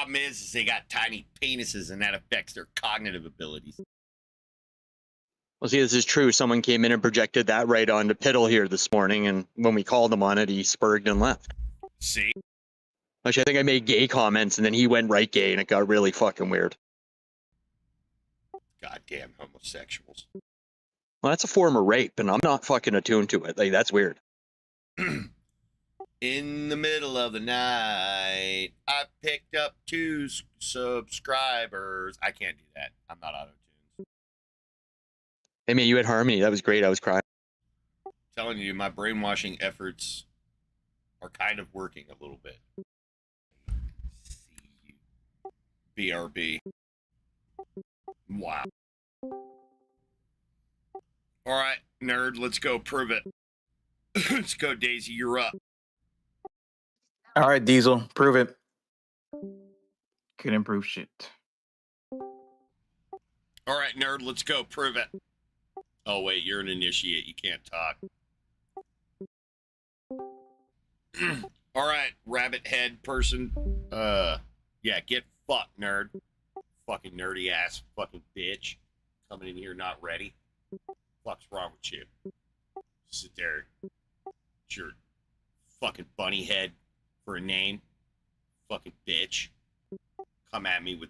problem is they got tiny penises, and that affects their cognitive abilities. Well, see, this is true. Someone came in and projected that right onto Piddle here this morning, and when we called him on it, he spurged and left. See? Actually, I think I made gay comments, and then he went right gay, and it got really fucking weird. Goddamn homosexuals. Well, that's a form of rape, and I'm not fucking attuned to it. Like, that's weird. In the middle of the night, I picked up 2 subscribers. I can't do that. I'm not auto-tuned. Hey, man, you had harmony. That was great. I was crying. I'm telling you, my brainwashing efforts are kind of working a little bit. See you. BRB. Wow. All right, nerd, let's go prove it. Let's go, Daisy, you're up. All right, Diesel, prove it. Couldn't prove shit. All right, nerd, let's go prove it. Oh, wait, you're an initiate. You can't talk. All right, rabbit head person. Yeah, get fucked, nerd. Fucking nerdy ass fucking bitch. Coming in here not ready. What's wrong with you? Sit there. It's your fucking bunny head for a name. Fucking bitch. Come at me with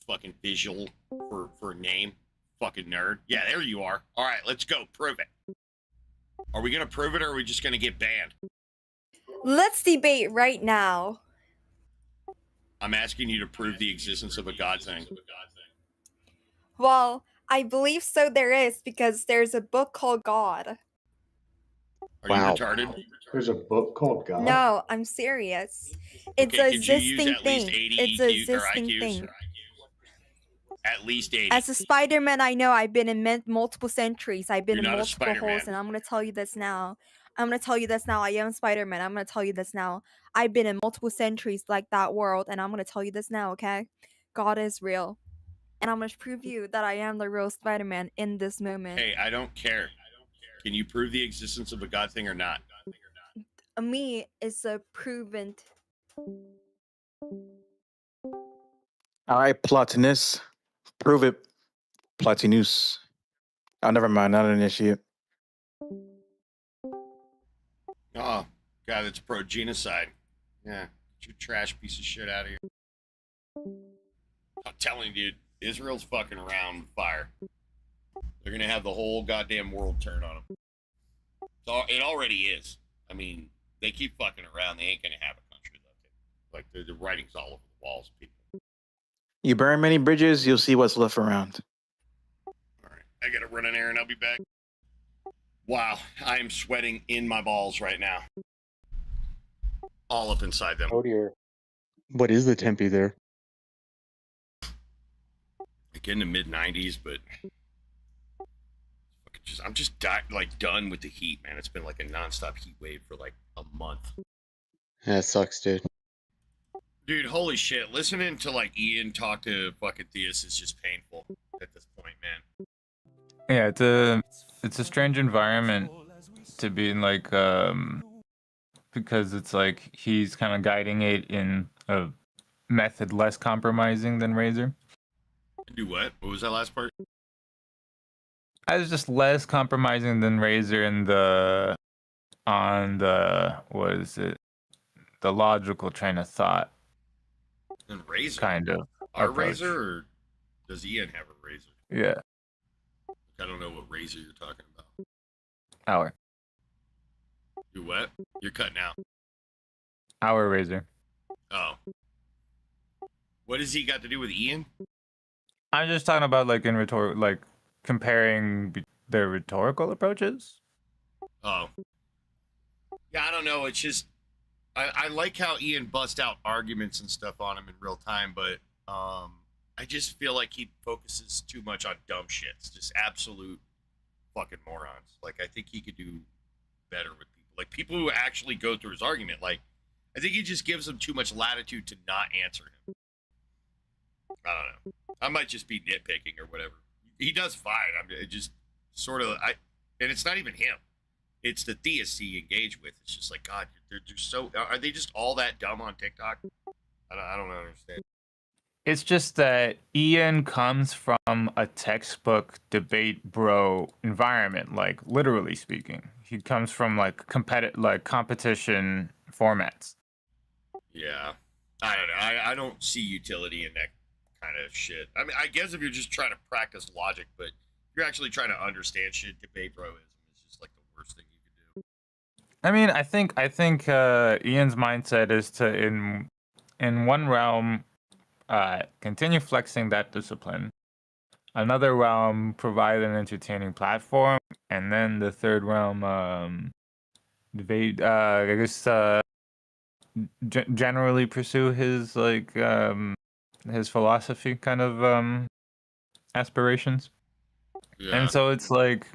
fucking visual for a name. Fucking nerd. Yeah, there you are. All right, let's go. Prove it. Are we going to prove it, or are we just going to get banned? Let's debate right now. I'm asking you to prove the existence of a God thing. Well, I believe so there is, because there's a book called God. Are you retarded? There's a book called God? No, I'm serious. It's Okay, a could you use existing at least thing. 80 It's an EQs or existing IQs? thing. At least 80. As a Spider-Man, I know I've been in multiple centuries. I've been You're in not a multiple Spider-Man. holes, and I'm going to tell you this now. I'm going to tell you this now. I am Spider-Man. I'm going to tell you this now. I've been in multiple centuries like that world, and I'm going to tell you this now, okay? God is real. And I'm going to prove you that I am the real Spider-Man in this moment. Hey, I don't care. Can you prove the existence of a God thing or not? Me is a proven. All right, Plotinus, prove it. Plotinus. Oh, never mind, not an initiate. Oh, God, it's pro-genocide. Yeah, get your trash piece of shit out of here. I'm telling you, dude, Israel's fucking around with fire. They're going to have the whole goddamn world turn on them. So it already is. I mean, they keep fucking around. They ain't going to have a country left. Like, the writing's all over the walls, people. You burn many bridges, you'll see what's left around. All right, I got to run an errand. I'll be back. Wow, I am sweating in my balls right now. All up inside them. Oh, dear. What is the tempi there? Like in the mid-90s, but I'm just done with the heat, man. It's been like a nonstop heat wave for like a month. Yeah, it sucks, dude. Dude, holy shit. Listening to like Ian talk to fucking theists is just painful at this point, man. Yeah, it's a strange environment to be in, like, because it's like he's kind of guiding it in a method less compromising than Razor. Do what? What was that last part? I was just less compromising than Razor in the what is it? The logical train of thought. And Razor? Kind of. Our approach. Razor, or does Ian have a Razor? Yeah. I don't know what Razor you're talking about. Our Do what? You're cutting out. Razor. Oh. What has he got to do with Ian? I'm just talking about like comparing their rhetorical approaches. Oh. Yeah, I don't know. It's just I like how Ian busts out arguments and stuff on him in real time, but I just feel like he focuses too much on dumb shit. It's just absolute fucking morons. Like, I think he could do better with people. Like, people who actually go through his argument. Like, I think he just gives them too much latitude to not answer him. I don't know. I might just be nitpicking or whatever. He does fine. I mean, it just sort of, and it's not even him. It's the theists he engaged with. It's just like, God, they're so, are they just all that dumb on TikTok? I don't understand. It's just that Ian comes from a textbook debate bro environment, like literally speaking. He comes from like competition formats. Yeah. I don't know. I don't see utility in that kind of shit. I mean, I guess if you're just trying to practice logic, but if you're actually trying to understand shit, debate broism is just like the worst thing you could do. I mean, I think Ian's mindset is to in one realm continue flexing that discipline. Another realm, provide an entertaining platform, and then the third realm, debate. I guess generally pursue his his philosophy kind of aspirations. Yeah. And so it's like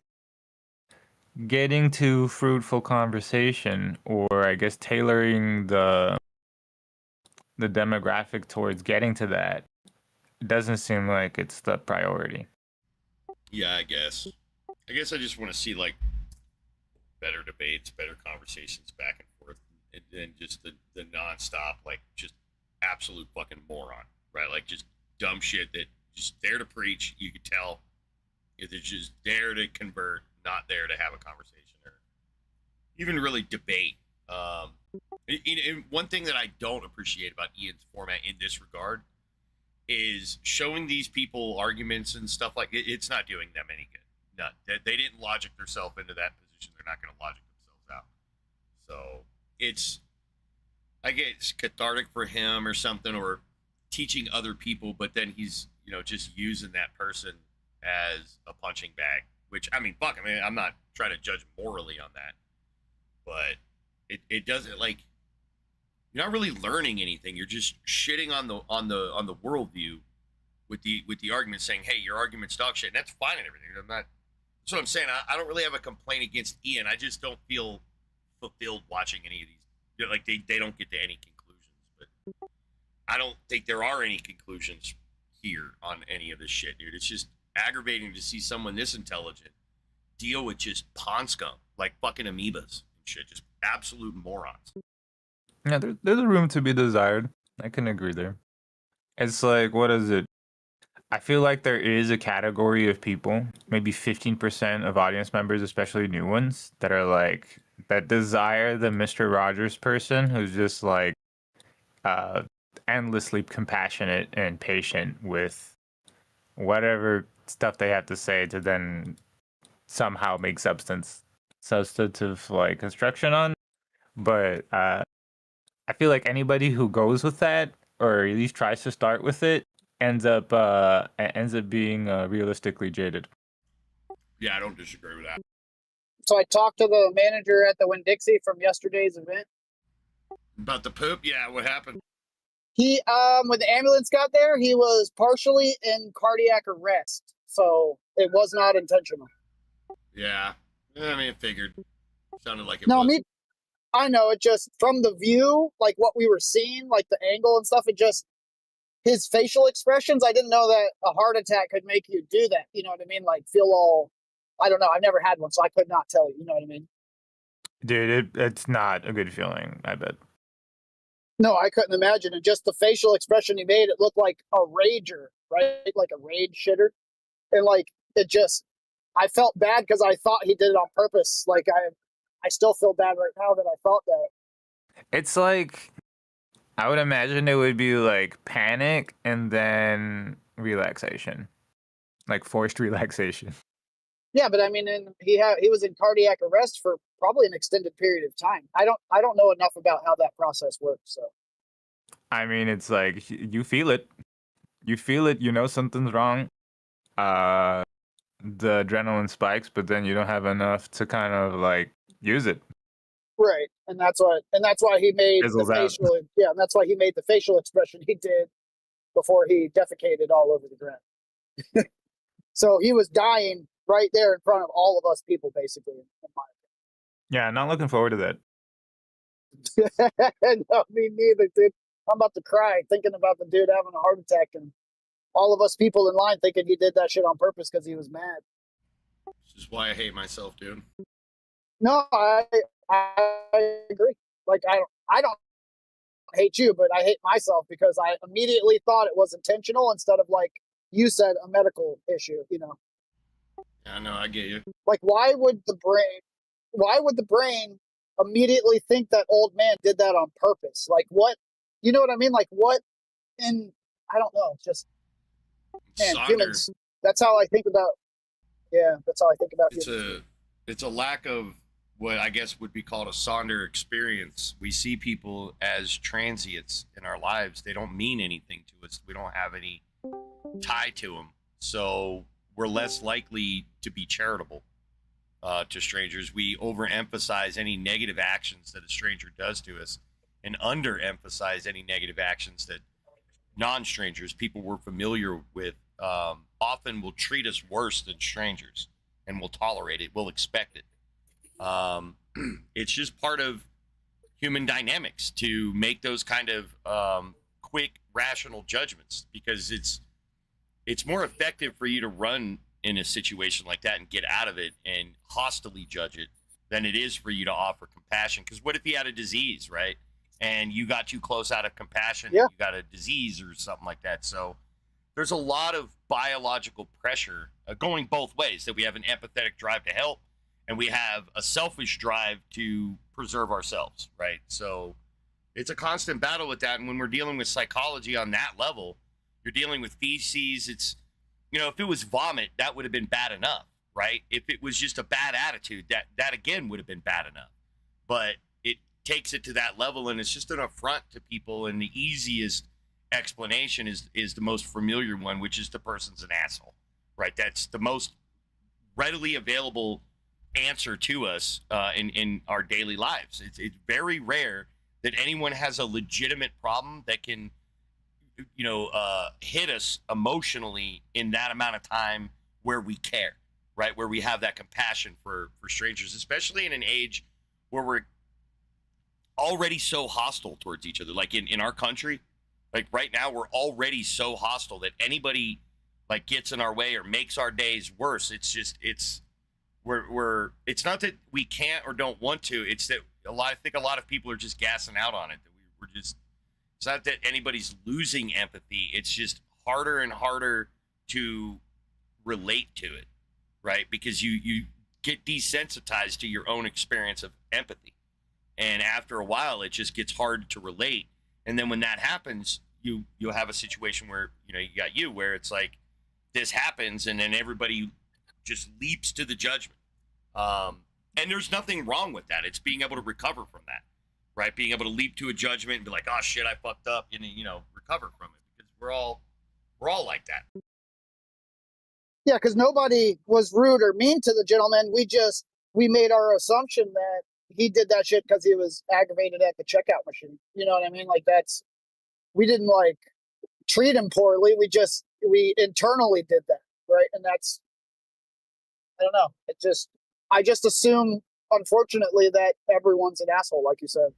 getting to fruitful conversation, or I guess tailoring the demographic towards getting to that. It doesn't seem like it's the priority. Yeah, I guess. I guess I just want to see like better debates, better conversations back and forth, and just the nonstop, like just absolute fucking moron, right? Like just dumb shit that just there to preach. You could tell if they're just there to convert, not there to have a conversation or even really debate. One thing that I don't appreciate about Ian's format in this regard is showing these people arguments and stuff like it's not doing them any good. None. They didn't logic themselves into that position. They're not going to logic themselves out. So it's, I guess, cathartic for him or something, or teaching other people, but then he's, just using that person as a punching bag, which, I mean, fuck, I mean, I'm not trying to judge morally on that, but it doesn't, like, you're not really learning anything. You're just shitting on the worldview with the argument, saying, hey, your argument's dog shit, and that's fine and everything. That's what I'm saying. I don't really have a complaint against Ian. I just don't feel fulfilled watching any of these. Like they don't get to any conclusions, but I don't think there are any conclusions here on any of this shit, dude. It's just aggravating to see someone this intelligent deal with just pond scum, like fucking amoebas and shit, just absolute morons. Yeah, there's a room to be desired. I can agree there. It's like, what is it? I feel like there is a category of people, maybe 15% of audience members, especially new ones, that are like, that desire the Mr. Rogers person who's just like endlessly compassionate and patient with whatever stuff they have to say to then somehow make substantive like construction on. But I feel like anybody who goes with that, or at least tries to start with it, ends up being realistically jaded. Yeah, I don't disagree with that. So I talked to the manager at the Winn-Dixie from yesterday's event. About the poop? Yeah, what happened? He, when the ambulance got there, he was partially in cardiac arrest. So it was not intentional. Yeah. I mean, it figured. Sounded like it No, was. I know, it just, from the view, like what we were seeing, like the angle and stuff, it just, his facial expressions, I didn't know that a heart attack could make you do that. You know what I mean? Like feel all, I don't know. I've never had one, so I could not tell you. You know what I mean? Dude, it's not a good feeling, I bet. No, I couldn't imagine. And just the facial expression he made, it looked like a rager, right? Like a rage shitter. And like, it just, I felt bad because I thought he did it on purpose. Like I still feel bad right now that I thought that. It's like, I would imagine it would be like panic and then relaxation, like forced relaxation. Yeah, but I mean, he was in cardiac arrest for probably an extended period of time. I don't know enough about how that process works. So, I mean, it's like you feel it, you know something's wrong. The adrenaline spikes, but then you don't have enough to kind of like use it. right, and that's why he made Fizzles the out. facial. Yeah, and that's why he made the facial expression he did before he defecated all over the ground. So he was dying right there in front of all of us people, basically. In my Yeah, not looking forward to that. no, me neither, dude. I'm about to cry thinking about the dude having a heart attack and all of us people in line thinking he did that shit on purpose because he was mad. This is why I hate myself, dude. No, I agree. Like I don't hate you, but I hate myself because I immediately thought it was intentional instead of, like you said, a medical issue, you know? I know, I get you. Like, why would the brain immediately think that old man did that on purpose? Like, what, you know what I mean? Like, what in, I don't know, just, man, Sonder, humans, that's how I think about, yeah, that's how I think about it's humans. it's a lack of what I guess would be called a Sonder experience. We see people as transients in our lives. They don't mean anything to us. We don't have any tie to them. So we're less likely to be charitable to strangers. We overemphasize any negative actions that a stranger does to us and underemphasize any negative actions that non-strangers, people we're familiar with, often will treat us worse than strangers, and will tolerate it, will expect it. It's just part of human dynamics to make those kind of quick, rational judgments, because it's more effective for you to run in a situation like that and get out of it and hostilely judge it than it is for you to offer compassion. Because what if he had a disease, right? And you got too close out of compassion, Yeah. and you got a disease or something like that. So there's a lot of biological pressure going both ways, that we have an empathetic drive to help and we have a selfish drive to preserve ourselves, right? So it's a constant battle with that. And when we're dealing with psychology on that level, you're dealing with feces. It's, you know, if it was vomit, that would have been bad enough, right? If it was just a bad attitude, that again would have been bad enough. But it takes it to that level, and it's just an affront to people. And the easiest explanation is the most familiar one, which is the person's an asshole, right? That's the most readily available answer to us in our daily lives. It's very rare that anyone has a legitimate problem that can, you know, hit us emotionally in that amount of time where we care, right? Where we have that compassion for strangers, especially in an age where we're already so hostile towards each other. Like in our country, like right now, we're already so hostile that anybody like gets in our way or makes our days worse. It's just, we're it's not that we can't or don't want to. It's that I think a lot of people are just gassing out on it. That we're just, it's not that anybody's losing empathy. It's just harder and harder to relate to it, right? Because you get desensitized to your own experience of empathy. And after a while, it just gets hard to relate. And then when that happens, you'll have a situation where, you know, you got you where it's like this happens, and then everybody just leaps to the judgment. And there's nothing wrong with that. It's being able to recover from that, right? Being able to leap to a judgment and be like, oh shit, I fucked up, and, you know, recover from it, because we're all like that. Yeah, because nobody was rude or mean to the gentleman. We made our assumption that he did that shit because he was aggravated at the checkout machine. You know what I mean? Like, we didn't like treat him poorly. We internally did that, right? And that's, I don't know. I just assume, unfortunately, that everyone's an asshole, like you said.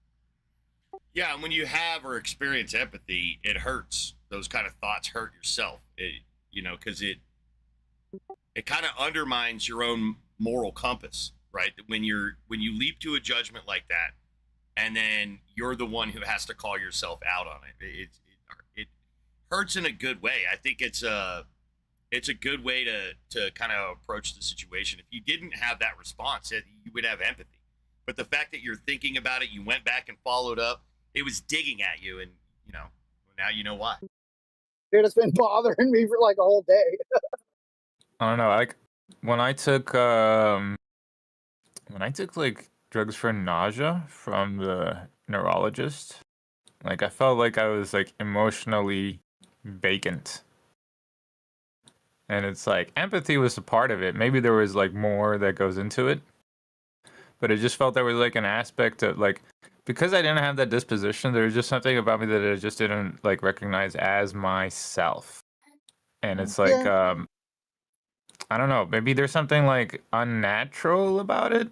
Yeah, and when you have or experience empathy, it hurts. Those kind of thoughts hurt yourself. You know, because it kind of undermines your own moral compass, right? When you leap to a judgment like that, and then you're the one who has to call yourself out on it. It hurts in a good way. I think it's a good way to kind of approach the situation. If you didn't have that response, you would have empathy. But the fact that you're thinking about it, you went back and followed up, it was digging at you, and, you know, now you know why. Dude, it's been bothering me for like a whole day. I don't know. Like when I took like drugs for nausea from the neurologist, like I felt like I was like emotionally vacant. And it's like empathy was a part of it. Maybe there was like more that goes into it. But it just felt there was like an aspect of like, because I didn't have that disposition, there was just something about me that I just didn't like recognize as myself. And it's like, I don't know, maybe there's something like unnatural about it.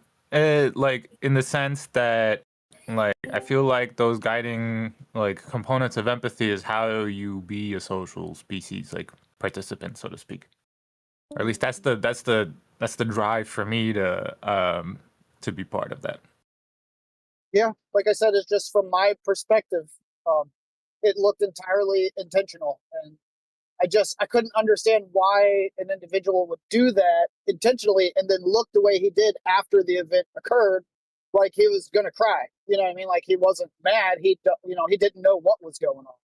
Like in the sense that like I feel like those guiding like components of empathy is how you be a social species, like participant, so to speak. Or at least that's the drive for me to be part of that. Yeah, like I said, it's just from my perspective. It looked entirely intentional, and I couldn't understand why an individual would do that intentionally and then look the way he did after the event occurred, like he was going to cry. You know what I mean? Like he wasn't mad. He didn't know what was going on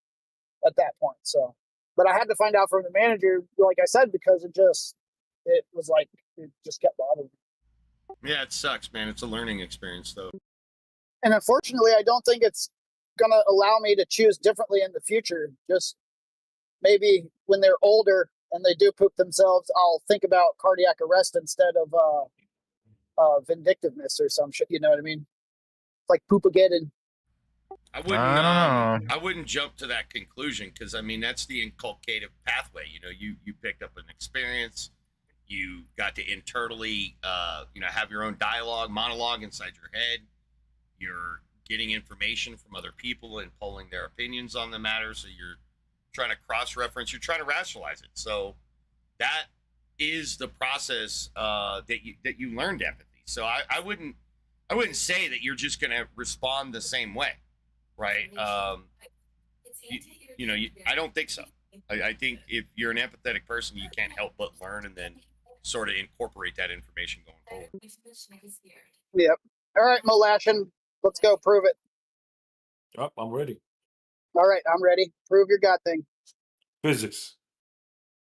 at that point. So, but I had to find out from the manager, like I said, because it just kept bothering me. Yeah, it sucks, man. It's a learning experience, though. And unfortunately, I don't think it's going to allow me to choose differently in the future. Just maybe when they're older and they do poop themselves, I'll think about cardiac arrest instead of vindictiveness or some shit. You know what I mean? Like poop-ageddon. I don't know. I wouldn't jump to that conclusion because I mean that's the inculcative pathway. You know, you picked up an experience, you got to internally, have your own monologue inside your head. You're getting information from other people and polling their opinions on the matter. So you're trying to cross-reference. You're trying to rationalize it. So that is the process that you learned empathy. So I wouldn't say that you're just going to respond the same way. Right. I don't think so. I think if you're an empathetic person, you can't help but learn and then sort of incorporate that information going forward. Yep. All right, Molashin, let's go prove it. Oh, I'm ready. All right, I'm ready. Prove your God thing. Physics.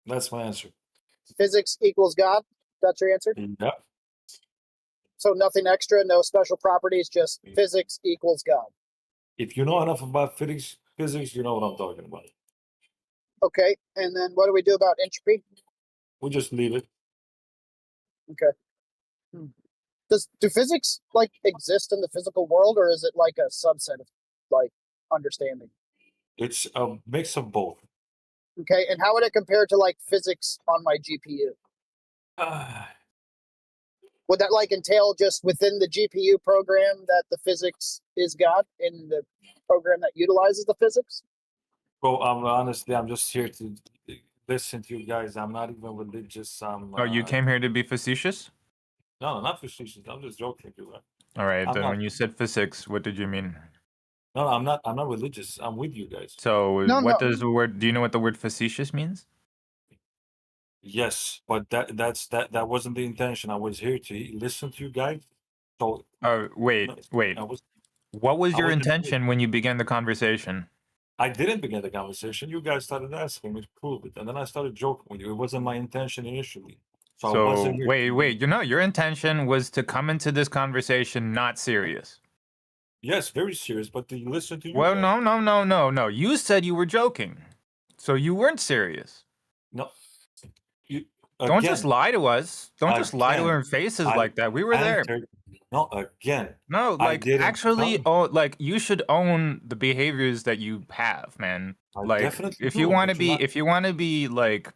That's my answer. Physics equals God. That's your answer? Yeah. So nothing extra, no special properties, just physics equals God. If you know enough about physics, you know what I'm talking about. Okay, and then what do we do about entropy? We just leave it. Okay. Do physics like exist in the physical world, or is it like a subset of like understanding? It's a mix of both. Okay, and how would it compare to like physics on my GPU? Would that like entail just within the GPU program that the physics is God in the program that utilizes the physics? Well, honestly, I'm just here to listen to you guys. I'm not even religious. Oh, you came here to be facetious? No, not facetious. I'm just joking. All right. I'm Then not. when you said physics, what did you mean? No, I'm not. I'm not religious. I'm with you guys. So No, what no. does the word? Do you know what the word facetious means? Yes, but that wasn't the intention. I was here to listen to you guys. So Oh, wait. I was. What was I your wasn't- intention when you began the conversation? I didn't begin the conversation. You guys started asking me to prove it, and then I started joking with you. It wasn't my intention initially. So I So wasn't here to- wait. Your intention was to come into this conversation not serious. Yes, very serious, but to listen to you Well, guys. no. You said you were joking, so you weren't serious. No. You, Don't just again, lie to us. Don't just lie to again, our faces I like that. We were there. answered. No, again. No, I like didn't actually, come. you should own the behaviors that you have, man. I Like, definitely if do, you want to but you're be, not. if you want to be like,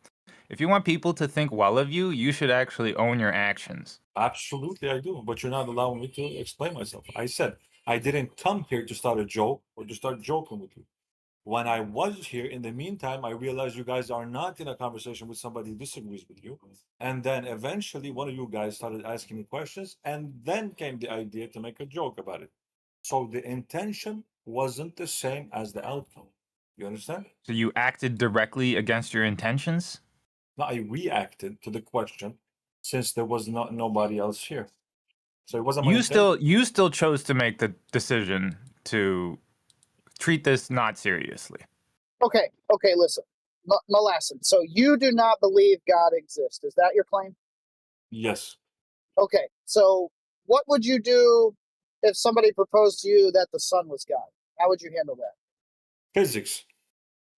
if you want people to think well of you, you should actually own your actions. Absolutely, I do, but you're not allowing me to explain myself. I said I didn't come here to start a joke or to start joking with you. When I was here, in the meantime, I realized you guys are not in a conversation with somebody who disagrees with you. And then eventually one of you guys started asking me questions, and then came the idea to make a joke about it. So the intention wasn't the same as the outcome. You understand? So you acted directly against your intentions. Now I reacted to the question since there was nobody else here. So it wasn't my intention. You still chose to make the decision to treat this not seriously. Okay, listen. Molassin, so you do not believe God exists. Is that your claim? Yes. Okay, so what would you do if somebody proposed to you that the sun was God? How would you handle that? Physics.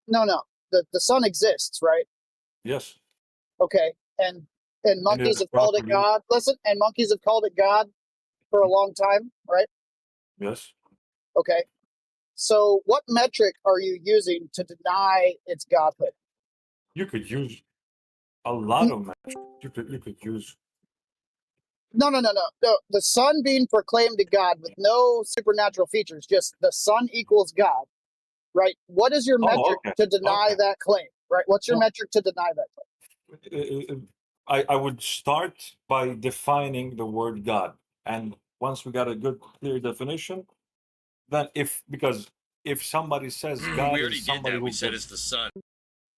No. The sun exists, right? Yes. Okay, and monkeys is have called it properly- God. Listen, and monkeys have called it God for a long time, right? Yes. Okay. So what metric are you using to deny its godhood? You could use a lot of metrics. You could use. No. The sun being proclaimed to God with no supernatural features, just the sun equals God, right? What is your metric Okay, to deny okay. that claim, right? What's your No. metric to deny that claim? I would start by defining the word God, and once we got a good clear definition, then because if somebody says We God already is did somebody that. who We said gives- it's the sun.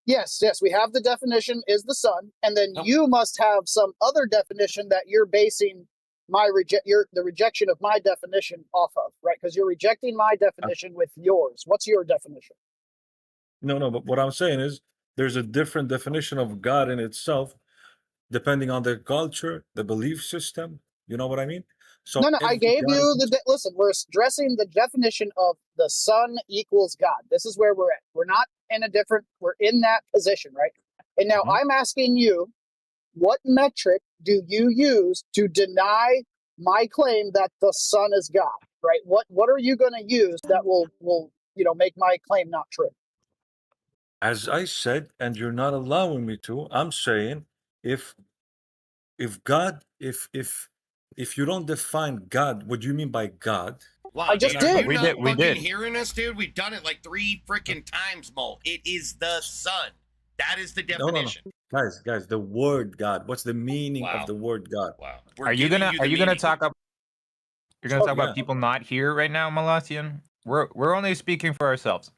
Yes, we have the definition is the sun, and then Yep. you must have some other definition that you're basing the rejection of my definition off of, right? Because you're rejecting my definition with yours. What's your definition? No, but what I'm saying is there's a different definition of God in itself, depending on their culture, the belief system. You know what I mean? So No, I every gave guy- you listen, we're addressing the definition of the sun equals God. This is where we're at. We're not in we're in that position, right? And now Mhm. I'm asking you, what metric do you use to deny my claim that the sun is God, right? What are you going to use that will make my claim not true? as I said, and you're not allowing me to, I'm saying if God, if you don't define God, what do you mean by God? Wow, I just dude, are did. you We not did- we fucking did. hearing us, dude? We've done it like 3 freaking times, Mo. It is the sun. That is the No. definition. Guys, the word God. What's the meaning Wow. of the word God? Wow. Are you gonna talk up? You're gonna Oh, talk yeah. about people not here right now, Malasian? We're only speaking for ourselves.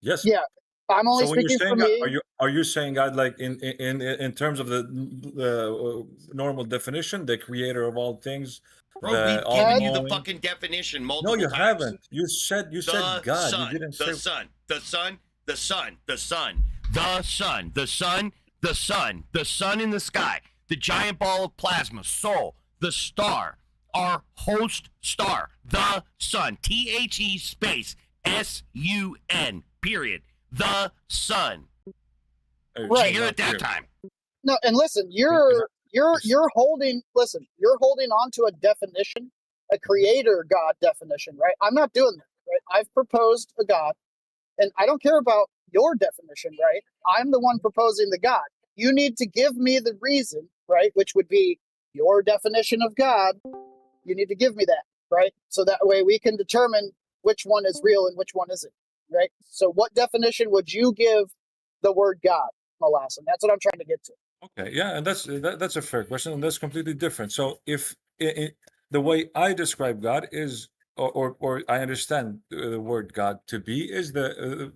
Yes. Yeah, I'm only So when you're speaking saying for God, me. are you saying God like in terms of the normal definition, the creator of all things? Bro, we've all given you the knowing? fucking definition No, multiple you times. haven't. You said The God. sun, You didn't the say sun, the sun, the sun, the sun, the sun, the sun, the sun, the sun in the sky, the giant ball of plasma, Sol, the star, our host star, the sun, THE space SUN, period, the sun. Did Right. you hear it that time? No, and listen, You're you're holding on to a definition, a creator God definition, right? I'm not doing that, right? I've proposed a God, and I don't care about your definition, right? I'm the one proposing the God. You need to give me the reason, right? Which would be your definition of God. You need to give me that, right? So that way we can determine which one is real and which one isn't, right? So what definition would you give the word God, Molassin? That's what I'm trying to get to. Okay, yeah, and that's a fair question, and that's completely different. So if the way I describe God is, or I understand the word God to be, is an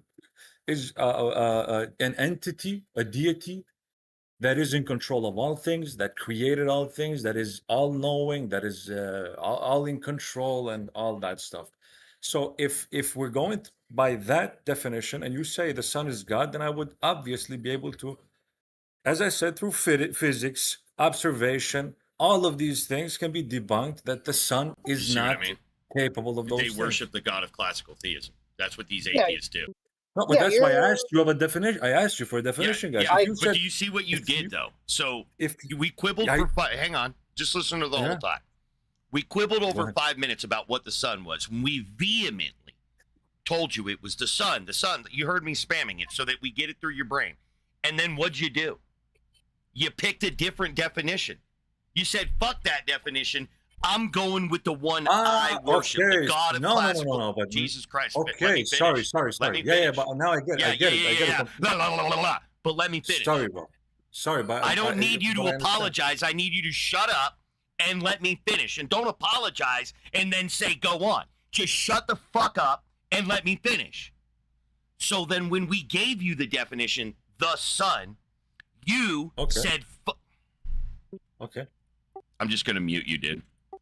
entity, a deity that is in control of all things, that created all things, that is all knowing, that is all in control, and all that stuff. So if we're going by that definition, and you say the sun is God, then I would obviously be able to, as I said, through physics, observation, all of these things can be debunked that the sun You is see what I not mean? capable of those They things. worship the god of classical theism. That's what these Yeah. atheists do. No, but Yeah, that's why I you're- asked you of a definition. I asked you for a definition, guys. Yeah, If you but said, do you see what you if did you- though? So if we quibbled I- for hang on, just listen to the Yeah. whole time. We quibbled over ahead. 5 minutes about what the sun was. We vehemently told you it was the sun. The sun. You heard me spamming it so that we get it through your brain. And then what'd you do? You picked a different definition. You said, "Fuck that definition. I'm going with the one I worship, the okay. God of No, classical." no, but Jesus Christ. Let okay, me sorry. finish. Let me Yeah, finish. but now I get it. I get it. La, la, la, la, la. But let me finish. Sorry, bro. Sorry, but I don't need you but to I understand. apologize. I need you to shut up and let me finish. And don't apologize and then say, go on. Just shut the fuck up and let me finish. So then when we gave you the definition, the sun, you Okay. said, Okay. I'm just going to mute you, dude.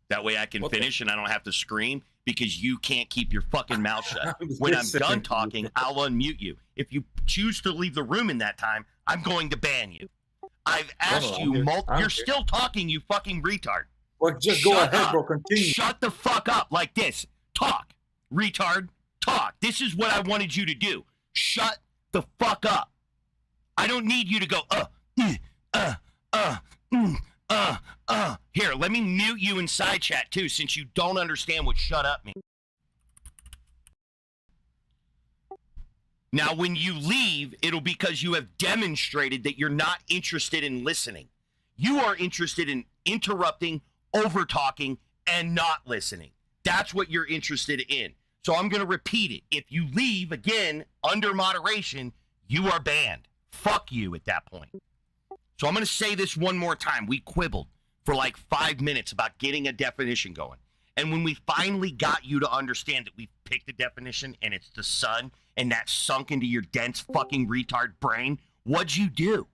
That way I can Okay. finish and I don't have to scream because you can't keep your fucking mouth shut. I'm When I'm listening done to you. talking, I'll unmute you. If you choose to leave the room in that time, I'm going to ban you. I've asked I'm you here. multiple. I'm You're here. still talking, you fucking retard. Well, just go Shut ahead, up. bro. Continue. Shut the fuck up like this. Talk, retard. Talk. This is what I wanted you to do. Shut the fuck up. I don't need you to go, Here, let me mute you in side chat too, since you don't understand what shut up means. Now, when you leave, it'll because you have demonstrated that you're not interested in listening. You are interested in interrupting, over talking, and not listening. That's what you're interested in. So I'm going to repeat it. If you leave again under moderation, you are banned. Fuck you at that point. So I'm going to say this one more time. We quibbled for like 5 minutes about getting a definition going. And when we finally got you to understand that we picked a definition and it's the sun and that sunk into your dense fucking retard brain, what'd you do?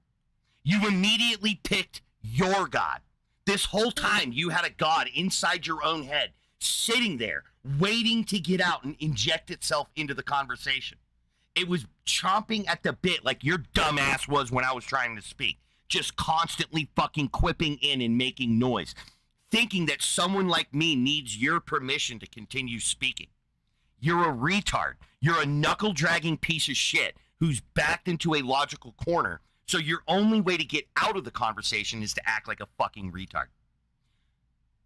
You immediately picked your God. This whole time you had a God inside your own head, sitting there, waiting to get out and inject itself into the conversation. It was chomping at the bit like your dumb ass was when I was trying to speak. Just constantly fucking quipping in and making noise. Thinking that someone like me needs your permission to continue speaking. You're a retard. You're a knuckle-dragging piece of shit who's backed into a logical corner. So your only way to get out of the conversation is to act like a fucking retard.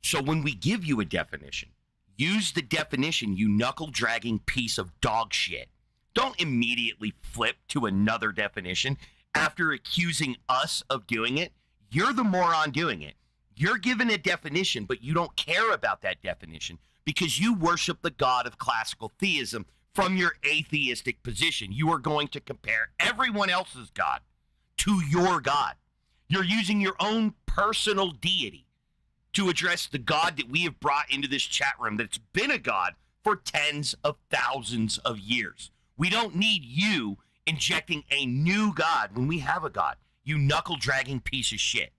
So when we give you a definition, use the definition, you knuckle-dragging piece of dog shit. Don't immediately flip to another definition after accusing us of doing it. You're the moron doing it. You're given a definition, but you don't care about that definition because you worship the God of classical theism from your atheistic position. You are going to compare everyone else's God to your God. You're using your own personal deity to address the God that we have brought into this chat room that's been a God for tens of thousands of years. We don't need you injecting a new God when we have a God. You knuckle-dragging piece of shit.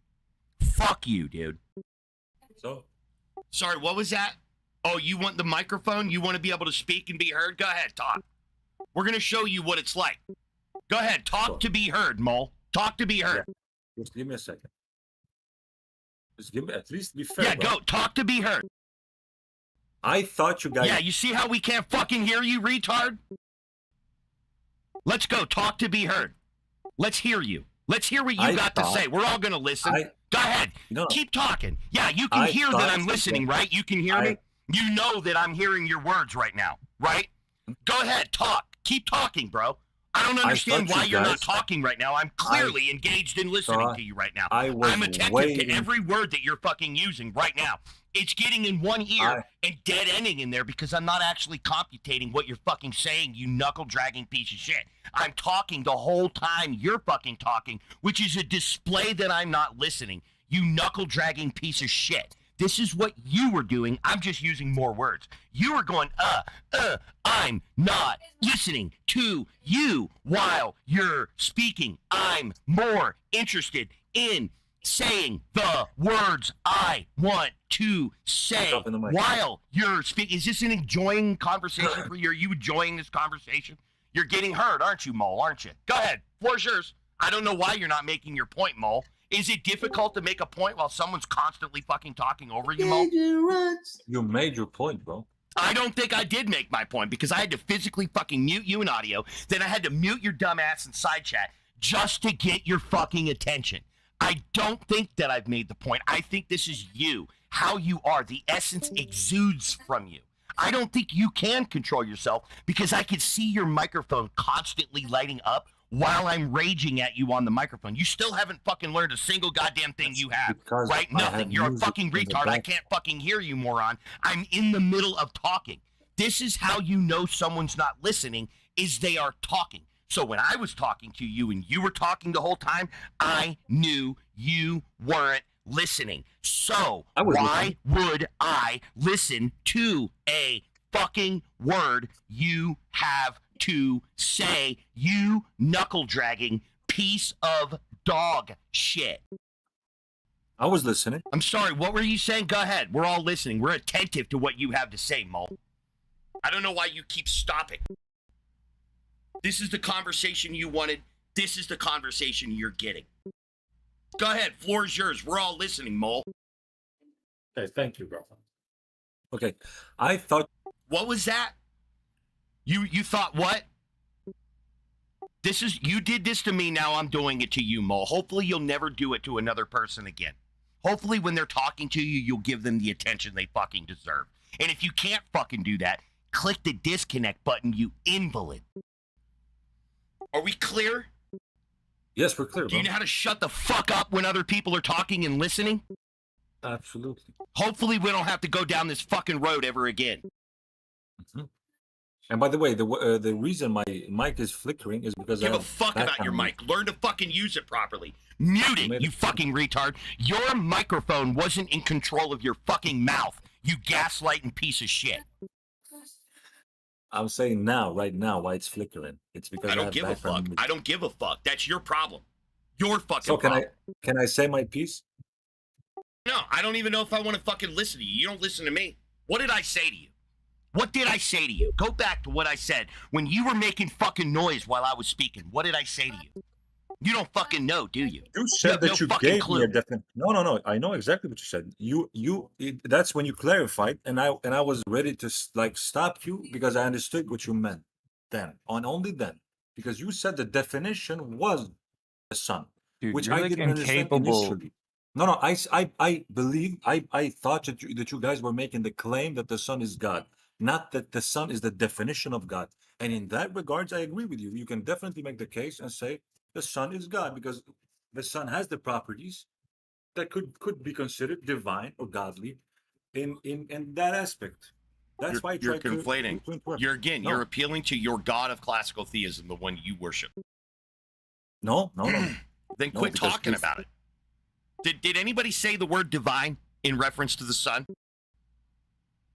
Fuck you, dude. So, sorry, what was that? Oh, you want the microphone? You want to be able to speak and be heard? Go ahead, talk. We're going to show you what it's like. Go ahead, talk to be heard, Mole. Talk to be heard. Yeah. Just give me a second. Just give me, at least be fair. Yeah, bro. go. Talk to be heard. I thought you guys... Yeah, you see how we can't fucking hear you, retard? Let's go. Talk to be heard. Let's hear you. Let's hear what you got to say. We're all going to listen. Go ahead. No. Keep talking. Yeah, you can hear that I'm listening, right? You can hear me? You know that I'm hearing your words right now, right? Go ahead. Talk. Keep talking, bro. I don't understand why you're not talking right now. I'm clearly engaged in listening to you right now. I'm attentive to every word that you're fucking using right now. It's getting in one ear and dead ending in there because I'm not actually computating what you're fucking saying, you knuckle-dragging piece of shit. I'm talking the whole time you're fucking talking, which is a display that I'm not listening, you knuckle-dragging piece of shit. This is what you were doing. I'm just using more words. You were going, I'm not listening to you while you're speaking. I'm more interested in saying the words I want to say while you're speaking. Is this an enjoying conversation for you? Are you enjoying this conversation? You're getting heard, aren't you, Mole? Aren't you? Go ahead. Floor's yours. I don't know why you're not making your point, Mole. Is it difficult to make a point while someone's constantly fucking talking over you, Mole? You made your point, bro. I don't think I did make my point because I had to physically fucking mute you in audio. Then I had to mute your dumb ass in side chat just to get your fucking attention. I don't think that I've made the point. I think this is you, how you are. The essence exudes from you. I don't think you can control yourself because I could see your microphone constantly lighting up while I'm raging at you on the microphone. You still haven't fucking learned a single goddamn thing you have, right? Nothing. You're a fucking retard. I can't fucking hear you, moron. I'm in the middle of talking. This is how you know someone's not listening, is they are talking. So when I was talking to you and you were talking the whole time, I knew you weren't listening. So why would I listen to a fucking word you have to say, you knuckle-dragging piece of dog shit? I was listening. I'm sorry, what were you saying? Go ahead. We're all listening. We're attentive to what you have to say, Mole. I don't know why you keep stopping. This is the conversation you wanted. This is the conversation you're getting. Go ahead. Floor is yours. We're all listening, Mole. Okay, thank you, bro. Okay, I thought... What was that? You thought what? You did this to me, now I'm doing it to you, Mole. Hopefully you'll never do it to another person again. Hopefully when they're talking to you, you'll give them the attention they fucking deserve. And if you can't fucking do that, click the disconnect button, you invalid. Are we clear? Yes, we're clear, bro. Do you know how to shut the fuck up when other people are talking and listening? Absolutely. Hopefully we don't have to go down this fucking road ever again. Mm-hmm. And by the way, the reason my mic is flickering is because Give a fuck about your mic. Learn to fucking use it properly. Mute it, you fucking retard. Your microphone wasn't in control of your fucking mouth, you gaslighting piece of shit. I'm saying now, right now, why it's flickering. It's because I don't have give a background fuck. music. I don't give a fuck. That's your problem. Your fucking So problem. can I say my piece? No, I don't even know if I want to fucking listen to you. You don't listen to me. What did I say to you? What did I say to you? Go back to what I said when you were making fucking noise while I was speaking. What did I say to you? You don't fucking know, do you? You said have that no you fucking gave me a clue. definition. No. I know exactly what you said. That's when you clarified, and I was ready to like stop you because I understood what you meant then, on only then, because you said the definition was the sun, Dude, which you're I like didn't understand incapable. initially. No, I believe I thought that you guys were making the claim that the sun is God, not that the sun is the definition of God. And in that regards, I agree with you. You can definitely make the case and say the sun is God because the sun has the properties that could be considered divine or godly in that aspect. That's why I You're tried to conflating. interpret. You're No. appealing to your god of classical theism, the one you worship. No. Then No, quit because talking if- about it. Did anybody say the word divine in reference to the sun?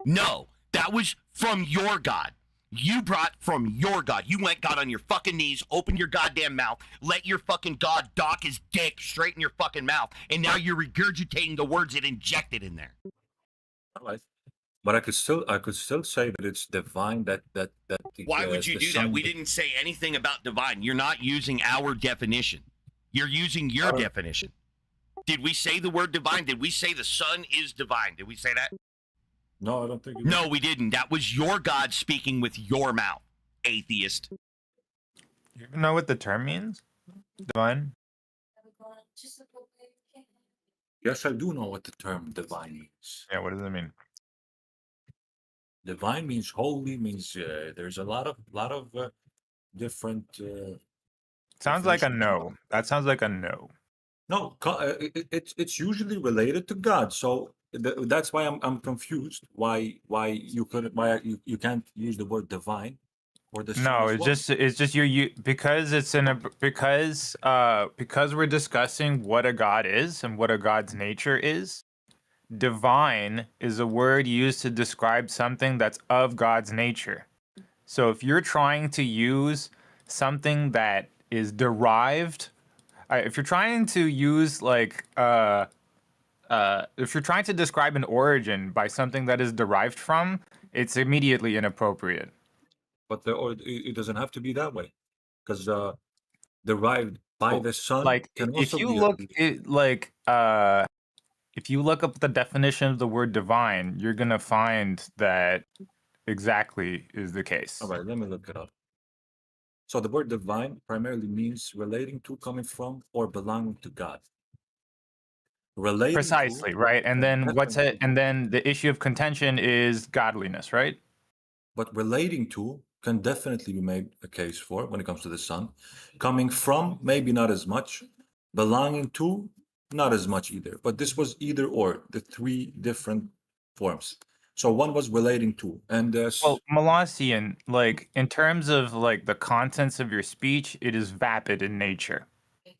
No, that was from your God. You brought from your God. You went God on your fucking knees, opened your goddamn mouth, let your fucking God dock his dick straight in your fucking mouth, and now you're regurgitating the words it injected in there. All right. But I could still say that it's divine. That Why would you the do that? sun- We didn't say anything about divine. You're not using our definition. You're using your Oh. definition. Did we say the word divine? Did we say the sun is divine? Did we say that? No, I don't think. You did. No, we didn't. That was your God speaking with your mouth, atheist. You even know what the term means? Divine? Yes, I do know what the term divine means. Yeah, what does it mean? Divine means holy. Means there's a lot of different. Sounds like a definitions. no. That sounds like a no. No, it's usually related to God. So that's why I'm confused. Why you can't use the word divine or the sun No, as well. it's just you because it's in a because we're discussing what a god is and what a god's nature is. Divine is a word used to describe something that's of God's nature. So if you're trying to use something that is derived, if you're trying to use like if you're trying to describe an origin by something that is derived from, it's immediately inappropriate. But it doesn't have to be that way, because derived by Well, the sun Like can if also you be look it like if you look up the definition of the word divine, you're gonna find that exactly is the case. All right, let me look it up. So the word divine primarily means relating to, coming from, or belonging to God. Relating Precisely, to, right? And then what's it? definitely. And then the issue of contention is godliness, right? But relating to can definitely be made a case for when it comes to the sun. Coming from, maybe not as much. Belonging to, not as much either. But this was either or, the three different forms. So one was relating to, and Well, Molossian, like in terms of like the contents of your speech, it is vapid in nature. I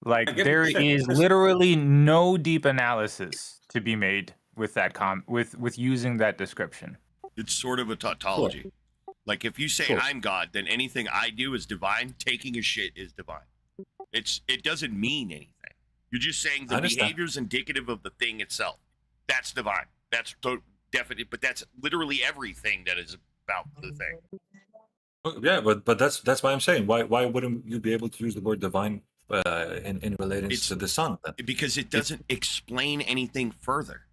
Like get what there you're saying. is literally no deep analysis to be made with that with using that description. It's sort of a tautology. Like if you say Sure. I'm God, then anything I do is divine. Taking a shit is divine. It doesn't mean anything. You're just saying I the understand. behavior is indicative of the thing itself. That's divine. That's definite, but that's literally everything that is about the thing. Yeah, but that's why I'm saying why wouldn't you be able to use the word divine in relating It's- to the sun then? Because it doesn't explain anything further.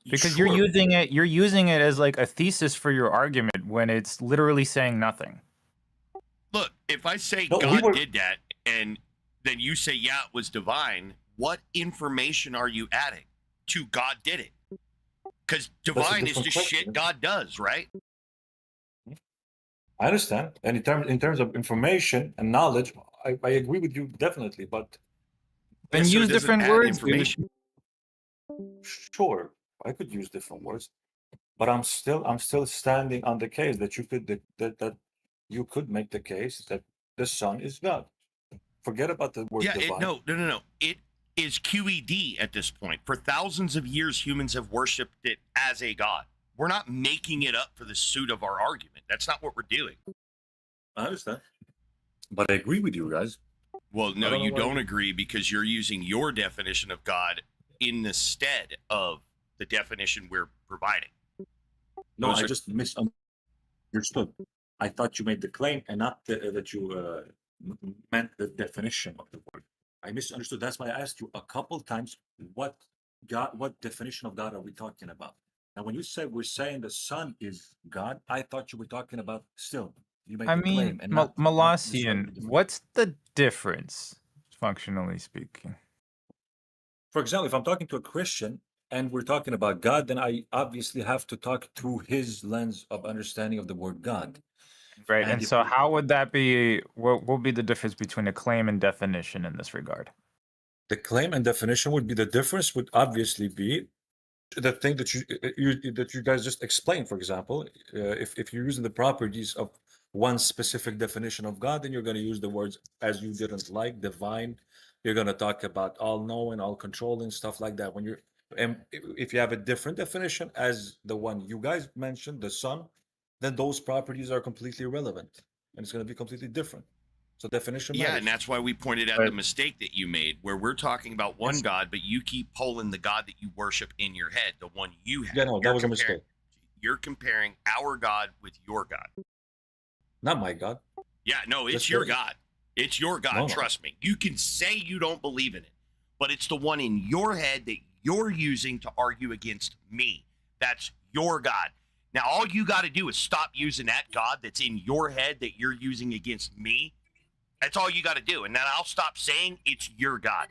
Because Sure. you're using it as like a thesis for your argument when it's literally saying nothing. Look, if I say No, we God were- did that, and then you say, yeah, it was divine, what information are you adding to God did it? Because divine is different just question. shit God does, right? I understand, and in terms of information and knowledge, I agree with you definitely. But Then Yeah, so it use doesn't different add words, dude. information. sure, I could use different words, but I'm still standing on the case that you could that you could make the case that the sun is God. Forget about the word Yeah, divine. no. It is QED at this point. For thousands of years, humans have worshipped it as a god. We're not making it up for the suit of our argument. That's not what we're doing. I understand, but I agree with you guys. Well, no, don't know you why don't you- agree because you're using your definition of God in the stead of the definition we're providing. No, Those I are- just misunderstood. I thought you made the claim and not that you meant the definition of the word. I misunderstood. That's why I asked you a couple times what definition of God are we talking about? Now, when you said we're saying the Son is God, I thought you were talking about still. You made I the mean, claim and not Molossian, describing the what's the difference, functionally speaking? For example, if I'm talking to a Christian and we're talking about God, then I obviously have to talk through his lens of understanding of the word God. Right. And And if so we- how would that be, what will be the difference between a claim and definition in this regard? The claim and definition would be the difference would obviously be the thing that you guys just explained. For example, if you're using the properties of one specific definition of God, then you're going to use the words as you didn't like, divine. You're going to talk about all knowing, all controlling, stuff like that. When you're and if you have a different definition as the one you guys mentioned, the Son, then those properties are completely irrelevant and it's going to be completely different. So definition Yeah, matters. and that's why we pointed out But- the mistake that you made, where we're talking about one Yes. God, but you keep pulling the God that you worship in your head, the one you have. Yeah, no, that You're was a comparing- mistake. You're comparing our God with your God. Not my God. Yeah, no, it's That's your right. God. It's your God. No. Trust me. You can say you don't believe in it, but it's the one in your head that you're using to argue against me. That's your God. Now, all you got to do is stop using that God that's in your head that you're using against me. That's all you got to do. And then I'll stop saying it's your God.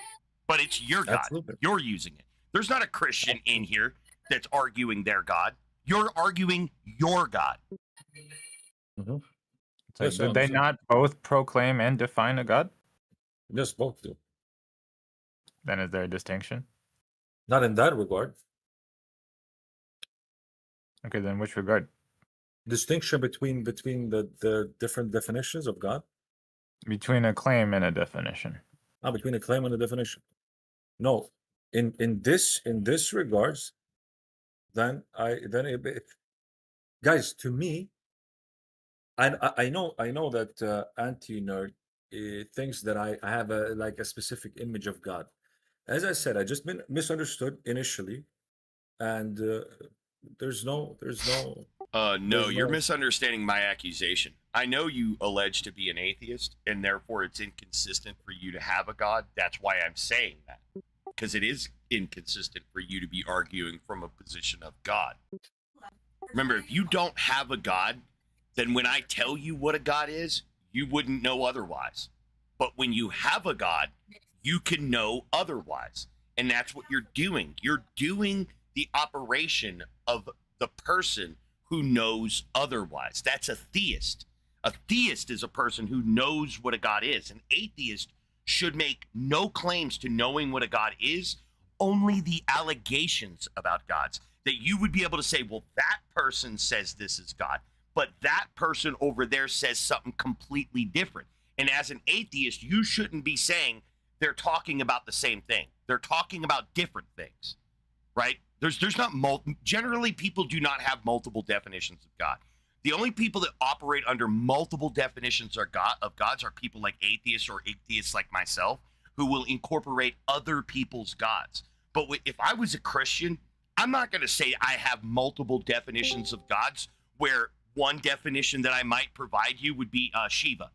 But it's your God. Absolutely. You're using it. There's not a Christian in here that's arguing their God. You're arguing your God. Mm-hmm. So Yes, I did they understand. not both proclaim and define a God? Yes, both do. Then is there a distinction? Not in that regard. Okay, then which regard? Distinction between the different definitions of God. Between a claim and a definition. Between a claim and a definition. No, in this regards, then guys, to me, I know that anti-nerd thinks that I have a specific image of God. As I said, I just been misunderstood initially, and there's no. No, There's you're no- misunderstanding my accusation. I know you allege to be an atheist, and therefore it's inconsistent for you to have a God. That's why I'm saying that, because it is inconsistent for you to be arguing from a position of God. Remember, if you don't have a God, then when I tell you what a God is, you wouldn't know otherwise. But when you have a God, you can know otherwise. And that's what you're doing. You're doing the operation of the person who knows otherwise. That's a theist. A theist is a person who knows what a God is. An atheist should make no claims to knowing what a God is, only the allegations about gods. That you would be able to say, well, that person says this is God, but that person over there says something completely different. And as an atheist, you shouldn't be saying they're talking about the same thing. They're talking about different things, right? There's not generally people do not have multiple definitions of God. The only people that operate under multiple definitions of gods are people like atheists or igtheists like myself, who will incorporate other people's gods. But if I was a Christian, I'm not going to say I have multiple definitions of gods, where one definition that I might provide you would be Shiva.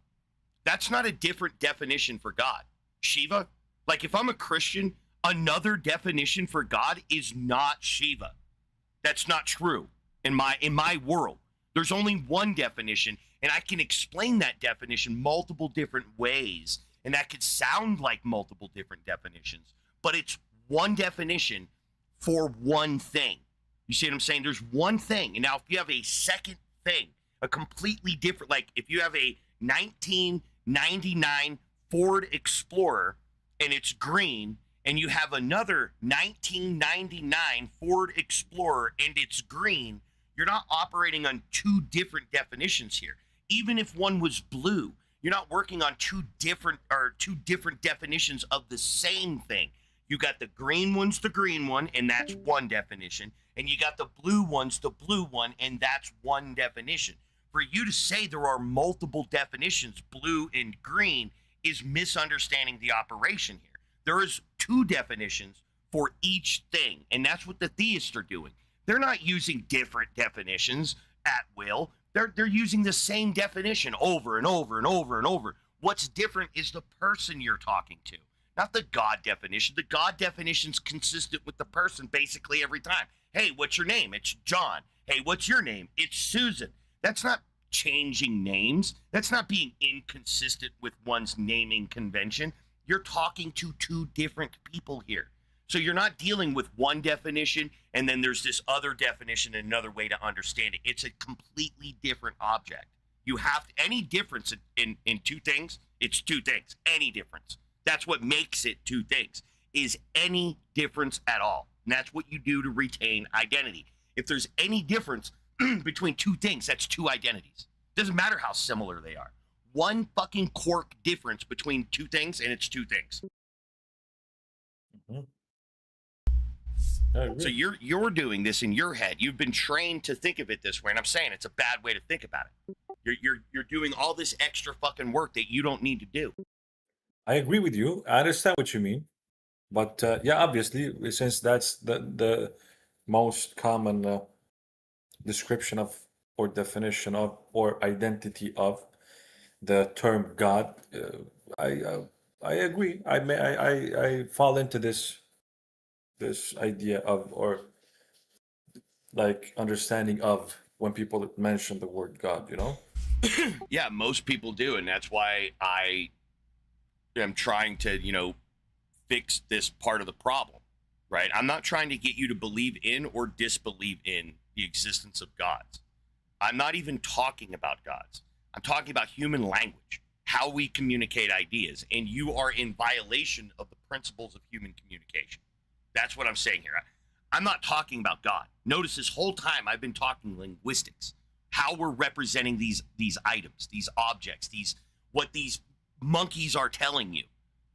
That's not a different definition for God. Shiva, like if I'm a Christian, another definition for God is not Shiva. That's not true in my world. There's only one definition, and I can explain that definition multiple different ways, and that could sound like multiple different definitions, but it's one definition for one thing. You see what I'm saying? There's one thing. And now if you have a second thing, a completely different, like if you have a 1999 Ford Explorer and it's green, and you have another 1999 Ford Explorer and it's green, you're not operating on two different definitions here. Even if one was blue, you're not working on two different definitions of the same thing. You got the green one's the green one, and that's one definition. And you got the blue one's the blue one, and that's one definition. For you to say there are multiple definitions, blue and green, is misunderstanding the operation here. There is two definitions for each thing, and that's what the theists are doing. They're not using different definitions at will. They're using the same definition over and over and over and over. What's different is the person you're talking to, not the God definition. The God definition's consistent with the person basically every time. Hey, what's your name? It's John. Hey, what's your name? It's Susan. That's not changing names. That's not being inconsistent with one's naming convention. You're talking to two different people here. So you're not dealing with one definition and then there's this other definition and another way to understand it. It's a completely different object. You have any difference in two things, it's two things. Any difference. That's what makes it two things, is any difference at all. And that's what you do to retain identity. If there's any difference between two things, that's two identities. Doesn't matter how similar they are. One fucking quark difference between two things, and it's two things. Mhm. So you're doing this in your head. You've been trained to think of it this way, and I'm saying it's a bad way to think about it. You're doing all this extra fucking work that you don't need to do. I agree with you. I understand what you mean, but yeah, obviously, since that's the most common description of or definition of or identity of the term God, I agree. I fall into this idea of, or like understanding of, when people mention the word God, you know? Yeah, most people do, and that's why I am trying to, fix this part of the problem, right? I'm not trying to get you to believe in or disbelieve in the existence of gods. I'm not even talking about gods. I'm talking about human language, how we communicate ideas, and you are in violation of the principles of human communication. That's what I'm saying here. I'm not talking about God. Notice this whole time I've been talking linguistics, how we're representing these items, these objects, what these monkeys are telling you,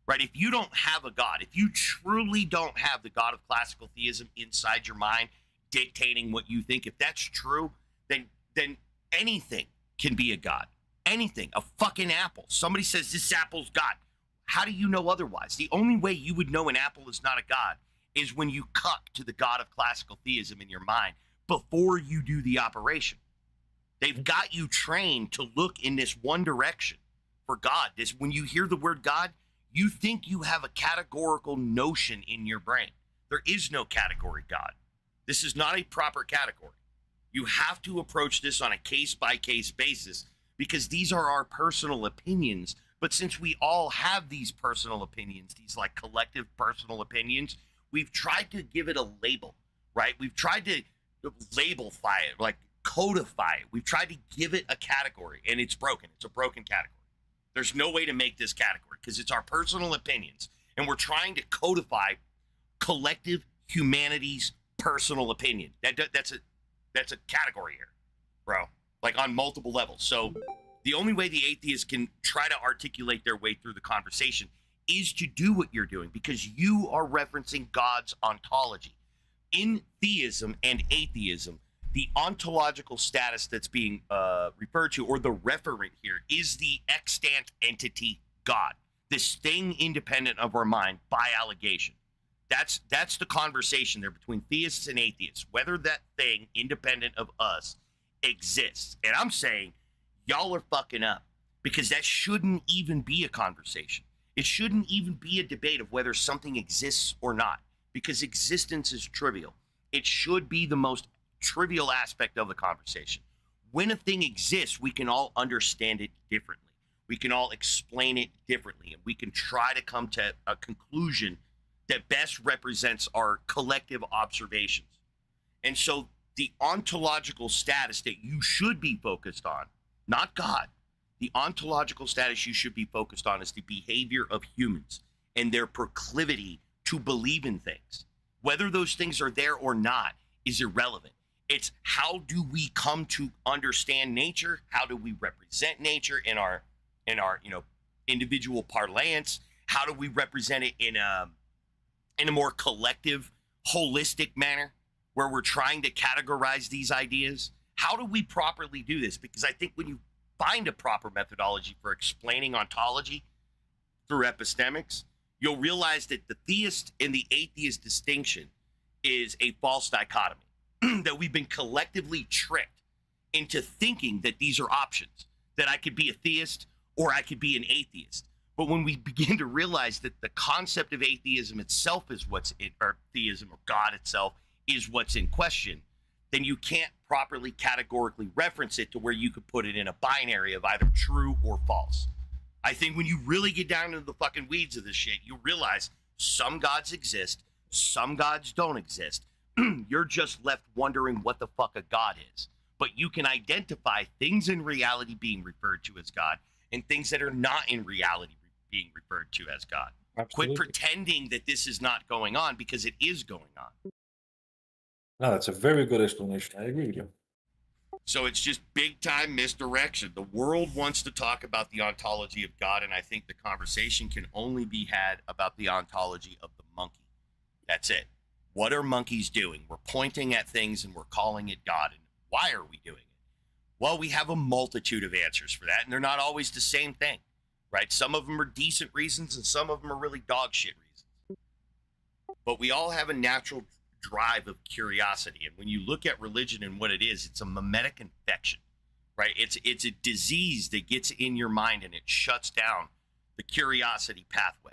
right? If you don't have a God, if you truly don't have the God of classical theism inside your mind dictating what you think, if that's true, then anything can be a God. Anything. A fucking apple. Somebody says this apple's God. How do you know otherwise? The only way you would know an apple is not a God is when you cuck to the God of classical theism in your mind before you do the operation. They've got you trained to look in this one direction for God. When you hear the word God, you think you have a categorical notion in your brain. There is no category God. This is not a proper category. You have to approach this on a case-by-case basis because these are our personal opinions. But since we all have these personal opinions, these like collective personal opinions, we've tried to give it a label, right? We've tried to labelify it, like codify it. We've tried to give it a category, and it's broken. It's a broken category. There's no way to make this category because it's our personal opinions, and we're trying to codify collective humanity's personal opinion. That's a category here, bro, like on multiple levels. So the only way the atheists can try to articulate their way through the conversation is to do what you're doing because you are referencing God's ontology. In theism and atheism, the ontological status that's being referred to, or the referent here, is the extant entity God, this thing independent of our mind by allegation. That's the conversation there between theists and atheists, whether that thing independent of us exists. And I'm saying y'all are fucking up because that shouldn't even be a conversation. It shouldn't even be a debate of whether something exists or not, because existence is trivial. It should be the most trivial aspect of the conversation. When a thing exists, we can all understand it differently. We can all explain it differently, and we can try to come to a conclusion that best represents our collective observations. And so the ontological status that you should be focused on, not God, the ontological status you should be focused on is the behavior of humans and their proclivity to believe in things. Whether those things are there or not is irrelevant. It's how do we come to understand nature? How do we represent nature in our individual parlance? How do we represent it in in a more collective, holistic manner where we're trying to categorize these ideas? How do we properly do this? Because I think when you find a proper methodology for explaining ontology through epistemics, you'll realize that the theist and the atheist distinction is a false dichotomy, that we've been collectively tricked into thinking that these are options, that I could be a theist or I could be an atheist. But when we begin to realize that the concept of atheism itself is what's in, or theism or God itself is what's in question, then you can't properly categorically reference it to where you could put it in a binary of either true or false. I think when you really get down into the fucking weeds of this shit, you realize some gods exist, some gods don't exist. You're just left wondering what the fuck a god is. But you can identify things in reality being referred to as God and things that are not in reality being referred to as God. Absolutely. Quit pretending that this is not going on, because it is going on. No, that's a very good explanation. I agree with you. So it's just big time misdirection. The world wants to talk about the ontology of God, and I think the conversation can only be had about the ontology of the monkey. That's it. What are monkeys doing? We're pointing at things and we're calling it God. And why are we doing it? Well, we have a multitude of answers for that, and they're not always the same thing, right? Some of them are decent reasons and some of them are really dog shit reasons. But we all have a natural drive of curiosity. And when you look at religion and what it is, it's a mimetic infection, right? It's a disease that gets in your mind and it shuts down the curiosity pathway,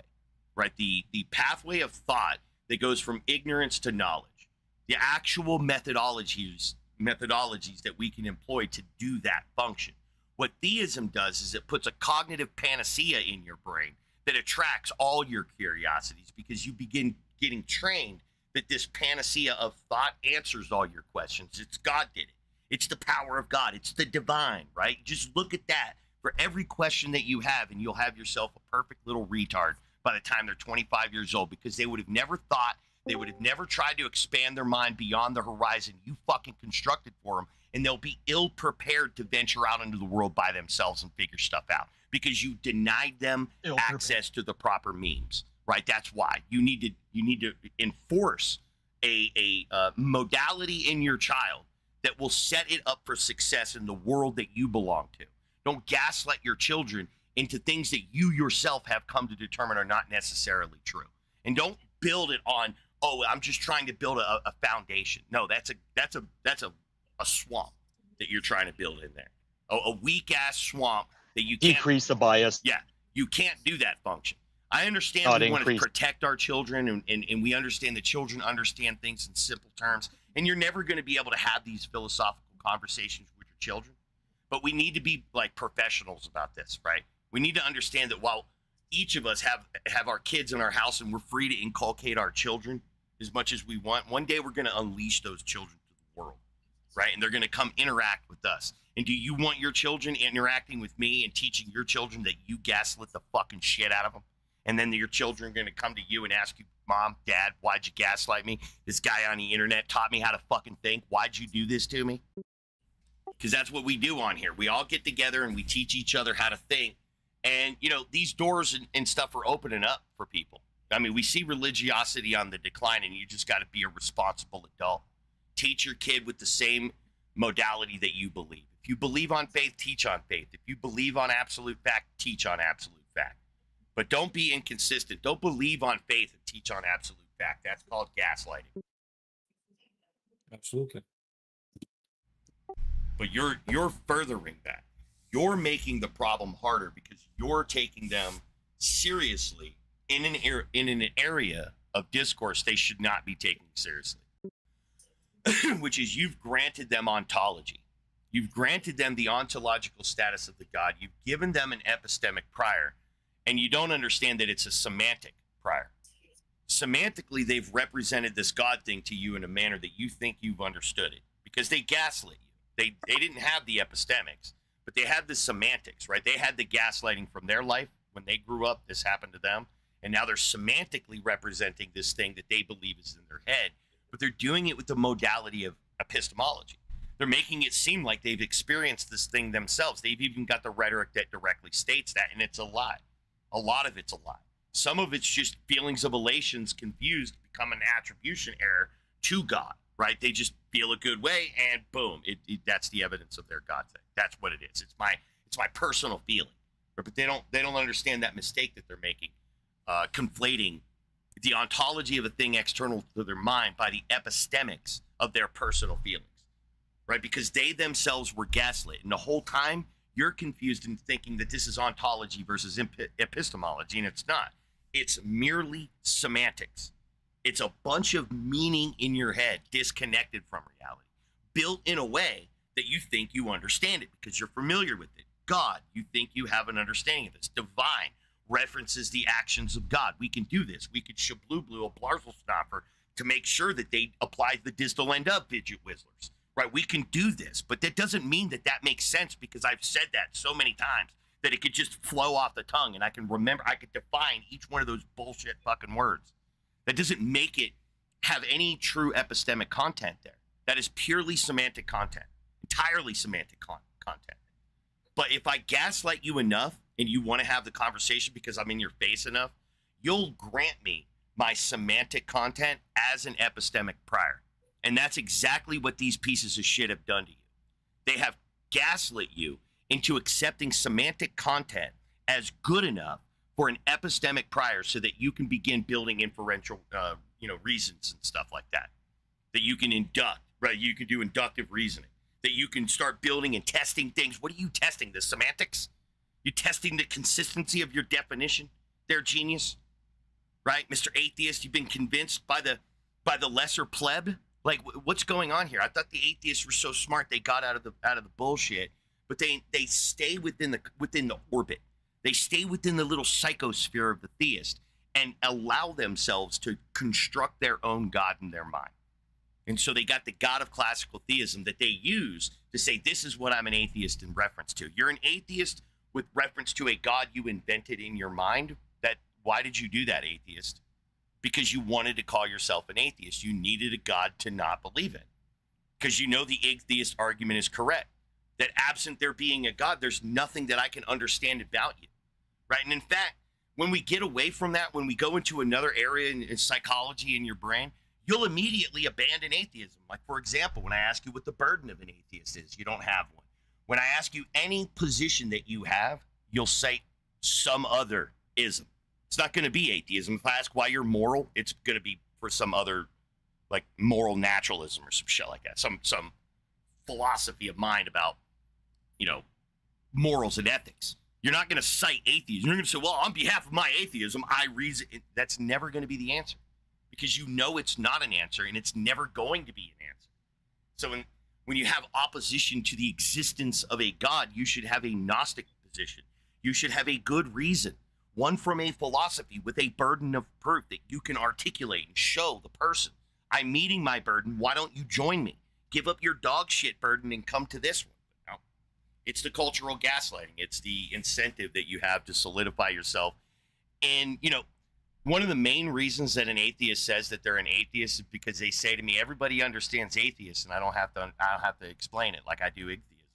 right? The pathway of thought that goes from ignorance to knowledge, the actual methodologies that we can employ to do that function. What theism does is it puts a cognitive panacea in your brain that attracts all your curiosities, because you begin getting trained that this panacea of thought answers all your questions. It's God did it. It's the power of God. It's the divine, right? Just look at that for every question that you have, and you'll have yourself a perfect little retard by the time they're 25 years old, because they would have never thought, they would have never tried to expand their mind beyond the horizon you fucking constructed for them, and they'll be ill prepared to venture out into the world by themselves and figure stuff out because you denied them access to the proper means, right? That's why you need to enforce a modality in your child that will set it up for success in the world that you belong to. Don't gaslight your children into things that you yourself have come to determine are not necessarily true. And don't build it on, oh, I'm just trying to build a foundation. No, that's a swamp that you're trying to build in there. A weak ass swamp that you can't Decrease the bias. Yeah, you can't do that function. I understand we want to protect our children, and we understand that children understand things in simple terms, and you're never going to be able to have these philosophical conversations with your children. But we need to be like professionals about this, right? We need to understand that while each of us have our kids in our house and we're free to inculcate our children as much as we want, one day we're going to unleash those children to the world, right? And they're going to come interact with us. And do you want your children interacting with me and teaching your children that you gaslit the fucking shit out of them? And then your children are going to come to you and ask you, Mom, Dad, why'd you gaslight me? This guy on the internet taught me how to fucking think. Why'd you do this to me? Because that's what we do on here. We all get together and we teach each other how to think. And, you know, these doors and stuff are opening up for people. I mean, we see religiosity on the decline, and you just got to be a responsible adult. Teach your kid with the same modality that you believe. If you believe on faith, teach on faith. If you believe on absolute fact, teach on absolute fact. But don't be inconsistent. Don't believe on faith and teach on absolute fact. That's called gaslighting. Absolutely. But you're furthering that. You're making the problem harder because you're taking them seriously in an area of discourse they should not be taken seriously. Which is, you've granted them ontology. You've granted them the ontological status of the God. You've given them an epistemic prior, and you don't understand that it's a semantic prior. Semantically, they've represented this God thing to you in a manner that you think you've understood it, because they gaslit you. They didn't have the epistemics, but they had the semantics, right? They had the gaslighting from their life. When they grew up, this happened to them. And now they're semantically representing this thing that they believe is in their head, but they're doing it with the modality of epistemology. They're making it seem like they've experienced this thing themselves. They've even got the rhetoric that directly states that, and it's a lie. A lot of it's a lie. Some of it's just feelings of elations confused become an attribution error to God, right? They just feel a good way, and boom, that's the evidence of their God thing. That's what it is. It's my personal feeling, but they don't understand that mistake that they're making, conflating the ontology of a thing external to their mind by the epistemics of their personal feelings, right? Because they themselves were gaslit, and the whole time you're confused in thinking that this is ontology versus epistemology, and it's not. It's merely semantics. It's a bunch of meaning in your head disconnected from reality, built in a way that you think you understand it because you're familiar with it. God, you think you have an understanding of this. Divine references the actions of God. We can do this. We could shabloo-blue a blarzelstopper to make sure that they apply the distal end up fidget whistlers, right? We can do this, but that doesn't mean that that makes sense, because I've said that so many times that it could just flow off the tongue and I can remember, I could define each one of those bullshit fucking words. That doesn't make it have any true epistemic content there. That is purely semantic content, entirely semantic content. But if I gaslight you enough and you want to have the conversation because I'm in your face enough, you'll grant me my semantic content as an epistemic prior. And that's exactly what these pieces of shit have done to you. They have gaslit you into accepting semantic content as good enough for an epistemic prior so that you can begin building inferential, reasons and stuff like that. That you can induct, right? You can do inductive reasoning. That you can start building and testing things. What are you testing? The semantics? You're testing the consistency of your definition? They're genius, right? Mr. Atheist, you've been convinced by the lesser pleb? Like, what's going on here? I thought the atheists were so smart they got out of the bullshit, but they stay within the orbit. They stay within the little psychosphere of the theist and allow themselves to construct their own God in their mind. And so they got the God of classical theism that they use to say, this is what I'm an atheist in reference to. You're an atheist with reference to a God you invented in your mind. Why did you do that, atheist? Because you wanted to call yourself an atheist. You needed a God to not believe in. Because you know the atheist argument is correct. That absent there being a God, there's nothing that I can understand about you. Right? And in fact, when we get away from that, when we go into another area in psychology in your brain, you'll immediately abandon atheism. Like, for example, when I ask you what the burden of an atheist is, you don't have one. When I ask you any position that you have, you'll say some other ism. It's not going to be atheism. If I ask why you're moral, it's going to be for some other, like, moral naturalism or some shit like that. Some philosophy of mind about, morals and ethics. You're not going to cite atheism. You're going to say, well, on behalf of my atheism, I reason. That's never going to be the answer, because you know it's not an answer, and it's never going to be an answer. So when you have opposition to the existence of a God, you should have a Gnostic position. You should have a good reason, one from a philosophy with a burden of proof that you can articulate and show the person, I'm meeting my burden. Why don't you join me? Give up your dog shit burden and come to this one. No. It's the cultural gaslighting. It's the incentive that you have to solidify yourself. And, one of the main reasons that an atheist says that they're an atheist is because they say to me, everybody understands atheists, and I don't have to explain it like I do Igtheism.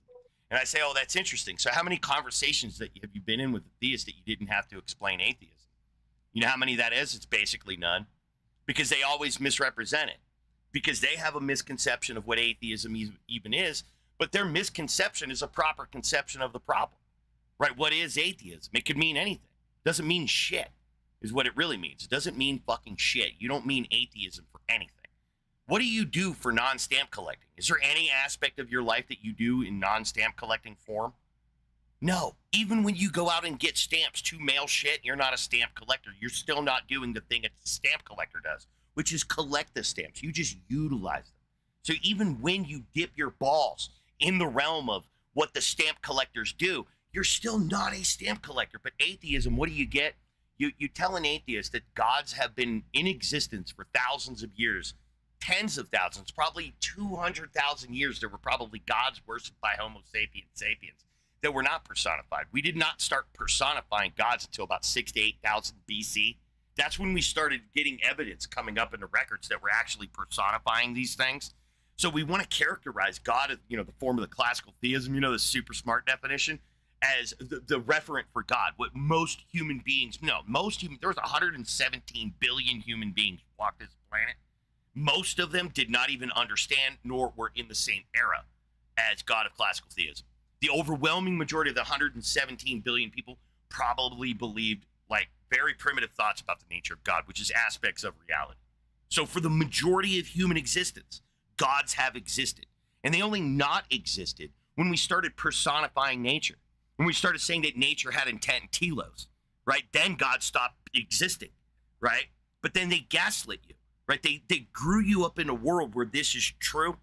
And I say, oh, that's interesting. So how many conversations have you been in with a theist that you didn't have to explain atheism? You know how many that is? It's basically none, because they always misrepresent it, because they have a misconception of what atheism even is, but their misconception is a proper conception of the problem, right? What is atheism? It could mean anything. It doesn't mean shit. Is what it really means. It doesn't mean fucking shit. You don't mean atheism for anything. What do you do for non-stamp collecting? Is there any aspect of your life that you do in non-stamp collecting form? No. Even when you go out and get stamps to mail shit, you're not a stamp collector. You're still not doing the thing a stamp collector does, which is collect the stamps. You just utilize them. So even when you dip your balls in the realm of what the stamp collectors do, you're still not a stamp collector. But atheism, what do you get? You tell an atheist that gods have been in existence for thousands of years, tens of thousands, probably 200,000 years. There were probably gods worshipped by Homo sapiens that were not personified. We did not start personifying gods until about 6,000 to 8,000 BC. That's when we started getting evidence coming up in the records that we're actually personifying these things. So we want to characterize God as, the form of the classical theism, the super smart definition, as the referent for God. What most human beings, there was 117 billion human beings walked this planet. Most of them did not even understand nor were in the same era as God of classical theism. The overwhelming majority of the 117 billion people probably believed like very primitive thoughts about the nature of God, which is aspects of reality. So for the majority of human existence, gods have existed. And they only not existed when we started personifying nature. When we started saying that nature had intent and telos, right? Then God stopped existing, right? But then they gaslit you, right? They grew you up in a world where this is true,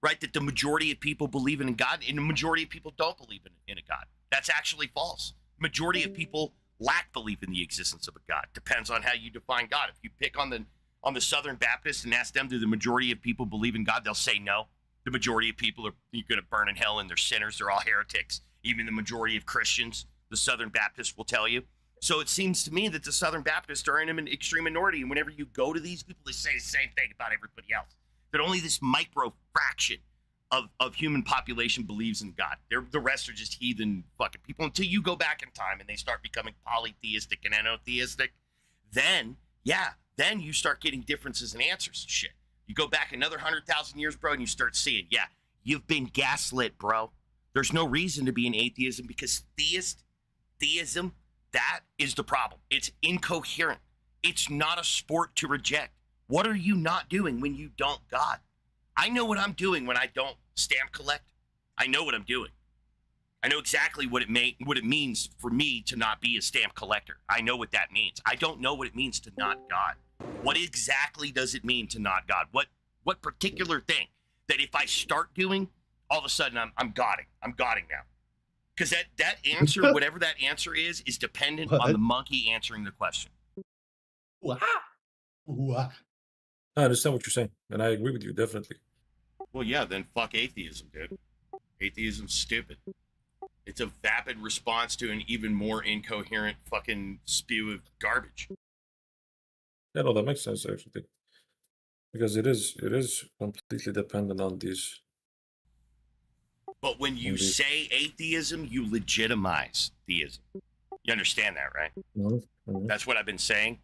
right? That the majority of people believe in a God and the majority of people don't believe in a God. That's actually false. Majority of people lack belief in the existence of a God. Depends on how you define God. If you pick on the Southern Baptists and ask them, do the majority of people believe in God? They'll say no. The majority of people are going to burn in hell and they're sinners. They're all heretics. Even the majority of Christians, the Southern Baptists will tell you. So it seems to me that the Southern Baptists are in an extreme minority. And whenever you go to these people, they say the same thing about everybody else. That only this micro fraction of human population believes in God. The rest are just heathen fucking people until you go back in time and they start becoming polytheistic and monotheistic. Then you start getting differences in answers and shit. You go back another 100,000 years, bro, and you start seeing, you've been gaslit, bro. There's no reason to be an atheism because theism, that is the problem. It's incoherent. It's not a sport to reject. What are you not doing when you don't God? I know what I'm doing when I don't stamp collect. I know what I'm doing. I know exactly what it means for me to not be a stamp collector. I know what that means. I don't know what it means to not God. What exactly does it mean to not God? What particular thing that if I start doing, all of a sudden I'm Godding. I'm Godding now. Because that answer, whatever that answer is dependent on the monkey answering the question. Wow. I understand what you're saying, and I agree with you, definitely. Well, yeah, then fuck atheism, dude. Atheism's stupid. It's a vapid response to an even more incoherent fucking spew of garbage. Yeah, no, that makes sense, actually. Because it is completely dependent on these. But when you say atheism, you legitimize theism. You understand that, right? Mm-hmm. That's what I've been saying.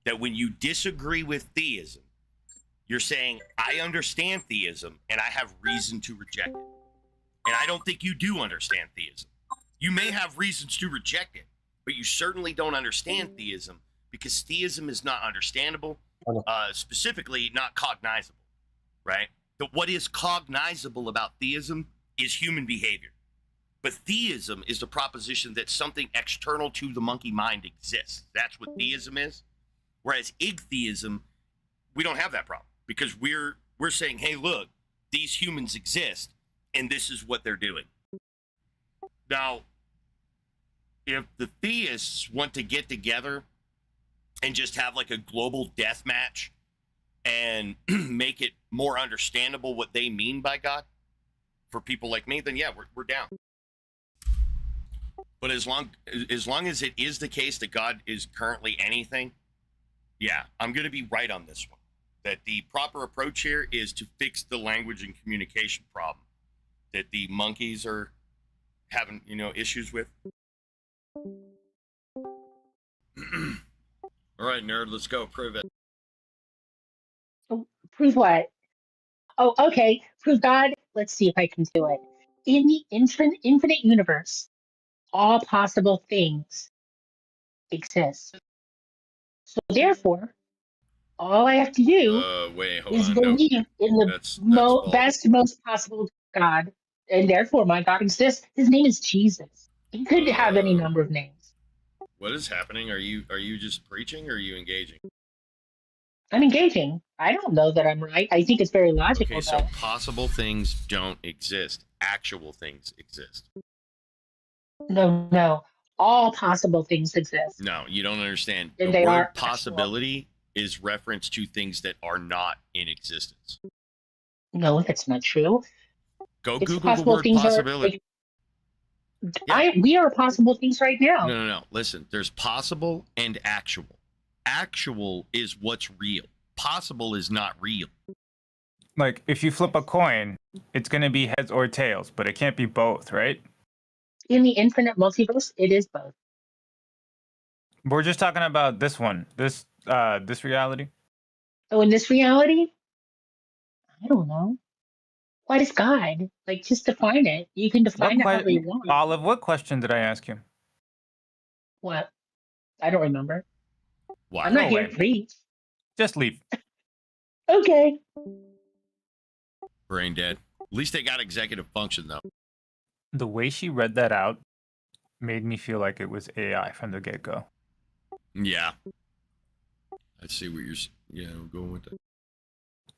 That when you disagree with theism, you're saying, I understand theism and I have reason to reject it. And I don't think you do understand theism. You may have reasons to reject it, but you certainly don't understand theism because theism is not understandable, specifically not cognizable, right? But what is cognizable about theism is human behavior. But theism is the proposition that something external to the monkey mind exists. That's what theism is. Whereas igtheism, we don't have that problem because we're saying, hey, look, these humans exist and this is what they're doing. Now, if the theists want to get together and just have like a global death match and make it more understandable what they mean by God for people like me, then yeah, we're down. But as long as it is the case that God is currently anything, yeah, I'm going to be right on this one. That the proper approach here is to fix the language and communication problem that the monkeys are having, issues with. All right, nerd, let's go. Prove it. Oh, prove what? Oh, okay. Prove God. Let's see if I can do it. In the infinite universe, all possible things exist. So therefore, all I have to do Wait, hold is on. No, believe in the that's false. best, most possible God, and therefore my God exists. His name is Jesus. He could have any number of names. What is happening? Are you just preaching or are you engaging? I'm engaging. I don't know that I'm right. I think it's very logical. Okay, so possible things don't exist. Actual things exist. No. All possible things exist. No, you don't understand. And The they word are possibility is reference to things that are not in existence. No, that's not true. Go It's Google the possible word things possibility. we are possible things right now. No. Listen, there's possible and actual. Actual is what's real. Possible is not real. Like, if you flip a coin, it's going to be heads or tails, but it can't be both, right? In the infinite multiverse, it is both. We're just talking about this one, this reality. So in this reality, I don't know. What is God? Like, just define it. You can define it however you want. Olive, what question did I ask you? What? I don't remember. Why? I'm not Go here away. to preach. Just leave. Okay. Brain dead. At least they got executive function though. The way she read that out made me feel like it was AI from the get-go. Yeah. I see what you're going with that.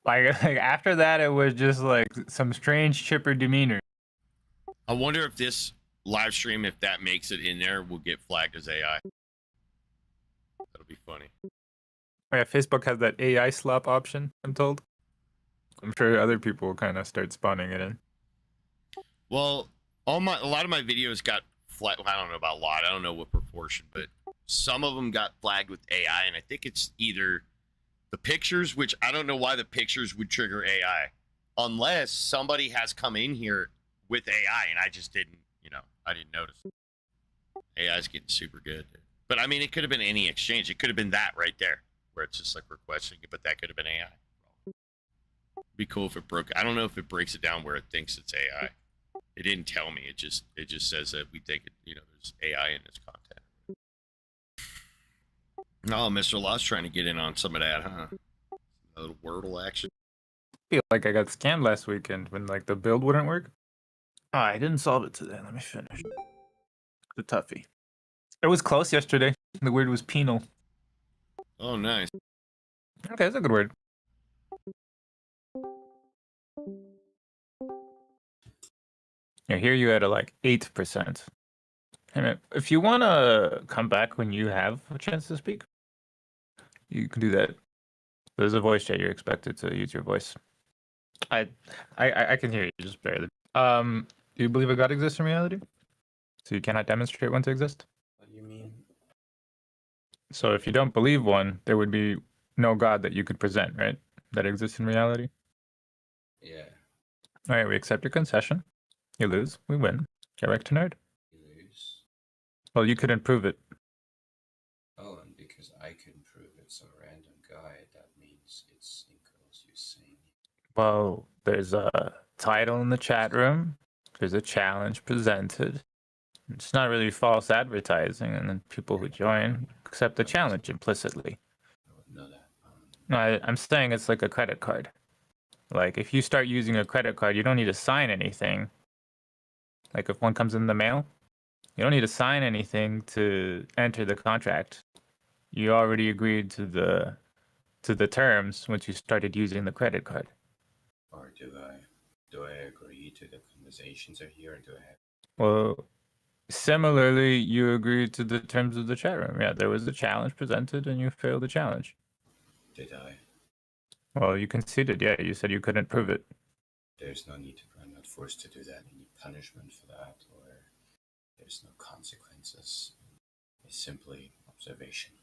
Like after that, it was just like some strange chipper demeanor. I wonder if this live stream, if that makes it in there, will get flagged as AI. That'll be funny. Oh, yeah, Facebook has that AI slap option, I'm told. I'm sure other people will kind of start spawning it in. Well, a lot of my videos got flagged. I don't know about a lot. I don't know what proportion, but some of them got flagged with AI, and I think it's either the pictures, which I don't know why the pictures would trigger AI, unless somebody has come in here with AI, and I just didn't, I didn't notice. AI's getting super good. But I mean, it could have been any exchange. It could have been that right there, where it's just like requesting it, but that could have been AI. Be cool if it broke. I don't know if it breaks it down where it thinks it's AI. It didn't tell me. It just says that we think it, there's AI in this content. Oh, Mr. Law's trying to get in on some of that, huh? A little Wordle action. I feel like I got scammed last weekend when like the build wouldn't work. Oh, I didn't solve it today. Let me finish. The toughie. It was close yesterday. The word was penal. Oh, nice. Okay, that's a good word. Yeah, here you had a like 8%. Hey man, if you want to come back when you have a chance to speak, you can do that. There's a voice chat. You're expected to use your voice. I can hear you just barely. Do you believe a God exists in reality? So you cannot demonstrate one to exist? What do you mean? So if you don't believe one, there would be no God that you could present, right? That exists in reality? Yeah, All right, we accept your concession. You lose, we win. Get back to nerd. you lose. Well, you couldn't prove it. Oh, and because I couldn't prove it, some random guy, that means it's equals you saying. Well, there's a title in the chat room. There's a challenge presented. It's not really false advertising, and then people who join accept the challenge implicitly. I wouldn't know that. No, I'm saying it's like a credit card. Like, if you start using a credit card, you don't need to sign anything. Like, if one comes in the mail, you don't need to sign anything to enter the contract. You already agreed to the terms once you started using the credit card. Or do I agree to the conversations are here, or do I have? Well, similarly, you agreed to the terms of the chat room. Yeah, there was a challenge presented, and you failed the challenge. Did I? Well, you conceded. Yeah, you said you couldn't prove it. There's no need to. I'm not forced to do that. Any punishment for that, or there's no consequences. It's simply observation.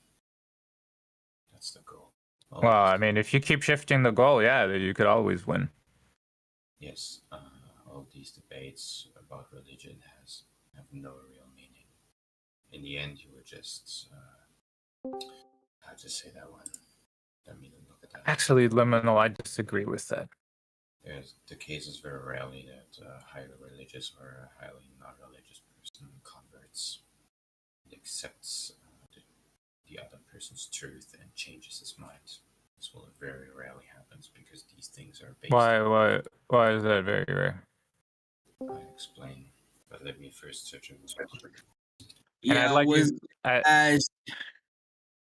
That's the goal. Well, I mean, if you keep shifting the goal, yeah, you could always win. Yes, all these debates about religion have no real meaning. In the end, you were just how to say that one. Let me look at that. Actually, Liminal, I disagree with that. There's the cases very rarely that a highly religious or a highly non-religious person converts, accepts the other person's truth and changes his mind. This will very rarely happens because these things are based. Why is that very rare? I explain, but let me first search it. Yeah,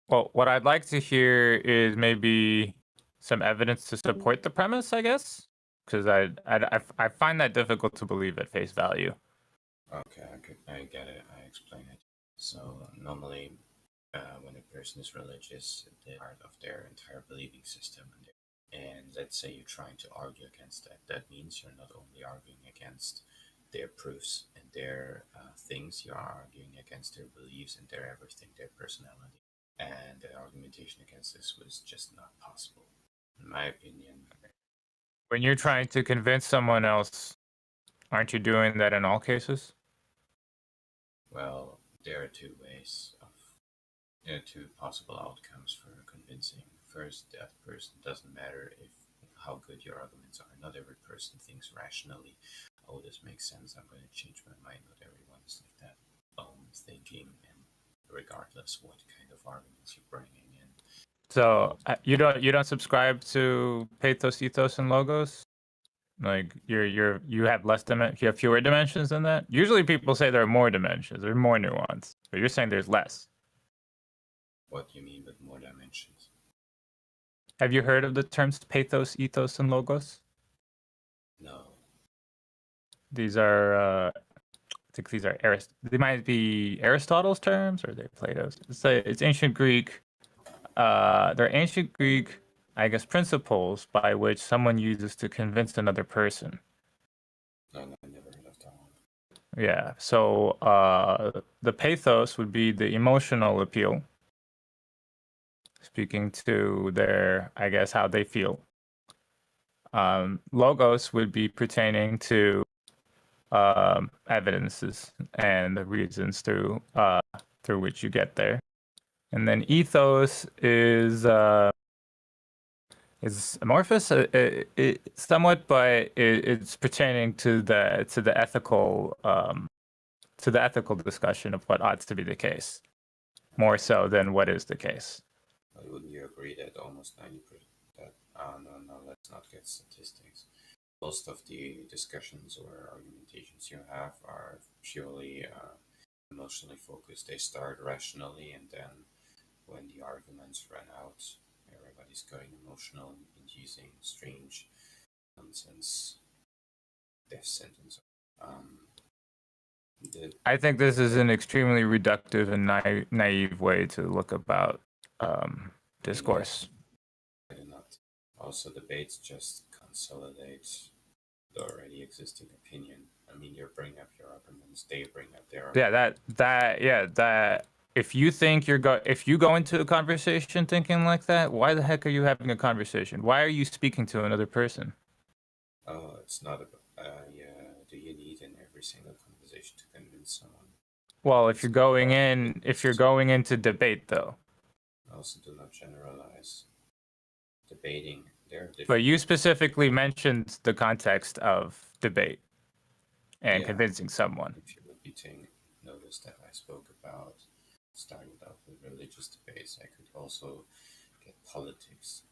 well, what I'd like to hear is maybe some evidence to support the premise, I guess, because I find that difficult to believe at face value. Okay, I get it. I explain it. So normally, when a person is religious, they're part of their entire believing system, and let's say you're trying to argue against that. That means you're not only arguing against their proofs and their things, you are arguing against their beliefs and their everything, their personality. And the argumentation against this was just not possible, in my opinion. When you're trying to convince someone else, aren't you doing that in all cases? Well, there are two ways of there are two possible outcomes for convincing. First, that person doesn't matter if how good your arguments are. Not every person thinks rationally. Oh, this makes sense. I'm going to change my mind. Not everyone is like that. Thinking, and regardless what kind of arguments you're bringing in. So you don't subscribe to pathos, ethos, and logos? Like you have less you have fewer dimensions than that? Usually people say there are more dimensions, there are more nuance, but you're saying there's less. What do you mean with more dimensions? Have you heard of the terms pathos, ethos, and logos? No. These are I think these are they might be Aristotle's terms, or they're Plato's. It's ancient Greek. They're ancient Greek, I guess, principles by which someone uses to convince another person. No, I never heard of that one. Yeah. So the pathos would be the emotional appeal, speaking to their, I guess, how they feel. Logos would be pertaining to evidences and the reasons through which you get there. And then ethos is amorphous, somewhat, but it's pertaining to the ethical discussion of what ought to be the case, more so than what is the case. Wouldn't you agree that almost 90% that no, let's not get statistics. Most of the discussions or argumentations you have are purely emotionally focused. They start rationally, and then when the arguments run out, everybody's going emotional and using strange nonsense death sentence. I think this is an extremely reductive and naive way to look about discourse. I do not. Also, debates just consolidate the already existing opinion. I mean, you bring up your arguments, they bring up their arguments. That if you think if you go into a conversation thinking like that, why the heck are you having a conversation? Why are you speaking to another person? Oh, it's not about do you need in every single conversation to convince someone? Well, if you're going into debate, though. I also do not generalize. Debating, there are different. But you specifically mentioned the context of debate and convincing someone. If you would be taking notice that I spoke about starting out with religious debates, I could also get politics.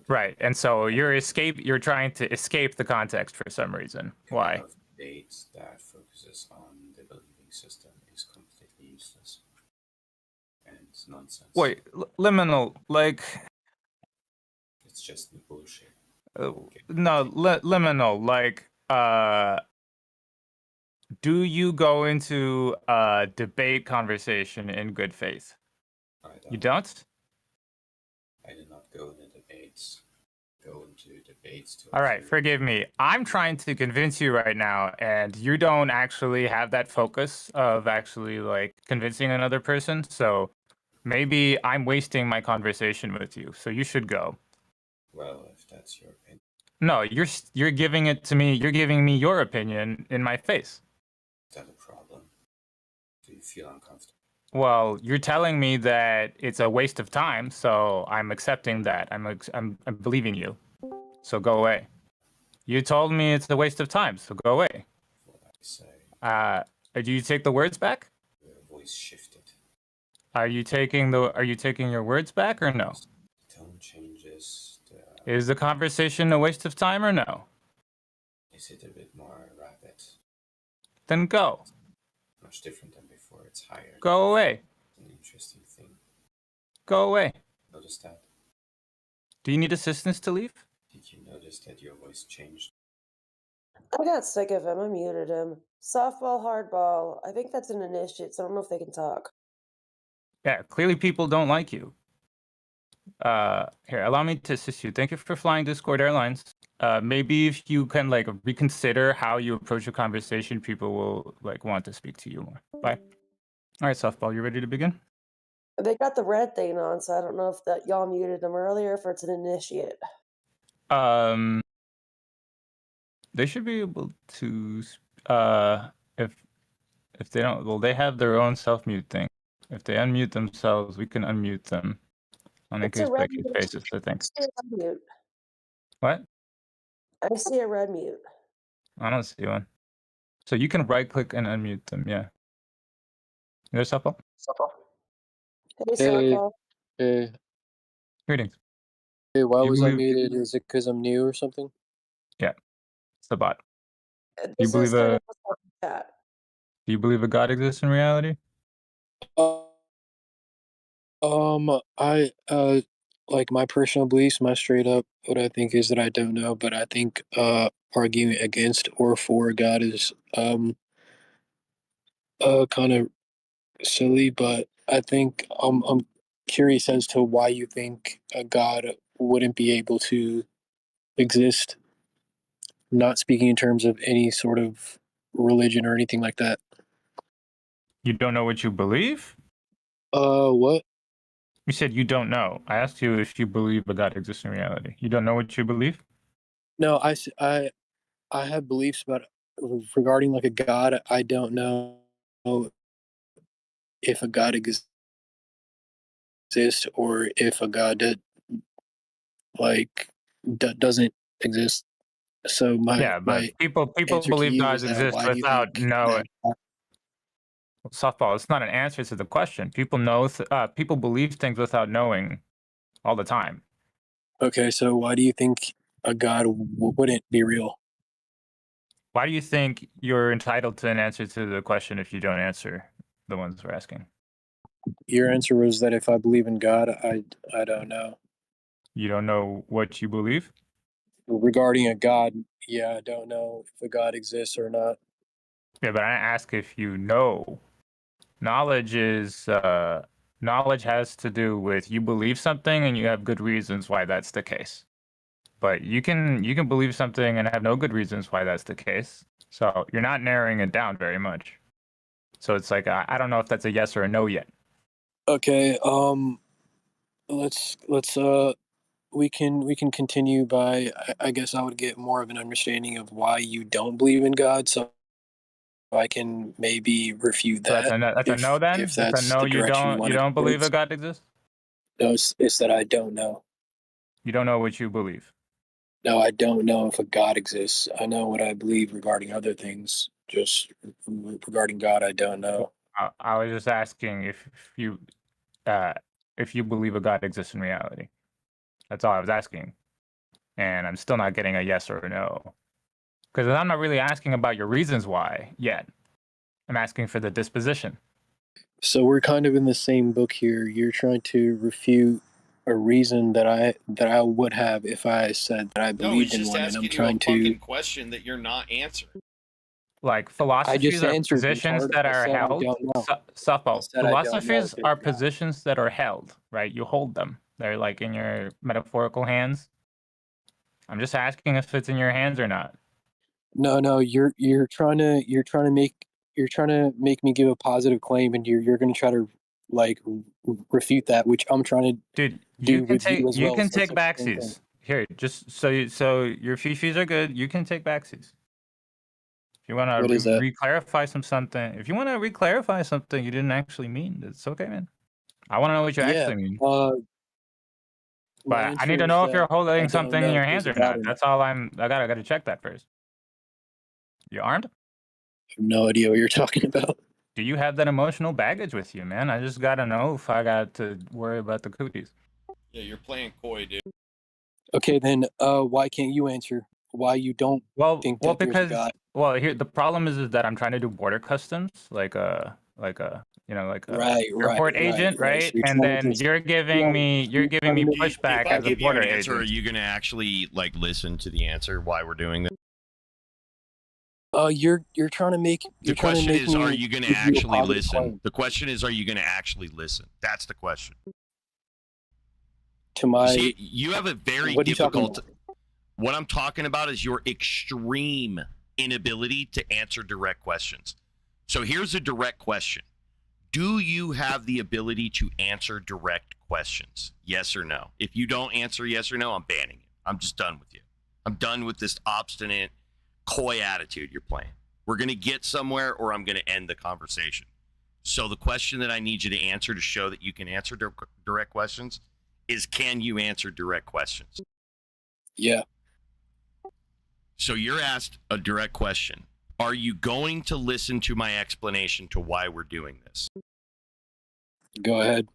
Right, and so you're trying to escape the context for some reason. Why? Debate that focuses on the believing system is completely useless and it's nonsense. Wait, liminal, like it's just bullshit. No, liminal, like do you go into a debate conversation in good faith? You don't? I did not go into debates. All right, forgive me. I'm trying to convince you right now, and you don't actually have that focus of actually like convincing another person. So maybe I'm wasting my conversation with you. So you should go. Well, if that's your opinion. No, you're giving it to me. You're giving me your opinion in my face. Is that a problem? Do you feel uncomfortable? Well, you're telling me that it's a waste of time, so I'm accepting that. I'm believing you. So go away. You told me it's a waste of time, so go away. What I say. Do you take the words back? Your voice shifted. Are you taking your words back or no? The tone changes. Is the conversation a waste of time or no? Is it a bit more rapid? Then go. Much different than before. It's higher. Go away. It's an interesting thing. Go away. Notice that? Do you need assistance to leave? Did you notice that your voice changed? I got sick of him. I muted him. Softball, hardball. I think that's an initiate, so I don't know if they can talk. Yeah, clearly people don't like you. Here, allow me to assist you. Thank you for flying Discord Airlines. Maybe if you can like reconsider how you approach a conversation, people will like want to speak to you more. Bye. All right, softball, you ready to begin? They got the red thing on, so I don't know if that y'all muted them earlier, if it's an initiate. They should be able to. If If they don't, well, they have their own self-mute thing. If they unmute themselves, we can unmute them on a It's a red case-by-case mute. basis, I think. I see a red mute. What? I see a red mute. I don't see one. So you can right-click and unmute them, yeah. There's Supple. Hey, Hey, Softball. hey, Greetings. hey, why Do you was I believe? muted? Is it because I'm new or something? Yeah, it's the bot. Do you This believe is kind a? of a chat. Do you believe a God exists in reality? Uh, I like my personal beliefs, my straight up what I think is that I don't know, but I think arguing against or for God is kind of silly, but I think I'm curious as to why you think a God wouldn't be able to exist, not speaking in terms of any sort of religion or anything like that. You don't know what you believe? What? You said you don't know. I asked you if you believe a God exists in reality. You don't know what you believe? No, I have beliefs, but regarding like a God, I don't know if a God exists or if a God like doesn't exist. So Yeah, but my people answer to believe you gods is that exist why do you without think knowing. that? Softball. It's not an answer to the question. People know. People believe things without knowing all the time. Okay, so why do you think a God wouldn't be real? Why do you think you're entitled to an answer to the question if you don't answer the ones we're asking? Your answer was that if I believe in God, I don't know. You don't know what you believe? Regarding a God, yeah, I don't know if a God exists or not. Yeah, but I ask if you know. Knowledge is knowledge has to do with you believe something and you have good reasons why that's the case. But you can believe something and have no good reasons why that's the case. So you're not narrowing it down very much. So it's like I don't know if that's a yes or a no yet. Okay, let's we can continue by I guess I would get more of an understanding of why you don't believe in God, so I can maybe refute So that that's a no then? if That's a that's no, the direction you you want to don't go. believe a God exists? No, it's that I don't know. You don't know what you believe. No, I don't know if a God exists. I know what I believe regarding other things. Just regarding God, I don't know. I was just asking uh, if you believe a God exists in reality. That's all I was asking. And I'm still not getting a yes or a no. Because I'm not really asking about your reasons why yet. I'm asking for the disposition. So we're kind of in the same book here. You're trying to refute a reason that I would have if I said that I No, he's believed in just one, and I'm asking you a trying to. fucking question that you're not answering. Like I philosophies just are answered, positions retard. that I are said I held. don't know. I Softball. said I don't know Philosophies if there's are a God. positions that are held, right? You hold them. They're like in your metaphorical hands. I'm just asking if it's in your hands or not. No, you're trying to make me give a positive claim, and you're going to try to like refute that, which I'm trying to Dude, do with you as you well. can So it's take like the same thing. backsies. Here, just so your fifis are good, you can take backsies. If you want to What is that? re-clarify something, if you want to re-clarify something you didn't actually mean, it's okay, man. I want to know what you Yeah. actually mean. My But I need answer to is know if you're that I holding don't something in know your if there's hands a or God not. or not. That's all I gotta check that first. You armed? I have no idea what you're talking about. Do you have that emotional baggage with you, man? I just gotta know if I got to worry about the cooties. Yeah, you're playing coy, dude. Okay, then why can't you answer why you don't think that there's a Because God? here the problem is that I'm trying to do border customs, like a airport agent, Right. right? So you're And trying to then just you're giving me If pushback I as a give you an border answer, are agent. you gonna actually like listen to the answer why we're doing this? you're trying to make The question is, are me you gonna give you a actually positive listen? claim The question is, are you gonna actually listen? That's the question. to You my. see, you have a very What are you talking difficult. about? What I'm talking about is your extreme inability to answer direct questions. So here's a direct question. Do you have the ability to answer direct questions? Yes or no? If you don't answer yes or no, I'm banning you. I'm just done with you. I'm done with this obstinate, coy attitude you're playing. We're going to get somewhere, or I'm going to end the conversation. So the question that I need you to answer to show that you can answer direct questions is, can you answer direct questions? Yeah. So you're asked a direct question. Are you going to listen to my explanation to why we're doing this? Go ahead.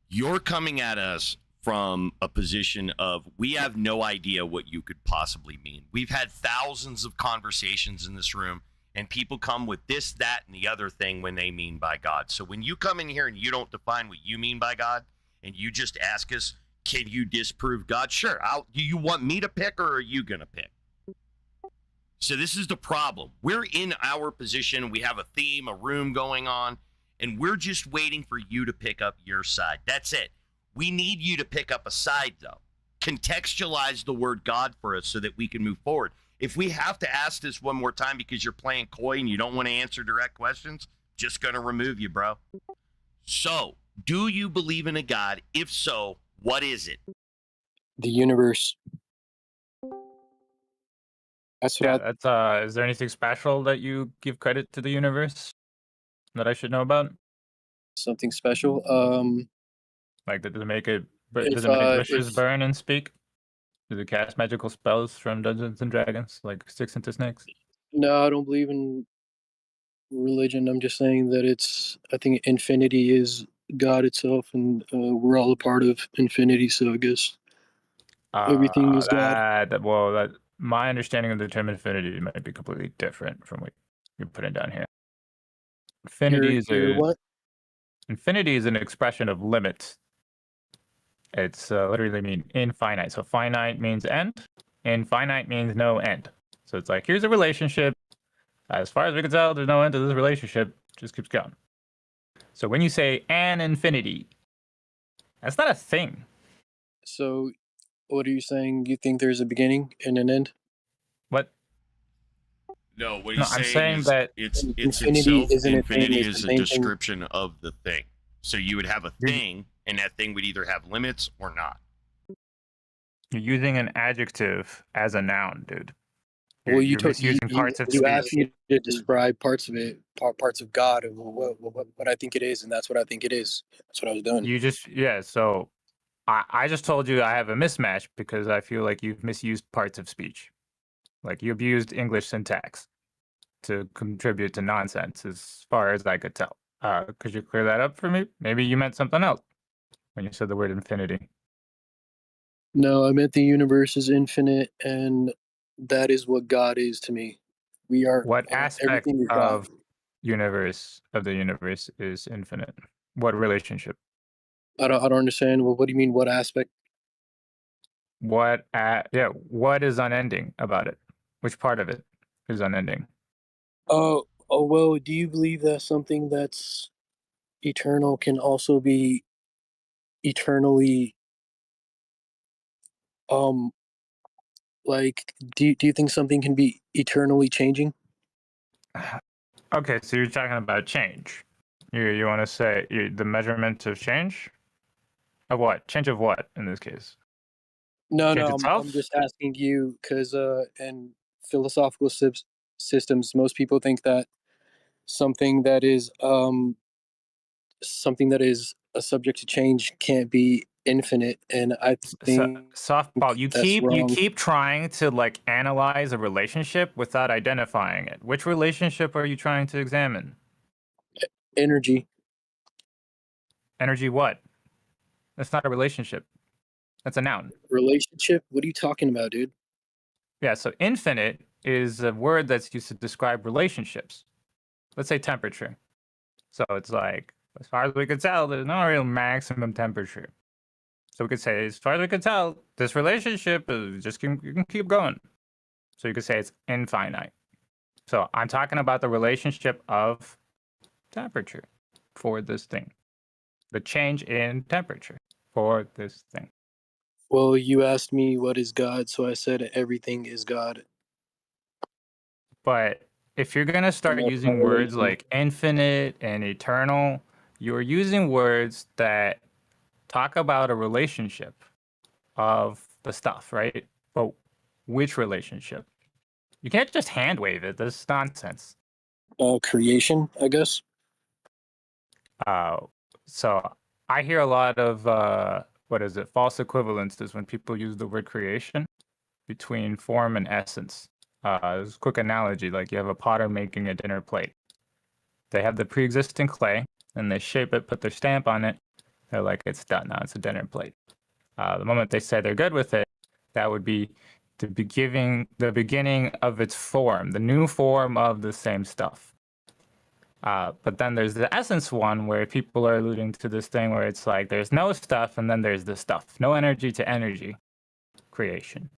You're coming at us from a position of, we have no idea what you could possibly mean. We've had thousands of conversations in this room, and people come with this, that, and the other thing when they mean by God. So when you come in here and you don't define what you mean by God, and you just ask us, can you disprove God? Sure. Do you want me to pick, or are you going to pick? So this is the problem. We're in our position. We have a theme, a room going on, and we're just waiting for you to pick up your side. That's it. We need you to pick up a side, though. Contextualize the word God for us so that we can move forward. If we have to ask this one more time because you're playing coy and you don't want to answer direct questions, just going to remove you, bro. So, do you believe in a God? If so, what is it? The universe. That's what Yeah, is there anything special that you give credit to the universe that I should know about? something special. Like, does it make it? Does If it make wishes if burn and speak? Does it cast magical spells from Dungeons and Dragons, like sticks into snakes? no, I don't believe in religion. I'm just saying that I think infinity is God itself, and we're all a part of infinity. So I guess everything is God. My understanding of the term infinity might be completely different from what you're putting down here. You're what? Infinity is an expression of limits. It's literally mean infinite. So finite means end. Infinite means no end. So it's like, here's a relationship. As far as we can tell, there's no end to this relationship. It just keeps going. So when you say an infinity, that's not a thing. So, what are you saying? You think there's a beginning and an end? What? No, what No, he's I'm saying saying is that it's infinity itself. isn't a thing, Infinity it's is the a main thing. description of the thing. So you would have a thing, and that thing would either have limits or not. You're using an adjective as a noun, dude. Well, You're misusing parts of you speech. asked me to describe parts of it, parts of God, and what I think it is, and that's what I think it is. That's what I was doing. So I just told you I have a mismatch because I feel like you've misused parts of speech. Like, you abused English syntax to contribute to nonsense, as far as I could tell. Could you clear that up for me? Maybe you meant something else when you said the word infinity. No, I meant the universe is infinite, and that is what God is to me. We are What aspect everything is God. of the universe is infinite? What relationship? I don't understand. Well, what do you mean? What aspect? What is unending about it? Which part of it is unending? Oh, well, do you believe that something that's eternal can also be eternally um like do you think something can be eternally changing? Okay, so you're talking about change. You want to say the measurement of change? Of what? Change of what in this case? No, Change no, itself? I'm just asking you because in philosophical systems, most people think that something that is something that is a subject to change can't be infinite, and I think Softball. You that's wrong. keep trying to like analyze a relationship without identifying it. Which relationship are you trying to examine? Energy. Energy what? That's not a relationship. That's a noun. Relationship? What are you talking about, dude? Yeah, so infinite is a word that's used to describe relationships. Let's say temperature. So it's like, as far as we could tell, there's no real maximum temperature. So we could say, as far as we could tell, this relationship is you can keep going. So you could say it's infinite. So I'm talking about the relationship of temperature for this thing. The change in temperature for this thing. Well, you asked me what is God, so I said everything is God. But if you're going to start using words like infinite and eternal, you're using words that talk about a relationship of the stuff, right? But which relationship? You can't just hand wave it. That's nonsense. Creation, I guess. So I hear a lot of false equivalences when people use the word creation between form and essence. There's a quick analogy, like you have a potter making a dinner plate. They have the pre-existing clay, and they shape it, put their stamp on it. They're like, it's done now, it's a dinner plate. The moment they say they're good with it, that would be the beginning of its form, the new form of the same stuff. But then there's the essence one, where people are alluding to this thing where it's like there's no stuff and then there's the stuff. No energy to energy creation.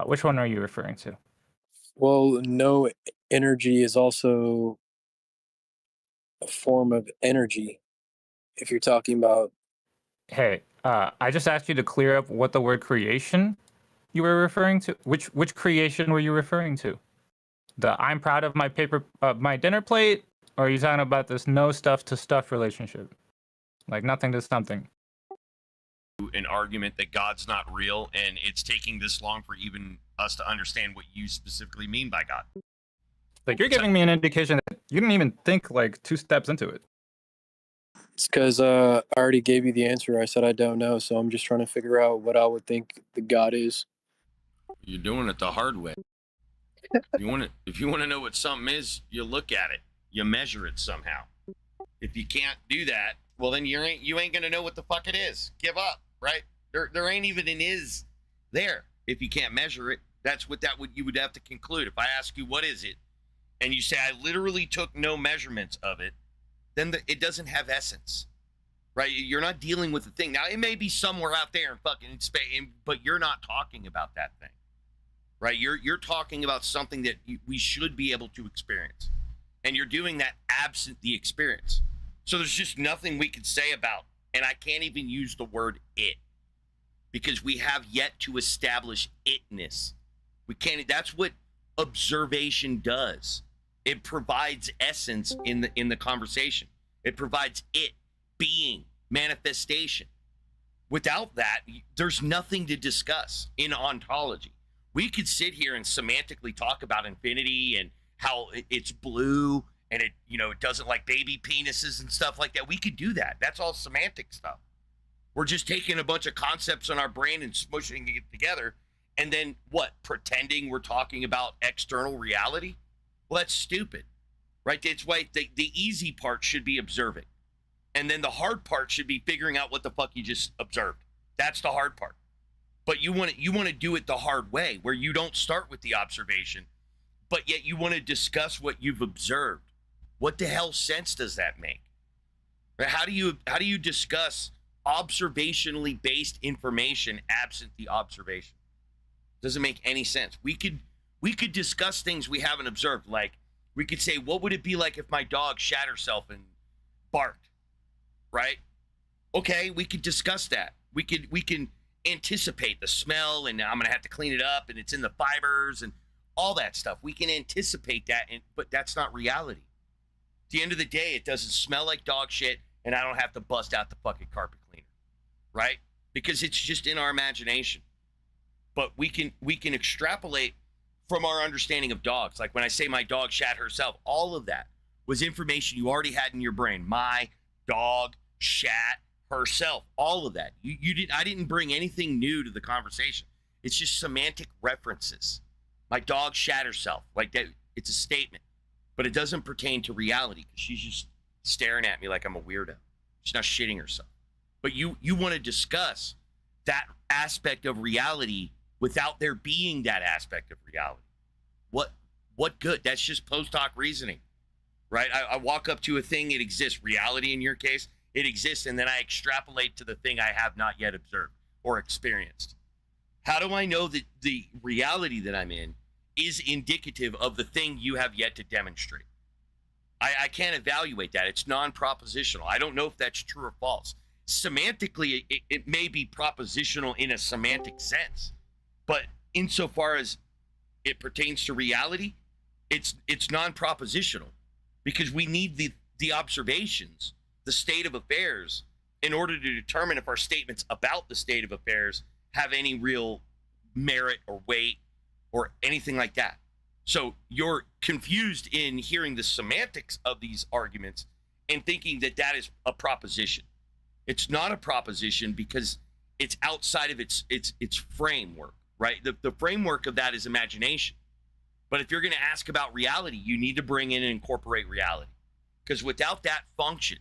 Which one are you referring to? Well, no energy is also a form of energy. If you're talking about, Hey, I just asked you to clear up what the word creation you were referring to. Which creation were you referring to? The I'm proud of my dinner plate, or are you talking about this no stuff to stuff relationship? Like nothing to something. An argument that God's not real, and it's taking this long for even us to understand what you specifically mean by God. Like you're giving me an indication that you didn't even think like 2 steps into it. it's because I already gave you the answer. I said I don't know, so I'm just trying to figure out what I would think the God is. You're doing it the hard way. If you want to know what something is, you look at it, you measure it somehow. If you can't do that, well then you ain't gonna know what the fuck it is. Give up, right? There ain't even an is there if you can't measure it. That's what you would have to conclude. If I ask you what is it, and you say I literally took no measurements of it, then it doesn't have essence, right? You're not dealing with the thing. Now it may be somewhere out there in fucking space, but you're not talking about that thing. Right, you're talking about something that we should be able to experience, and you're doing that absent the experience. So there's just nothing we can say about, and I can't even use the word it, because we have yet to establish itness. We can't. That's what observation does. It provides essence in the conversation. It provides it, being, manifestation. Without that, there's nothing to discuss in ontology. We could sit here and semantically talk about infinity and how it's blue and it doesn't like baby penises and stuff like that. We could do that. That's all semantic stuff. We're just taking a bunch of concepts in our brain and smushing it together, and then pretending we're talking about external reality? Well, that's stupid, right? It's why the easy part should be observing, and then the hard part should be figuring out what the fuck you just observed. That's the hard part. But you want to do it the hard way, where you don't start with the observation, but yet you want to discuss what you've observed. What the hell sense does that make? How do you discuss observationally based information absent the observation? Doesn't make any sense. We could discuss things we haven't observed. Like we could say, what would it be like if my dog shat herself and barked? Right? Okay, we could discuss that. We can anticipate the smell, and I'm gonna have to clean it up, and it's in the fibers and all that stuff. We can anticipate that, but that's not reality. At the end of the day, it doesn't smell like dog shit, and I don't have to bust out the fucking carpet cleaner, right? Because it's just in our imagination. But we can extrapolate from our understanding of dogs. Like when I say my dog shat herself, all of that was information you already had in your brain. My dog shat herself, all of that. I didn't bring anything new to the conversation. It's just semantic references. My dog shat herself, like that. It's a statement, but it doesn't pertain to reality, because she's just staring at me like I'm a weirdo. She's not shitting herself. But you want to discuss that aspect of reality without there being that aspect of reality. What good? That's just post hoc reasoning, right? I walk up to a thing, it exists. Reality in your case, it exists, and then I extrapolate to the thing I have not yet observed or experienced. How do I know that the reality that I'm in is indicative of the thing you have yet to demonstrate? I can't evaluate that. It's non-propositional. I don't know if that's true or false. Semantically, it may be propositional in a semantic sense, but insofar as it pertains to reality, it's non-propositional, because we need the observations, the state of affairs, in order to determine if our statements about the state of affairs have any real merit or weight or anything like that. So you're confused in hearing the semantics of these arguments and thinking that that is a proposition. It's not a proposition because it's outside of its framework, right? The framework of that is imagination. But if you're going to ask about reality, you need to bring in and incorporate reality. Because without that function,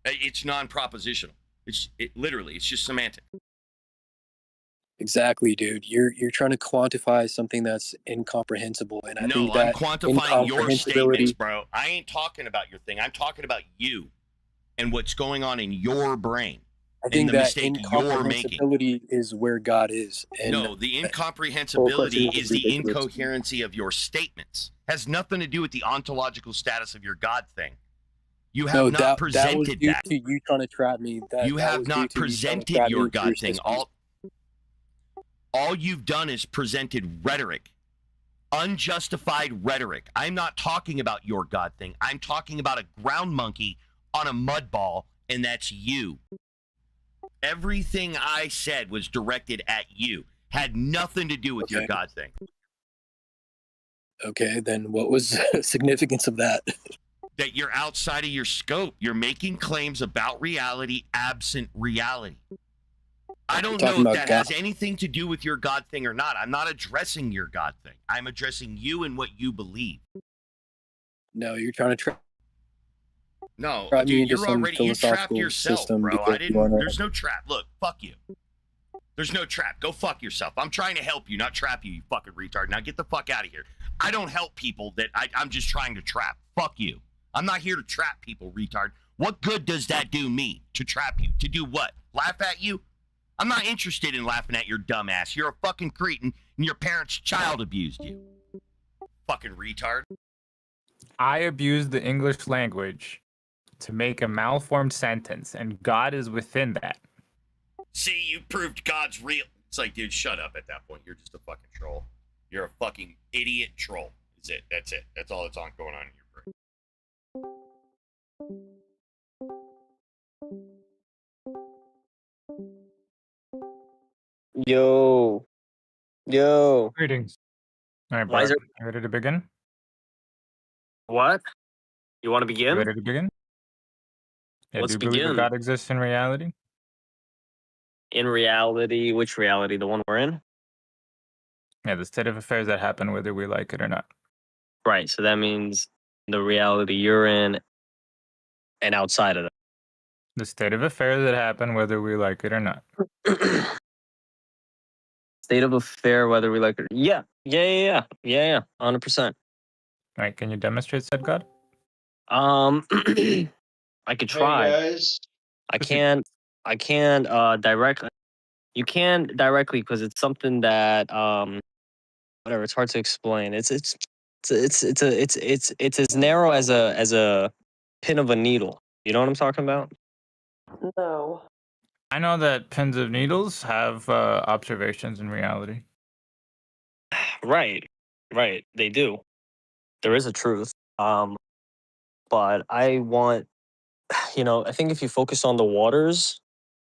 it's non-propositional. It's just semantic. Exactly, dude. You're trying to quantify something that's incomprehensible, and I No, think I'm that quantifying your statements, incomprehensibility. bro. I ain't talking about your thing. I'm talking about you and what's going on in your brain I and think the that mistake you're making. incomprehensibility is where God is. And No, the whole incomprehensibility question is the ridiculous. incoherency of your statements. Has nothing to do with the ontological status of your God thing. You have No, not that was presented due that. to you trying to trap me. You That have was not due to you trying to presented trap me your into God thing. system. All you've done is presented rhetoric, unjustified rhetoric. I'm not talking about your God thing. I'm talking about a ground monkey on a mud ball, and that's you. Everything I said was directed at you. Had nothing to do with your God thing. Okay, then what was the significance of that? That you're outside of your scope. You're making claims about reality absent reality. I don't know if that has anything to do with your God thing or not. I'm not addressing your God thing. I'm addressing you and what you believe. No, you're trying to trap. No, Trap me dude, into you're some already, you trapped philosophical yourself, system bro. because I you didn't, wanna- there's no trap. Look, fuck you. There's no trap. Go fuck yourself. I'm trying to help you, not trap you, you fucking retard. Now get the fuck out of here. I don't help people that I'm just trying to trap. Fuck you. I'm not here to trap people, retard. What good does that do me to trap you? To do what? Laugh at you? I'm not interested in laughing at your dumb ass. You're a fucking cretin and your parents child abused you. Fucking retard. I abused the English language to make a malformed sentence, and God is within that. See, you proved God's real. It's like, dude, shut up at that point. You're just a fucking troll. You're a fucking idiot troll. That's it. That's it. That's all that's going on in your brain. Yo. Greetings. All right, Why is Bart. there- You ready to begin? What? You want to You begin? ready to begin? Yeah, Let's do you believe that begin. God exists in reality? In reality, which reality? The one we're in? Yeah, the state of affairs that happen whether we like it or not. Right. So that means the reality you're in and outside of that. The state of affairs that happen whether we like it or not. State of affair, whether we like it. Yeah. 100%. All right, can you demonstrate said God? I could try. Hey guys. I can't directly. You can directly because it's something that whatever. It's hard to explain. It's as narrow as a pin of a needle. You know what I'm talking about? No. I know that pins of needles have observations in reality. Right. They do. There is a truth. But I want, I think if you focus on the waters,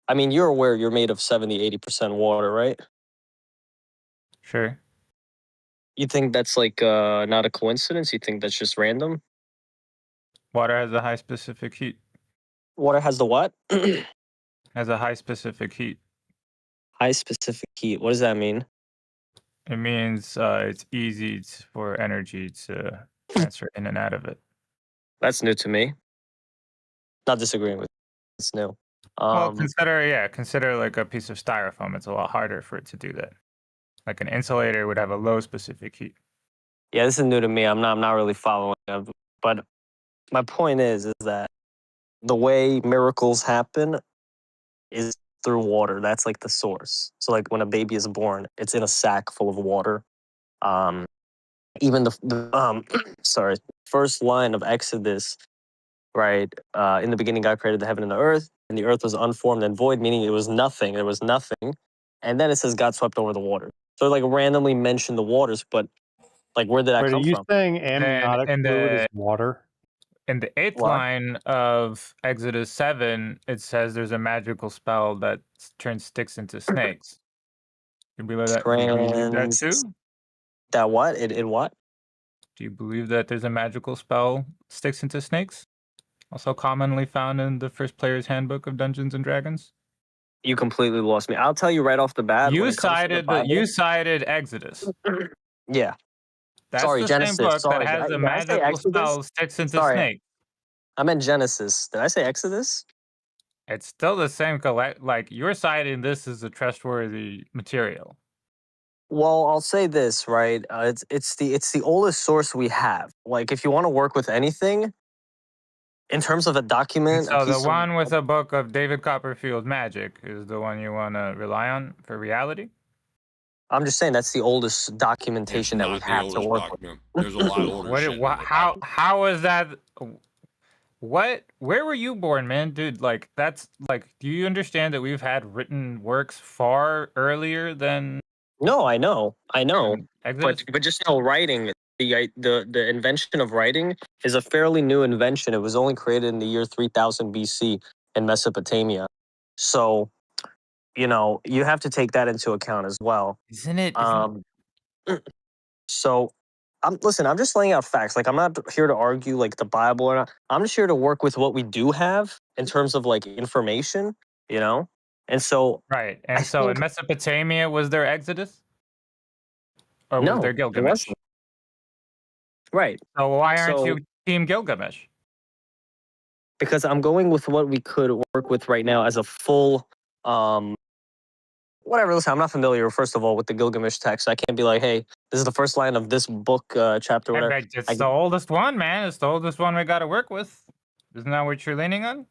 I mean, you're aware you're made of 70-80% water, right? Sure. You think that's like not a coincidence? You think that's just random? Water has a high specific heat. Water has the what? Has a high specific heat. High specific heat. What does that mean? It means it's easy for energy to transfer in and out of it. That's new to me. Not disagreeing with you. It's new. Well, consider like a piece of styrofoam. It's a lot harder for it to do that. Like an insulator would have a low specific heat. Yeah, this is new to me. I'm not really following. But my point is that the way miracles happen is through water. That's like the source. So like when a baby is born, it's in a sack full of water. Even the first line of Exodus, right? In the beginning, God created the heaven and the earth was unformed and void, meaning it was nothing. There was nothing. And then it says God swept over the water. So like randomly mentioned the waters, but like where did that come Are you from? saying amniotic fluid is water? In the 8th What? line of Exodus 7, it says there's a magical spell that turns sticks into snakes. You believe that? You believe that too? That what? It what? Do you believe that there's a magical spell sticks into snakes? Also commonly found in the first player's handbook of Dungeons and Dragons? You completely lost me. I'll tell you right off the bat. When You it comes to the you Bible, cited Exodus. yeah. That's Sorry, the same Genesis. book that Sorry, has a did I say magical Exodus? spell sticks into Sorry, snakes. I meant Genesis. Did I say Exodus? It's still the same like you're citing this as a trustworthy material. Well, I'll say this, right? It's the oldest source we have. Like, if you want to work with anything, in terms of a And document, a so the piece of, one with a book of David Copperfield's magic is the one you want to rely on for reality? I'm just saying that's the oldest It's documentation that we not the have to oldest work document. There's a lot older What? shit than the How? Bible. How is that? What? Where were you born, man, dude? Like that's like. Do you understand that we've had written works far earlier than with. No, I know, Exodus? but just know writing. The invention of writing is a fairly new invention. It was only created in the year 3000 BC in Mesopotamia. So, you have to take that into account as well. Isn't it? Um, so, listen. I'm just laying out facts. Like, I'm not here to argue like the Bible or not. I'm just here to work with what we do have in terms of like information. And so Right. I And so in think Mesopotamia, was there Exodus or was there no, it Gilgamesh? wasn't. Right. So why aren't So you Team Gilgamesh? because I'm going with what we could work with right now as a full whatever. Listen, I'm not familiar, first of all, with the Gilgamesh text. I can't be like, hey, this is the first line of this book, chapter, Hey, whatever. but it's the oldest one, man. It's the oldest one we got to work with. Isn't that what you're leaning on?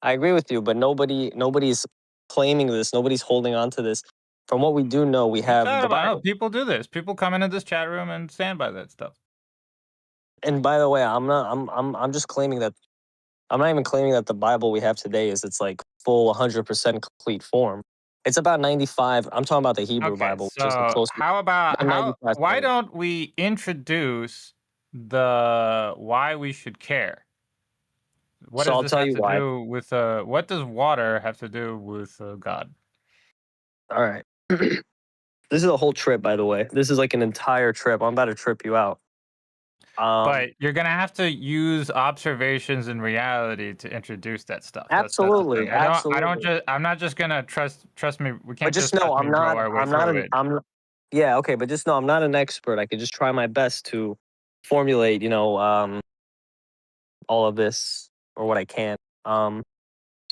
I agree with you, but nobody's claiming this. Nobody's holding on to this. From what we do know, we have the Bible. No, people do this. People come into this chat room and stand by that stuff. And by the way, I'm just claiming that I'm not even claiming that the Bible we have today is its like full 100% complete form. It's about 95. I'm talking about the Hebrew Okay, Bible, which is the so closest. how about About 95%. why don't we introduce the why we should care? What So does I'll this tell have you to why. do with what does water have to do with God? All right. This is a whole trip, by the way. This is like an entire trip. I'm about to trip you out. But you're gonna have to use observations and reality to introduce that stuff. Absolutely, that's the thing. absolutely. I'm not just gonna trust me. We But can't just just know trust me blow our way through it. yeah, okay, but just know I'm not an expert. I could just try my best to formulate, all of this or what I can.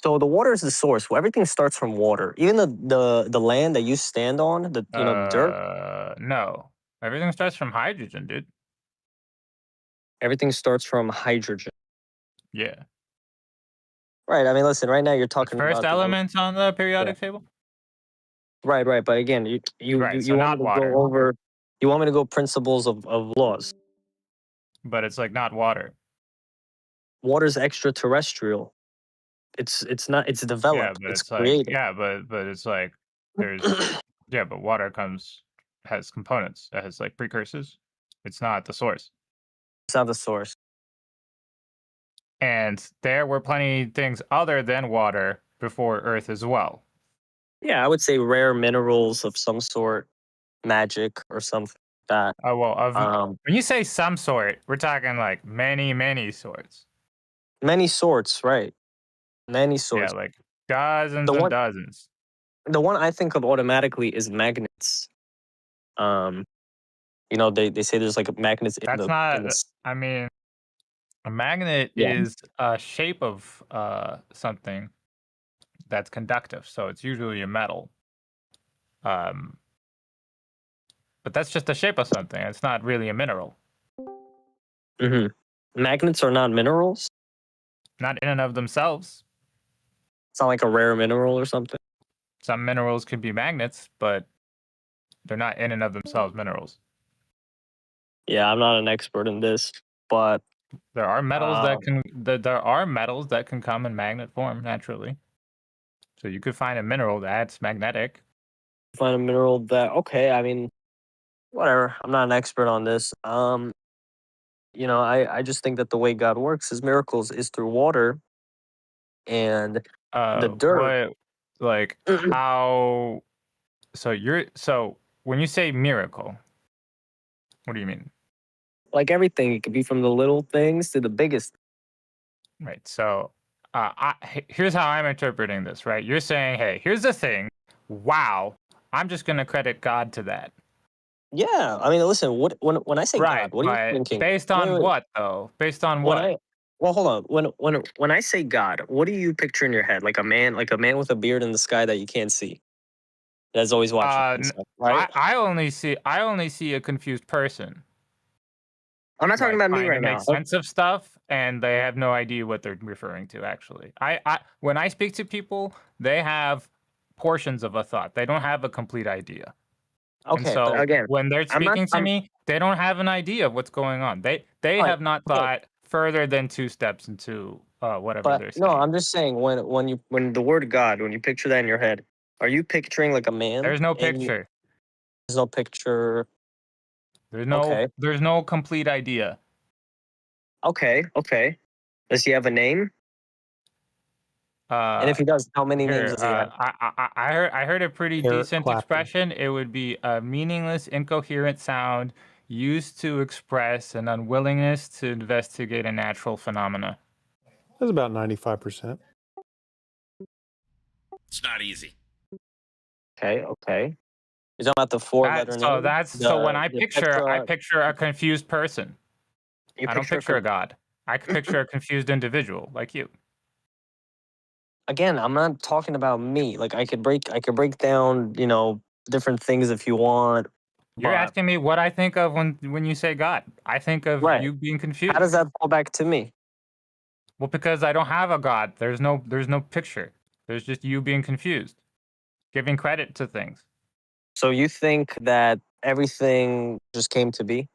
So the water is the source. Everything starts from water. Even the land that you stand on, the dirt, No. Everything starts from hydrogen, dude. everything starts from hydrogen. Yeah. Right. I mean, listen. Right now, you're The talking first about elements on the periodic table. Right. But again, you Right, so want not me to water. go over. You want me to go principles of laws. But it's like not water. Water's extraterrestrial. It's not. It's Yeah, developed. but It's it's like created. but it's like there's but water has components. It has like precursors. It's not the source. It's not the source. And there were plenty of things other than water before Earth as well. Yeah, I would say rare minerals of some sort, magic or something like that. Oh well, when you say some sort, we're talking like many sorts. Many sorts, right? Many sorts. Yeah, like dozens and dozens. The one I think of automatically is magnets. They say there's like magnets in That's not. I mean, a magnet is a shape of something that's conductive, so it's usually a metal. But that's just the shape of something. It's not really a mineral. Mm-hmm. Magnets are not minerals. Not in and of themselves. It's not like a rare mineral or something. Some minerals could be magnets, but they're not in and of themselves minerals. Yeah, I'm not an expert in this, but there are metals that can come in magnet form naturally. So you could find a mineral that's magnetic. Find a mineral that I mean, whatever. I'm not an expert on this. I just think that the way God works, his miracles, is through water and the dirt. How? So when you say miracle, what do you mean? Like everything, it could be from the little things to the biggest. Right. So here's how I'm interpreting this, right? You're saying, hey, here's the thing. Wow. I'm just going to credit God to that. Yeah, I mean, listen. When I say Right. God, what are you But thinking? based Wait, on wait. what, though? Based on When what? well, hold on. When I say God, what do you picture in your head? Like a man with a beard in the sky that you can't see. That's always watching himself, right? I only see a confused person. I'm not talking about me Trying to right make now. sense of stuff, and they have no idea what they're referring to. Actually, I when I speak to people, they have portions of a thought. They don't have a complete idea. And Okay, but so again, when they're I'm not. speaking to me, they don't have an idea of what's going on. They All right, have not okay, thought further than 2 steps into whatever but they're no, saying. I'm just saying when the word God, when you picture that in your head, are you picturing like a man? There's no And picture. there's no picture. There's Okay, no complete idea. okay. Does he have a name? And if he does, how many names Here, does he have? I heard a pretty Eric decent Clapton. expression. It would be a meaningless, incoherent sound used to express an unwillingness to investigate a natural phenomena. That's about 95%. It's not easy. Okay. You're talking about the four-letter name? So when I The picture a confused person. You I don't picture a god. I could picture a confused individual like you. Again, I'm not talking about me. Like I could break down, different things if you want. You're But asking me what I think of when you say God. I think of right. you being confused. How does that fall back to me? Well, because I don't have a God. There's no picture. There's just you being confused, giving credit to things. So you think that everything just came to be?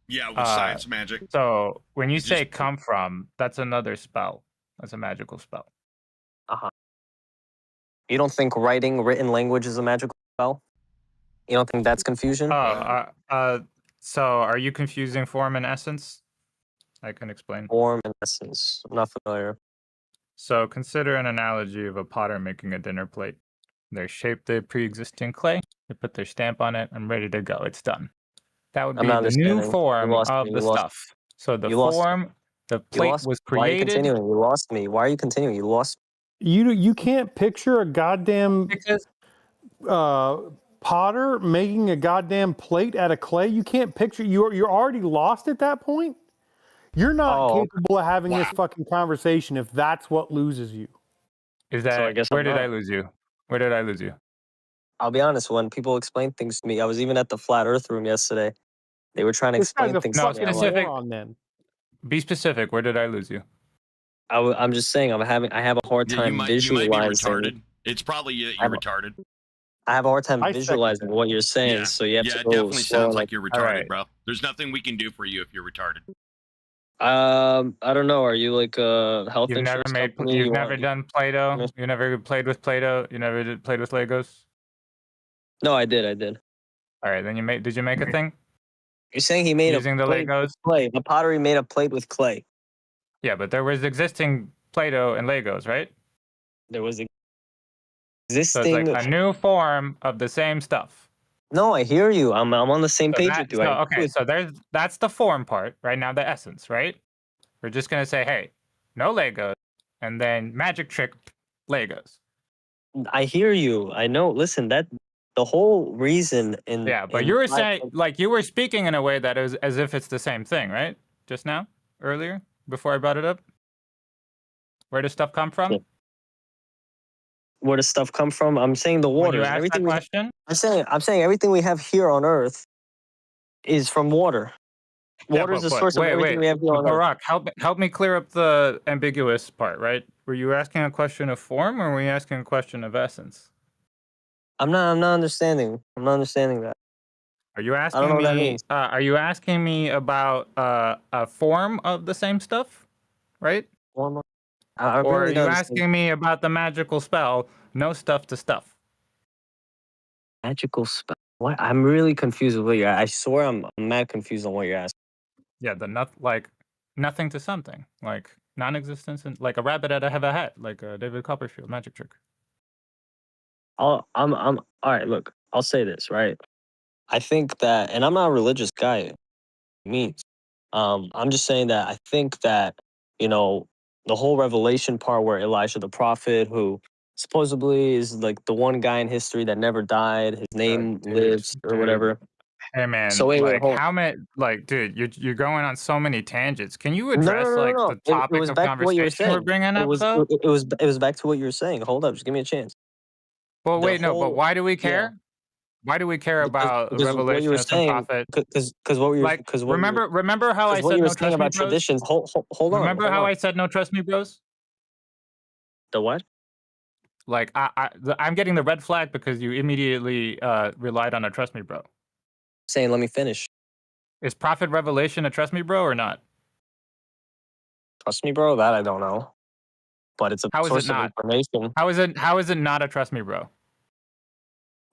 Yeah, with science magic. So when you It's say just- come from, that's another spell. That's a magical spell. Uh-huh. You don't think written language is a magical spell? You don't think that's confusion? So are you confusing form and essence? I can explain. Form and essence. I'm not familiar. So consider an analogy of a potter making a dinner plate. They shape the pre-existing clay, they put their stamp on it, and ready to go. It's done. That would I'm be not the new understanding. form You lost of me. the You lost. stuff. So the You lost. form, the You plate lost. was Why are you created. continuing? You lost me. Why are you continuing? You lost. You can't picture a goddamn Because potter making a goddamn plate out of clay. You can't picture. You're already lost at that point. You're not capable of having this fucking conversation if that's what loses you. Is that So I guess where I'm did not. I lose you? Where did I lose you? I'll be honest. When people explain things to me, I was even at the flat Earth room yesterday. They were trying to This guy's explain a things to me. fucking I'm like, moron. Then Be specific. Where did I lose you? I'm just saying. I have a hard Yeah, time you might be visualizing. retarded. It's probably you're retarded. I have a hard time I second visualizing that. what you're saying. Yeah, So you have yeah, to it go definitely slow. sounds like you're retarded, Alright. bro. There's nothing we can do for you if you're retarded. I don't know. Are you like a health You've never insurance made. company? You've You never want- done Play-Doh. You never played with Play-Doh. You never played with Legos. No, I did. All right, then you made. Did you make a thing You're saying he made using a the plate Legos? with clay. The pottery made a plate with clay. Yeah, but there was existing Play-Doh and Legos, right? There was So existing. it's like a new form of the same stuff. No, I hear you. I'm on the same So page with you. that's the form part right now. The essence, right? We're just gonna say, hey, no Legos, and then magic trick Legos. I hear you. I know. Listen, that the whole reason in Yeah, but in you were my- saying like you were speaking in a way that is as if it's the same thing, right? Just now, earlier, before I brought it up. Where does stuff come from? where does stuff come from? I'm saying the When water. you ask that question, I'm saying everything we have here on Earth is from water. Water is the source of everything we have here on Earth. Barack, help me clear up the ambiguous part, right? Were you asking a question of form, or were you asking a question of essence? I'm not understanding. I'm not understanding that. Are you asking I don't know me? what that means. Are you asking me about a form of the same stuff, right? Or are you asking me about the magical spell? No stuff to stuff. Magical spell. What? I'm really confused with what you're. I swear, I'm mad confused on what you're asking. Yeah, nothing to something, like non-existence, and like a rabbit out of a hat, like a David Copperfield magic trick. I'm all right. Look, I'll say this right. I think that, and I'm not a religious guy, means. I'm just saying that I think that, you know, the whole revelation part where Elijah the prophet, who supposedly is like the one guy in history that never died, his name lives or whatever. Hey man, So wait, like hold. how many? Like, dude, you're going on so many tangents. Can you No, no, address no, no, like no. the It topic was of back to what you were conversation we're saying. bringing It up, was though? it was back to what you were saying. Hold up, just give me a chance. Well, The wait, no, but whole why do we yeah, care? Why do we care because about a what you revelation were of some saying, prophet? because what you're Like, because what you're remember how I because what said you were no saying trust me, about bros? traditions. Remember Hold how on. I said no trust me, bros? The what? Like, I'm getting the red flag because you immediately relied on a trust me, bro. Saying, let me finish. Is prophet revelation a trust me, bro, or not? Trust me, bro. That I don't know, but it's a How is it source of not? information. How is it not a trust me, bro?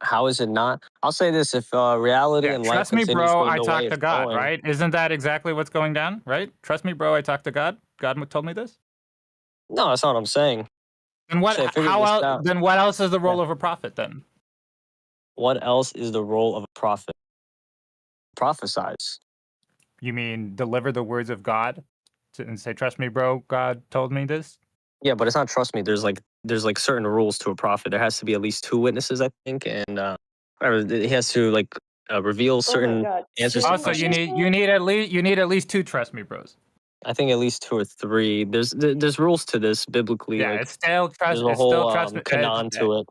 How is it not? I'll say this: if reality Yeah, and life trust me, continues bro. going I the way talked to it's God, going, right? Isn't that exactly what's going down, right? Trust me, bro. I talked to God. God told me this. no, that's not what I'm saying. And what? Actually, I figured How this else? out. Then what else is the Yeah. role of a prophet then? What else is the role of a prophet? Prophesize. You mean deliver the words of God and say, "Trust me, bro. God told me this." Yeah, but it's not trust me. There's like certain rules to a prophet. There has to be at least 2 witnesses, I think, and whatever, he has to like reveal Oh my certain God. answers to Also, questions. you need at least 2 trust me, bros. I think at least 2 or 3. There's rules to this biblically. Yeah, Like it's still there's trust. a It's still whole trust me. canon to it.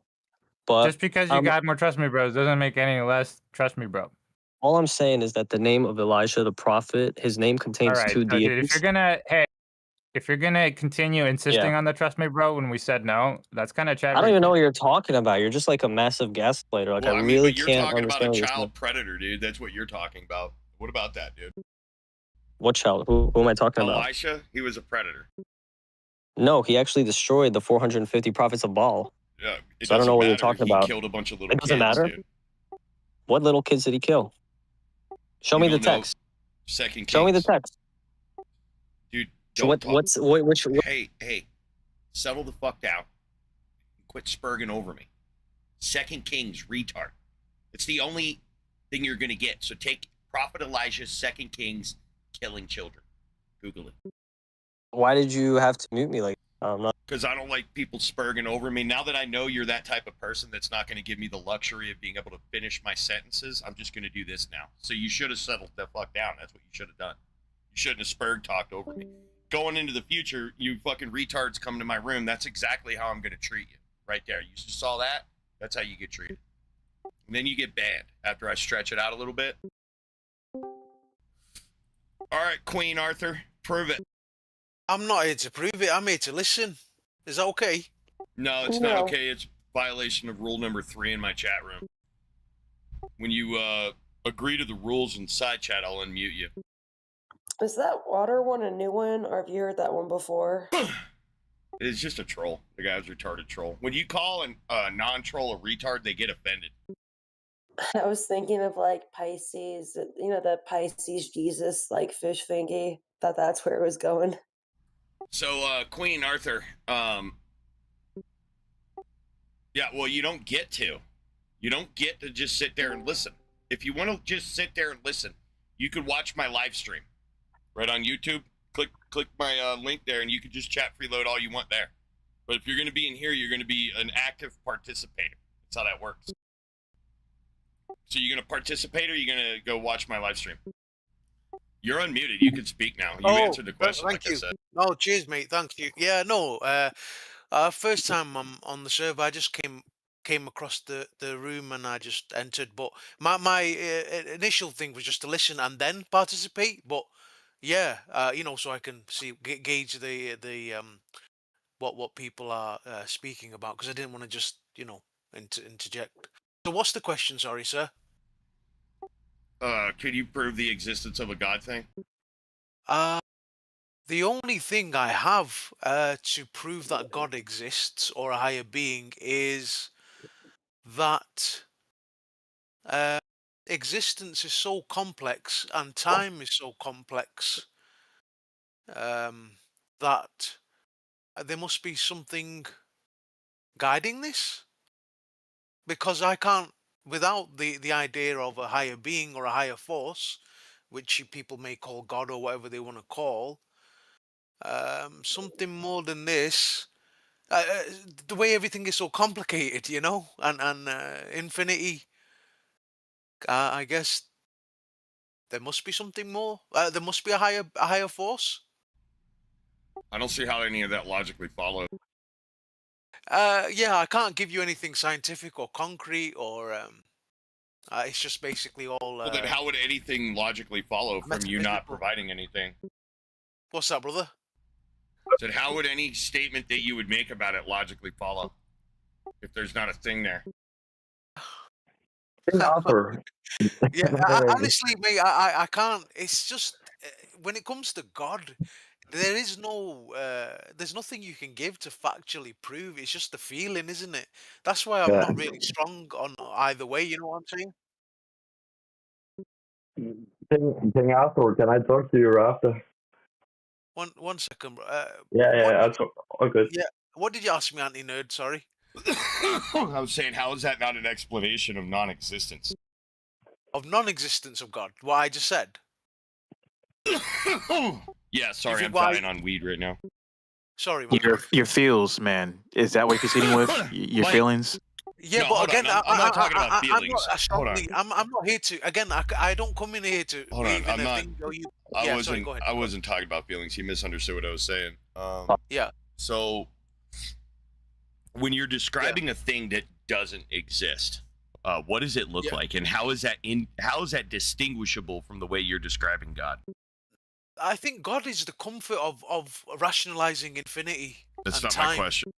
But Just because you got more trust me, bros, doesn't make any less trust me, bro. all I'm saying is that the name of Elijah the prophet, his name All contains right, 2 so dude, deities. if you're gonna continue insisting Yeah. on the trust me, bro, when we said no, that's kind of I don't chattery. even know what you're talking about. You're just like a massive gaslighter. Like Well, I I mean, really but you're can't talking about a understand what you're saying. child predator, dude. That's what you're talking about. What about that, dude? What child? Who am I talking about? Elisha, he was a predator. No, he actually destroyed the 450 prophets of Baal. It So I don't know doesn't what you're matter. talking He about. killed a bunch of little It doesn't kids, matter. dude. What little kids did he kill? Show You me the don't know text. Second Kings. Show me the text. Dude, So don't talk. which Hey, settle the fuck down. Quit spurging over me. Second Kings, retard. It's the only thing you're gonna get. So take Prophet Elijah's Second Kings, killing children. Google it. Why did you have to mute me like Because I don't like people spurging over me. Now that I know you're that type of person that's not going to give me the luxury of being able to finish my sentences, I'm just going to do this now. So you should have settled the fuck down. That's what you should have done. You shouldn't have spurg talked over me. Going into the future, you fucking retards come to my room. That's exactly how I'm going to treat you. Right there. You just saw that? That's how you get treated. And then you get banned after I stretch it out a little bit. All right, Queen Arthur, prove it. I'm not here to prove it. I'm here to listen. Is that okay? No, it's not okay. It's violation of rule number 3 in my chat room. When you agree to the rules in side chat, I'll unmute you. Is that water one a new one, or have you heard that one before? It's just a troll. The guy's a retarded troll. When you call a non-troll a retard, they get offended. I was thinking of like Pisces, you know, the Pisces Jesus, like fish thingy. Thought that's where it was going. So, Queen Arthur, yeah, well, you don't get to. You don't get to just sit there and listen. If you want to just sit there and listen, you could watch my live stream right on YouTube. Click my link there, and you can just chat freeload all you want there. But if you're going to be in here, you're going to be an active participator. That's how that works. So you're going to participate, or you're going to go watch my live stream? You're unmuted. You can speak now. You answered the question, thank like you. I said. Oh, cheers, mate. Thank you. Yeah, no. First time I'm on the server, I just came across the room and I just entered. But my initial thing was just to listen and then participate. But yeah, you know, so I can gauge the what people are speaking about, because I didn't want to just interject. So what's the question? Sorry, sir. Could you prove the existence of a God thing? The only thing I have to prove that God exists or a higher being is that existence is so complex and time is so complex that there must be something guiding this, because I can't, without the idea of a higher being or a higher force, which people may call God or whatever they want to call. Something more than this. The way everything is so complicated, you know, and infinity. I guess there must be something more. There must be a higher force. I don't see how any of that logically follows. Yeah, I can't give you anything scientific or concrete or it's just basically all. Well, then how would anything logically follow from you not metaphysical. providing anything? What's that, brother? Said, how would any statement that you would make about it logically follow if there's not a thing there? Yeah, honestly, mate, I can't. It's just when it comes to God, there is no, there's nothing you can give to factually prove. It's just the feeling, isn't it? That's why I'm not really strong on either way. You know what I'm saying? King Arthur, can I talk to you after? One second, bro. That's all good. Yeah. What did you ask me, Anti Nerd? Sorry. I was saying, how is that not an explanation of non-existence? Of non-existence of God. What I just said. Yeah, sorry, I'm think why- dying on weed right now. Sorry, man. Your feels, man. Is that what you're proceeding with? Your feelings? Yeah, No, but hold again, on, I'm not talking about I'm feelings. not, Hold on. I'm not here to. Again, I don't come in here to. Hold on, wave in I'm a not. thing, or you, I yeah, wasn't. sorry, go ahead. I wasn't talking about feelings. He misunderstood what I was saying. Yeah. So, when you're describing a thing that doesn't exist, what does it look like, and how is that distinguishable from the way you're describing God? I think God is the comfort of rationalizing infinity. That's and not time. my question.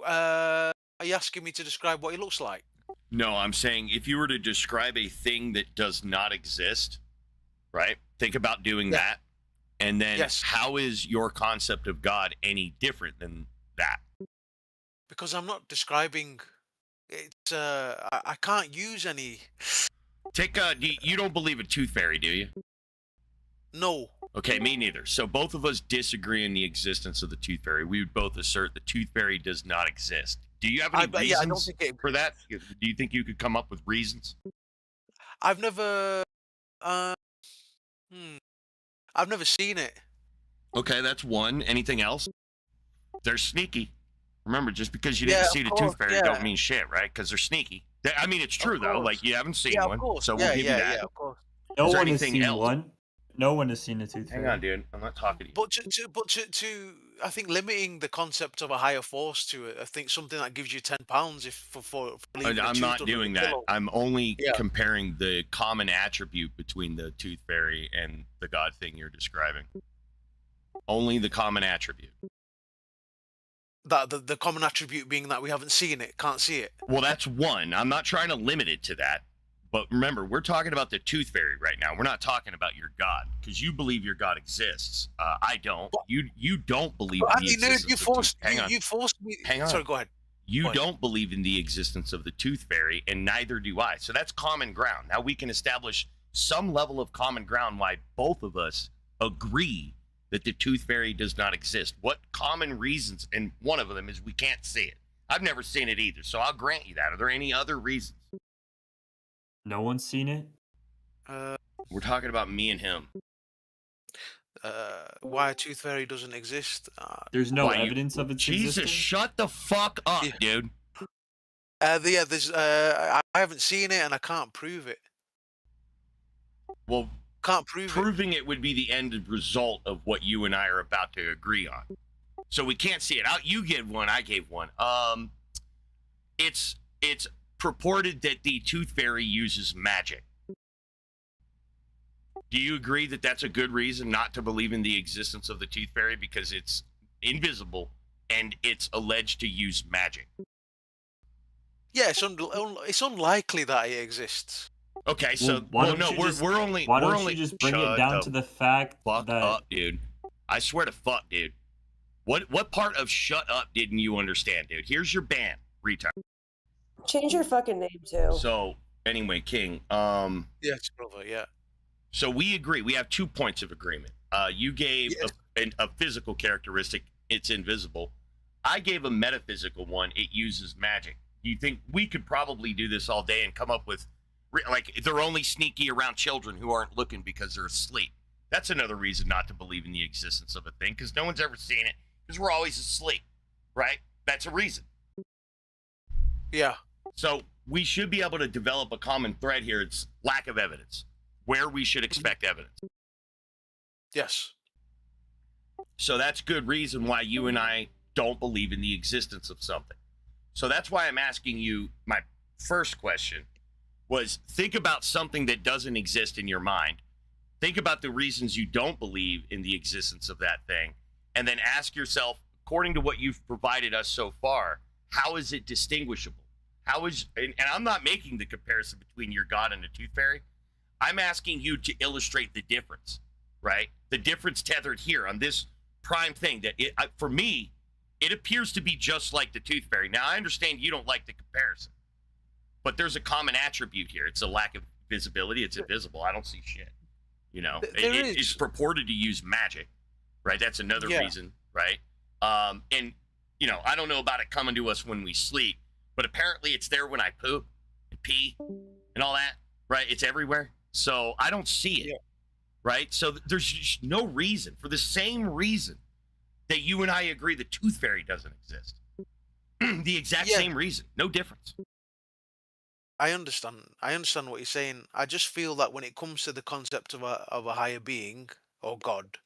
Are you asking me to describe what he looks like? No, I'm saying if you were to describe a thing that does not exist, right? Think about doing that. And then how is your concept of God any different than that? Because I'm not describing it. I can't use any. You don't believe in tooth fairy, do you? No. Okay, me neither. So both of us disagree in the existence of the tooth fairy. We would both assert the tooth fairy does not exist. Do you have any reasons I don't think for that? Do you think you could come up with reasons? I've never. I've never seen it. Okay, that's one. Anything else? They're sneaky. Remember, just because you didn't see the tooth fairy don't mean shit, right? Because they're sneaky. I mean, it's true though. Like you haven't seen one, so we'll give you that. Yeah, of course. No Is there one has anything seen else? one. No one has seen a tooth fairy. Hang on, dude. I'm not talking to you. But to I think limiting the concept of a higher force to it, I think something that gives you £10 if for leaving a I'm tooth not under the doing that. pillow. I'm only comparing the common attribute between the tooth fairy and the God thing you're describing. Only the common attribute. That the common attribute being that we haven't seen it, can't see it. Well, that's one. I'm not trying to limit it to that. But remember, we're talking about the tooth fairy right now. We're not talking about your God, because you believe your God exists. I don't. You don't believe in the existence you forced of the you forced me. Hang on. Sorry, go ahead. You don't believe in the existence of the tooth fairy, and neither do I. So that's common ground. Now we can establish some level of common ground why both of us agree that the tooth fairy does not exist. What common reasons? And one of them is we can't see it. I've never seen it either, so I'll grant you that. Are there any other reasons? No one's seen it. We're talking about me and him. Why a tooth fairy doesn't exist? There's no evidence of its Jesus, existence. shut the fuck up, dude. There's I haven't seen it and I can't prove it. Well, can't prove proving it would be the end result of what you and I are about to agree on. So we can't see it. You gave one, I gave one. It's purported that the tooth fairy uses magic. Do you agree that that's a good reason not to believe in the existence of the tooth fairy, because it's invisible and it's alleged to use magic? Yeah, it's unlikely that it exists. Okay, so why well, don't no, you we're just- only why we're don't only you just bring it Shut down the to the fact fuck that up, dude. I swear to fuck, dude. What part of shut up didn't you understand, dude? Here's your ban, retard. Change your fucking name too. So anyway, King. Yes, brother. Yeah. So we agree. We have 2 points of agreement. You gave a physical characteristic. It's invisible. I gave a metaphysical one. It uses magic. You think we could probably do this all day and come up with Like they're only sneaky around children who aren't looking because they're asleep. That's another reason not to believe in the existence of a thing, because no one's ever seen it, because we're always asleep, right? That's a reason. Yeah. So we should be able to develop a common thread here. It's lack of evidence, where we should expect evidence. Yes. So that's good reason why you and I don't believe in the existence of something. So that's why I'm asking you, my first question was, think about something that doesn't exist in your mind. Think about the reasons you don't believe in the existence of that thing. And then ask yourself, according to what you've provided us so far, how is it distinguishable? How is, and I'm not making the comparison between your God and a tooth fairy. I'm asking you to illustrate the difference, right? The difference tethered here on this prime thing that for me, it appears to be just like the tooth fairy. Now, I understand you don't like the comparison, but there's a common attribute here. It's a lack of visibility. It's invisible. I don't see shit. You know, it's purported to use magic, right? That's another reason, right? And, you know, I don't know about it coming to us when we sleep, but apparently it's there when I poop and pee and all that, right? It's everywhere. So I don't see it, right? So there's just no reason, for the same reason that you and I agree the tooth fairy doesn't exist. The exact same reason, no difference. I understand what you're saying. I just feel that when it comes to the concept of a higher being or God,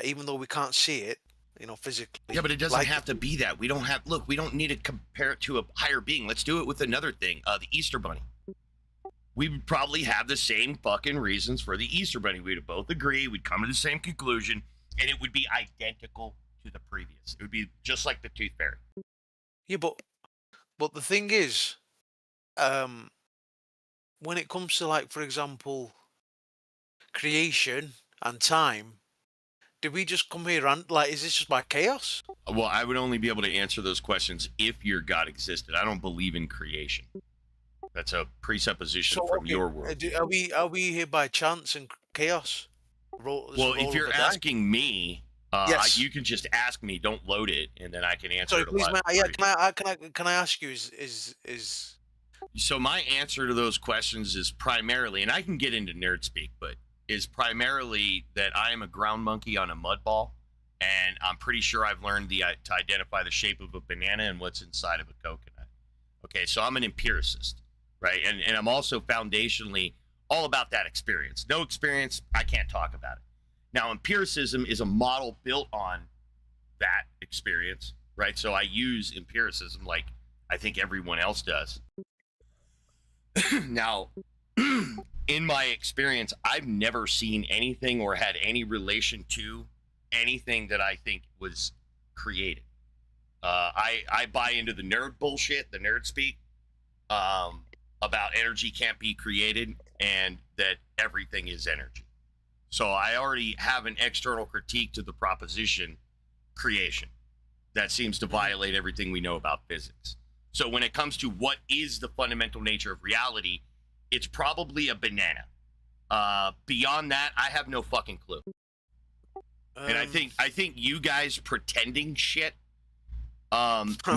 even though we can't see it, you know, physically. Yeah, but it doesn't have to be that. We don't have, look, we don't need to compare it to a higher being. Let's do it with another thing, the Easter Bunny. We would probably have the same fucking reasons for the Easter Bunny. We'd both agree, we'd come to the same conclusion, and it would be identical to the previous. It would be just like the tooth fairy. Yeah, but the thing is, when it comes to, like, for example, creation and time, did we just come here and, like, is this just by chaos? Well, I would only be able to answer those questions if your God existed. I don't believe in creation. That's a presupposition from your world. Are we here by chance and chaos? Well, if you're asking me, you can just ask me. Don't load it, and then I can answer it. Please, man. Yeah, can I ask you? Is so my answer to those questions is primarily, and I can get into nerd speak, but is primarily that I am a ground monkey on a mud ball, and I'm pretty sure I've learned to identify the shape of a banana and what's inside of a coconut. Okay, so I'm an empiricist, right? And I'm also foundationally all about that experience. No experience, I can't talk about it. Now, empiricism is a model built on that experience, right? So I use empiricism like I think everyone else does. Now, in my experience, I've never seen anything or had any relation to anything that I think was created. I buy into the nerd bullshit, the nerd speak, about energy can't be created and that everything is energy. So I already have an external critique to the proposition creation that seems to violate everything we know about physics. So when it comes to what is the fundamental nature of reality, it's probably a banana. Beyond that, I have no fucking clue. And I think you guys pretending shit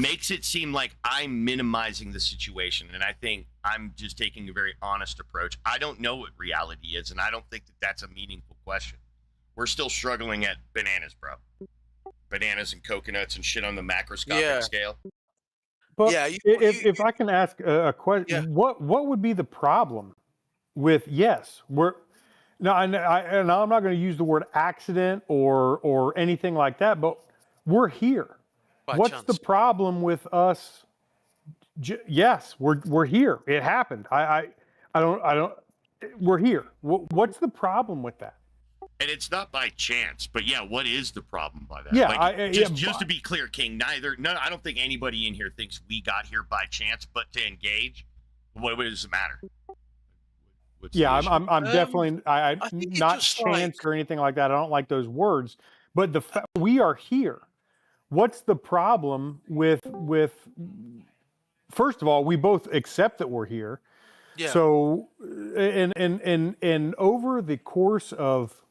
makes it seem like I'm minimizing the situation, and I think I'm just taking a very honest approach. I don't know what reality is, and I don't think that that's a meaningful question. We're still struggling at bananas, bro. Bananas and coconuts and shit on the macroscopic scale. But if I can ask a question, what would be the problem with I'm not going to use the word accident or anything like that, but we're here. What's the problem with us? Yes, we're here. It happened. I don't. We're here. What's the problem with that? And it's not by chance, but yeah, what is the problem by that? Yeah, just to be clear, King. I don't think anybody in here thinks we got here by chance, but to engage, what does it matter? I'm definitely not chance or anything like that. I don't like those words, but the fact we are here. What's the problem with? First of all, we both accept that we're here. Yeah. So, and over the course of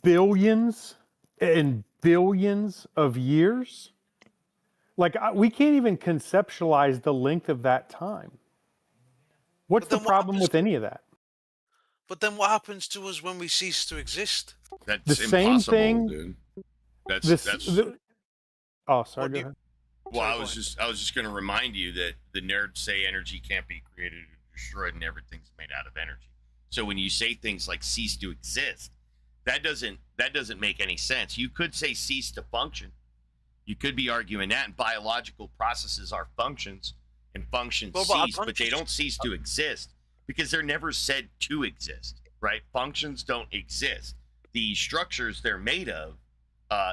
billions and billions of years, like we can't even conceptualize the length of that time. What's the problem with any of that? But then what happens to us when we cease to exist? That's The same impossible, thing. dude. Oh, sorry. Go ahead. Well, I was just going to remind you that the nerds say energy can't be created or destroyed, and everything's made out of energy. So when you say things like cease to exist, that doesn't make any sense. You could say cease to function. You could be arguing that, and biological processes are functions, and functions cease, but they don't cease to exist because they're never said to exist, right? Functions don't exist. The structures they're made of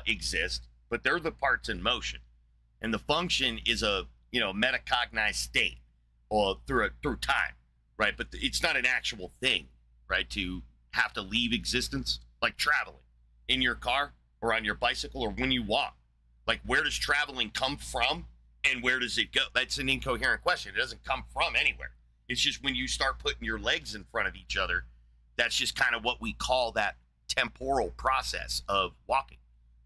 exist, but they're the parts in motion. And the function is a metacognized state or through time, right? But it's not an actual thing, right? To have to leave existence, like traveling in your car or on your bicycle or when you walk. Like, where does traveling come from and where does it go? That's an incoherent question. It doesn't come from anywhere. It's just when you start putting your legs in front of each other, that's just kind of what we call that temporal process of walking.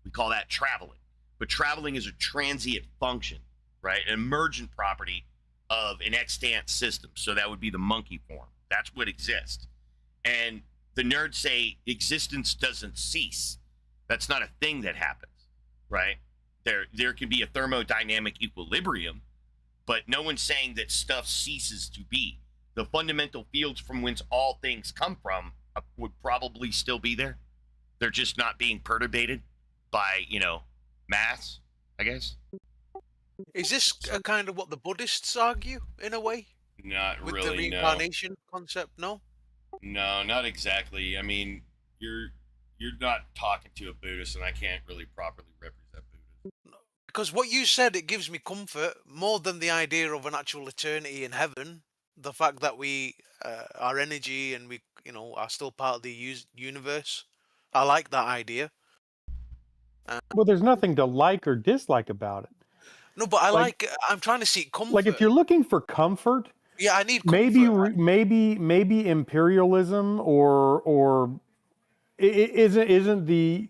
We call that traveling. But traveling is a transient function, right? An emergent property of an extant system. So that would be the monkey form. That's what exists. And the nerds say existence doesn't cease. That's not a thing that happens, right? There can be a thermodynamic equilibrium, but no one's saying that stuff ceases to be. The fundamental fields from whence all things come from would probably still be there. They're just not being perturbated by, mass, I guess. Is this kind of what the Buddhists argue in a way? Not with really, the reincarnation concept, no? No, not exactly. I mean, you're not talking to a Buddhist, and I can't really properly represent Buddhism. Because what you said, it gives me comfort more than the idea of an actual eternity in heaven. The fact that we are energy and we, are still part of the universe. I like that idea. Well, there's nothing to like or dislike about it. No, but I'm trying to seek comfort. Like, if you're looking for comfort, yeah, I need comfort. Maybe imperialism or isn't the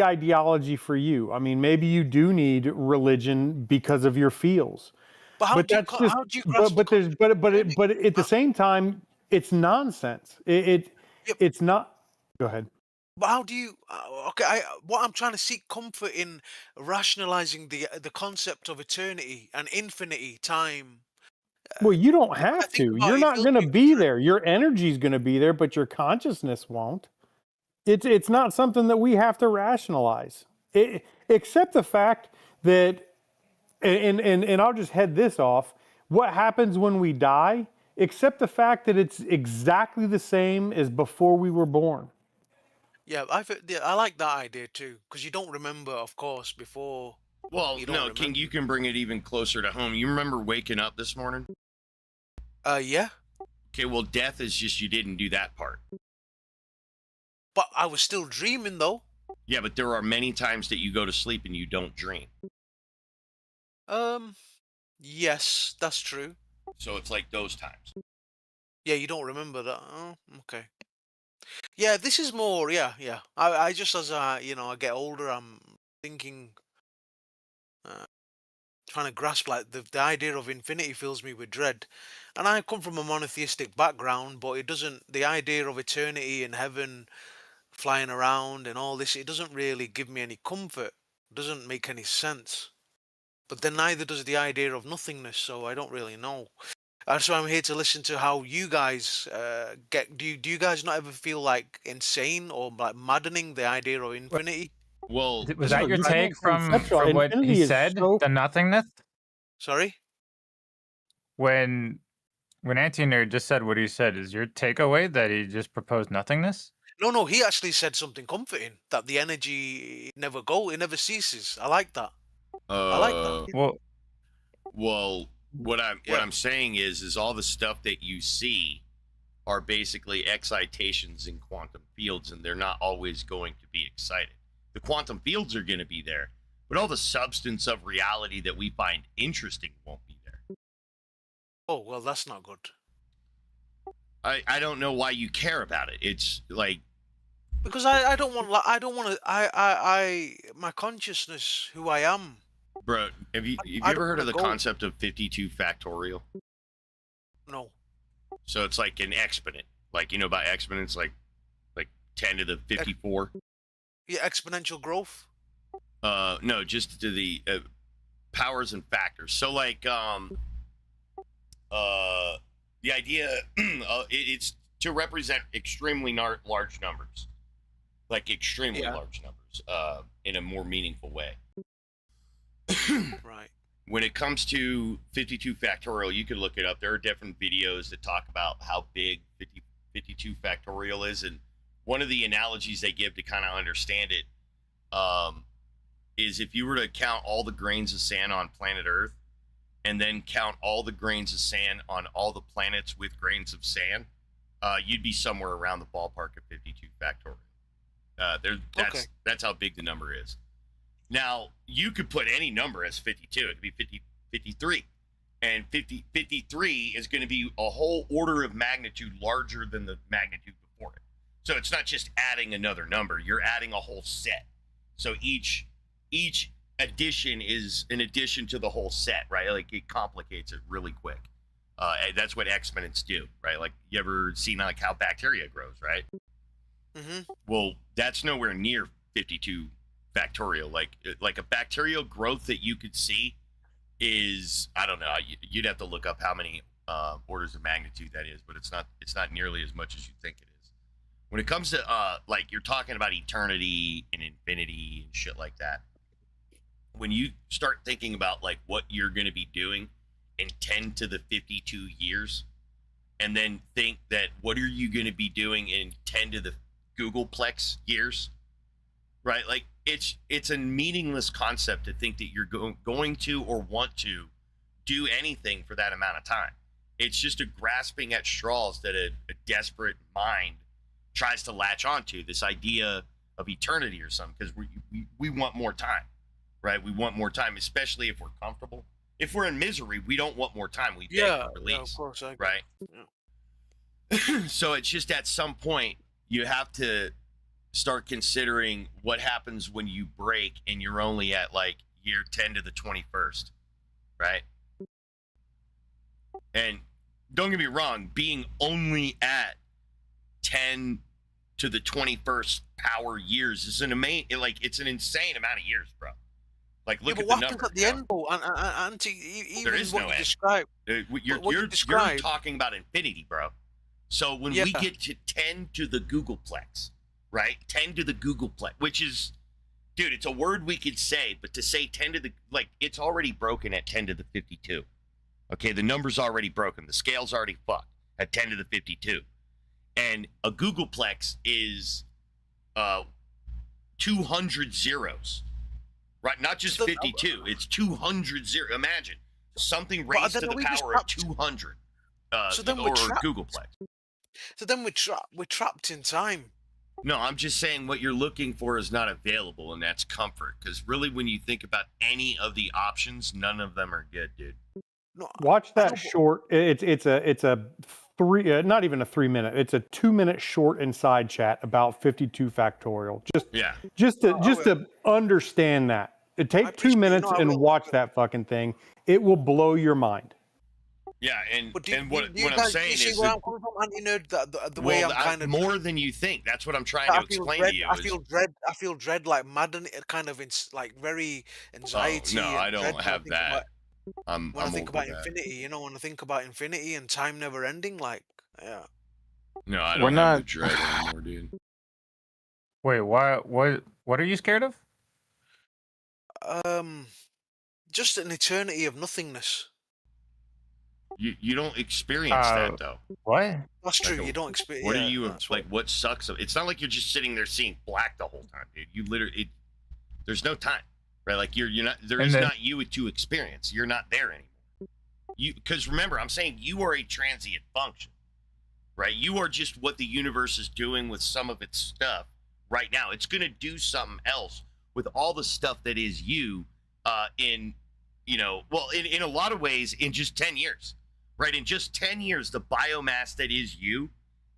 ideology for you. I mean, maybe you do need religion because of your feels. But how do you grasp but at the same time, it's nonsense. It's not. Go ahead. But how do you? What I'm trying to seek comfort in rationalizing the concept of eternity and infinity time. Well, you don't have to. You're not going to be there. Your energy's going to be there, but your consciousness won't. It's not something that we have to rationalize. Except the fact that, and I'll just head this off. What happens when we die? Except the fact that it's exactly the same as before we were born. Yeah, I like that idea too, because you don't remember, of course, before. Well, no, King, you can bring it even closer to home. You remember waking up this morning? Yeah. Okay, well, death is just you didn't do that part. But I was still dreaming, though. Yeah, but there are many times that you go to sleep and you don't dream. Yes, that's true. So it's like those times. Yeah, you don't remember that. Oh, okay. Yeah, this is more. Yeah. I just as I get older, I'm thinking, trying to grasp like the idea of infinity fills me with dread, and I come from a monotheistic background, but it doesn't. The idea of eternity in heaven, flying around and all this, it doesn't really give me any comfort. It doesn't make any sense. But then neither does the idea of nothingness, so I don't really know. And so I'm here to listen to how you guys get. Do you guys not ever feel like insane or like maddening the idea of infinity? Well, was that your take from what he said? The nothingness. Sorry. When Anti-Nerd just said what he said, is your takeaway that he just proposed nothingness? No, he actually said something comforting, that the energy it never ceases. I like that. I like that. Well, what I'm saying is all the stuff that you see are basically excitations in quantum fields, and they're not always going to be excited. The quantum fields are going to be there, but all the substance of reality that we find interesting won't be there. Oh, well, that's not good. I don't know why you care about it. It's like, because I don't want my consciousness, who I am. Bro, have you ever heard of the concept of 52 factorial? No. So it's like an exponent. Like, you know about exponents, like 10 to the 54? Yeah, exponential growth. No, just to the powers and factors. So like the idea it's to represent extremely large numbers, like extremely large numbers, in a more meaningful way. Right. When it comes to 52 factorial, you can look it up. There are different videos that talk about how big 52 factorial is, and one of the analogies they give to kind of understand it is if you were to count all the grains of sand on planet Earth and then count all the grains of sand on all the planets with grains of sand, you'd be somewhere around the ballpark of 52 factorial. That's how big the number is. Now, you could put any number as 52. It could be 53. And 53 is going to be a whole order of magnitude larger than the magnitude before it. So it's not just adding another number. You're adding a whole set. So each addition is an addition to the whole set, right? Like, it complicates it really quick. And that's what exponents do, right? Like, you ever seen like how bacteria grows, right? Mm-hmm. Well, that's nowhere near 52 factorial. Like a bacterial growth that you could see is, I don't know, you'd have to look up how many orders of magnitude that is, but it's not nearly as much as you think it is. When it comes to like, you're talking about eternity and infinity and shit like that, when you start thinking about like what you're going to be doing in 10 to the 52 years, and then think that what are you going to be doing in 10 to the Googleplex years, right? Like, it's a meaningless concept to think that you're going to or want to do anything for that amount of time. It's just a grasping at straws that a desperate mind tries to latch onto, this idea of eternity or something, because we want more time, right? We want more time, especially if we're comfortable. If we're in misery, we don't want more time. We beg for release, of course, right? Yeah. So it's just at some point you have to start considering what happens when you break and you're only at like year 10 to the 21st, right? And don't get me wrong, being only at 10 to the 21st power years is it's an insane amount of years, bro. Like, look at the number. At the end, though, and even there is what no you end. Describe, you're talking about infinity, bro. So when we get to 10 to the Googleplex, right? 10 to the Googleplex, which is, dude, it's a word we could say, but to say 10 to the, like, it's already broken at 10 to the 52. Okay, the number's already broken. The scale's already fucked at 10 to the 52. And a Googleplex is 200 zeros, right? Not just 52, it's 200 zeros. Imagine something raised to the power of 200 or Googleplex. So then we're trapped in time. No, I'm just saying what you're looking for is not available, and that's comfort. Because really, when you think about any of the options, none of them are good, dude. No, watch that short. It's a three, not even a 3 minute. It's a 2 minute short inside chat about 52 factorial. Just to understand that. It take 2 minutes and watch that fucking thing. It will blow your mind. Yeah, and what I'm guys, saying is where I'm coming from, anti-nerd, the way I'm kind of more than you think. That's what I'm trying to explain to you. I feel dread like mad, and it kind of like very anxiety. No, I don't have that. When I think about infinity, when I think about infinity and time never ending, like, yeah. No, I don't have the dread anymore, dude. Wait, what are you scared of? Just an eternity of nothingness. You don't experience that though. What? That's true. You don't experience. What are you like? What sucks? It's not like you're just sitting there seeing black the whole time, dude. You literally, there's no time, right? Like you're not. There is not you to experience. You're not there anymore. Because remember, I'm saying you are a transient function, right? You are just what the universe is doing with some of its stuff right now. It's gonna do something else with all the stuff that is you, in a lot of ways, in just 10 years. Right, in just 10 years, the biomass that is you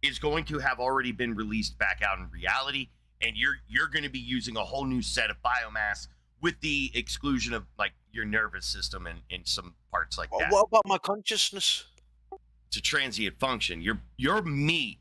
is going to have already been released back out in reality, and you're going to be using a whole new set of biomass with the exclusion of like your nervous system and some parts like that. What about my consciousness? it's a transient function. Your meat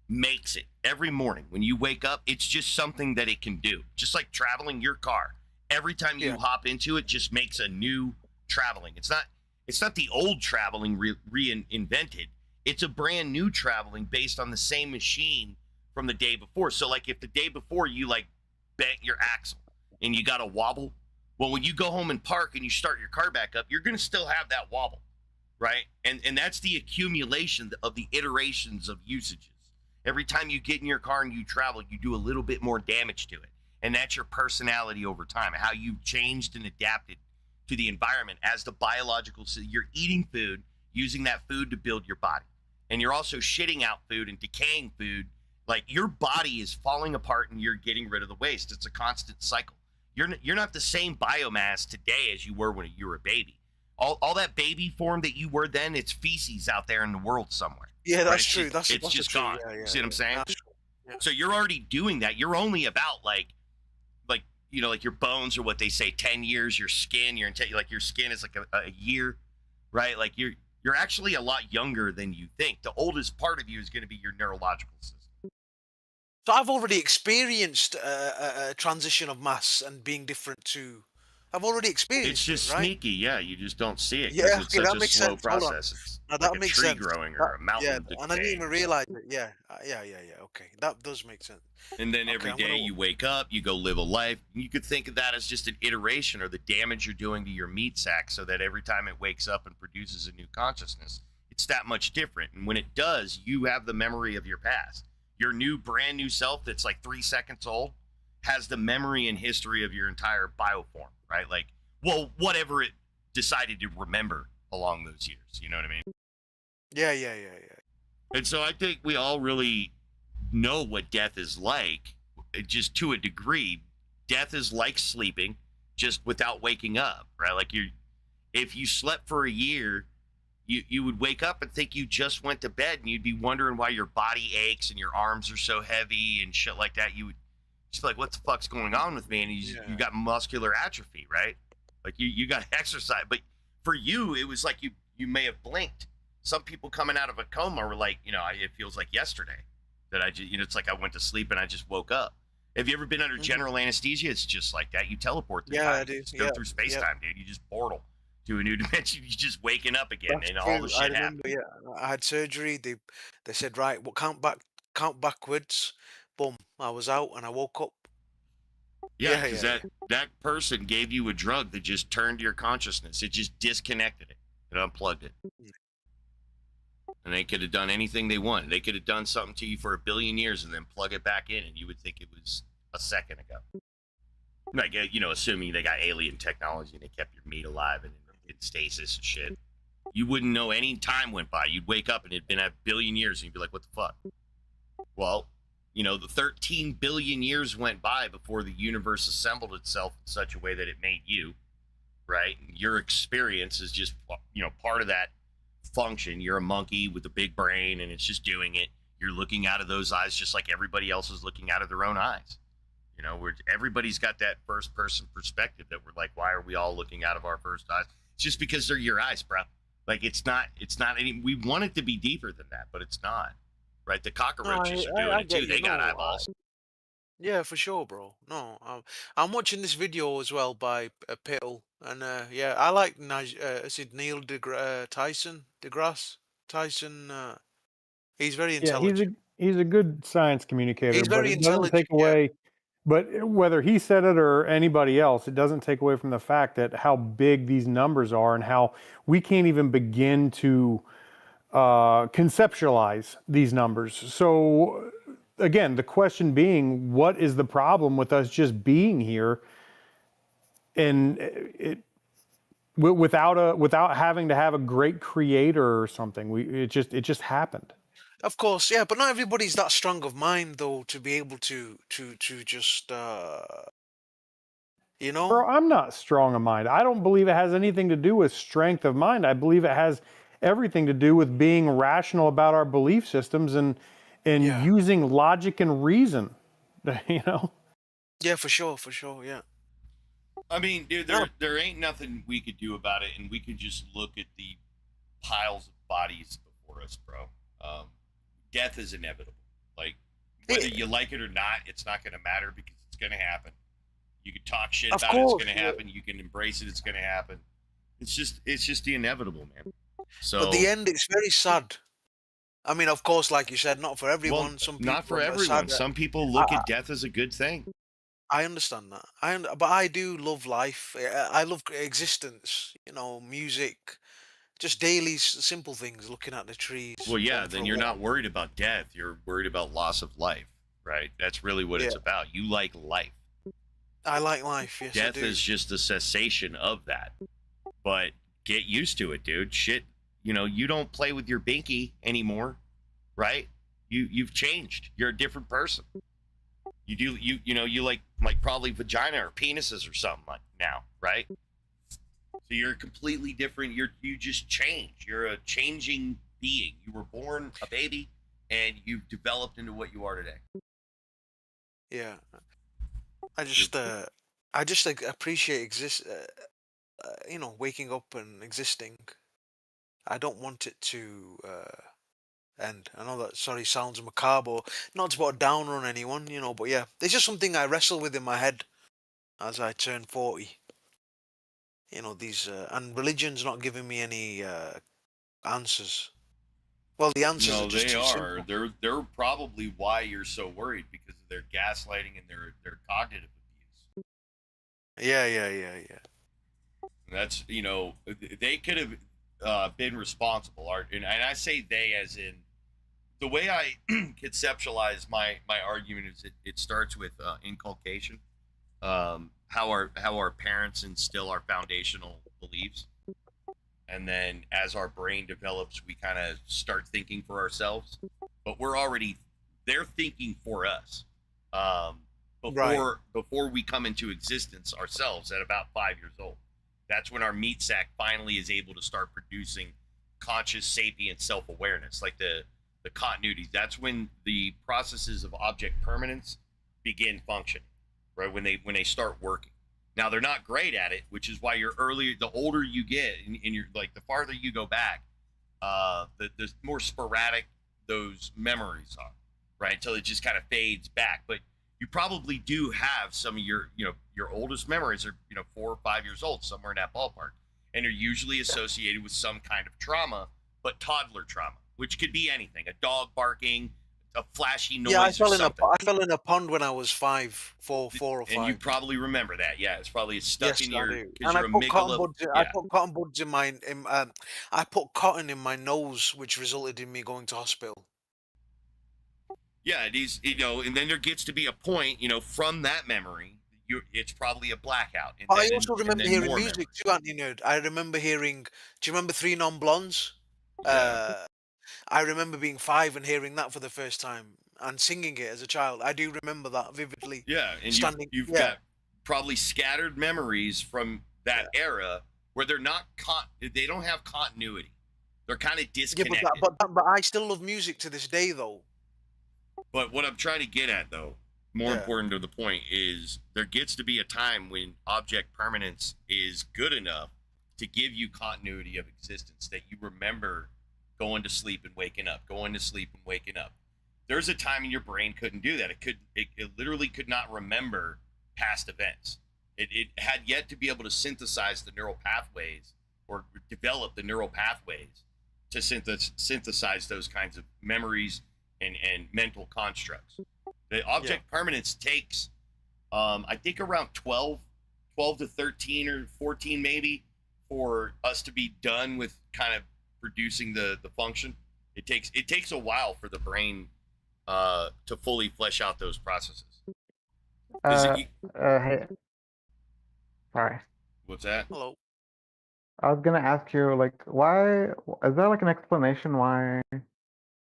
makes it every morning when you wake up. It's just something that it can do, just like traveling your car. Every time you hop into it, just makes a new traveling. It's not the old traveling reinvented. It's a brand new traveling based on the same machine from the day before. So like if the day before you like bent your axle and you got a wobble, well, when you go home and park and you start your car back up, you're going to still have that wobble, right? And that's the accumulation of the iterations of usages. Every time you get in your car and you travel, you do a little bit more damage to it. And that's your personality over time, how you've changed and adapted to the environment as the biological. So you're eating food, using that food to build your body. And you're also shitting out food and decaying food. Like your body is falling apart and you're getting rid of the waste. It's a constant cycle. You're not the same biomass today as you were when you were a baby. All that baby form that you were then, it's feces out there in the world somewhere. Yeah, that's right? true. That's just true. gone. Yeah, See what I'm saying? Yeah. So you're already doing that. You're only about like like your bones are what they say 10 years. Your skin, like your skin is like a year, right? Like you're actually a lot younger than you think. The oldest part of you is going to be your neurological system. So I've already experienced a transition of mass and being different to. I've already experienced It's just it, right? sneaky, yeah. You just don't see it because Yeah, it's okay, such that a makes slow sense. Hold on. process. It's Now like that a makes tree sense. growing or a mountain Yeah, decaying. and I didn't even realize it. Yeah, yeah. Okay, that does make sense. And then Okay, every I'm day gonna- you wake up, you go live a life. You could think of that as just an iteration or the damage you're doing to your meat sack so that every time it wakes up and produces a new consciousness, it's that much different. And when it does, you have the memory of your past. Your brand new self that's like 3 seconds old has the memory and history of your entire bioform, right? Like, well, whatever it decided to remember along those years. You know what I mean? Yeah. And so I think we all really know what death is like, just to a degree. Death is like sleeping, just without waking up, right? Like if you slept for a year, you would wake up and think you just went to bed, and you'd be wondering why your body aches and your arms are so heavy and shit like that. You would just be like, what the fuck's going on with me? And you got muscular atrophy, right? Like you got to exercise. But for you, it was like you may have blinked. Some people coming out of a coma were like, it feels like yesterday that I just, it's like I went to sleep and I just woke up. Have you ever been under general anesthesia? It's just like that. You teleport through time. I do. You just go through space time, dude. You just portal to a new dimension. You're just waking up again, That's and true. all the shit happens. Yeah, I had surgery. They said, right, well, count backwards. Boom, I was out and I woke up. Yeah, because that person gave you a drug that just turned your consciousness. It just disconnected it. It unplugged it. And they could have done anything they wanted. They could have done something to you for 1 billion years and then plug it back in, and you would think it was a second ago. Like, assuming they got alien technology and they kept your meat alive and in stasis and shit. You wouldn't know any time went by. You'd wake up and it'd been 1 billion years, and you'd be like, what the fuck? Well, the 13 billion years went by before the universe assembled itself in such a way that it made you, right? Your experience is just, part of that function. You're a monkey with a big brain, and it's just doing it. You're looking out of those eyes just like everybody else is looking out of their own eyes. Everybody's got that first person perspective that we're like, why are we all looking out of our first eyes? It's just because they're your eyes, bro. Like, it's not any, we want it to be deeper than that, but it's not. Right? The cockroaches are doing it too. They got eyeballs. Yeah, for sure, bro. No, I'm watching this video as well by Pittle, and I like is it Neil Tyson deGrasse Tyson? He's very intelligent. He's a good science communicator, He's but very it doesn't intelligent. take away. But whether he said it or anybody else, it doesn't take away from the fact that how big these numbers are and how we can't even begin to conceptualize these numbers. So again, the question being, what is the problem with us just being here and without having to have a great creator or something? It just happened. Of course, yeah, but not everybody's that strong of mind though to be able to just Bro, I'm not strong of mind. I don't believe it has anything to do with strength of mind. I believe it has everything to do with being rational about our belief systems and using logic and reason. Yeah, for sure, yeah. I mean, dude, there ain't nothing we could do about it, and we could just look at the piles of bodies before for us, bro. Death is inevitable. Like, whether you like it or not, it's not going to matter because it's going to happen. You can talk shit about it, it's going to happen. You can embrace it, it's going to happen. It's just the inevitable, man. So, but the end, it's very sad. I mean, of course, like you said, not for everyone. well, Some people not for are everyone. sad. Some people look at death as a good thing. I understand that. But I do love life. I love existence. You know, music, just daily simple things. Looking at the trees. Well, yeah, going for then a you're walk. not worried about death. You're worried about loss of life, right? That's really what it's Yeah. about. You like life. I like life. Yes, I Death do. is just the cessation of that. But get used to it, dude. Shit, you don't play with your binky anymore, right? You've changed. You're a different person. You like probably vagina or penises or something like now, right? So you're completely different. You just change. You're a changing being. You were born a baby and you've developed into what you are today. Yeah. I just like, appreciate waking up and existing. I don't want it to end. I know that sounds macabre, or not to put a downer on anyone, but yeah, it's just something I wrestle with in my head as I turn 40. These and religion's not giving me any answers. Well, the answers No, are just they too are. simple. They're probably why you're so worried because of their gaslighting and their cognitive abuse. Yeah. That's they could have been responsible. And I say they as in the way I conceptualize my argument is it starts with inculcation. How our parents instill our foundational beliefs, and then as our brain develops, we kind of start thinking for ourselves. But they're thinking for us before we come into existence ourselves at about 5 years old. That's when our meat sack finally is able to start producing conscious, sapient self-awareness, like the continuity. That's when the processes of object permanence begin functioning, right? When they start working. Now they're not great at it, which is why the older you get, and you're like the farther you go back, the more sporadic those memories are, right? Until it just kind of fades back. But you probably do have some of your oldest memories are 4 or 5 years old, somewhere in that ballpark, and are usually associated with some kind of trauma, but toddler trauma, which could be anything: a dog barking, a flashy noise, Yeah, or something. I fell in a pond when I was 4 or 5. And you probably remember that. Yeah, it's probably stuck Yes, in I your do. because And you're a amygdala. I put cotton buds in my. I put cotton in my nose, which resulted in me going to hospital. Yeah, it is. And then there gets to be a point, from that memory, it's probably a blackout. And I then, also remember then hearing more music memories. too, Anthony Nerd. I remember hearing. Do you remember Three Non-Blondes? Yeah. I remember being 5 and hearing that for the first time and singing it as a child. I do remember that vividly. Yeah, and you've got probably scattered memories from that era where they don't have continuity. They're kind of disconnected. Yeah, but I still love music to this day, though. But what I'm trying to get at, though, more important to the point, is there gets to be a time when object permanence is good enough to give you continuity of existence, that you remember going to sleep and waking up, going to sleep and waking up. There's a time in your brain couldn't do that. It literally could not remember past events. It had yet to be able to synthesize the neural pathways or develop the neural pathways to synthesize those kinds of memories and mental constructs. The object permanence takes, I think, around 12 to 13 or 14 maybe for us to be done with kind of producing the function. It takes a while for the brain to fully flesh out those processes. Hey. Sorry. What's that? Hello. I was gonna ask you, like, why is there like an explanation why,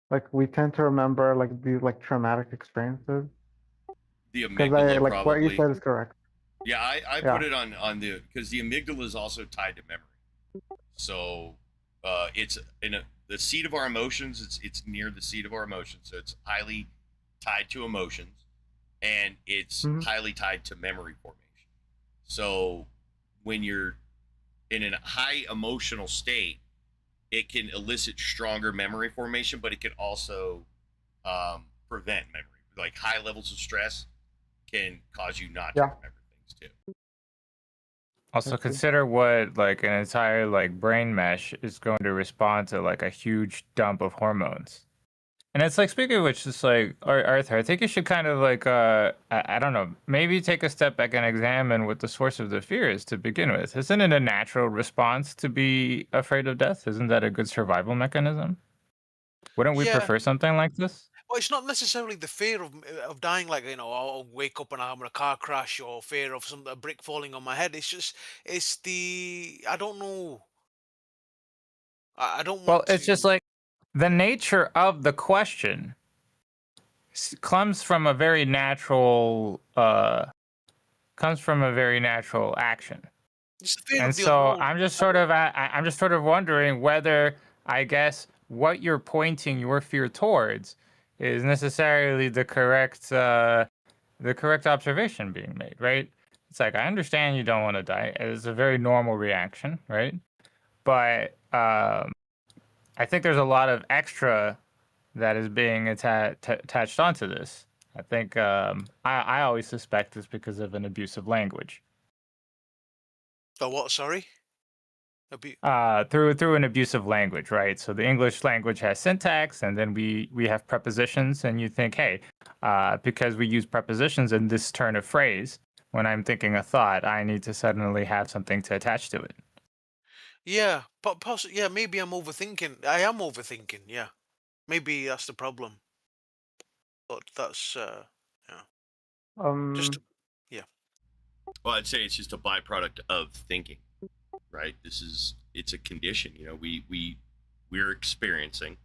like, we tend to remember like these like traumatic experiences? The Because amygdala, like what you probably. said is correct. Yeah, I put it on because the amygdala is also tied to memory. So it's the seat of our emotions. It's near the seat of our emotions, so it's highly tied to emotions, and it's highly tied to memory formation. So when you're in a high emotional state, it can elicit stronger memory formation, but it can also prevent memory. Like high levels of stress can cause you not to remember things too. Also consider what like an entire like brain mesh is going to respond to like a huge dump of hormones. And it's like, speaking of which, it's like, Arthur, I think you should kind of like, I don't know, maybe take a step back and examine what the source of the fear is to begin with. Isn't it a natural response to be afraid of death? Isn't that a good survival mechanism? Wouldn't we Yeah. prefer something like this? Well, it's not necessarily the fear of dying, like, I'll wake up and I'm in a car crash, or fear of a brick falling on my head. It's just, it's the, I don't know. I don't Well, want it's to. just like the nature of the question comes from a very natural action. It's the fear And of the so unknown. I'm just sort of wondering whether, I guess, what you're pointing your fear towards is necessarily the correct observation being made, right? It's like, I understand you don't want to die. It's a very normal reaction, right? But I think there's a lot of extra that is being attached onto this. I think I always suspect it's because of an abusive language. Oh, what? Sorry. Through an abusive language, right? So the English language has syntax, and then we have prepositions, and you think, hey, because we use prepositions in this turn of phrase, when I'm thinking a thought, I need to suddenly have something to attach to it. Yeah, but possibly. Yeah, maybe I'm overthinking. I am overthinking. Yeah, maybe that's the problem. But that's yeah. Just yeah. Well, I'd say it's just a byproduct of thinking, right? It's a condition. You know, we're experiencing.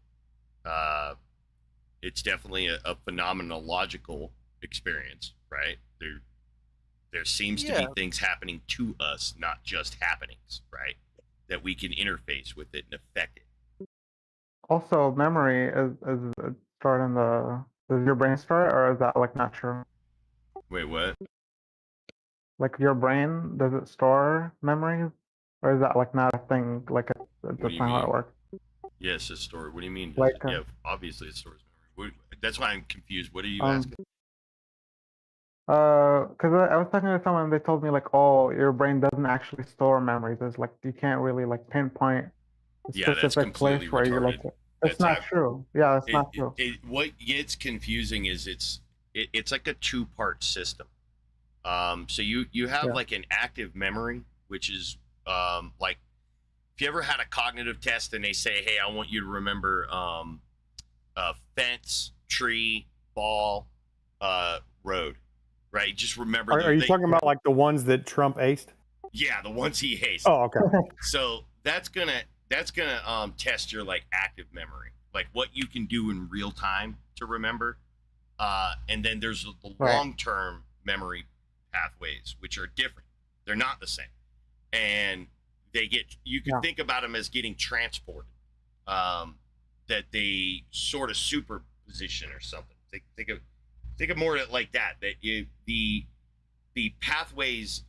It's definitely a phenomenological experience, right? There seems to be things happening to us, not just happenings, right? That we can interface with it and affect it. Also, memory is it stored in the. Does your brain store it, or is that like not true? Wait, what? Like your brain, does it store memories, or is that like not a thing? Like that's What do you not how mean? it works. Yes, it stores. What do you mean? Like, yeah, obviously it stores memory. That's why I'm confused. What are you Um, asking? Because I was talking to someone, and they told me like, oh, your brain doesn't actually store memories. It's like you can't really like pinpoint a Yeah, that's specific place completely where you're like. retarded. It's not true. Yeah, it's not true. What gets confusing is it's like a two-part system. So you have like an active memory, which is like if you ever had a cognitive test and they say, hey, I want you to remember fence, tree, ball, road, right? Just remember. Are you talking about like the ones that Trump aced? Yeah, the ones he hates. Oh, okay. So that's gonna test your like active memory, like what you can do in real time to remember. And then there's the long-term memory pathways, which are different. They're not the same, and you can think about them as getting transported. That they sort of superposition or something. Think of more like that. That the pathways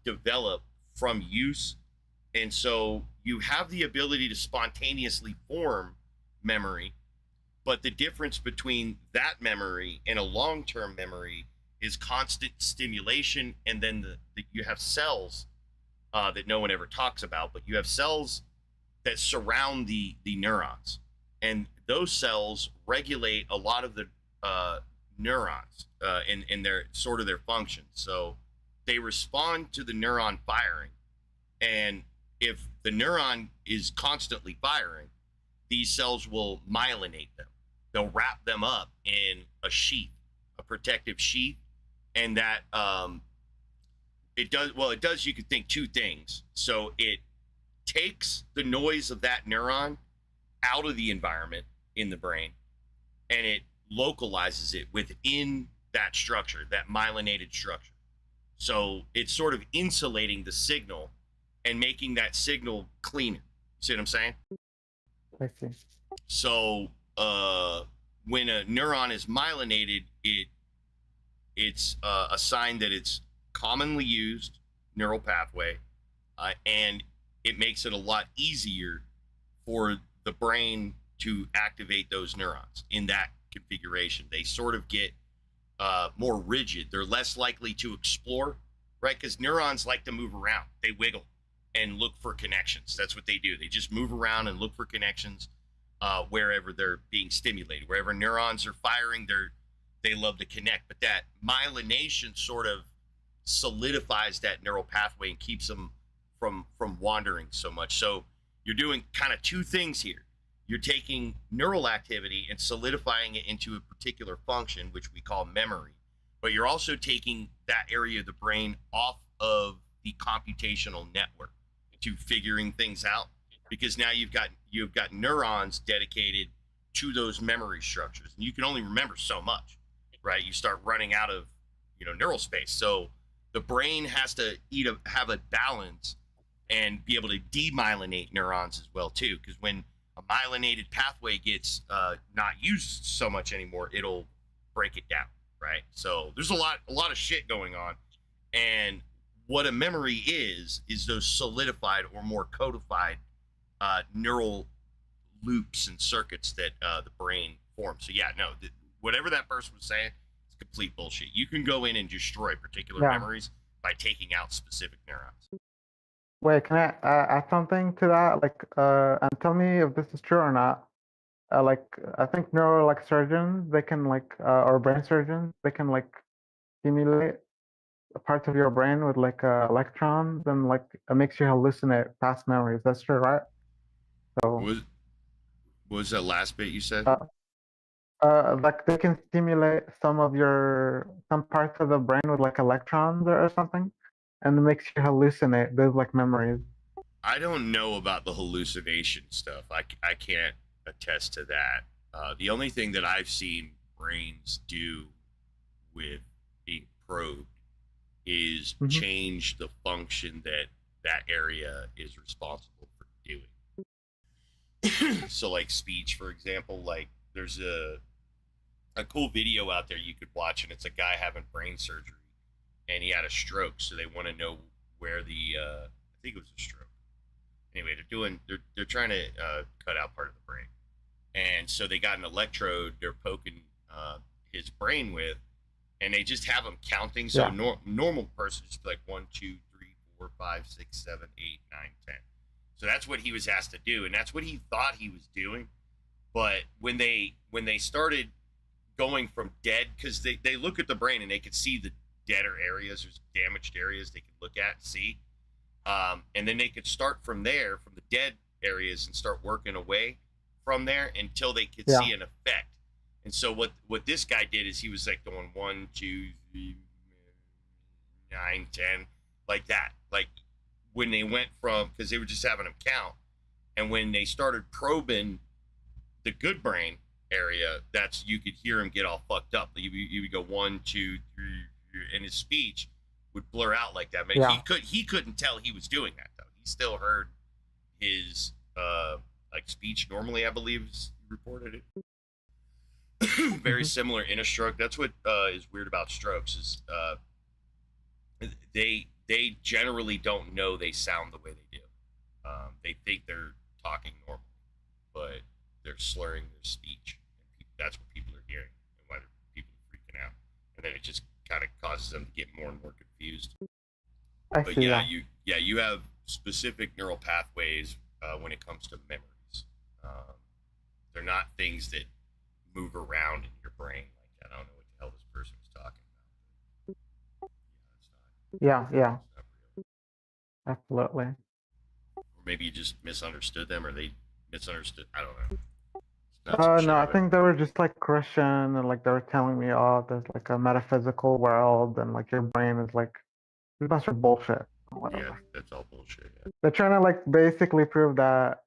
develop from use, and so you have the ability to spontaneously form memory, but the difference between that memory and a long-term memory is constant stimulation, and then you have cells that no one ever talks about, but you have cells that surround the neurons, and those cells regulate a lot of the neurons in their sort of their functions. So they respond to the neuron firing, and if the neuron is constantly firing, these cells will myelinate them. They'll wrap them up in a sheath, a protective sheath, and that it does. You could think two things. So it takes the noise of that neuron out of the environment in the brain, and it localizes it within that structure, that myelinated structure. So it's sort of insulating the signal and making that signal cleaner. See what I'm saying? I see. So when a neuron is myelinated, it's a sign that it's commonly used neural pathway, and it makes it a lot easier for the brain to activate those neurons in that configuration. They sort of get more rigid. They're less likely to explore, right? Because neurons like to move around. They wiggle and look for connections. That's what they do. They just move around and look for connections wherever they're being stimulated. Wherever neurons are firing, they love to connect. But that myelination sort of solidifies that neural pathway and keeps them from wandering so much. So you're doing kind of two things here. You're taking neural activity and solidifying it into a particular function, which we call memory. But you're also taking that area of the brain off of the computational network to figuring things out, because now you've got neurons dedicated to those memory structures, and you can only remember so much, right? You start running out of neural space. So the brain has to have a balance and be able to demyelinate neurons as well too, because when a myelinated pathway gets not used so much anymore, it'll break it down, right? So there's a lot of shit going on, and what a memory is those solidified or more codified neural loops and circuits that the brain forms. So yeah, no, whatever that person was saying, it's complete bullshit. You can go in and destroy particular memories by taking out specific neurons. Wait, can I add something to that? Like, and tell me if this is true or not. Like, I think neuro surgeons, they can or brain surgeons, they can stimulate parts of your brain with electrons, and it makes you hallucinate past memories. That's true, right? So what was that last bit you said? They can stimulate some parts of the brain with electrons or something, and it makes you hallucinate those memories. I don't know about the hallucination stuff. I can't attest to that. The only thing that I've seen brains do with being probed is change the function that area is responsible for doing. So like speech, for example, there's a cool video out there you could watch, and it's a guy having brain surgery, and he had a stroke. So they want to know where I think it was a stroke. Anyway, they're trying to cut out part of the brain, and so they got an electrode they're poking his brain with, and they just have him counting. So normal person just be like 1, 2, 3, 4, 5, 6, 7, 8, 9, 10. So that's what he was asked to do, and that's what he thought he was doing. But when they started going from dead, because they look at the brain and they could see the deader areas, there's damaged areas they could look at and see, and then they could start from there, from the dead areas, and start working away from there until they could see an effect. And so what this guy did is he was going 1, 2, 3, 9, 10, like that. Like when they went from, because they were just having him count, and when they started probing the good brain area, you could hear him get all fucked up. You would go 1, 2, 3, and his speech would blur out like that. But he couldn't tell he was doing that though. He still heard his speech normally, I believe is reported it. Very similar in a stroke. That's what is weird about strokes is they generally don't know they sound the way they do. They think they're talking normal, but they're slurring their speech. And that's what people are hearing and why people are freaking out. And then it just kind of causes them to get more and more confused. But you have specific neural pathways when it comes to memories. They're not things that move around in your brain like that. I don't know what the hell this person was talking about. Yeah, absolutely. Or maybe you just misunderstood them, or they misunderstood. I don't know. No, I think they were just Christian, and they were telling me, oh, there's a metaphysical world, and your brain is a bunch of bullshit. Yeah, that's all bullshit. Yeah. They're trying to basically prove that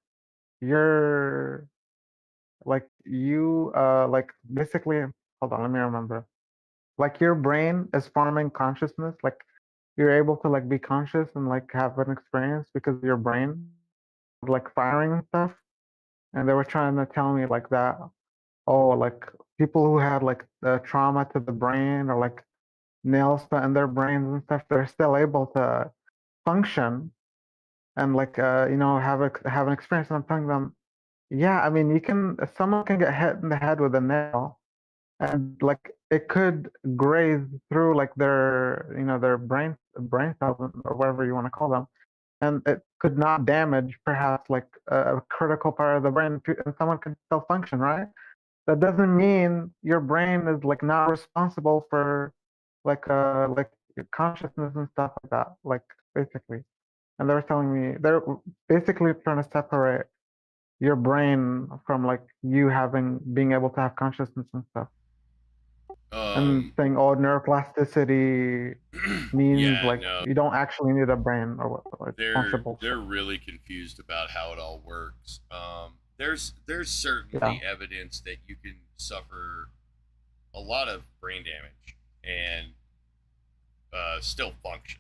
you're basically, hold on, let me remember. Your brain is forming consciousness. You're able to be conscious and have an experience because of your brain firing and stuff. And they were trying to tell me that, oh, people who had the trauma to the brain or nails in their brains and stuff, they're still able to function and have an experience. And I'm telling them, Yeah, I mean, someone can get hit in the head with a nail, and like it could graze through like their brain cells or whatever you want to call them, and it could not damage perhaps like a critical part of the brain, and someone could still function, right? That doesn't mean your brain is like not responsible for like your consciousness and stuff like that, like basically. And they were telling me they're basically trying to separate your brain from like you being able to have consciousness and stuff. And saying, oh, neuroplasticity means Yeah, like no. you don't actually need a brain or what. They're really confused about how it all works. There's certainly evidence that you can suffer a lot of brain damage and still function.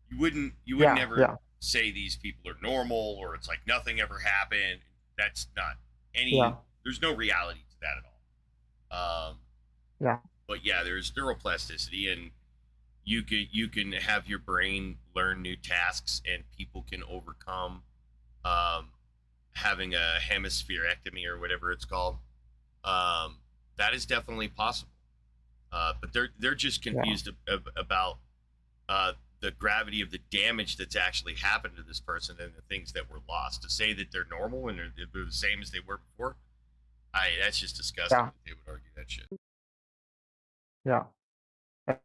You would never say these people are normal or it's like nothing ever happened. That's not there's no reality to that at all. But yeah, there's neuroplasticity, and you can have your brain learn new tasks, and people can overcome having a hemispherectomy or whatever it's called. That is definitely possible. But they're just confused about the gravity of the damage that's actually happened to this person and the things that were lost. To say that they're normal and they're the same as they were before, that's just disgusting. Yeah. That they would argue that shit. Yeah. And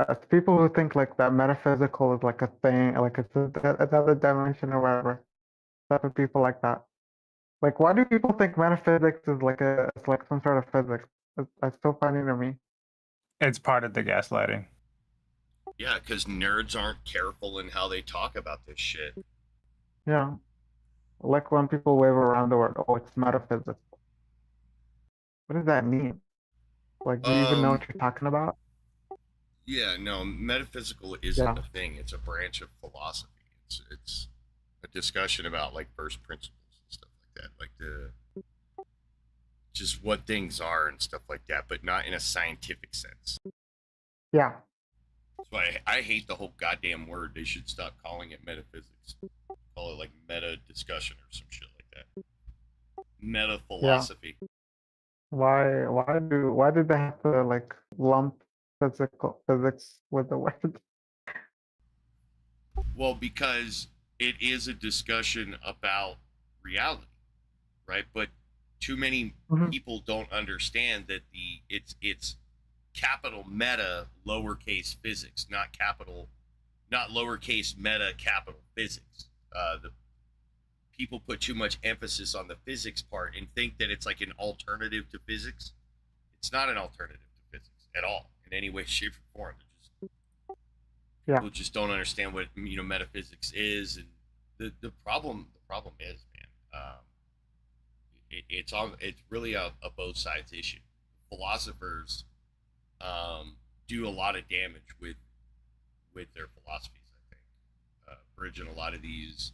it's people who think like that metaphysical is like a thing, like it's another dimension or whatever. Type of people like that. Like, why do people think metaphysics is it's like some sort of physics? That's so funny to me. It's part of the gaslighting. Yeah, because nerds aren't careful in how they talk about this shit. Yeah. Like when people wave around the word, oh, it's metaphysics. What does that mean? Like, do you even know what you're talking about? Yeah, no, metaphysical isn't a thing. It's a branch of philosophy. It's a discussion about like first principles and stuff like that, like just what things are and stuff like that, but not in a scientific sense. Yeah. That's why I hate the whole goddamn word. They should stop calling it metaphysics. Call it like meta discussion or some shit like that. Meta philosophy. Yeah. Why did they have to like lump physics with the word? Well, because it is a discussion about reality, right? But too many people don't understand that it's capital meta lowercase physics, not lowercase meta capital physics. The people put too much emphasis on the physics part and think that it's like an alternative to physics. It's not an alternative to physics at all in any way, shape, or form. People just don't understand what metaphysics is, and the problem is, man, it's really a both sides issue. Philosophers do a lot of damage with their philosophies. I think bridging a lot of these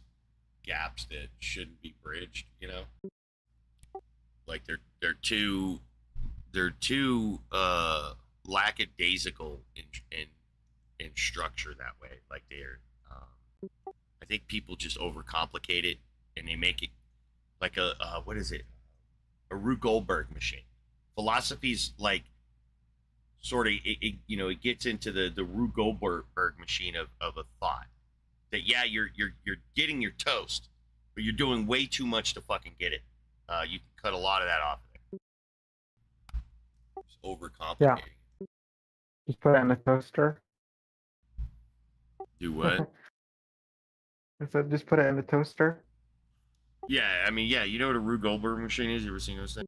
gaps that shouldn't be bridged. Like they're too lackadaisical in structure that way. Like I think people just overcomplicate it and they make it like a what is it? A Rube Goldberg machine. Philosophy's like sort of it gets into the Rube Goldberg machine of a thought. That you're getting your toast, but you're doing way too much to fucking get it. You can cut a lot of that off of there. Just overcomplicating. Yeah. Just put it in a toaster. Do what? I said just put it in the toaster. Yeah, I mean, you know what a Rube Goldberg machine is? You ever seen those things?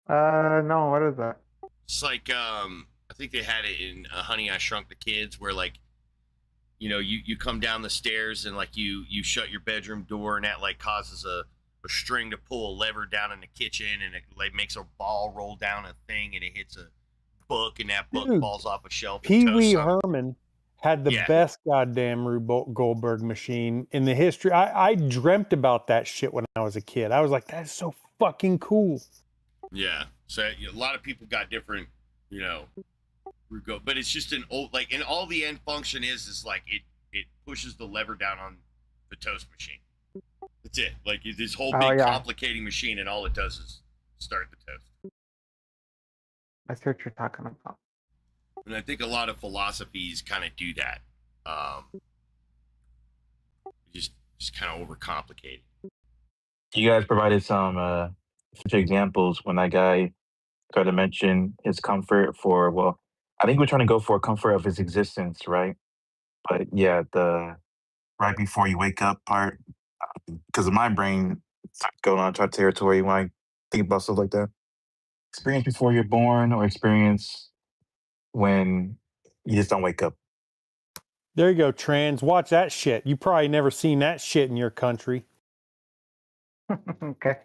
No, what is that? It's like I think they had it in Honey, I Shrunk the Kids, where like you come down the stairs and like you shut your bedroom door and that like causes a string to pull a lever down in the kitchen and it like makes a ball roll down a thing and it hits a book and that book falls off a shelf. Pee Wee Herman had the best goddamn Rube Goldberg machine in the history. I dreamt about that shit when I was a kid. I was like, that's so fucking cool. Yeah. So a lot of people got different, but it's just an old, like, and all the end function is like it pushes the lever down on the toast machine. That's it. Like this whole Oh, big yeah. complicating machine, and all it does is start the toast. I see what you're talking about. And I think a lot of philosophies kind of do that. Just kind of overcomplicate. You guys provided some such examples when that guy tried to mention his comfort for, well, I think we're trying to go for a comfort of his existence, right? But yeah, the right before you wake up part, because my brain starts going on to territory when I think about stuff like that. Experience before you're born, or experience when you just don't wake up. There you go, trans. Watch that shit. You probably never seen that shit in your country. Okay.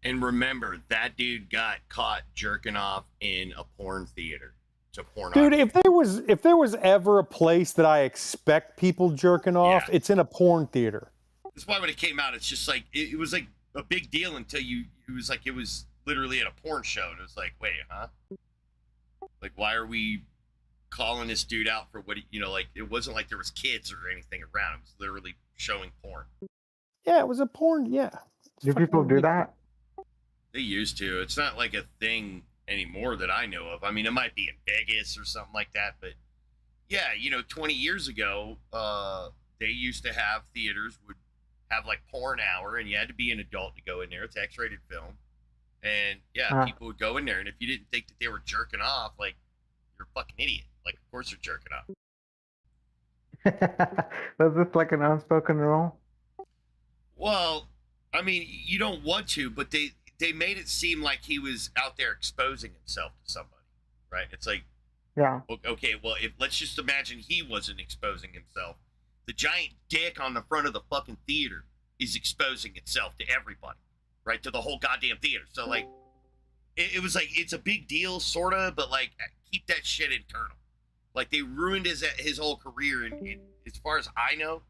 And remember, that dude got caught jerking off in a porn theater. To porn. Dude, if there was ever a place that I expect people jerking off, it's in a porn theater. That's why when it came out, it's just like it was like a big deal until it was literally at a porn show, and it was like, wait, huh? Like, why are we calling this dude out for what like it wasn't like there was kids or anything around. It was literally showing porn. Yeah, it was a porn. Yeah. Do people do that? They used to. It's not like a thing anymore that I know of. I mean, it might be in Vegas or something like that, but yeah, 20 years ago, they used to have theaters would have like porn hour, and you had to be an adult to go in there. It's X-rated film, and yeah, people would go in there, and if you didn't think that they were jerking off, like, you're a fucking idiot. Like, of course they're jerking off. Was this like an unspoken rule? Well, I mean, you don't want to, but they made it seem like he was out there exposing himself to somebody, right? It's like, yeah. Okay, well, let's just imagine he wasn't exposing himself. The giant dick on the front of the fucking theater is exposing itself to everybody, right? To the whole goddamn theater. So, like, it was like, it's a big deal, sort of, but, like, keep that shit internal. Like, they ruined his whole career, and as far as I know,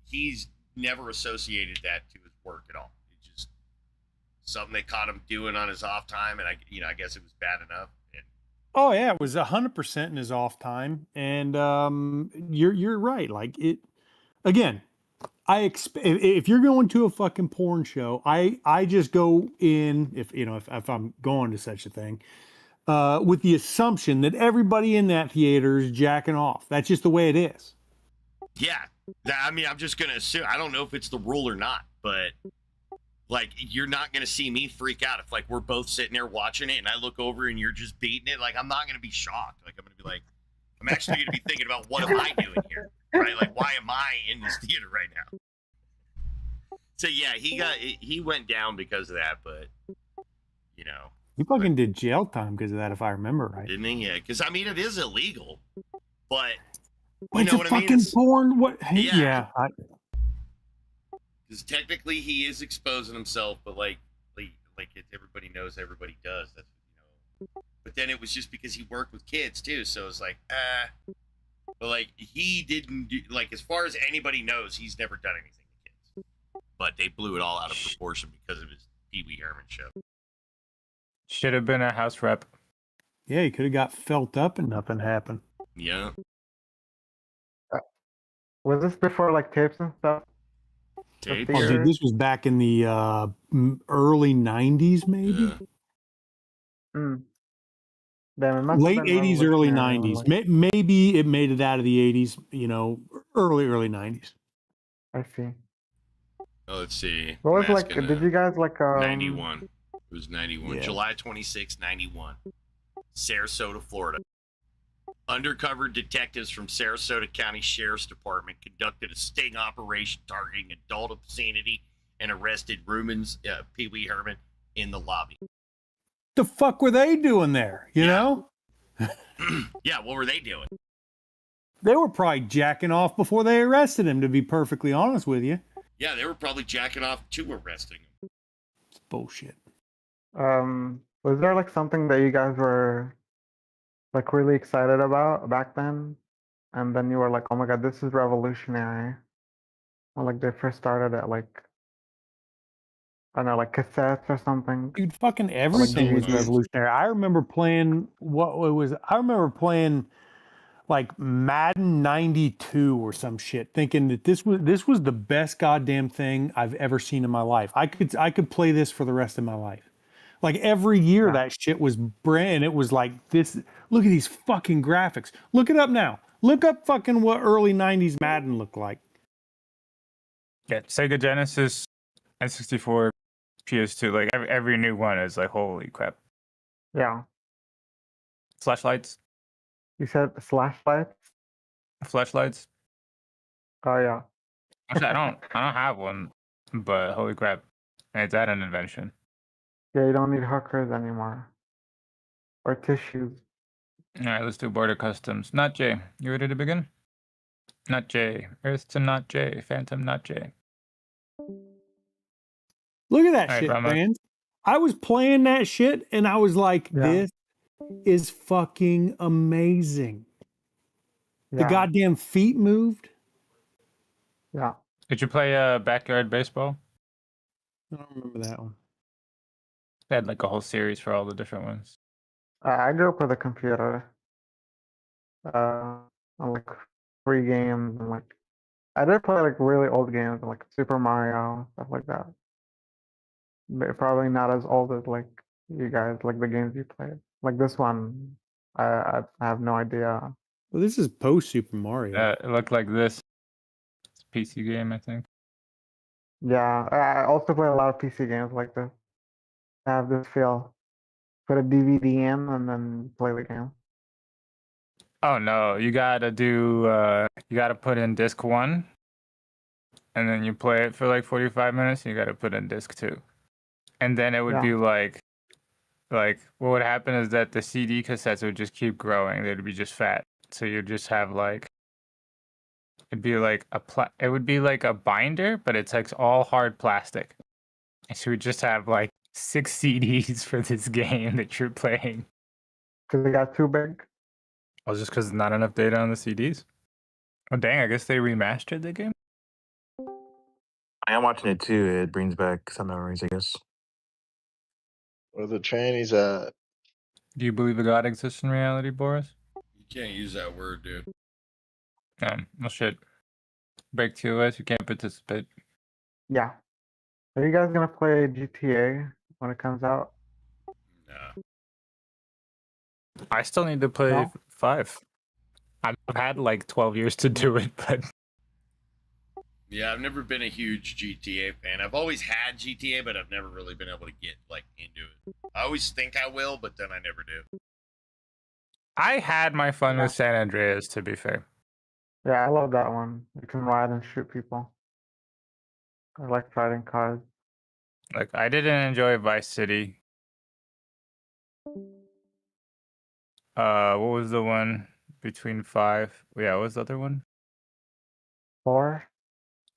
he's never associated that to his work at all. It's just something they caught him doing on his off time, and I guess it was bad enough. Oh yeah, it was 100% in his off time, and you're right. Like, it again. If you're going to a fucking porn show, I just go in, if I'm going to such a thing, with the assumption that everybody in that theater is jacking off. That's just the way it is. Yeah, I mean, I'm just gonna assume. I don't know if it's the rule or not, but like, you're not gonna see me freak out if, like, we're both sitting there watching it and I look over and you're just beating it. Like, I'm not gonna be shocked. Like, I'm gonna be like, I'm actually gonna be thinking about, what am I doing here, right? Like, why am I in this theater right now? So yeah, he went down because of that, but he fucking did jail time because of that, if I remember right. Didn't he? Yeah, because I mean, it is illegal, but it's a fucking porn. What? Yeah. Because technically he is exposing himself, but like everybody knows, everybody does. That's But then it was just because he worked with kids too, so it's like, but like, he didn't do, like, as far as anybody knows, he's never done anything to kids. But they blew it all out of proportion because of his Pee Wee Herman show. Should have been a house rep. Yeah, he could have got felt up and nothing happened. Yeah. Was this before, like, tapes and stuff? Tapes? Oh, dude, this was back in the early 90s, maybe? Yeah. Damn, it must late have been 80s, early revolutionary, 90s. like- Maybe it made it out of the 80s, early 90s. I see. Oh, let's see. What was, like, did you guys, like, 91. It was 91. Yeah. July 26, 91. Sarasota, Florida. Undercover detectives from Sarasota County Sheriff's Department conducted a sting operation targeting adult obscenity and arrested Rumens, Pee Wee Herman, in the lobby. The fuck were they doing there, you know? Yeah, what were they doing? They were probably jacking off before they arrested him, to be perfectly honest with you. Yeah, they were probably jacking off to arresting him. It's bullshit. Was there, like, something that you guys were, like, really excited about back then? And then you were like, oh my god, this is revolutionary. Or, like, they first started at, like, I don't know, like, cassettes or something. Dude, fucking everything was DVDs. revolutionary. I remember playing like Madden 92 or some shit, thinking that this was the best goddamn thing I've ever seen in my life. I could play this for the rest of my life. Like every year that shit was brand. It was like this. Look at these fucking graphics. Look it up now. Look up fucking what early 90s Madden looked like. Yeah, Sega Genesis, N64, PS2, like every new one is like, holy crap. Yeah. Flashlights. You said flashlights? Flashlights. Oh yeah. Actually, I don't have one, but holy crap, it's that an invention. Yeah, you don't need hookers anymore. Or tissues. All right, let's do border customs. Not J. You ready to begin? Not J. Earth to not J. Phantom not J. Look at that All right, shit, Brahma. man. I was playing that shit and I was like, this is fucking amazing. The Yeah. goddamn feet moved. Yeah. Did you play Backyard Baseball? I don't remember that one. They had like a whole series for all the different ones. I grew up with a computer. On like free games and like I did play like really old games like Super Mario, stuff like that. But probably not as old as like you guys, like the games you played. Like this one, I have no idea. Well, this is post Super Mario. It looked like this. It's a PC game, I think. Yeah, I also play a lot of PC games like this. I have this feel. Put a DVD in and then play the game. Oh no, you gotta do you gotta put in disc 1 and then you play it for like 45 minutes and you gotta put in disc 2. And then it would be like what would happen is that the CD cassettes would just keep growing. They'd be just fat. So you'd just have like it'd be like it would be like a binder, but it's like all hard plastic. And so we just have like 6 CDs for this game that you're playing. Because they got too big. Oh, just because not enough data on the CDs? Oh, dang, I guess they remastered the game? I am watching it too. It brings back some memories, I guess. Where the trannies at? Do you believe a God exists in reality, Boris? You can't use that word, dude. Well, shit. Break TOS, you can't participate. Yeah. Are you guys gonna play GTA when it comes out? No. I still need to play 5. I've had like 12 years to do it, but... Yeah, I've never been a huge GTA fan. I've always had GTA, but I've never really been able to get like into it. I always think I will, but then I never do. I had my fun with San Andreas, to be fair. Yeah, I love that one. You can ride and shoot people. I like riding cars. Like, I didn't enjoy Vice City. What was the one between 5? Yeah, what was the other one? 4?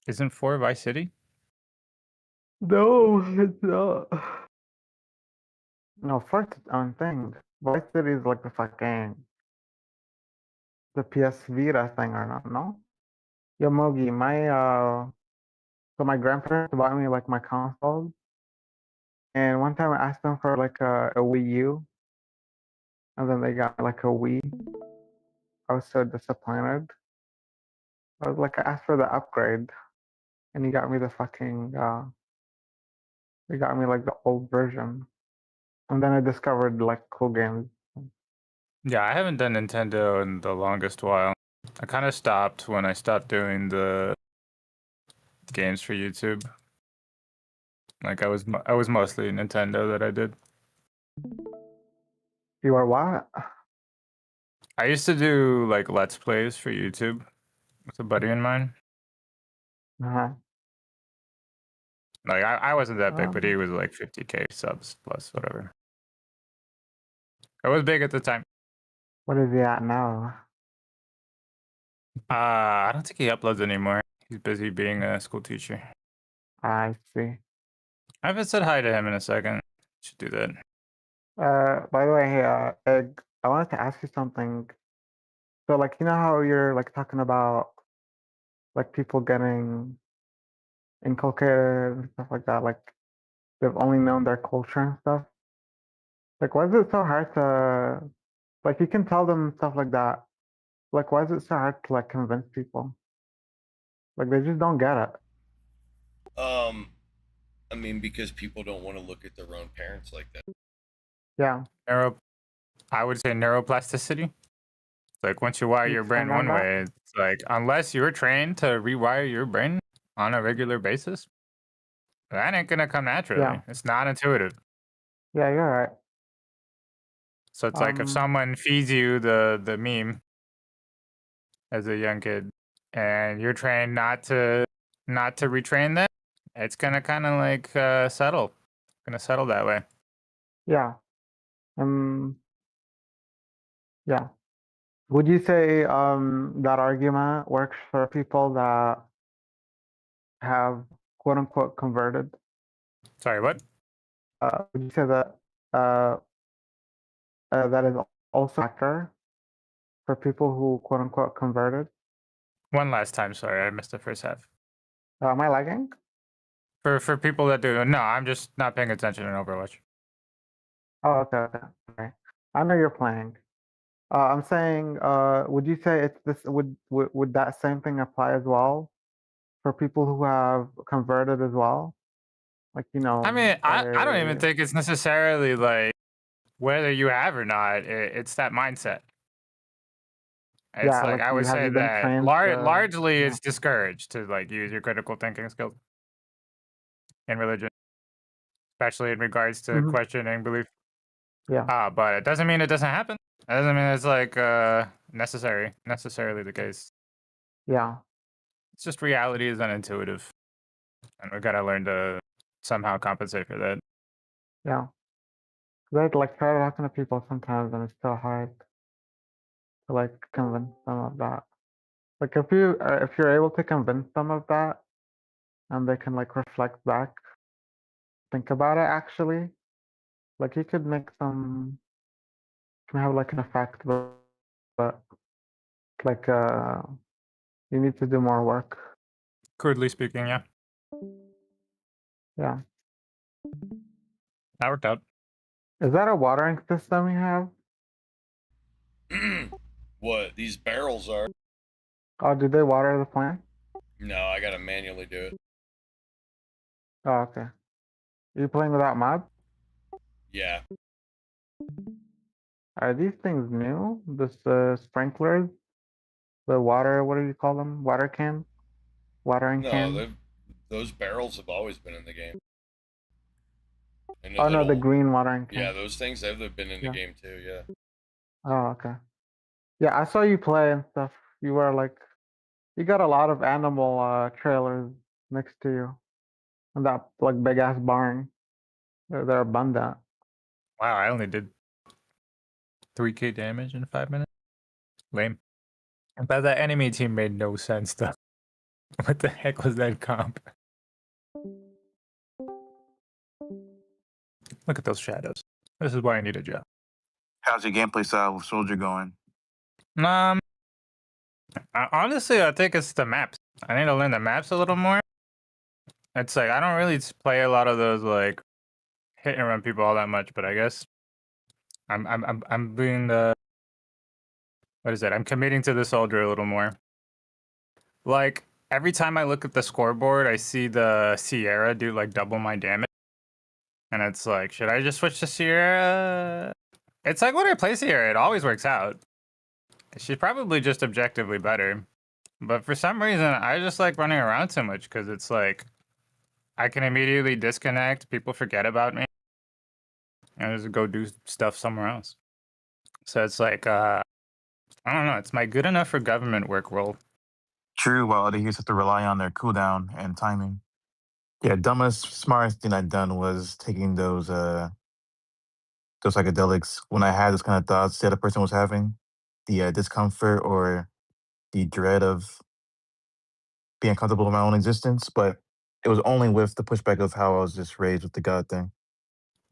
Isn't 4 Vice City? No, it's not. No, 4's its own thing. Vice City is like the fucking the PS Vita thing or not, no? Yo, Mogi, so my grandparents bought me like my console, and one time I asked them for like a Wii U, and then they got like a Wii. I was so disappointed. I was like, I asked for the upgrade, and he got me the fucking he got me like the old version, and then I discovered like cool games. Yeah, I haven't done Nintendo in the longest while. I kind of stopped when I stopped doing the games for YouTube. Like I was mostly Nintendo that I did. You are what? I used to do like Let's Plays for YouTube with a buddy of mine. Uh-huh. Like I wasn't that big, but he was like 50K subs plus whatever. I was big at the time. What is he at now? I don't think he uploads anymore. He's busy being a school teacher. I see. I haven't said hi to him in a second. Should do that. By the way, Egg, I wanted to ask you something. So, like, you know how you're like talking about like people getting inculcated and stuff like that, like they've only known their culture and stuff. Like, why is it so hard to like you can tell them stuff like that, Like, why is it so hard to like convince people? Like, they just don't get it. I mean, because people don't want to look at their own parents like that. Yeah. I would say neuroplasticity. It's like once you wire Can you your brain expand on one that? way, it's like unless you're trained to rewire your brain on a regular basis, that ain't gonna come naturally. Yeah. It's not intuitive. Yeah, you're right. So it's like if someone feeds you the meme as a young kid, and you're trained not to retrain that, it's gonna kind of like settle. Gonna settle that way. Yeah. Yeah. Would you say that argument works for people that have quote unquote converted? Sorry, what? Would you say that that is also a factor for people who quote unquote converted? One last time, sorry, I missed the first half. Am I lagging? For people that do, no, I'm just not paying attention in Overwatch. Oh, okay. I know you're playing. I'm saying, would you say it's this? Would that same thing apply as well for people who have converted as well? Like, I mean, I don't even they, think it's necessarily like whether you have or not. It's that mindset. It's yeah, like like I would have say you been that trained to? largely Yeah. it's discouraged to like use your critical thinking skills in religion, especially in regards to Mhm. questioning belief. Yeah. But it doesn't mean it doesn't happen. It doesn't mean it's like necessarily the case. Yeah. It's just reality is unintuitive, and we gotta learn to somehow compensate for that. Yeah. 'Cause I'd like try talking to people sometimes, and it's still hard to like convince them of that. Like if you're able to convince them of that, and they can like reflect back, think about it actually, like you could make some can have like an effect, but like you need to do more work. Crudely speaking, yeah, Yeah. that worked out. Is that a watering system you have? What these barrels are? Oh, do they water the plant? No, I gotta manually do it. Oh, okay. Are you playing without mods? Yeah. Are these things new? This sprinklers, the water, what do you call them? Water can? Watering No, can? those barrels have always been in the game. And Oh no, the green watering can. yeah, those things have been in the Yeah. game too. Yeah. Oh, okay. Yeah, I saw you play and stuff. You were like, you got a lot of animal trailers next to you, and that like big ass barn. They're abundant. Wow, I only did 3k damage in 5 minutes. Lame. But that enemy team made no sense though. What the heck was that comp? Look at those shadows. This is why I need a job. How's your gameplay style with Soldier going? Honestly, I think it's the maps. I need to learn the maps a little more. It's like I don't really play a lot of those like hit and run people all that much, but I guess I'm being the what is it? I'm committing to the soldier a little more. Like every time I look at the scoreboard, I see the Sierra do like double my damage, and it's like, should I just switch to Sierra? It's like when I play Sierra, it always works out. She's probably just objectively better, but for some reason, I just like running around too much because it's like I can immediately disconnect. People forget about me, and just go do stuff somewhere else. So it's like I don't know. It's my good enough for government work role. True, while other users have to rely on their cooldown and timing. Yeah, dumbest, smartest thing I'd done was taking those psychedelics when I had those kind of thoughts the other person was having, the discomfort or the dread of being comfortable with my own existence. But it was only with the pushback of how I was just raised with the God thing.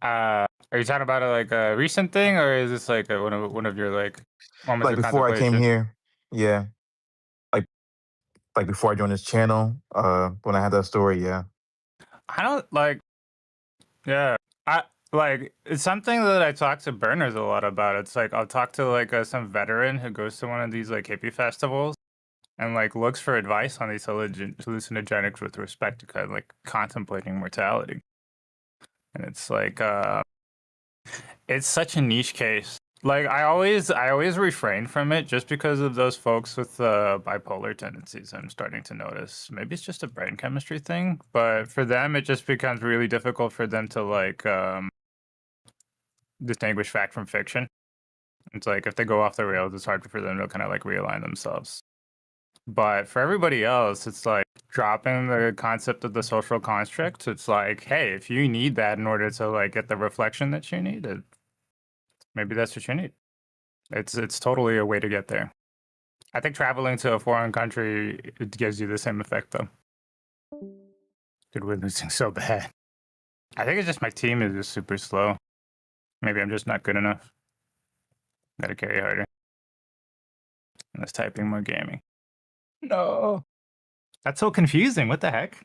Are you talking about like a recent thing, or is this like one of your like moments Like of before I came contemplation? here, yeah. Like before I joined this channel, when I had that story, yeah. I don't like. Yeah, I like it's something that I talk to burners a lot about. It's like I'll talk to like some veteran who goes to one of these like hippie festivals and like looks for advice on these hallucinogenics with respect to kind of like contemplating mortality. And it's like it's such a niche case. Like I always refrain from it just because of those folks with bipolar tendencies. I'm starting to notice. Maybe it's just a brain chemistry thing, but for them it just becomes really difficult for them to like distinguish fact from fiction. It's like if they go off the rails, it's hard for them to kind of like realign themselves. But for everybody else, it's like dropping the concept of the social construct. It's like, hey, if you need that in order to like get the reflection that you need, maybe that's what you need. It's totally a way to get there. I think traveling to a foreign country, it gives you the same effect though. Dude, we're losing so bad. I think it's just my team is just super slow. Maybe I'm just not good enough. Gotta carry harder. Less typing, more gaming. No. That's so confusing. What the heck?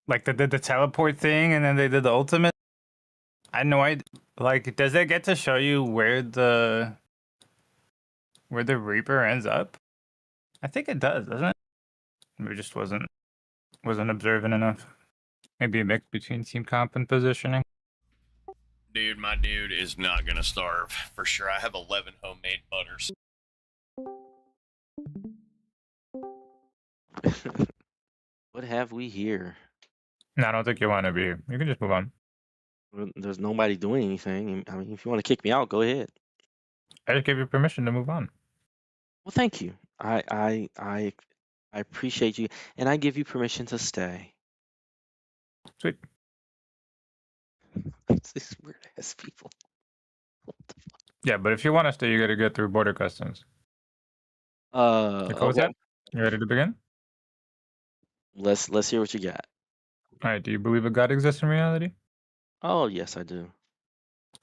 Like they did the teleport thing and then they did the ultimate. I had no idea. Like, does it get to show you where the Reaper ends up? I think it does, doesn't it? Maybe just wasn't observant enough. Maybe a mix between team comp and positioning. Dude, my dude is not gonna starve for sure. I have 11 homemade butters. What have we here? No, I don't think you want to be here. You can just move on. There's nobody doing anything. I mean, if you want to kick me out, go ahead. I just gave you permission to move on. Well, thank you. I appreciate you, and I give you permission to stay. Sweet. It's these weird ass people. Yeah, but if you want to stay, you got to get through border customs. You cool with Okay. that? You ready to begin? Let's hear what you got. All right. Do you believe a God exists in reality? Oh, yes, I do.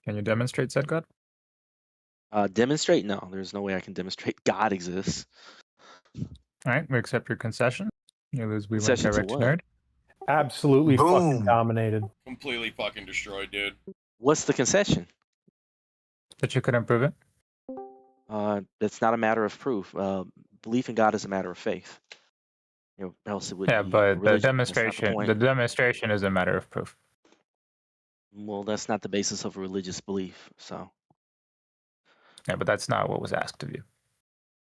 Can you demonstrate said God? Demonstrate? No, there's no way I can demonstrate God exists. All right. We accept your concession. You lose. We went Concession to direct to what? nerd. Absolutely fucking dominated. Completely fucking destroyed, dude. What's the concession? That you couldn't prove it? That's not a matter of proof. Belief in God is a matter of faith. You know, else it would Yeah, be but the religion. That's not demonstration, point. the demonstration is a matter of proof. Well, that's not the basis of a religious belief. So. Yeah, but that's not what was asked of you.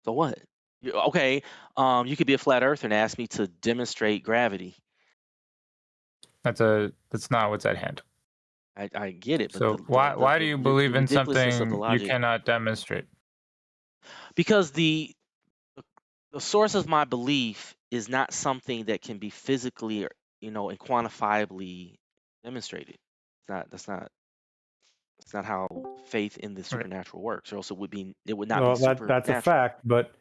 So what? Okay. You could be a flat earther and ask me to demonstrate gravity. That's not what's at hand. I get it, but So why do you believe in something you cannot demonstrate? Because the source of my belief is not something that can be physically, and quantifiably demonstrated. That's not how faith in the supernatural works, or else it would not Well, be supernatural. that's a fact, but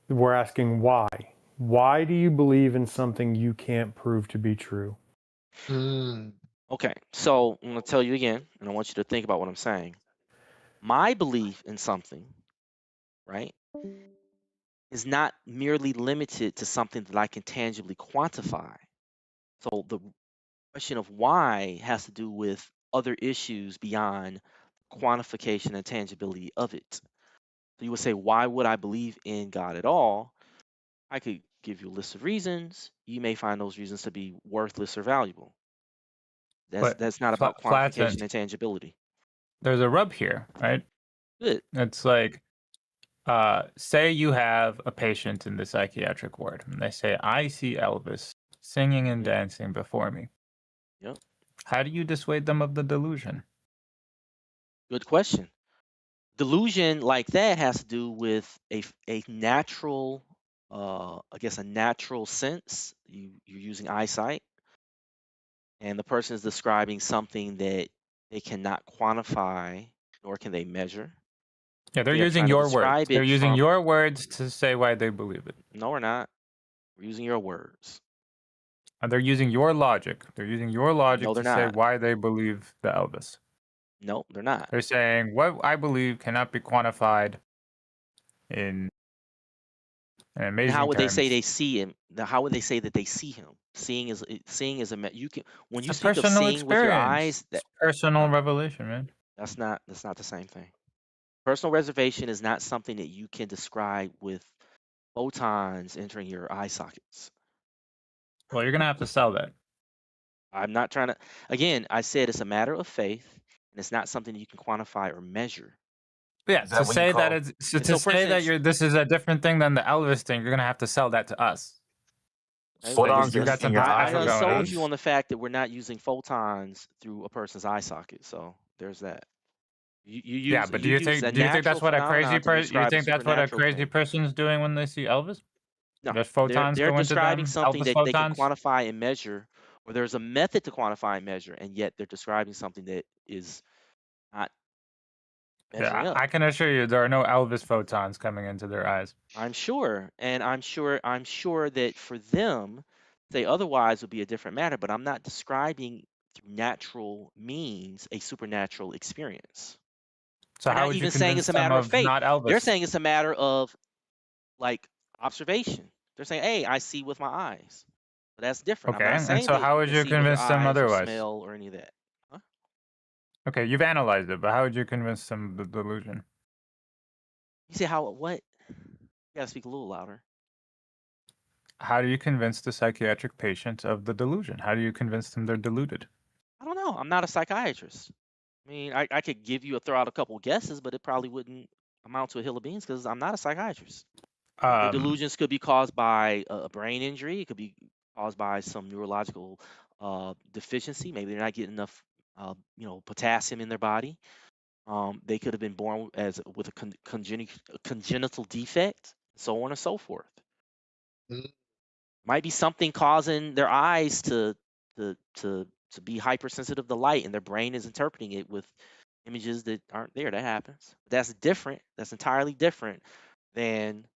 we're asking why. Why do you believe in something you can't prove to be true? Okay, so I'm going to tell you again, and I want you to think about what I'm saying. My belief in something, right, is not merely limited to something that I can tangibly quantify. So the question of why has to do with other issues beyond quantification and tangibility of it. So you would say, why would I believe in God at all? I could give you a list of reasons. You may find those reasons to be worthless or valuable. That's not about quantification and tangibility. There's a rub here, right? Good. It's like, say you have a patient in the psychiatric ward, and they say, I see Elvis singing and dancing before me. Yep. How do you dissuade them of the delusion? Good question. Delusion like that has to do with a natural, I guess a natural sense. You're using eyesight, and the person is describing something that they cannot quantify, nor can they measure. Yeah, they're using your words. They're using your words to say why they believe it. No, we're not. We're using your words. And they're using your logic. They're using your logic to say not. why they believe the Elvis. No, they're not. They're saying what I believe cannot be quantified in In And amazing how would they say terms. they see him? How would they say that they see him? Seeing is you can when It's you a speak of personal seeing with your experience. eyes. It's That personal no, revelation, man. that's not the same thing. Personal reservation is not something that you can describe with photons entering your eye sockets. Well, you're gonna have to sell that. I'm not trying to. Again, I said it's a matter of faith, and it's not something you can quantify or measure. Yeah, Is to that what you say that call? it's And to so, for say that instance, you're this is a different thing than the Elvis thing, you're gonna have to sell that to us. Because Photons you've got in something your I special done going sold on. you eyes? on the fact that we're not using photons through a person's eye socket. So there's that. Yeah, but You use a do you think natural that's what a crazy phenomenon to person? You describe a think that's what a supernatural crazy thing. person's doing when they see Elvis? No, There's photons they're go into describing them, something Elvis that they can photons. quantify and measure, or there's a method to quantify and measure, and yet they're describing something that is not measuring Yeah, up. I can assure you there are no Elvis photons coming into their eyes. I'm sure, and I'm sure that for them, say otherwise would be a different matter. But I'm not describing through natural means a supernatural experience. So They're how not would you even saying convince it's a them matter of of faith. not They're Elvis? saying it's a matter of like observation. They're saying, "Hey, I see with my eyes." But that's different. I'm Okay, not and saying so that how you would can you see with your convince them eyes or otherwise? smell or any of that. Huh? Okay, you've analyzed it, but how would you convince them of the delusion? You say how? What? You gotta speak a little louder. How do you convince the psychiatric patient of the delusion? How do you convince them they're deluded? I don't know. I'm not a psychiatrist. I mean, I could give you throw out a couple guesses, but it probably wouldn't amount to a hill of beans because I'm not a psychiatrist. Their Um, delusions could be caused by a brain injury. It could be caused by some neurological deficiency. Maybe they're not getting enough, potassium in their body. They could have been born with a congenital defect, so on and so forth. Might be something causing their eyes to be hypersensitive to light, and their brain is interpreting it with images that aren't there. That happens. That's different. That's entirely different than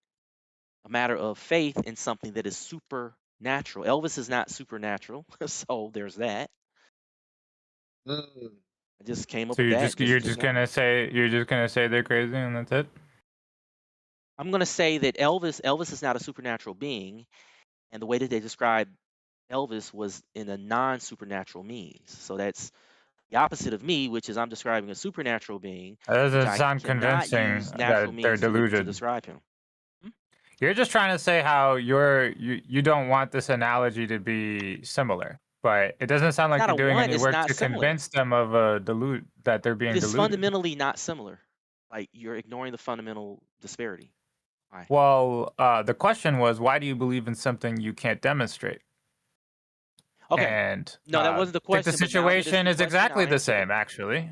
a matter of faith in something that is supernatural. Elvis is not supernatural, so there's that. I just came up so with you're that. just gonna say they're crazy and that's it? I'm gonna say that Elvis is not a supernatural being, and the way that they describe Elvis was in a non-supernatural means. So that's the opposite of me, which is I'm describing a supernatural being, That which doesn't I sound cannot convincing use natural that they're means to deluded. describe him. You're just trying to say how you don't want this analogy to be similar, but it doesn't sound It's like not you're a doing one. any It's work not to similar. convince them of a that they're being It is deluded. fundamentally not similar. Like you're ignoring the fundamental disparity. Why? Well, the question was, why do you believe in something you can't demonstrate? Okay. And No, that wasn't the I think the question. But now that it's situation the is question, I'll exactly the answer it. same, actually.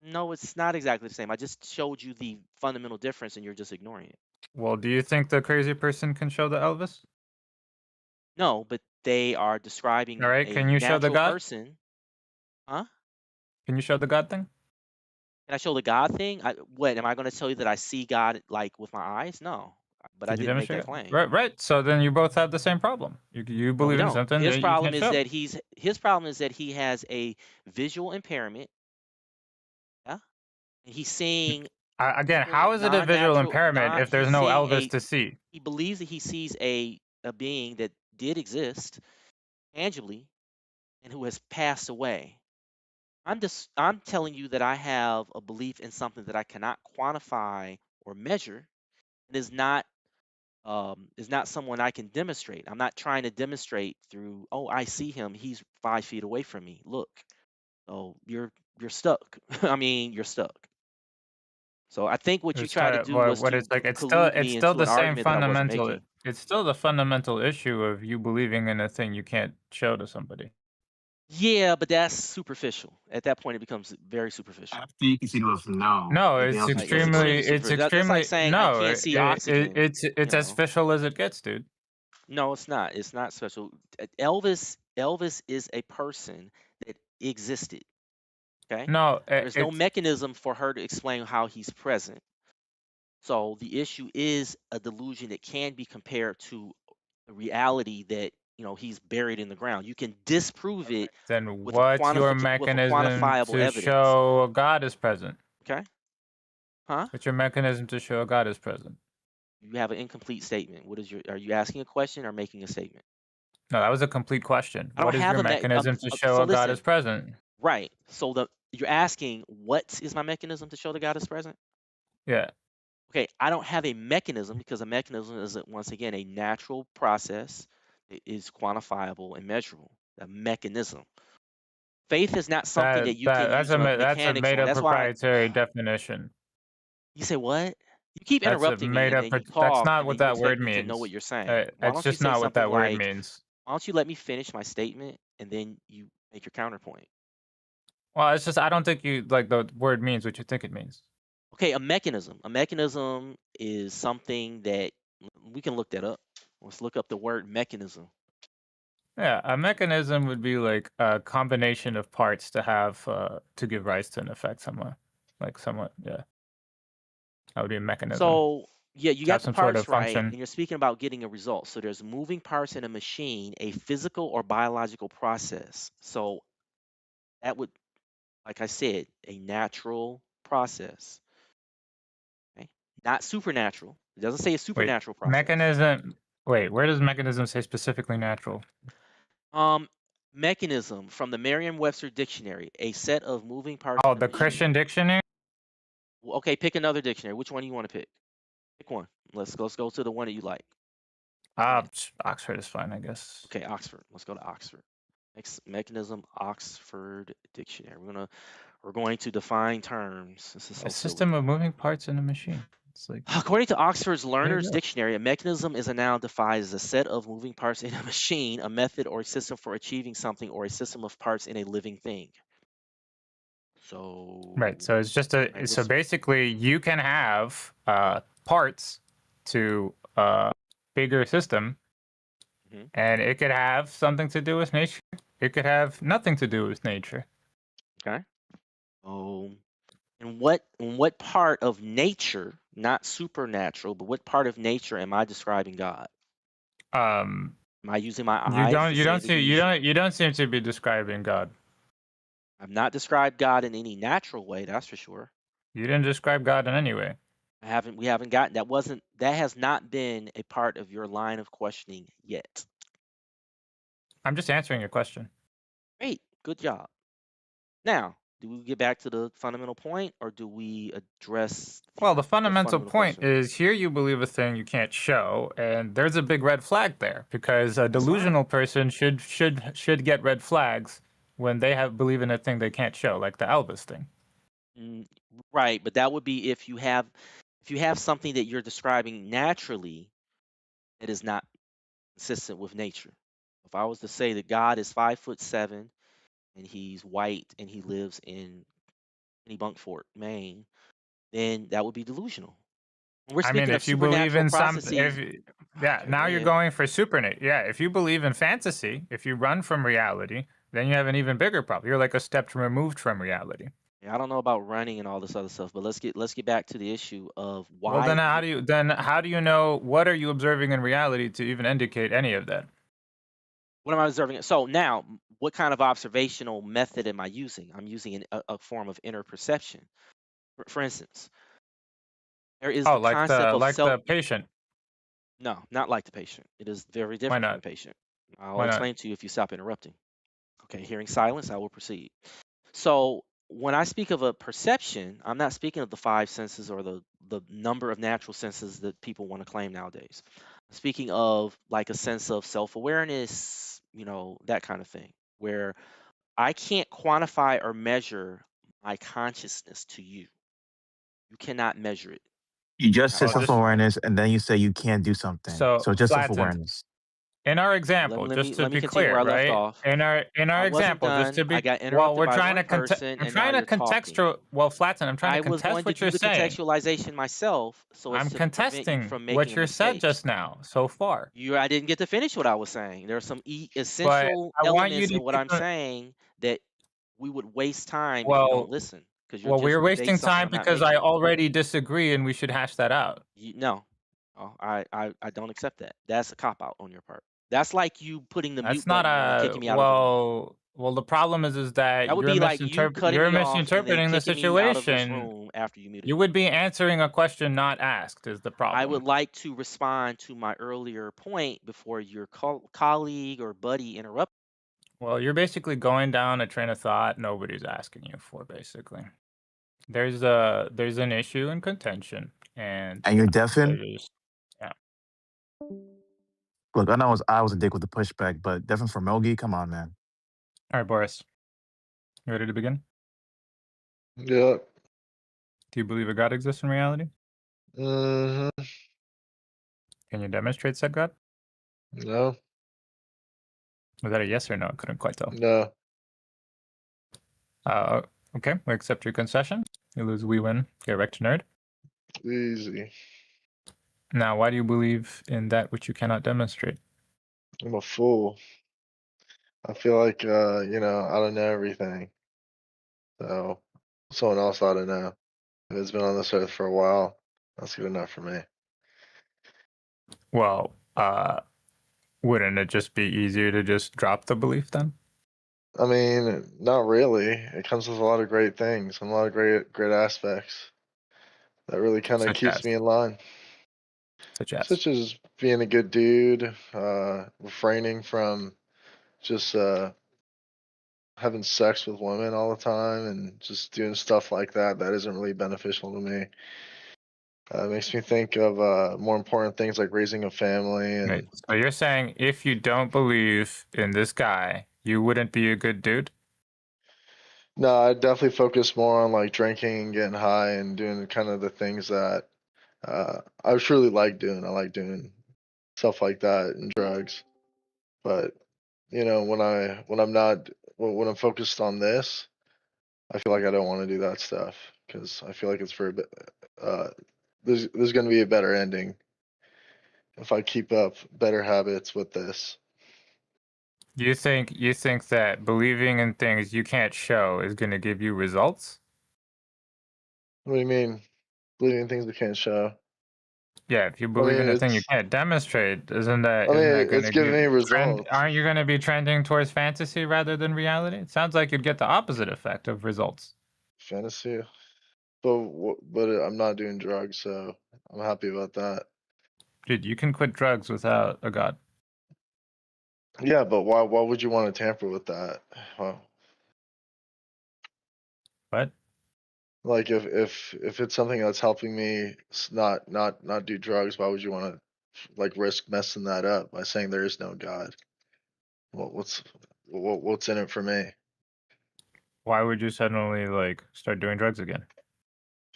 No, it's not exactly the same. I just showed you the fundamental difference, and you're just ignoring it. Well, do you think the crazy person can show the Elvis? No, but they are All describing right, a can you show the natural God? person. Huh? Can you show the God thing? Can I show the God thing? What am I going to tell you that I see God like with my eyes? No, but I Can you didn't make demonstrate that it? claim. Right, right. So then you both have the same problem. You No, we believe in don't. something His that you problem can't is show. that his problem is that he has a visual impairment. Yeah, and he's seeing Again, how is it a visual impairment if there's he's no seeing Elvis to see? he believes that he sees a being that did exist tangibly and who has passed away. I'm telling you that I have a belief in something that I cannot quantify or measure and is not someone I can demonstrate. I'm not trying to demonstrate through, oh, I see him, he's 5 feet away from me. Look. Oh, you're stuck. I mean, you're stuck. So I think what you It's tried to kind of do was what to it's like. collude It's me still into the an same argument that I wasn't fundamental. making. It's still the fundamental issue of you believing in a thing you can't show to somebody. Yeah, but that's superficial. At that point, it becomes very superficial. After you can see with no, No, anything else is Like it's superficial. extremely superficial. That's like saying I no. can't see oxygen. It's as official as it gets, dude. No, it's not. It's not special. Elvis is a person that existed. Okay. No, There's no mechanism for her to explain how he's present. So the issue is a delusion that can be compared to a reality that he's buried in the ground. You can disprove it then with a what's your with a mechanism quantifiable to evidence. show God is present? Okay. Huh? What's your mechanism to show God is present? You have an incomplete statement. What is your? Are you asking a question or making a statement? No, that was a complete question. I don't What is have your a mechanism to show so a God is listen, present? right? So you're asking what is my mechanism to show that God is present? Yeah. Okay, I don't have a mechanism because a mechanism is once again a natural process. It is quantifiable and measurable. A mechanism. Faith is not something that you can use That's a mechanics made on. up That's why proprietary definition. you say what? You keep That's a interrupting me, made and up. then you That's talk, not and what then you that expect word me to know what means. you're saying. Why It's don't you just say not what something that word like, means. "Why don't you let me finish my statement, and then you make your counterpoint?" Well, it's just I don't think you like the word means what you think it means. Okay, a mechanism. A mechanism is something that we can look that up. Let's look up the word mechanism. Yeah, a mechanism would be like a combination of parts to have to give rise to an effect somewhat. Yeah. That would be a mechanism. So yeah, you To got have the some sort parts of right, function. and you're speaking about getting a result. So there's moving parts in a machine, a physical or biological process. So that would, like I said, a natural process. Okay? Not supernatural. It doesn't say a Wait, supernatural process. mechanism. Wait, where does mechanism say specifically natural? Mechanism from the Merriam-Webster dictionary, a set of moving parts Oh, in a the machine. Christian dictionary? Okay, pick another dictionary. Which one do you want to pick? Pick one. Let's go to the one that you like. Oxford is fine, I guess. Okay, Oxford. Let's go to Oxford. Mechanism, Oxford Dictionary. We're going to define terms. This is so A silly. system of moving parts in a machine. It's like According to Oxford's Learner's go. Dictionary, a mechanism is a noun defined as a set of moving parts in a machine, a method or a system for achieving something, or a system of parts in a living thing. So right. So it's just so basically you can have parts to a bigger system, and it could have something to do with nature. It could have nothing to do with nature. Okay. And what part of nature, not supernatural, but what part of nature am I describing God? Am I using my eyes? You don't seem to be describing God. I've not described God in any natural way, that's for sure. You didn't describe God in any way. We haven't gotten that has not been a part of your line of questioning yet. I'm just answering your question. Great, good job. Now, do we get back to the fundamental point, or do we address? Well, the fundamental point question? is here you believe a thing you can't show, and there's a big red flag there because a delusional person should get red flags when they believe in a thing they can't show, like the Elvis thing. Right, but that would be if you have something that you're describing naturally that is not consistent with nature. If I was to say that God is 5'7" and he's white and he lives in Kennebunkport, Maine, then that would be delusional. We're speaking of if you believe in processes. Now you're going for supernatural. Yeah, if you believe in fantasy, if you run from reality, then you have an even bigger problem. You're like a step removed from reality. Yeah, I don't know about running and all this other stuff, but let's get back to the issue of why. Well, then how do you know what are you observing in reality to even indicate any of that? What am I observing? So now, what kind of observational method am I using? I'm using a form of inner perception. For instance, there is the concept of the patient. No, not like the patient. It is very different from the patient. I'll explain to you if you stop interrupting. Okay, hearing silence, I will proceed. So when I speak of a perception, I'm not speaking of the five senses or the number of natural senses that people want to claim nowadays. I'm speaking of like a sense of self-awareness, that kind of thing, where I can't quantify or measure my consciousness to you. You cannot measure it. You just said self-awareness, and then you say you can't do something. So just self-awareness. In our example, just to be clear, right? In our example, just to be we're trying to contextual. Well, Flatten, I'm trying to contest what you're saying. Contextualization myself, so I'm contesting what you said just now so far. I didn't get to finish what I was saying. There are some essential elements in what I'm saying that we would waste time if you don't listen. We're wasting time because I already disagree, and we should hash that out. No, I don't accept that. That's a cop out on your part. That's like you putting the mute button on and kicking me out of the room. Well, the problem is that That would be like you you're cutting me off and then misinterpreting the kicking me out of this situation. room after you muted You me. would be answering a question not asked is the I would problem. like to respond to my earlier point before your colleague or buddy interrupt. Well, you're basically going down a train of thought nobody's asking you for, basically. There's an issue in contention, and And you're deafened? yeah. Look, I know I was a dick with the pushback, but deafened for Mogi? Come on, man. All right, Boris. You ready to begin? Yeah. Do you believe a God exists in reality? Mm-hmm. Can you demonstrate said God? No. Was that a yes or no? I couldn't quite tell. No. Okay, we accept your concession. You lose, we win. Get wrecked, nerd. Easy. Now, why do you believe in that which you cannot demonstrate? I'm a fool. I feel like I don't know everything. So someone else ought to know. If it's been on this earth for a while, that's good enough for me. Well, wouldn't it just be easier to just drop the belief then? I mean, not really. It comes with a lot of great things and a lot of great aspects that really kind of Such keeps as? me in line. Such as being a good dude, refraining from just having sex with women all the time and just doing stuff like that isn't really beneficial to me. It makes me think of more important things like raising a family and Right. So you're saying if you don't believe in this guy, you wouldn't be a good dude? no, I definitely focus more on like drinking and getting high and doing kind of the things that I truly like doing. I like doing stuff like that and drugs. But when I'm focused on this, I feel like I don't want to do that stuff because I feel like it's for a bit. Uh, there's going to be a better ending if I keep up better habits with this. You think that believing in things you can't show is going to give you results? What do you mean? Believing things we can't show? Yeah, if you I believe in mean, a thing you can't demonstrate, isn't that going it's to giving give me trend? results. Aren't you going to be trending towards fantasy rather than reality? It sounds like you'd get the opposite effect of results. Fantasy, but I'm not doing drugs, so I'm happy about that. Dude, you can quit drugs without a god. Yeah, but why would you want to tamper with that? Well, What? like if it's something that's helping me not do drugs, why would you want to like risk messing that up by saying there is no God? What's in it for me? Why would you suddenly like start doing drugs again?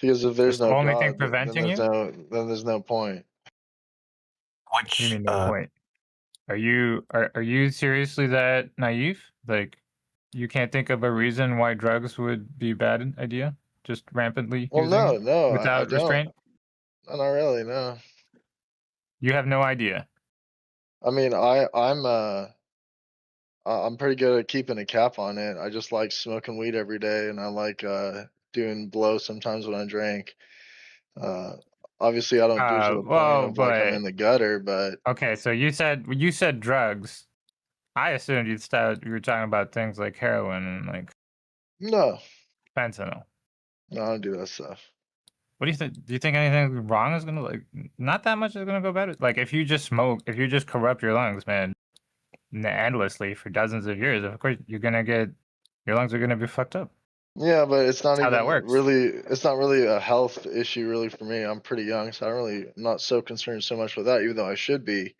Because if there's Is the no only thing God, preventing you? then there's no point. What do you mean no point? Are you seriously that naive? Like, you can't think of a reason why drugs would be a bad idea? Just rampantly Well, using it no, I without don't. restraint? Not really, no. You have no idea. I mean, I'm pretty good at keeping a cap on it. I just like smoking weed every day, and I like doing blow sometimes when I drink. Uh, Obviously, I don't do it to the point Well, of like I'm but in the gutter, but okay, so you said drugs. I assumed you were talking about things like heroin and like no, fentanyl. I don't do that stuff. What do you think? Do you think anything wrong is gonna like not that much is gonna go better? Like if you just smoke, if you just corrupt your lungs, man, endlessly for dozens of years, of course you're gonna get your lungs are gonna be fucked up. Yeah, but it's not That's how that even works. really, it's not really a health issue really for me. I'm pretty young, so I'm not so concerned so much with that, even though I should be.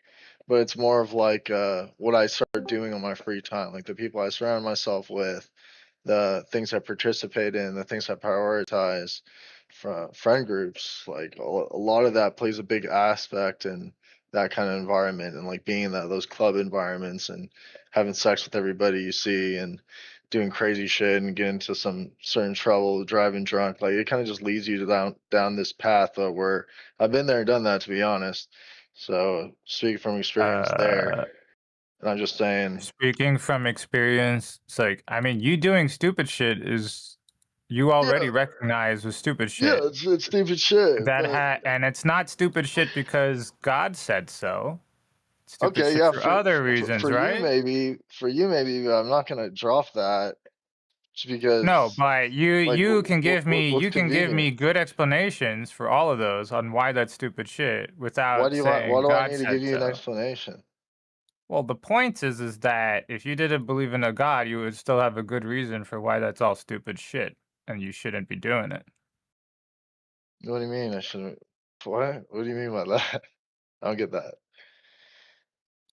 But it's more of like what I start doing on my free time, like the people I surround myself with, the things I participate in, the things I prioritize, friend groups. Like a lot of that plays a big aspect in that kind of environment, and like being in those club environments and having sex with everybody you see and doing crazy shit and getting into some certain trouble, driving drunk. Like it kind of just leads you down this path where I've been there and done that, to be honest. So speaking from experience there, Uh, and I'm just saying, Speaking from experience, it's like I mean, you doing stupid shit is you already yeah, recognize was stupid yeah, shit. it's stupid shit, but And it's not stupid shit because God said so. Stupid Okay, shit yeah, for other reasons, for you right? maybe, but I'm not gonna drop that just No, because, but you like, you can give me what's you can give me convenient? good explanations for all of those on why that's stupid shit without Why saying do I God need to give said you an so. explanation? Well, the point is that if you didn't believe in a God, you would still have a good reason for why that's all stupid shit, and you shouldn't be doing it. What do you mean I shouldn't? What? What do you mean by that? I don't get that.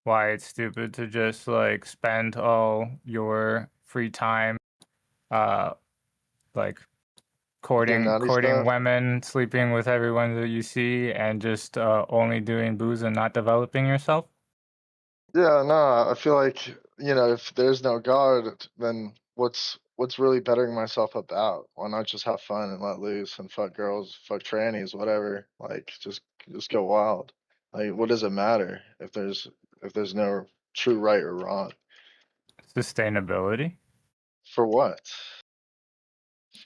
Why it's stupid to just like spend all your free time, uh, like Doing naughty courting stuff? women, sleeping with everyone that you see, and just only doing booze and not developing yourself. Yeah, no, I feel like, if there's no God, then what's really bettering myself about? Why not just have fun and let loose and fuck girls, fuck trannies, whatever? Like just go wild. Like what does it matter if there's no true right or wrong? Sustainability. For what?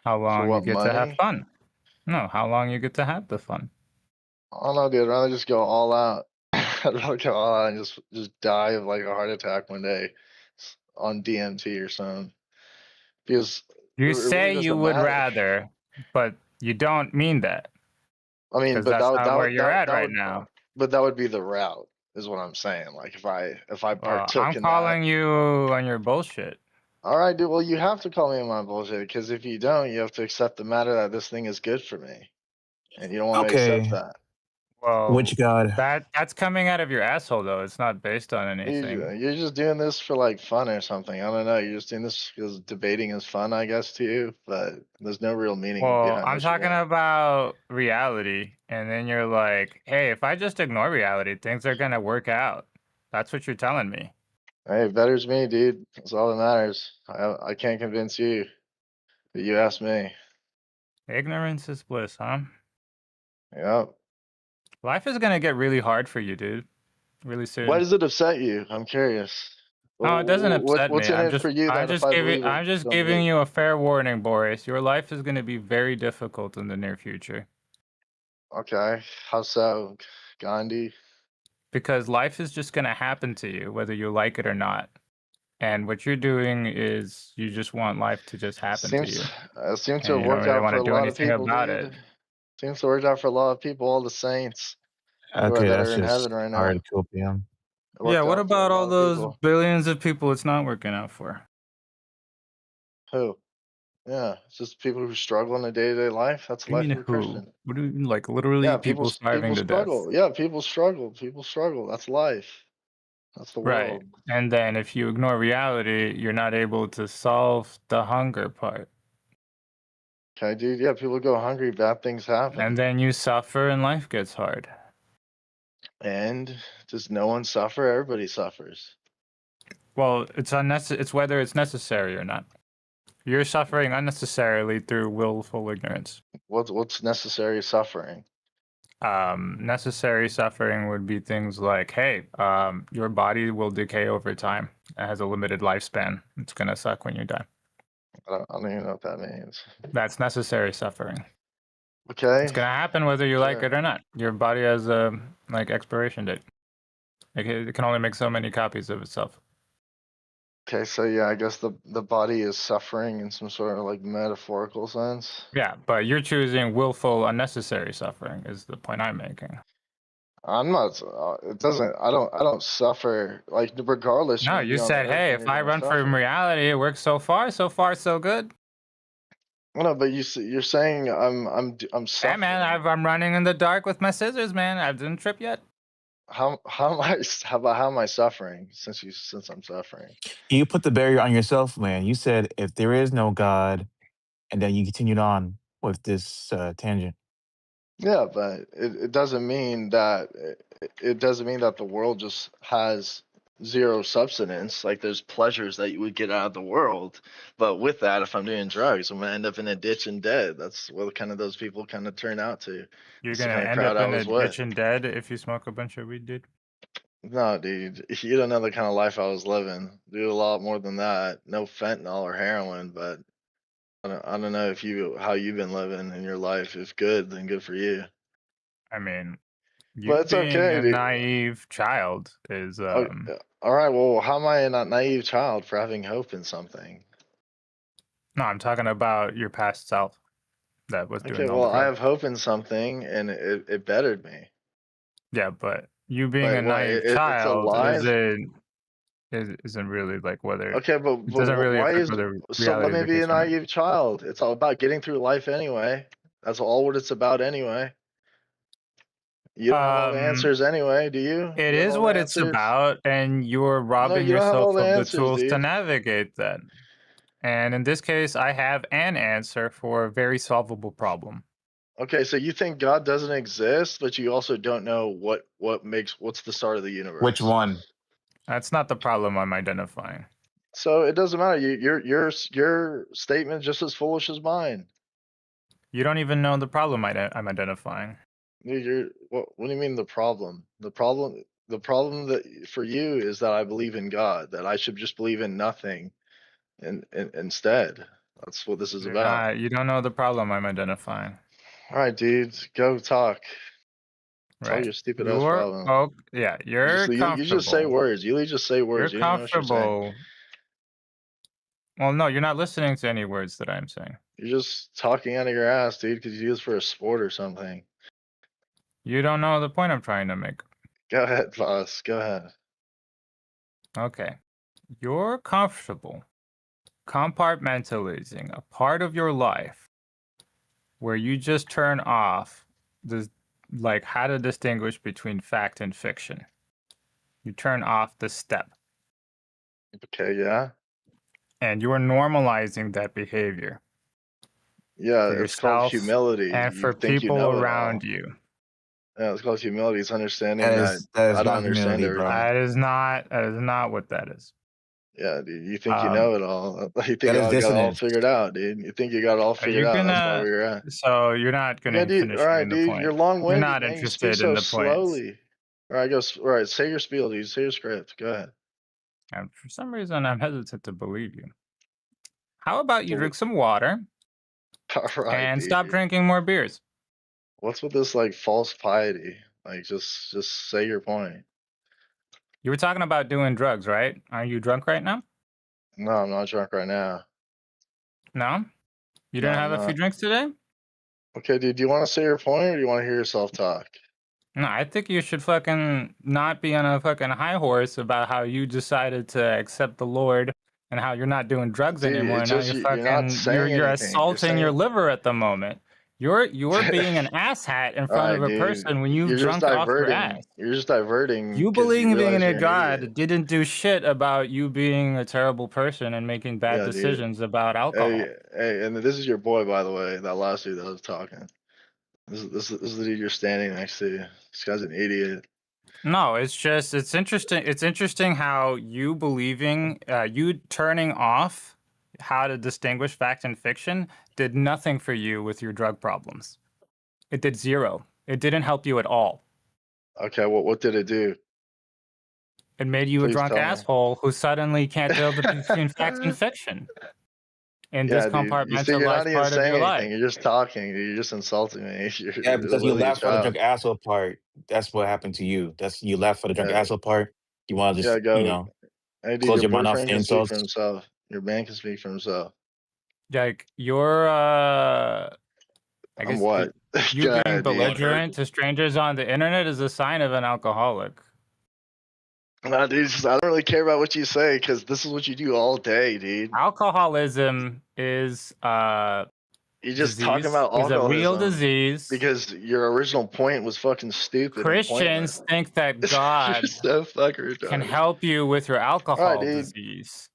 How For long you what get to have money? fun. No, how long you get to have the fun. I don't know, dude. I'd rather just go all out. I'd rather go all out and just die of like a heart attack one day on DMT or something. Because You it really say you doesn't would matter. rather, but you don't mean that, I mean, because but that's not where you're at that right would now. but that would be the route, is what I'm saying. Like if I partook I'm in that. calling you on your bullshit. All right, dude. Well, you have to call me on my bullshit because if you don't, you have to accept the matter that this thing is good for me, and you don't want to accept Okay, that. Well, which God? that's coming out of your asshole though. It's not based on anything. You're just doing this for like fun or something. I don't know. You're just doing this because debating is fun, I guess, to you. But there's no real meaning Well, behind I'm what you talking want. about reality, and then you're like, "Hey, if I just ignore reality, things are gonna work out." That's what you're telling me. Hey, it betters me, dude. That's all that matters. I can't convince you, but you asked me. Ignorance is bliss, huh? Yep. Life is gonna get really hard for you, dude. Really Why soon. does it upset you? I'm curious. No, it doesn't upset me. What's in it for you that if I believe it, I'm just don't giving believe? you a fair warning, Boris. Your life is gonna be very difficult in the near future. Okay. How so, Gandhi? Because life is just gonna happen to you, whether you like it or not. And what you're doing is you just want life to just happen to you. Seems to And have you don't worked really out want for to a do lot of anything people, about dude. it. Seems to work out for a lot of people, all the saints Okay, that that's are in just heaven right now. hard to PM. It Yeah, worked what out for a about all lot of those people. billions of people it's not working out for? Who? Yeah, it's just people who struggle in a day-to-day life. That's the You life mean of a who? Christian. What do you mean, like literally Yeah, people starving people to death? struggle. Yeah, people struggle. People struggle. That's life. That's the Right. world. And then if you ignore reality, you're not able to solve the hunger part. Okay, dude. Yeah, people go hungry. Bad things And happen. then you suffer and life gets hard. And does no one suffer? Everybody suffers. Well, it's whether it's necessary or not. You're suffering unnecessarily through willful ignorance. What's necessary suffering? Necessary suffering would be things like, hey, your body will decay over time. It has a limited lifespan. It's gonna suck when you die. I don't even know what that means. That's necessary suffering. It's Okay, gonna happen whether you like sure. it or not. Your body has a like expiration date. It can only make so many copies of itself. Okay, so yeah, I guess the body is suffering in some sort of like metaphorical sense. Yeah, but you're choosing willful, unnecessary suffering. Is the point I'm making. I'm not. It doesn't. I don't suffer. Like regardless, you're No, gonna you be on the said, earth hey, and if you're I gonna run from suffer. reality, it works so far so good. Well, no, but you're saying I'm Hey, man, suffering. I'm running in the dark with my scissors, man. I didn't trip yet. How am I? How am I suffering since I'm suffering? You put the barrier on yourself, man. You said if there is no God, and then you continued on with this tangent. Yeah, but it doesn't mean that it doesn't mean that the world just has zero substance. Like there's pleasures that you would get out of the world, but with that, if I'm doing drugs, I'm gonna end up in a ditch and dead. That's what kind of those people kind of turn out to. You're That's the gonna kind of end crowd up I in a was with. ditch and dead if you smoke a bunch of weed, dude. No, dude, you don't know the kind of life I was living. Do a lot more than that. No fentanyl or heroin, but I don't know if how you've been living in your life. If good, then good for you. I mean, You But it's being okay, a dude. naive child is All right. Well, how am I a naive child for having hope in something? no, I'm talking about your past self that was Okay. doing all the Well, I drugs. have hope in something, and it bettered me. Yeah, but you being But a what? naive It's a child lie. isn't really like whether Okay, it doesn't really why affect is whether so? Let reality is me the be a case or not. naive child. It's all about getting through life anyway. That's all what it's about anyway. You don't have all the answers anyway, do you? It You have is all the what it's answers? about, and you're No, robbing you don't have all yourself the of the answers, tools to dude. navigate that. And in this case, I have an answer for a very solvable problem. Okay, so you think God doesn't exist, but you also don't know what's the start of the universe. Which one? That's not the problem I'm identifying. So it doesn't matter. Your statement is just as foolish as mine. You don't even know the problem I'm identifying. Dude, what do you mean the problem? The problem that for you is that I believe in God, that I should just believe in nothing instead. That's what this is about. You don't know the problem I'm identifying. All right, dude, go talk. Tell Right. your stupid ass problem. You're You just say comfortable. words. You just say You're words. You don't even know what you're saying. comfortable. Well, no, you're not listening to any words that I'm saying. You're just talking out of your ass, dude, because you do this for a sport or something. You don't know the point I'm trying to make. Go ahead, boss. Go ahead. Okay. You're comfortable compartmentalizing a part of your life where you just turn off like how to distinguish between fact and fiction. You turn off the step. Okay, yeah. And you are normalizing that behavior. Yeah, For it's called yourself humility. and You for think you people know it around all. you. Yeah, it's called humility. It's understanding That that is I don't not understand humility, bro. everything. That is not what that is. Yeah, dude, you think you know it all. You think That is I got it all dissonance. figured out, dude. You think you got it all Are figured you out. That's not gonna? where you're at. So you're not Yeah, gonna dude. All finish right, getting the dude. point. You're You're long-winded, not man. You speak interested so in the points. slowly. All right, all right. Say your spiel, dude. Say your script. Go ahead. And for some reason, I'm hesitant to believe you. How about you drink some water All right, and dude. stop drinking more beers? What's with this like false piety? Like, just say your point. You were talking about doing drugs, right? Are you drunk right now? No, I'm not drunk right now. No? You No, didn't I'm have a few not. drinks today? Okay, dude. Do you want to say your point, or do you want to hear yourself talk? No, I think you should fucking not be on a fucking high horse about how you decided to accept the Lord and how you're not doing drugs Dude, anymore. it's Now just you're you're not fucking you're saying anything. You're assaulting your saying, liver at the moment. You're being an asshat in all front of right, a dude. person when you've You're just drunk off your diverting. ass. You're just diverting You because you believing realize in a you're an idiot. God didn't do shit about you being a terrible person and making bad Yeah, dude. decisions about Hey, alcohol. hey, and this is your boy, by the way. That last dude that was talking. This is the dude you're standing next to. This guy's an idiot. No, it's interesting. It's interesting how you you turning off how to distinguish fact and fiction did nothing for you with your drug problems. It did zero. It didn't help you at all. Okay, what did it do? It made you a Please drunk tell me. asshole who suddenly can't tell the difference between fact and fiction in this Yeah, dude. You see, you're not compartmentalized even part of your saying life. anything. You're just talking. You're just insulting me. Yeah, You're because you literally a laughed for the drunk child. asshole part. That's what happened to you. That's you laughed for the drunk Yeah, asshole part. You want to yeah. just, Go. Hey, dude. close Your your mind off boyfriend to can speak for insults. himself. Your man can speak for himself. Like you're I I'm guess what? you Go being ahead, dude. belligerent to strangers on the internet is a sign of an alcoholic. No, dude. I don't really care about what you say because this is what you do all day, dude. Alcoholism is You're just talking about is a real alcoholism disease. because your original point was fucking stupid and pointless. Christians think that You're God so fucking can retarded. help you with your All right, alcohol dude. disease,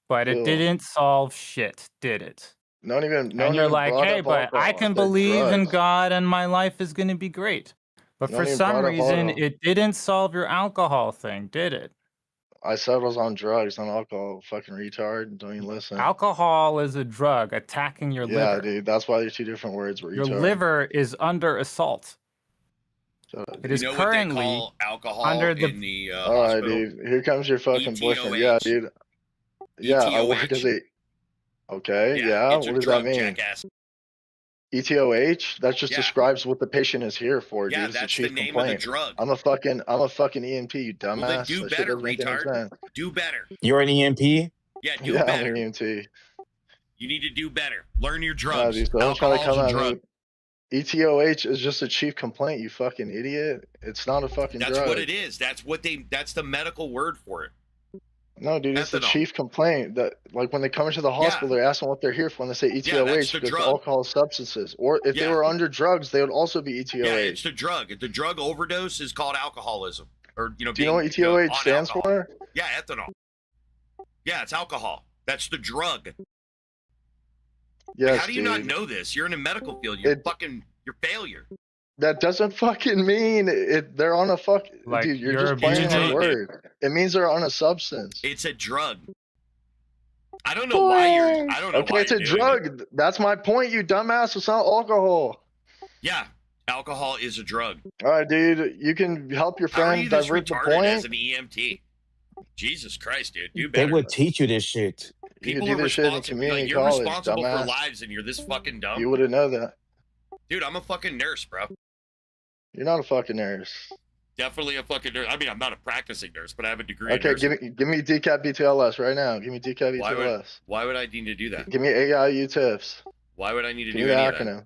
but it Cool. didn't solve shit, did it? No one And you're even like, brought hey, up but I alcohol. I can said believe in drugs. God and my life is going to be great. But No for one even some brought up reason, alcohol. it didn't solve your alcohol thing, did it? I said I was on drugs, not alcohol. Fucking retard. Don't even listen. Alcohol is a drug attacking your Yeah, liver. dude. That's why they're two different words. Your Retard. liver is under assault. Shut up, It dude. is You know what they currently call alcohol under the in the All right, hospital? dude. Here comes your fucking boyfriend. Yeah, ETOH. dude. Yeah, I work as ETOH. a. Okay. Yeah, Yeah. it's a What does that drug, mean? jackass. ETOH, that just Yeah. describes what the patient is here for, Yeah, dude. It's a that's chief the name complaint. of the drug. I'm a fucking EMT, you dumbass. Well, then do That shit better, doesn't make any retard. sense. Do better. You're an EMP? Yeah, do Yeah, better. I'm an EMT. You need to do better. Learn your Nah, drugs. dude, don't try to Alcohol's come a at drug. me. ETOH is just a chief complaint, you fucking idiot. It's not a fucking That's drug. what it is. That's the medical word for it. No, dude, it's the Ethanol. chief complaint that, like, when they come into the hospital, they're asking what they're here for when they say ETOH that's the because drug. alcohol substances. Or if they Yeah. were under drugs, they would also be ETOH. Yeah, it's the drug. The drug overdose is called alcoholism. Or, you know, Do you know what ETOH stands for? Yeah, ethanol. Yeah, it's alcohol. That's the drug. Yes, How do you not dude. know this? You're in the medical field. You're failure. That doesn't fucking mean it. They're on a Like, dude. You're you're just playing abusing on it. word. It means they're on a substance. It's a drug. I don't know why you're. I don't know Okay, why it's a you're doing it. drug. That's my point, you dumbass. It's not alcohol. Yeah, alcohol is a drug. All right, dude. You can help your How are friend you this divert the retarded as point. an EMT? Jesus Christ, dude. Do They better. would teach you this shit. You People can do are this shit in responsible. community Like, you're college, responsible dumbass. for lives, and you're this fucking dumb. You wouldn't know that. Dude, I'm a fucking nurse, bro. You're not a fucking nurse. Definitely a fucking nurse. I mean, I'm not a practicing nurse, but I have a degree in Okay, nursing. give me decap BTLS right now. Give me decap Why BTLS. would I need to do that? Give me AIU tips. Why would I need to Give me do the any of that? acronym.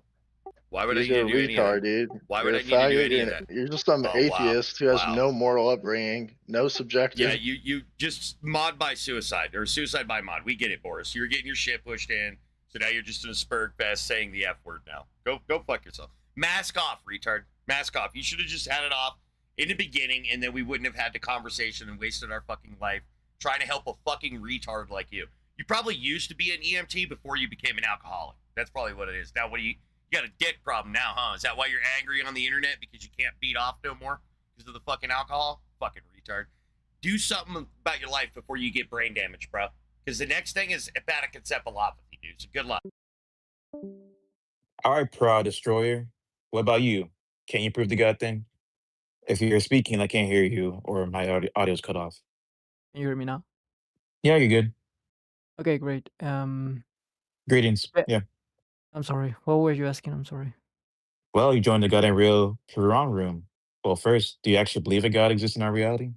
Why would I need You're to a do any of retard, that? dude. Why You're would a I need to do faggot. any of that? You're just some Oh, wow. atheist who has Wow. no moral upbringing, no subjective. Yeah, you just mod by suicide or suicide by mod. We get it, Boris. You're getting your shit pushed in, so now you're just in a spurg fest saying the F word now. Go fuck yourself. Mask off, retard. Mask off. You should have just had it off in the beginning, and then we wouldn't have had the conversation and wasted our fucking life trying to help a fucking retard like you. You probably used to be an EMT before you became an alcoholic. That's probably what it is. Now, you got a dick problem now, huh? Is that why you're angry on the internet because you can't beat off no more because of the fucking alcohol? Fucking retard. Do something about your life before you get brain damage, bro. Because the next thing is hepatic encephalopathy, dude. So good luck. All right, Proud Destroyer. What about you? Can you prove the God thing? If you're speaking, I can't hear you, or my audio's cut off. Can you hear me now? Yeah, you're good. Okay, great. Greetings. Yeah. I'm sorry. What were you asking? I'm sorry. Well, you joined the God and Real Quran room. Well, first, do you actually believe a God exists in our reality?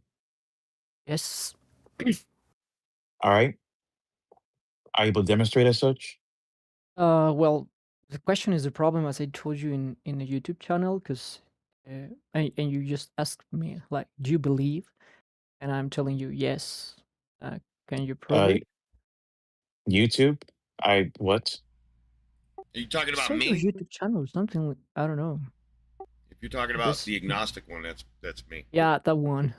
Yes. All right. Are you able to demonstrate as such? Well, the question is the problem, as I told you in the YouTube channel, because and you just asked me like, do you believe? And I'm telling you yes. Can you prove it? YouTube? What? Are you talking about Say your me? YouTube channel, something like, I don't know. If you're talking about This- the agnostic one, that's me. Yeah, that one.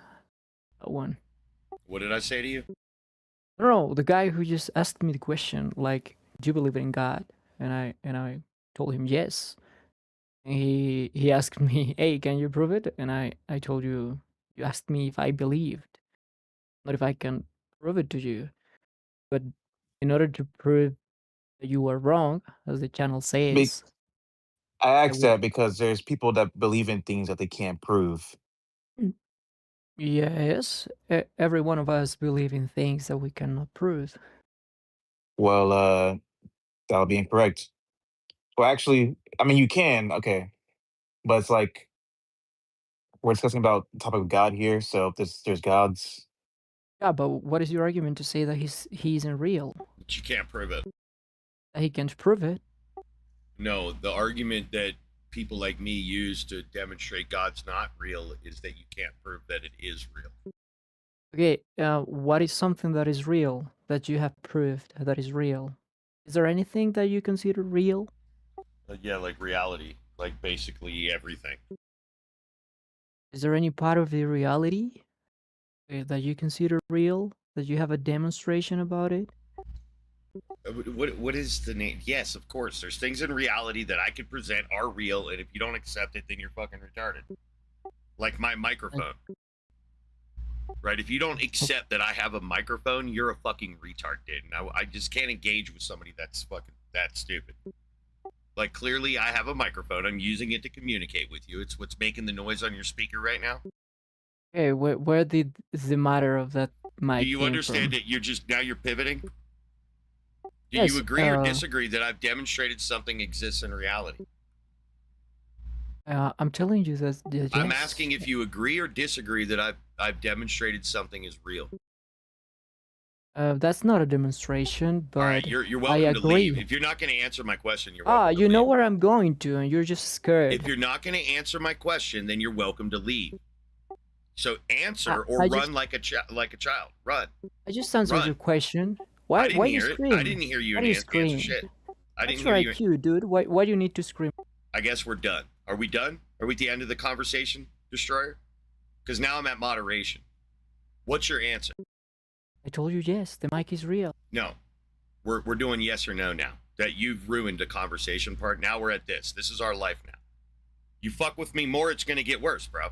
That one. What did I say to you? No, the guy who just asked me the question, like, do you believe in God? And I told him yes. And he asked me, hey, can you prove it? And I told you asked me if I believed, not if I can prove it to you. But in order to prove that you were wrong, as the channel says, I asked that because there's people that believe in things that they can't prove. yes, every one of us believe in things that we cannot prove. Well, that would be incorrect. Well, actually, I mean, you can, okay. But it's like, we're discussing about the topic of God here, so if there's gods. Yeah, but what is your argument to say that he isn't real? But you can't prove it. That he can't prove it? No, the argument that people like me use to demonstrate God's not real is that you can't prove that it is real. Okay, what is something that is real that you have proved that is real? Is there anything that you consider real? Yeah, like reality, like basically everything. Is there any part of the reality that you consider real, that you have a demonstration about it? What is the name? Yes, of course. There's things in reality that I could present are real, and if you don't accept it, then you're fucking retarded. Like my microphone. Right? If you don't accept that I have a microphone, you're a fucking retard, dude. And I just can't engage with somebody that's fucking that stupid. Like, clearly I have a microphone. I'm using it to communicate with you. It's what's making the noise on your speaker right now. Hey, where did the matter of that mic Do you came understand from? that you're pivoting? Do Yes. you agree or disagree that I've demonstrated something exists in reality? I'm telling you that yes. I'm asking if you agree or disagree that I've demonstrated something is real. That's not a demonstration, but All right, you're I welcome to leave. agree. If you're not going to answer my question, you're welcome to You leave. know where I'm going to, and you're just scared. If you're not going to answer my question, then you're welcome to leave. So answer or I run just- like a child. Run. I just answered Run. your question. I Why didn't you hear it. scream? I didn't hear you Why do you answer scream? shit. I didn't What's hear your you. IQ, dude? Why do you need to scream? I guess we're done. Are we done? Are we at the end of the conversation, Destroyer? Because now I'm at moderation. What's your answer? I told you yes. The mic is real. No. We're doing yes or no now. That you've ruined the conversation part. Now we're at this. This is our life now. You fuck with me more, it's going to get worse, bro.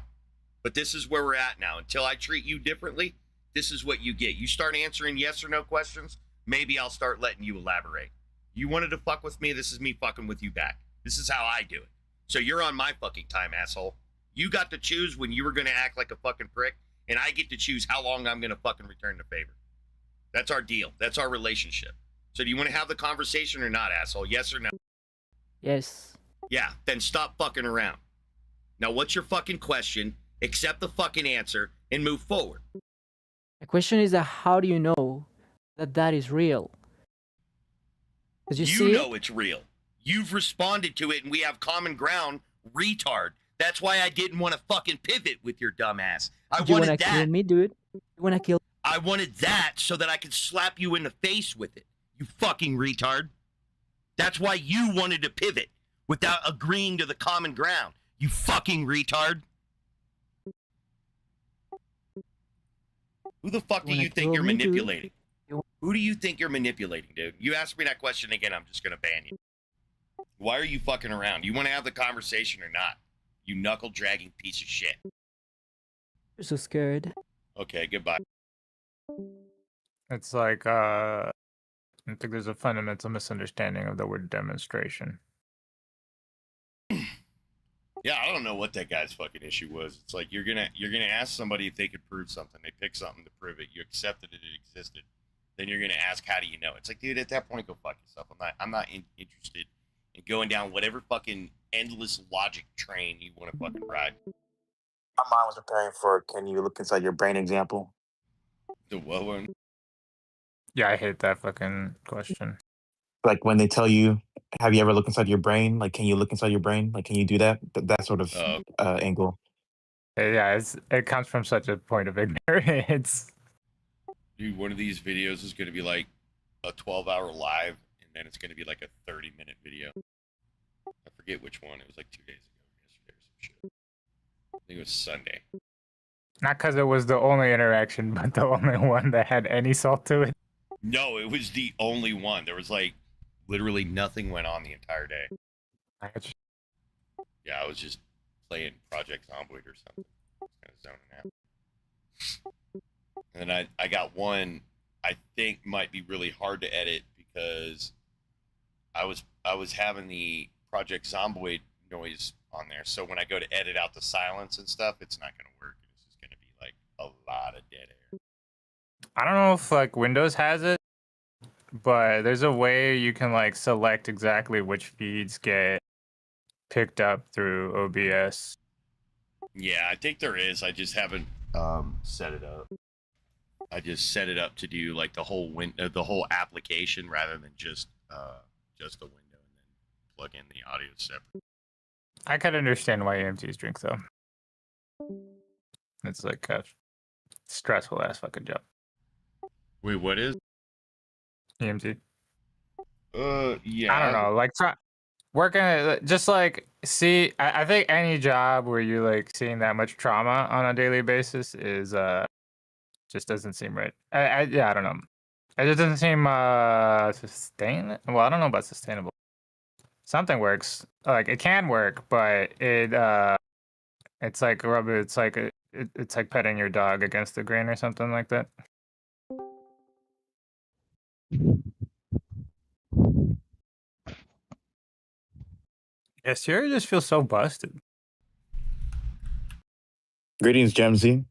But this is where we're at now. Until I treat you differently, this is what you get. You start answering yes or no questions, maybe I'll start letting you elaborate. You wanted to fuck with me, this is me fucking with you back. This is how I do it. So you're on my fucking time, asshole. You got to choose when you were going to act like a fucking prick, and I get to choose how long I'm going to fucking return the favor. That's our deal. That's our relationship. So do you want to have the conversation or not, asshole? Yes or no? Yes. Yeah, then stop fucking around. Now, what's your fucking question? Accept the fucking answer and move forward. The question is how do you know that is real? Did you see know it's real. You've responded to it and we have common ground, retard. That's why I didn't want to fucking pivot with your dumb ass. I Do you wanted wanna that. kill me, dude? You wanna kill? I wanted that so that I could slap you in the face with it. You fucking retard. That's why you wanted to pivot without agreeing to the common ground. You fucking retard. Who the fuck do you think you're manipulating? Who do you think you're manipulating, dude? You ask me that question again, I'm just gonna ban you. Why are you fucking around? You want to have the conversation or not? You knuckle-dragging piece of shit. You're so scared. Okay, goodbye. It's like I think there's a fundamental misunderstanding of the word demonstration. Yeah, I don't know what that guy's fucking issue was. It's like you're gonna ask somebody if they could prove something. They pick something to prove it. You accepted it existed. Then you're gonna ask, how do you know? It's like, dude, at that point, go fuck yourself. I'm not interested in going down whatever fucking endless logic train you want to fucking ride. My mind was preparing for can you look inside your brain example. The what one? Yeah, I hate that fucking question. Like when they tell you, have you ever looked inside your brain? Like, can you look inside your brain? Like, can you do that? That sort of angle. Yeah, it comes from such a point of ignorance. Dude, one of these videos is going to be like a 12-hour live, and then it's going to be like a 30-minute video. I forget which one. It was like 2 days ago, yesterday or some shit. I think it was Sunday. Not because it was the only interaction, but the only one that had any salt to it. No, it was the only one. There was like literally nothing went on the entire day. Yeah, I was just playing Project Zomboid or something. Kind of zoning out. And then I got one I think might be really hard to edit because I was having the Project Zomboid noise on there. So when I go to edit out the silence and stuff, it's not going to work. It's just going to be like a lot of dead air. I don't know if like Windows has it, but there's a way you can like select exactly which feeds get picked up through OBS. Yeah, I think there is. I just haven't set it up. I just set it up to do like the whole the whole application rather than just the window and then plug in the audio separate. I could understand why EMTs drink though. It's like a stressful ass fucking job. Wait, what is? EMT. Yeah. I don't know. Like working, just like I think any job where you're like seeing that much trauma on a daily basis is just doesn't seem right. I don't know. It just doesn't seem sustainable. Well, I don't know about sustainable. Something works. Like it can work, but it's like rubber. It's like petting your dog against the grain or something like that. Yeah, Sierra just feels so busted. Greetings, Gemsy.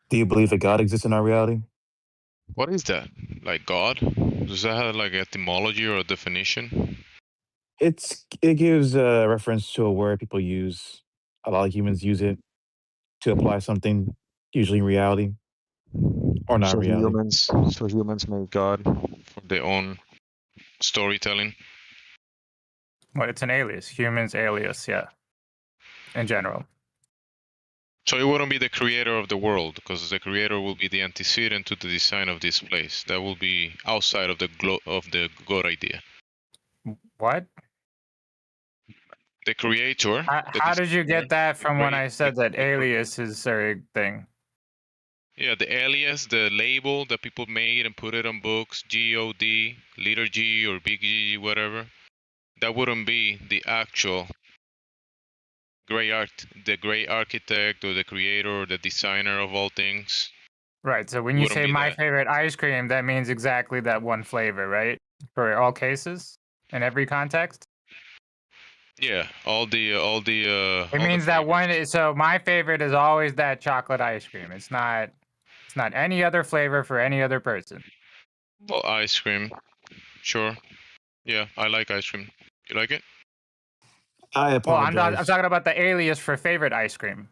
Do you believe that God exists in our reality? What is that? like God? Does that have like etymology or a definition? It gives a reference to a word people use. A lot of humans use it to apply something, usually in reality or not So reality. humans made God for their own storytelling. Well, it's an alias. Humans alias, yeah. In general. So it wouldn't be the creator of the world, because the creator will be the antecedent to the design of this place. That will be outside of the God idea. What? The creator. How did you get that from when I said that the alias is a thing? Yeah, the alias, the label that people made and put it on books, G-O-D, letter G or big G, whatever. That wouldn't be the actual the great architect or the creator or the designer of all things. Right. So when you Wouldn't say be my that. favorite ice cream, that means exactly that one flavor, right? For all cases, in every context. Yeah, It means that one. So my favorite is always that chocolate ice cream. It's not any other flavor for any other person. Well, ice cream, sure. Yeah, I like ice cream. You like it? I Well, I'm apologize. talking about the alias for favorite ice cream.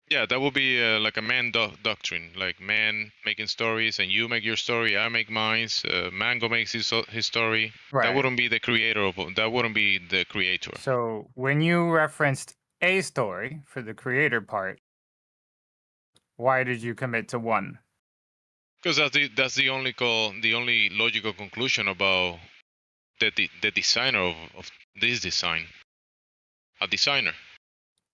Yeah, that will be like a man doctrine, like man making stories, and you make your story, I make mine. Mango makes his story. Right. That wouldn't be the creator of. That wouldn't be the creator. So when you referenced a story for the creator part, why did you commit to one? Because that's the only logical conclusion about the designer of this design. A designer.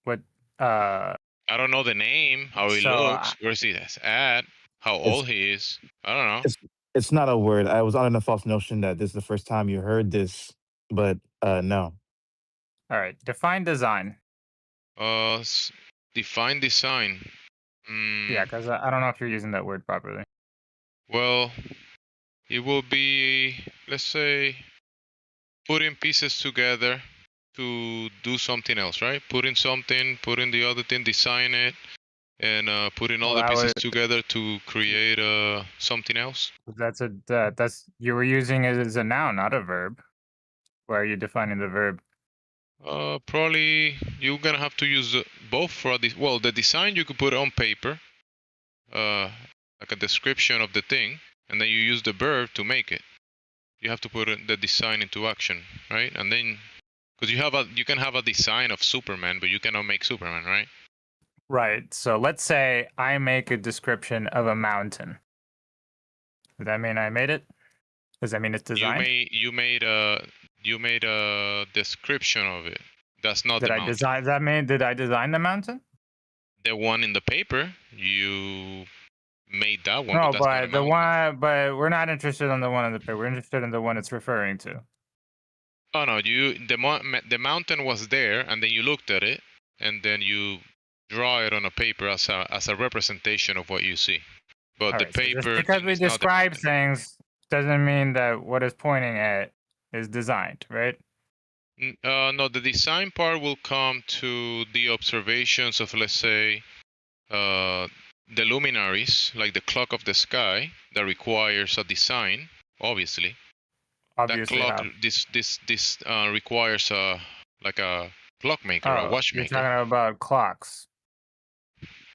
What? I don't know the name, how he looks, where's he at, how old he is. I don't know. It's not a word. I was under the false notion that this is the first time you heard this, but no. All right. Define design. Define design. Yeah, because I don't know if you're using that word properly. Well, it will be, let's say, putting pieces together to do something else, right? Putting the other thing, design it, and putting all the pieces together to create something else. That's you were using it as a noun, not a verb. Why are you defining the verb? Probably you're gonna have to use both for this. Well, the design you could put on paper, like a description of the thing, and then you use the verb to make it. You have to put the design into action, right? And then, because you can have a design of Superman, but you cannot make Superman, right? Right. So let's say I make a description of a mountain. Does that mean I made it? Does that mean it's designed? You made a description of it. That's not Did the I mountain. design? That mean did I design the mountain? The one in the paper, you made that one. No, but that's not a but the mountain. one, but we're not interested in the one in the paper. We're interested in the one it's referring to. Oh no, the mountain was there, and then you looked at it, and then you draw it on a paper as a representation of what you see. But the Alright, so paper just because thing we is not the describe things doesn't mean that what it's pointing at is designed, right? No, the design part will come to the observations of, let's say, the luminaries, like the clock of the sky, that requires a design, obviously. Obviously, that clock, how? this requires like a clockmaker, a Oh, watchmaker. you're talking about clocks.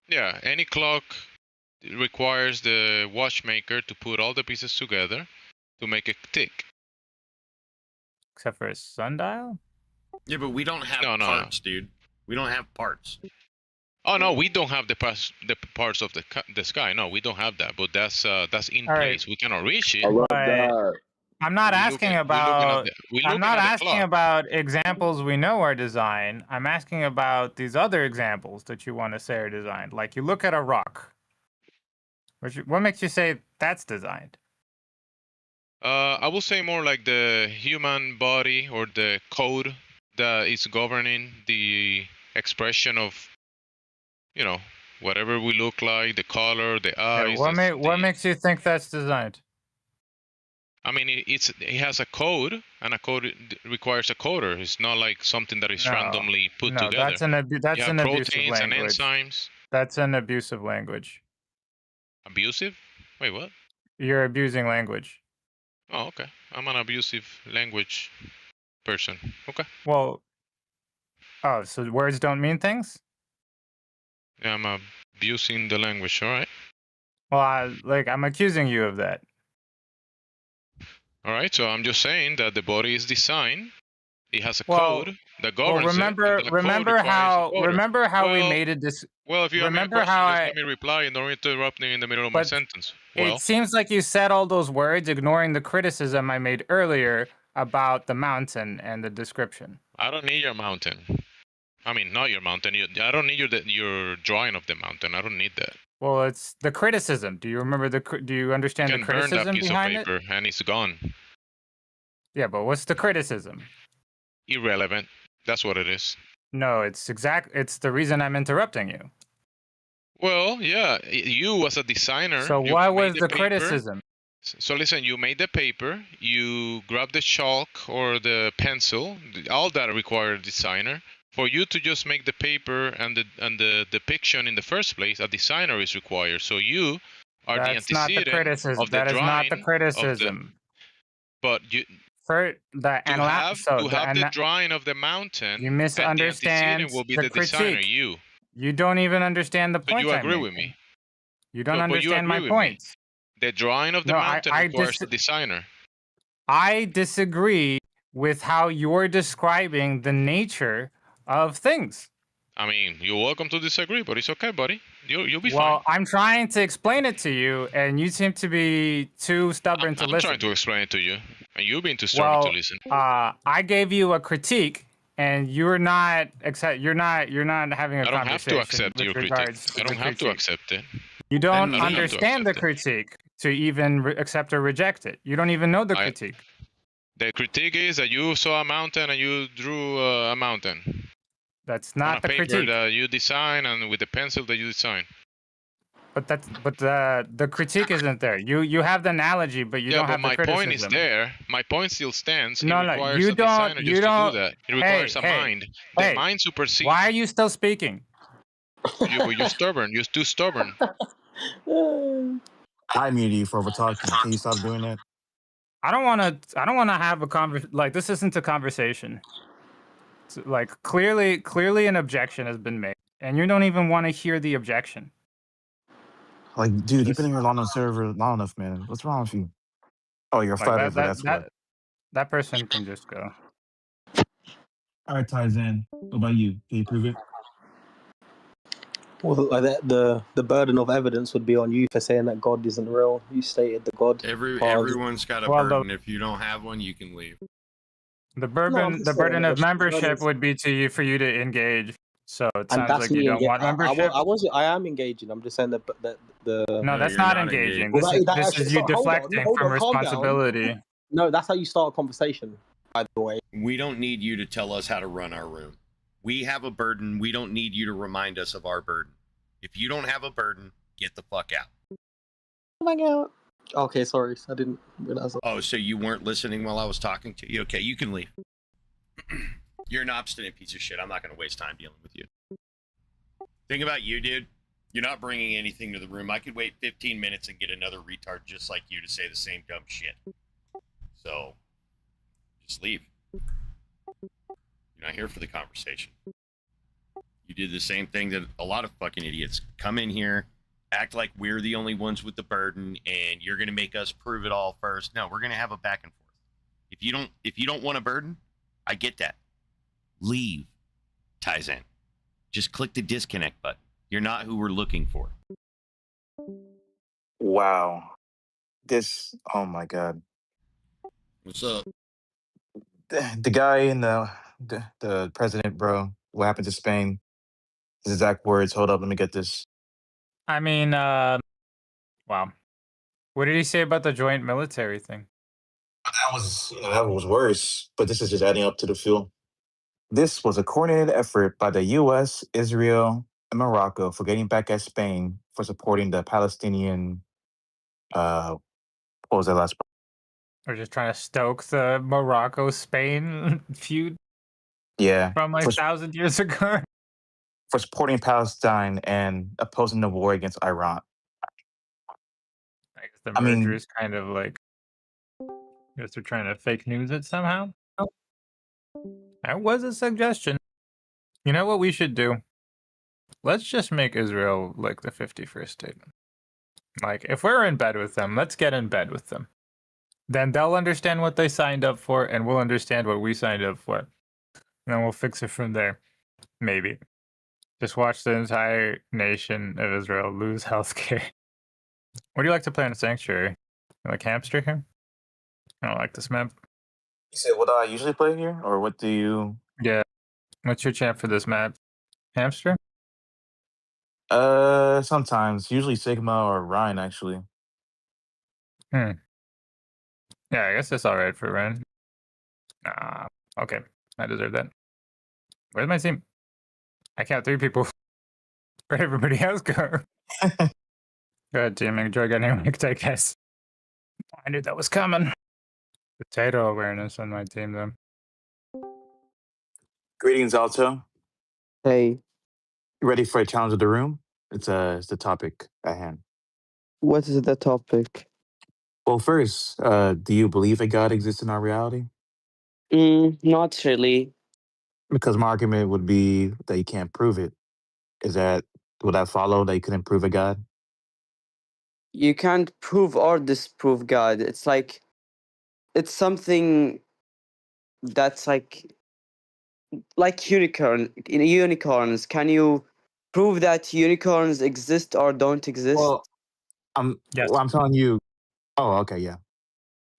Yeah, any clock requires the watchmaker to put all the pieces together to make it tick. Except for a sundial? Yeah, but we don't have parts, dude. We don't have parts. Oh no, we don't have the parts of the sky. No, we don't have that. But that's in place. We cannot reach it. I'm not asking about. I'm not asking about examples we know are designed. I'm asking about these other examples that you want to say are designed. Like you look at a rock. What makes you say that's designed? I will say more like the human body or the code that is governing the expression of, whatever we look like, the color, the eyes. What makes you think that's designed? I mean, it has a code, and a code requires a coder. It's not like something that is randomly put together. That's an abusive proteins and language. enzymes. That's an abusive language. Abusive? Wait, what? You're abusing language. Oh, okay. I'm an abusive language person. Okay. Well, oh, so words don't mean things? Yeah, I'm abusing the language. All right. Well, I'm accusing you of that. All right. So I'm just saying that the body is designed. It has a Well, code that governs remember, it. And that code requires a coder. remember how we made it this. Well, if you have any remember question, how just I. let me reply and don't interrupt me in the middle of my But sentence. it Well, seems like you said all those words, ignoring the criticism I made earlier about the mountain and the description. I don't need your mountain. I mean, not your mountain. I don't need your drawing of the mountain. I don't need that. Well, it's the criticism. Do you remember do you understand You the can burn that criticism piece of behind it? paper and it's gone. Yeah, but what's the criticism? Irrelevant. That's what it is. No, it's the reason I'm interrupting you. Well, yeah, you as a designer. So you what made was the paper. criticism? So listen, you made the paper, you grabbed the chalk or the pencil, all that required a designer. For you to just make the paper and the depiction in the first place, a designer is required. So you are That's the not the antecedent criticism. of the That is not the drawing criticism. but you For the to have the drawing of the mountain. You And the misunderstand antecedent will be the the designer, critique. you. You don't even understand the So point you I'm agree making. with me. You don't But you understand my agree with me. point. The drawing of the No, mountain requires a designer. I disagree with how you're describing the nature of things. I mean, you're welcome to disagree, but it's okay, buddy. You'll be Well, fine. I'm trying to explain it to you, and you seem to be too stubborn to I'm listen. trying to explain it to you, and you've been too stubborn to listen. I gave you a critique, and you're not You're not having a I don't have conversation to accept with your critique. regards to I don't the have to critique. accept it. You don't I don't have to understand the accept it. critique to even accept or reject it. You don't even know the critique. The critique is that you saw a mountain and you drew a mountain. That's On a not the paper critique. that you design and with the pencil that you design. But the critique isn't there. You have the analogy, but you Yeah, don't but have the my criticism. point is there. My point still stands. No, it no, requires you a don't. designer You just don't. to do that. It requires a mind. The Hey, mind supersedes. why are you still speaking? You're stubborn. You're too stubborn. I muted you for over talking. Can you stop doing that? I don't want to have a conversation. Like, this isn't a conversation. So, like, clearly an objection has been made, and you don't even want to hear the objection. Like, dude, you've been in here long on the server long enough, man. What's wrong with you? Oh, you're a flat earther. That's what. That person can just go. All right, Taizan. What about you? Can you prove it? Well, the burden of evidence would be on you for saying that God isn't real. You stated the God. Everyone's got a burden. If you don't have one, you can leave. The burden of membership would be to you for you to engage. So it sounds like you don't want membership. I am engaging. I'm just saying that the. No, that's not engaging. This is you deflecting from responsibility. No, that's how you start a conversation. By the way, we don't need you to tell us how to run our room. We have a burden. We don't need you to remind us of our burden. If you don't have a burden, get the fuck out. Oh my god. Okay, sorry. I didn't realize that. Oh, so you weren't listening while I was talking to you? Okay, you can leave. You're an obstinate piece of shit. I'm not going to waste time dealing with you. Thing about you, dude, you're not bringing anything to the room. I could wait 15 minutes and get another retard just like you to say the same dumb shit. So, just leave. You're not here for the conversation. You did the same thing that a lot of fucking idiots come in here, act like we're the only ones with the burden, and you're going to make us prove it all first. No, we're going to have a back and forth. If you don't want a burden, I get that. Leave, Taizan. Just click the disconnect button. You're not who we're looking for. Wow. Oh my God. What's up? The guy in the president, bro, what happened to Spain? His exact words. Hold up, let me get this. I mean, wow. What did he say about the joint military thing? That was worse, but this is just adding up to the feel. This was a coordinated effort by the U.S., Israel, and Morocco for getting back at Spain for supporting the Palestinian, what was that last part? We're just trying to stoke the Morocco-Spain feud? Yeah. From like 1,000 years ago? For supporting Palestine and opposing the war against Iran. The I merger mean, is kind of like, I guess they're trying to fake news it somehow. Oh, that was a suggestion. You know what we should do? Let's just make Israel like the 51st state. Like, if we're in bed with them, let's get in bed with them. Then they'll understand what they signed up for, and we'll understand what we signed up for. And then we'll fix it from there. Maybe. Just watch the entire nation of Israel lose healthcare. What do you like to play in a sanctuary? You like hamster here? I don't like this map. you said what do I usually play here, or what do you? Yeah. What's your champ for this map? Hamster? Sometimes, usually Sigma or Ryan, actually. Yeah, I guess that's alright for Ren. Okay. I deserve that. Where's my team? I count 3 people. Where'd everybody else go? Go ahead, team. Enjoy getting a take guys. I knew that was coming. Potato awareness on my team, though. Greetings, Alto. Hey, You ready for a challenge of the room? It's the topic at hand. what is the topic? Well, first, do you believe that God exists in our reality? Not really. Because my argument would be that you can't prove it. Would that follow that you couldn't prove a God? You can't prove or disprove God. It's something that's like unicorns. Can you prove that unicorns exist or don't exist? Well, I'm telling you. Oh, okay, yeah.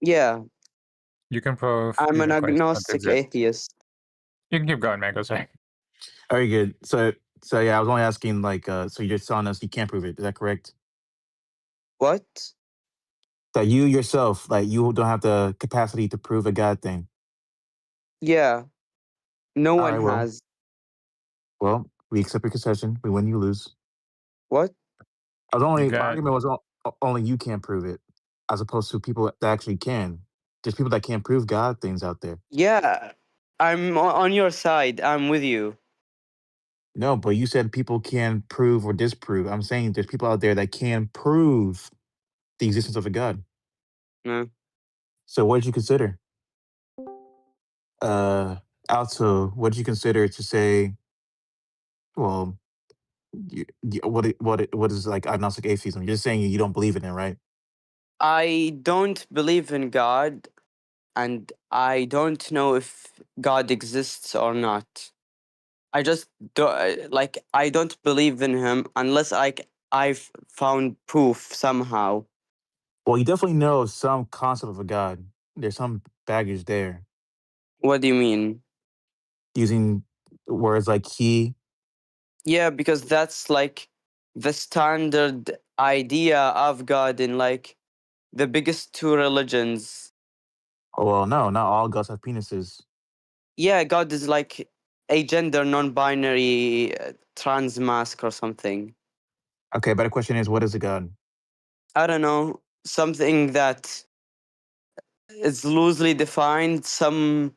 Yeah, You can prove I'm an unicorns don't agnostic exist. atheist. You can keep going, Mango. Sorry. Very good. So yeah, I was only asking so you're telling us you can't prove it. Is that correct? What? That you yourself, like you don't have the capacity to prove a God thing. Yeah, no All one right, has. well, we accept your concession. We win, you lose. What? My argument was only you can't prove it, as opposed to people that actually can. There's people that can't prove God things out there. Yeah, I'm on your side. I'm with you. No, but you said people can prove or disprove. I'm saying there's people out there that can prove the existence of a God. No. So what did you consider? Alto, what did you consider to say? Well, what is like agnostic atheism? You're saying you don't believe in it, right? I don't believe in God, and I don't know if God exists or not. I just I don't believe in him unless I've found proof somehow. Well, you definitely know some concept of a God. There's some baggage there. What do you mean? Using words like he. Yeah, because that's like the standard idea of God in like the biggest 2 religions. Oh well, no, not all gods have penises. Yeah, God is like a gender non-binary trans mask or something. Okay, but the question is, what is a God? I don't know, something that is loosely defined, some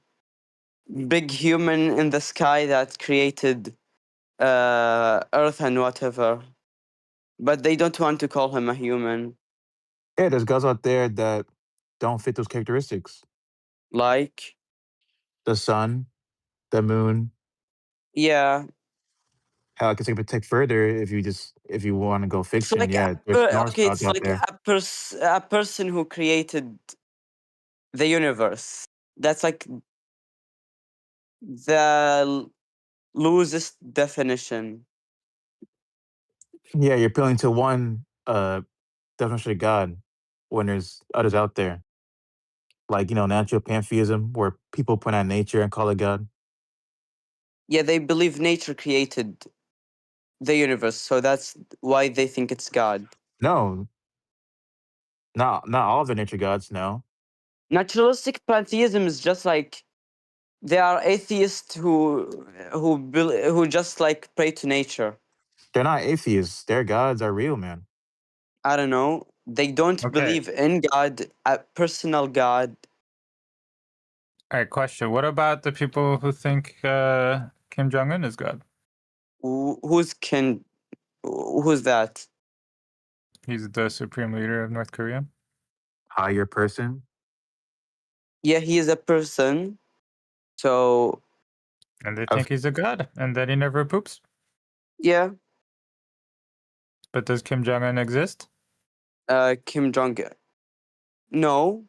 big human in the sky that created Earth and whatever. But they don't want to call him a human. Yeah, there's gods out there that don't fit those characteristics. Like? The sun, the moon. Yeah. Hell, I can take further if you want to go It's fiction. like Yeah, there's Norse okay, gods it's out like there. a person who created the universe. That's like the loosest definition. Yeah, you're appealing to one definition of God when there's others out there. Like, natural pantheism, where people point at nature and call it God. Yeah, they believe nature created the universe, so that's why they think it's God. No, not all of the nature gods, no. Naturalistic pantheism is just like they are atheists who just like pray to nature. They're not atheists. Their gods are real, man. I don't know. They don't Okay. believe in God, a personal God. All right, question. What about the people who think Kim Jong-un is God? Who's that? He's the supreme leader of North Korea. higher person? Yeah, he is a person. So. And they think he's a god, and that he never poops. Yeah. But does Kim Jong Un exist? Kim Jong. No.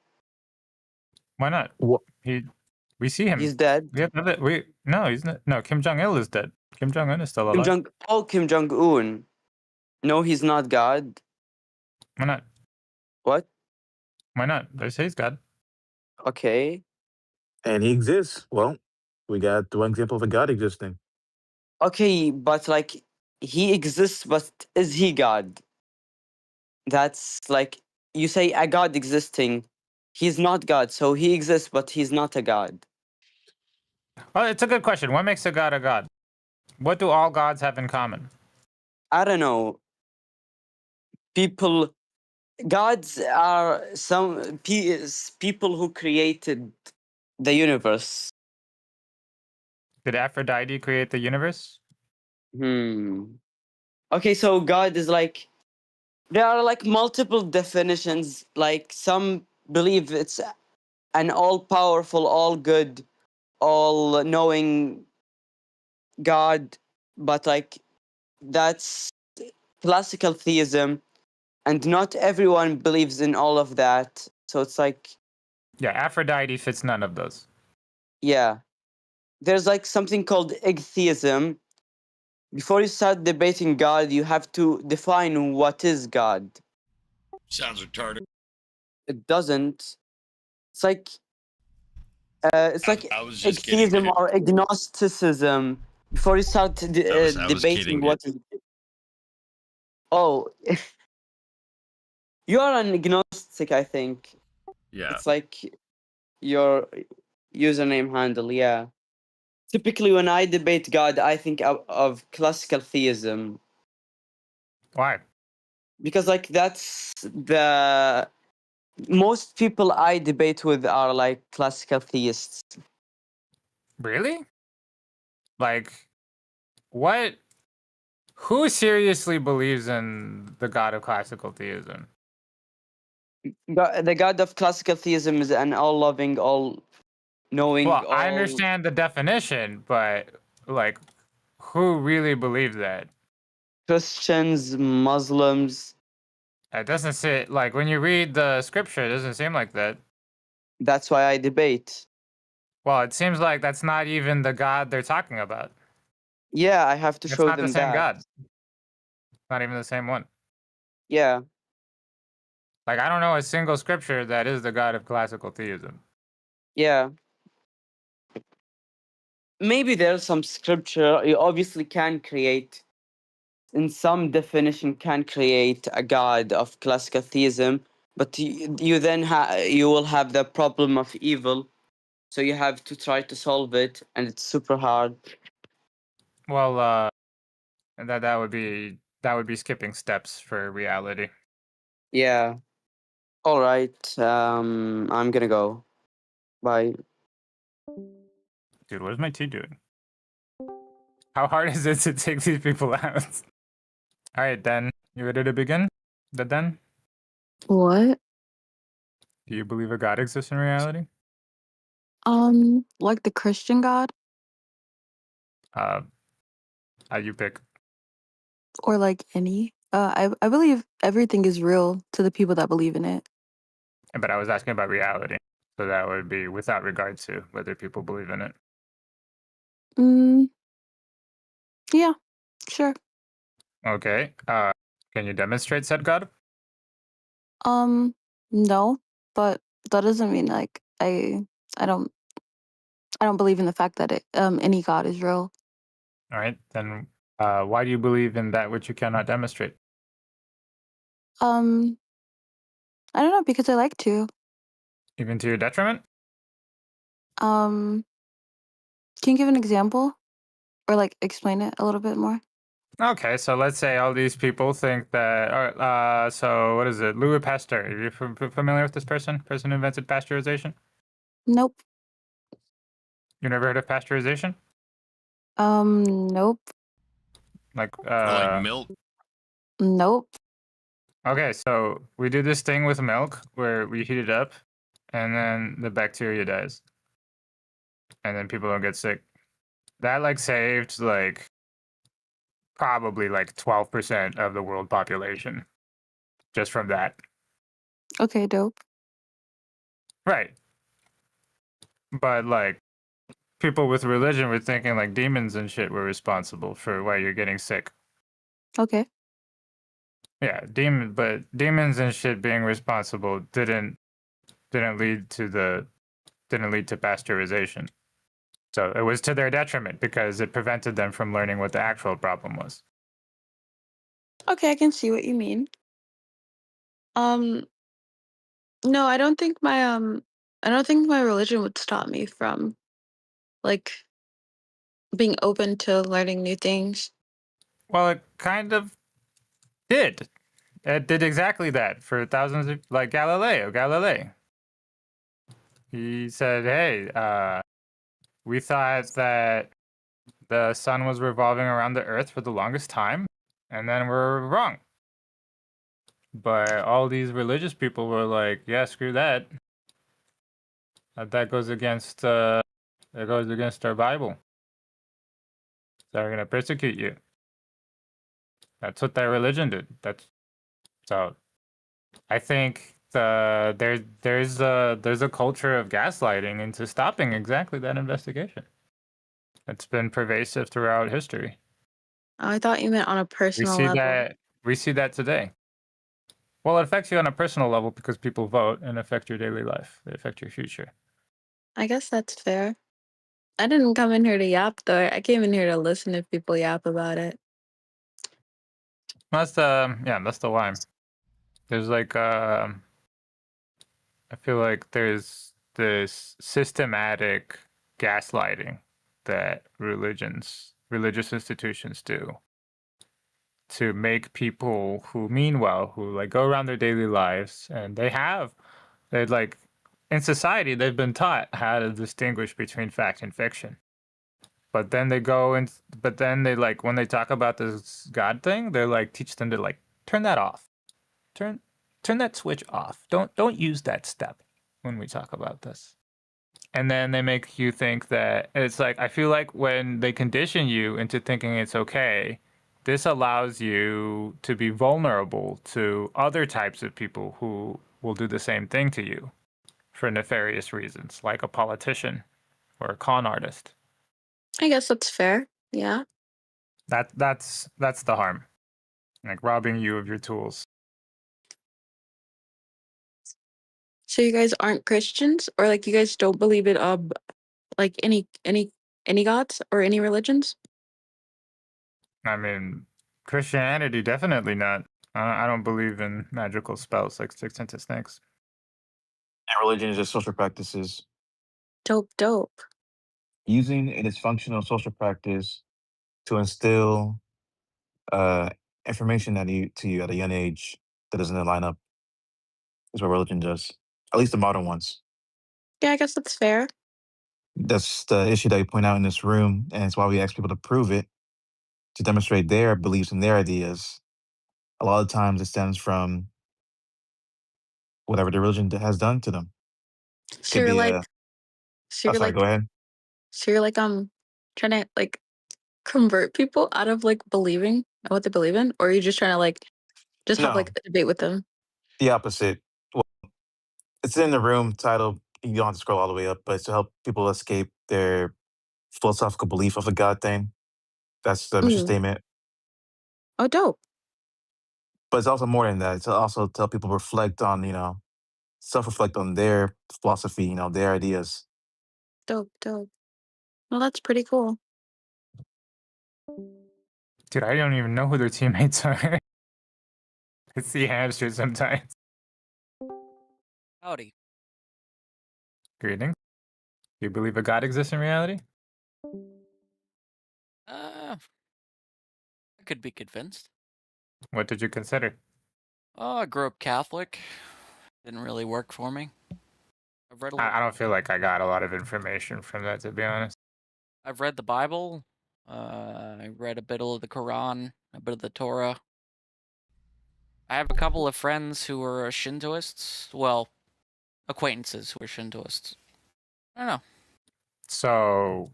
Why not? We see him. He's dead. No, he's not. No, Kim Jong Il is dead. Kim Jong Un is still alive. Kim Jong Un. No, he's not God. Why not? What? Why not? They say he's God. Okay. And he exists. Well, we got one example of a god existing. Okay, but like he exists, but is he God? That's like you say a God existing. He's not God, so he exists, but he's not a God. Well, it's a good question. What makes a god a god? What do all gods have in common? I don't know. Gods are some people who created the universe. Did Aphrodite create the universe? Okay, so God is like there are like multiple definitions. Like some believe it's an all-powerful, all-good, all-knowing God, but like that's classical theism, and not everyone believes in all of that. So it's like, Yeah, Aphrodite fits none of those. yeah, there's like something called Igtheism. Before you start debating God, you have to define what is God. Sounds retarded. It doesn't. It's like I was just kidding, atheism dude. or agnosticism. Before you start I was debating kidding, what is. Oh, you are an agnostic, I think. Yeah. It's like your username handle, yeah. Typically, when I debate God, I think of classical theism. Why? Because like that's the most people I debate with are like classical theists. Really? Like, what? Who seriously believes in the god of classical theism? The God of classical theism is an all-loving, all-knowing. Well, I understand the definition, but like, who really believes that? Christians, Muslims. It doesn't say like when you read the scripture. It doesn't seem like that. That's why I debate. Well, it seems like that's not even the God they're talking about. Yeah, I have to It's show not the them same that. God. Not even the same one. Yeah. Like, I don't know a single scripture that is the God of classical theism. Yeah. Maybe there's some scripture you obviously can create, in some definition, can create a God of classical theism, but you then you will have the problem of evil, so you have to try to solve it, and it's super hard. Well, that would be skipping steps for reality. Yeah. All right. I'm gonna go. Bye. Dude, what is my tea doing? How hard is it to take these people out? All right, then. You ready to begin? Den? What? Do you believe a God exists in reality? Like the Christian God You pick. or like any? I believe everything is real to the people that believe in it. But I was asking about reality. So that would be without regard to whether people believe in it. Yeah, sure. Okay. Can you demonstrate said God? No, but that doesn't mean like I don't believe in the fact that any God is real. All right. Then why do you believe in that which you cannot demonstrate? I don't know, because I like to. Even to your detriment? Can you give an example or like explain it a little bit more? Okay, so let's say all these people think that. So what is it? Louis Pasteur. Are you familiar with this person? Person who invented pasteurization? Nope. You never heard of pasteurization? Nope. Like Or like milk? Nope. Okay, so we do this thing with milk where we heat it up, and then the bacteria dies, and then people don't get sick. That like saved like probably like 12% of the world population just from that. Okay, dope. Right. But like people with religion were thinking like demons and shit were responsible for why you're getting sick. Okay. Yeah, but demons and shit being responsible didn't lead to pasteurization. So it was to their detriment because it prevented them from learning what the actual problem was. Okay, I can see what you mean. Um, no, I don't think my religion would stop me from like being open to learning new things. Well, it kind of did. It did exactly that for thousands of, like Galilei. He said, hey, we thought that the sun was revolving around the earth for the longest time, and then we're wrong. But all these religious people were like, yeah, screw that. That goes against our Bible. So we're gonna persecute you. That's what their religion did. So I think there's a culture of gaslighting into stopping exactly that investigation. It's been pervasive throughout history. Oh, I thought you meant on a We personal see level. that today. Well, it affects you on a personal level because people vote and affect your daily life. They affect your future. I guess that's fair. I didn't come in here to yap though. I came in here to listen to people yap about it. That's the why. There's like I feel like there's this systematic gaslighting that religious institutions do to make people who mean well, who like go around their daily lives, and they're like in society they've been taught how to distinguish between fact and fiction. But then they like when they talk about this God thing, they're like teach them to like turn that off. Turn that switch off. Don't use that step when we talk about this. And then they make you think that it's like I feel like when they condition you into thinking it's okay, this allows you to be vulnerable to other types of people who will do the same thing to you for nefarious reasons, like a politician or a con artist. I guess that's fair. Yeah. That's the harm. Like robbing you of your tools. So you guys aren't Christians, or like you guys don't believe in like any gods or any religions? I mean, Christianity definitely not. I don't believe in magical spells like sticks into snakes. And religion is just social practices. Dope. Using a dysfunctional social practice to instill information to you at a young age that doesn't line up is what religion does. At least the modern ones. Yeah, I guess that's fair. That's the issue that you point out in this room, and it's why we ask people to prove it, to demonstrate their beliefs and their ideas. A lot of times it stems from whatever the religion has done to them. So Could you're be like, a. so Oh, you're sorry. like, Go ahead. so you're like, trying to like convert people out of like believing in what they believe in, or are you just trying to like just have No, like a debate with them? the opposite. Well, it's in the room title. You don't have to scroll all the way up, but it's to help people escape their philosophical belief of a God thing. That's the mission Mm. statement. Oh, dope. But it's also more than that. It's also to help people reflect on, self-reflect on their philosophy, their ideas. Dope. Well, that's pretty cool. Dude, I don't even know who their teammates are. It's the hamster sometimes. Howdy. Greetings. Do you believe a God exists in reality? I could be convinced. What did you consider? Oh, I grew up Catholic. Didn't really work for me. I've read a little. I don't feel like I got a lot of information from that, to be honest. I've read the Bible. I read a bit of the Quran, a bit of the Torah. I have a couple of friends who are Shintoists. Well, acquaintances who are Shintoists. I don't know. So,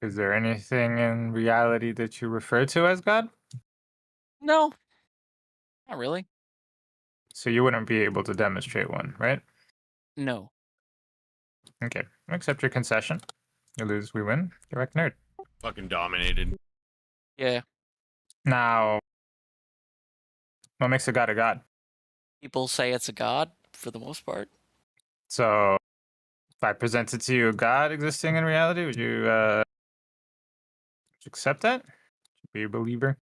is there anything in reality that you refer to as God? No, not really. So you wouldn't be able to demonstrate one, right? No. Okay, accept your concession. You lose, we win. Direct nerd. Fucking dominated. Yeah. Now, what makes a god a god? People say it's a god for the most part. So, if I presented to you a god existing in reality, would you accept that? Be a believer?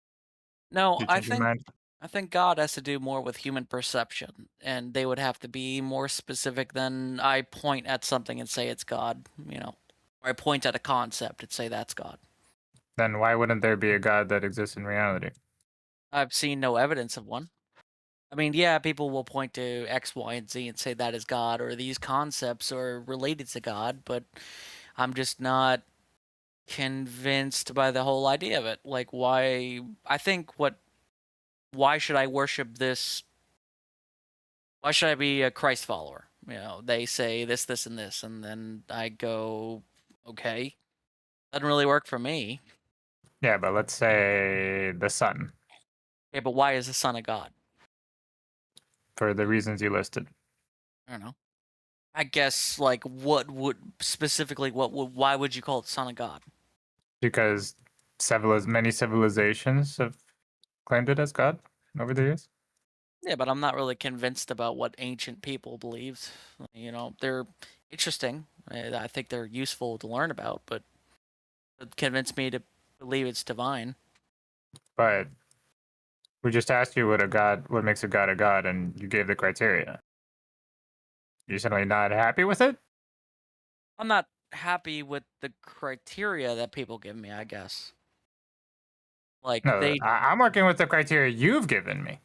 No, You I change your mind? think God has to do more with human perception, and they would have to be more specific than I point at something and say it's God, you know. Or I point at a concept and say that's God. Then why wouldn't there be a god that exists in reality? I've seen no evidence of one. I mean, yeah, people will point to X, Y, and Z and say that is God, or these concepts are related to God, but I'm just not convinced by the whole idea of it. Like, why? I think why should I worship this? Why should I be a Christ follower? You know, they say this, this, and this, and then I go, okay, doesn't really work for me. Yeah, but let's say the sun, Yeah, but why is the Son of God? for the reasons you listed. I don't know. I guess like what would specifically why would you call it Son of God? Because many civilizations have claimed it as God over the years. Yeah, but I'm not really convinced about what ancient people believed. You know, they're interesting. I think they're useful to learn about, but it convinced me to believe it's divine. But we just asked you what makes a god, and you gave the criteria. You're suddenly not happy with it? I'm not happy with the criteria that people give me, I guess. Like No, they I'm working with the criteria you've given me.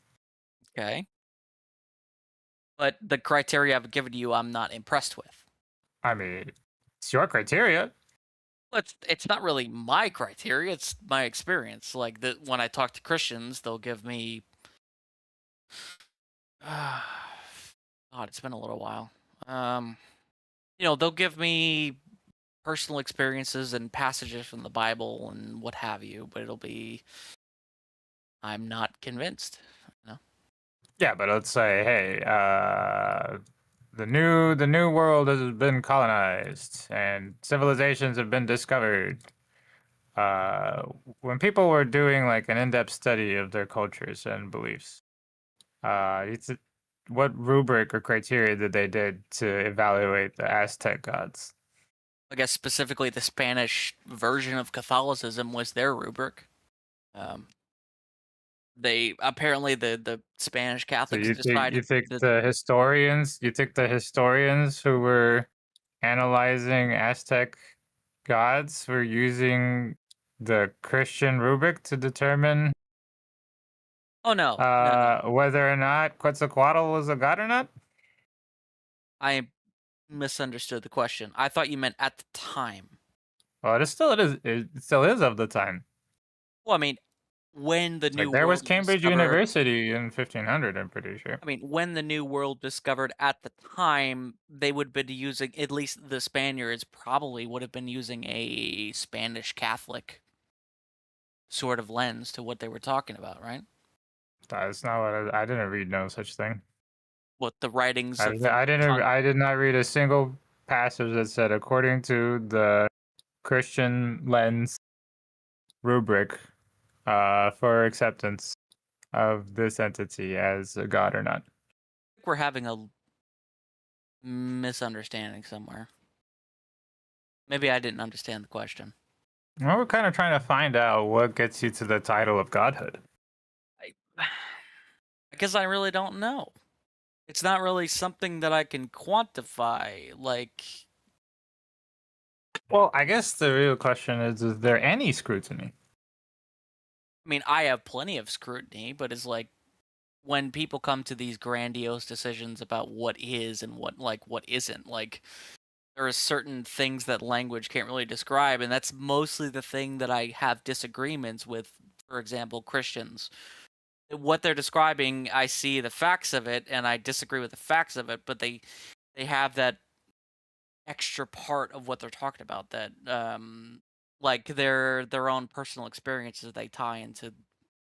okay. But the criteria I've given you I'm not impressed with. I mean, it's your criteria. Well, it's not really my criteria, it's my experience. Like when I talk to Christians, they'll give me God, it's been a little while. You know, they'll give me personal experiences and passages from the Bible and what have you, but it'll be I'm not convinced. You know? Yeah, but let's say, hey, the new world has been colonized and civilizations have been discovered. When people were doing like an in-depth study of their cultures and beliefs, what rubric or criteria did they did to evaluate the Aztec gods? I guess specifically the Spanish version of Catholicism was their rubric. They apparently the Spanish So Catholics you decided think that the historians who were analyzing Aztec gods were using the Christian rubric to determine oh no. whether or not Quetzalcoatl was a god or not? I misunderstood the question. I thought you meant at the time. Well, it still is of the time. Well, I mean, when the Like new there was world Cambridge discovered. University in 1500, I'm pretty sure. I mean, when the new world discovered at the time, they would have been using, at least the Spaniards probably would have been using a Spanish Catholic sort of lens to what they were talking about, right? That's not what I didn't read no such thing. What the writings I, of the I did not read a single passage that said according to the Christian lens rubric for acceptance of this entity as a god or not. We're having a misunderstanding somewhere. Maybe I didn't understand the question. Well, we're kind of trying to find out what gets you to the title of godhood. Because I really don't know. It's not really something that I can quantify. Like, well, I guess the real question is there any scrutiny? I mean, I have plenty of scrutiny, but it's like when people come to these grandiose decisions about what is and what isn't, like there are certain things that language can't really describe, and that's mostly the thing that I have disagreements with, for example, Christians. what they're describing, I see the facts of it, and I disagree with the facts of it, but they have that extra part of what they're talking about that like their own personal experiences they tie into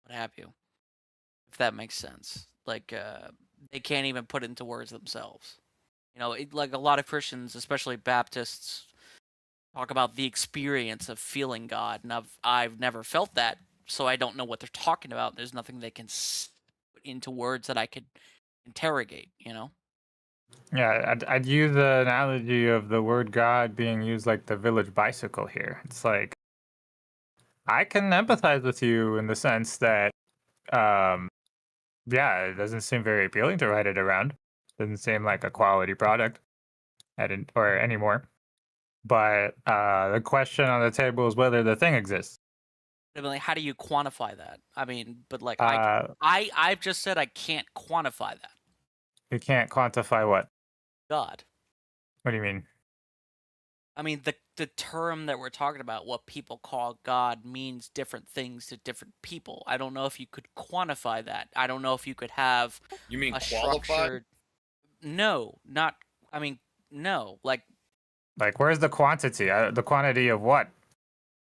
what have you, if that makes sense. Like they can't even put it into words themselves. You know, like a lot of Christians, especially Baptists, talk about the experience of feeling God, and I've never felt that, so I don't know what they're talking about. There's nothing they can put into words that I could interrogate, you know? Yeah, I'd use the analogy of the word God being used like the village bicycle here. It's like, I can empathize with you in the sense that, yeah, it doesn't seem very appealing to ride it around. Doesn't seem like a quality product or anymore. But the question on the table is whether the thing exists. I mean, like, how do you quantify that? I mean, but like I've just said I can't quantify that. You can't quantify what? God. What do you mean? I mean, the term that we're talking about, what people call God, means different things to different people. I don't know if you could quantify that. I don't know if you could have You mean a qualified? structured. No, not. I mean, no. Like, where's the quantity? The quantity of what?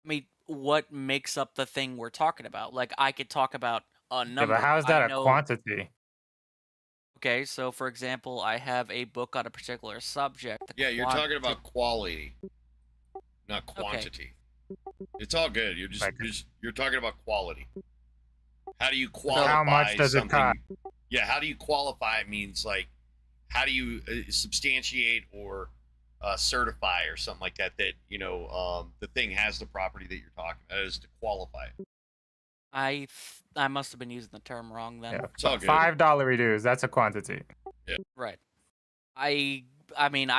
I mean, what makes up the thing we're talking about? Like, I could talk about a number. Yeah, but how is that a quantity? Okay, so for example, I have a book on a particular subject. Yeah, you're talking about quality, not quantity. Okay. It's all good. You're talking about quality. How do you qualify how much does something? It cost? Yeah, how do you qualify? Means like, how do you substantiate or certify or something like that? That the thing has the property that you're talking about, is to qualify it. I must have been using the term wrong then. Yeah, it's all good. $5 dues, that's a quantity. Yeah. Right. I mean,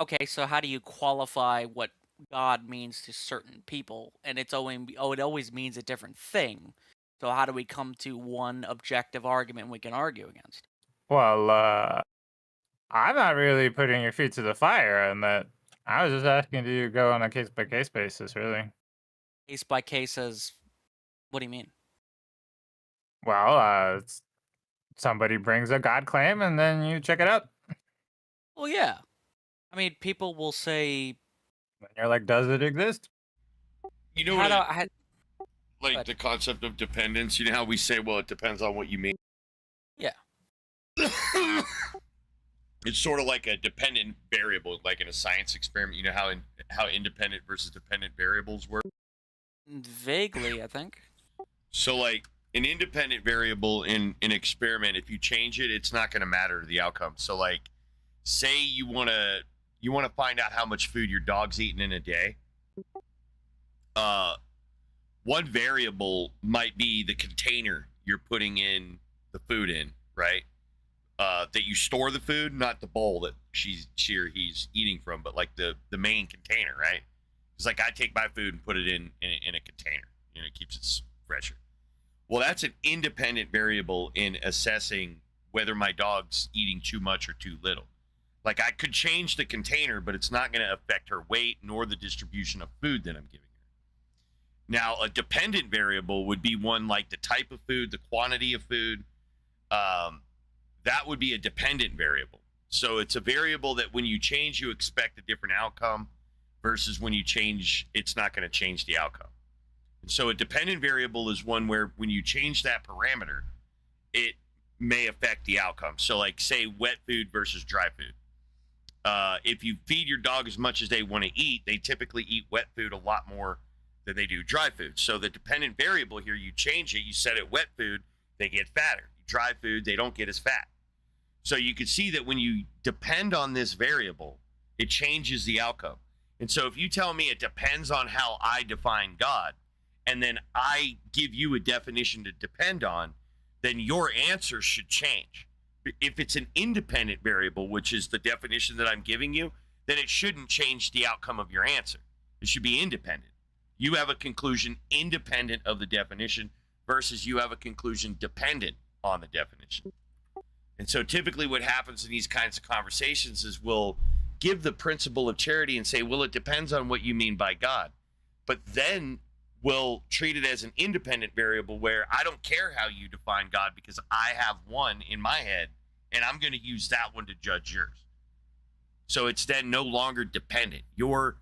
okay, so how do you qualify what God means to certain people? And it always means a different thing. So how do we come to one objective argument we can argue against? Well, I'm not really putting your feet to the fire on that. I was just asking, do you go on a case-by-case basis, really? Case-by-case as, what do you mean? Well, somebody brings a God claim, and then you check it out. Well, yeah. I mean, people will say... And you're like, does it exist? You know what? Like the concept of dependence. You know how we say, well, it depends on what you mean? Yeah. It's sort of like a dependent variable, like in a science experiment. You know how independent versus dependent variables work? Vaguely, I think. So, like, an independent variable in an experiment, if you change it, it's not going to matter to the outcome. So, like, say you want to find out how much food your dog's eating in a day. One variable might be the container you're putting in the food in, right? That you store the food, not the bowl that she or he's eating from, but like the main container, right? It's like I take my food and put it in a container. It keeps it fresher. Well, that's an independent variable in assessing whether my dog's eating too much or too little. Like, I could change the container, but it's not going to affect her weight nor the distribution of food that I'm giving her. Now, a dependent variable would be one like the type of food, the quantity of food. That would be a dependent variable. So it's a variable that when you change, you expect a different outcome, versus when you change, it's not going to change the outcome. And so a dependent variable is one where when you change that parameter, it may affect the outcome. So, like, say wet food versus dry food. If you feed your dog as much as they want to eat, they typically eat wet food a lot more than they do dry food. So the dependent variable here, you change it, you set it wet food, they get fatter. Dry food, they don't get as fat. So you can see that when you depend on this variable, it changes the outcome. And so if you tell me it depends on how I define God, and then I give you a definition to depend on, then your answer should change. If it's an independent variable, which is the definition that I'm giving you, then it shouldn't change the outcome of your answer. It should be independent. You have a conclusion independent of the definition versus you have a conclusion dependent on the definition. And so typically what happens in these kinds of conversations is we'll give the principle of charity and say, well, it depends on what you mean by God. But then will treat it as an independent variable where I don't care how you define God because I have one in my head and I'm going to use that one to judge yours. So it's then no longer dependent. You're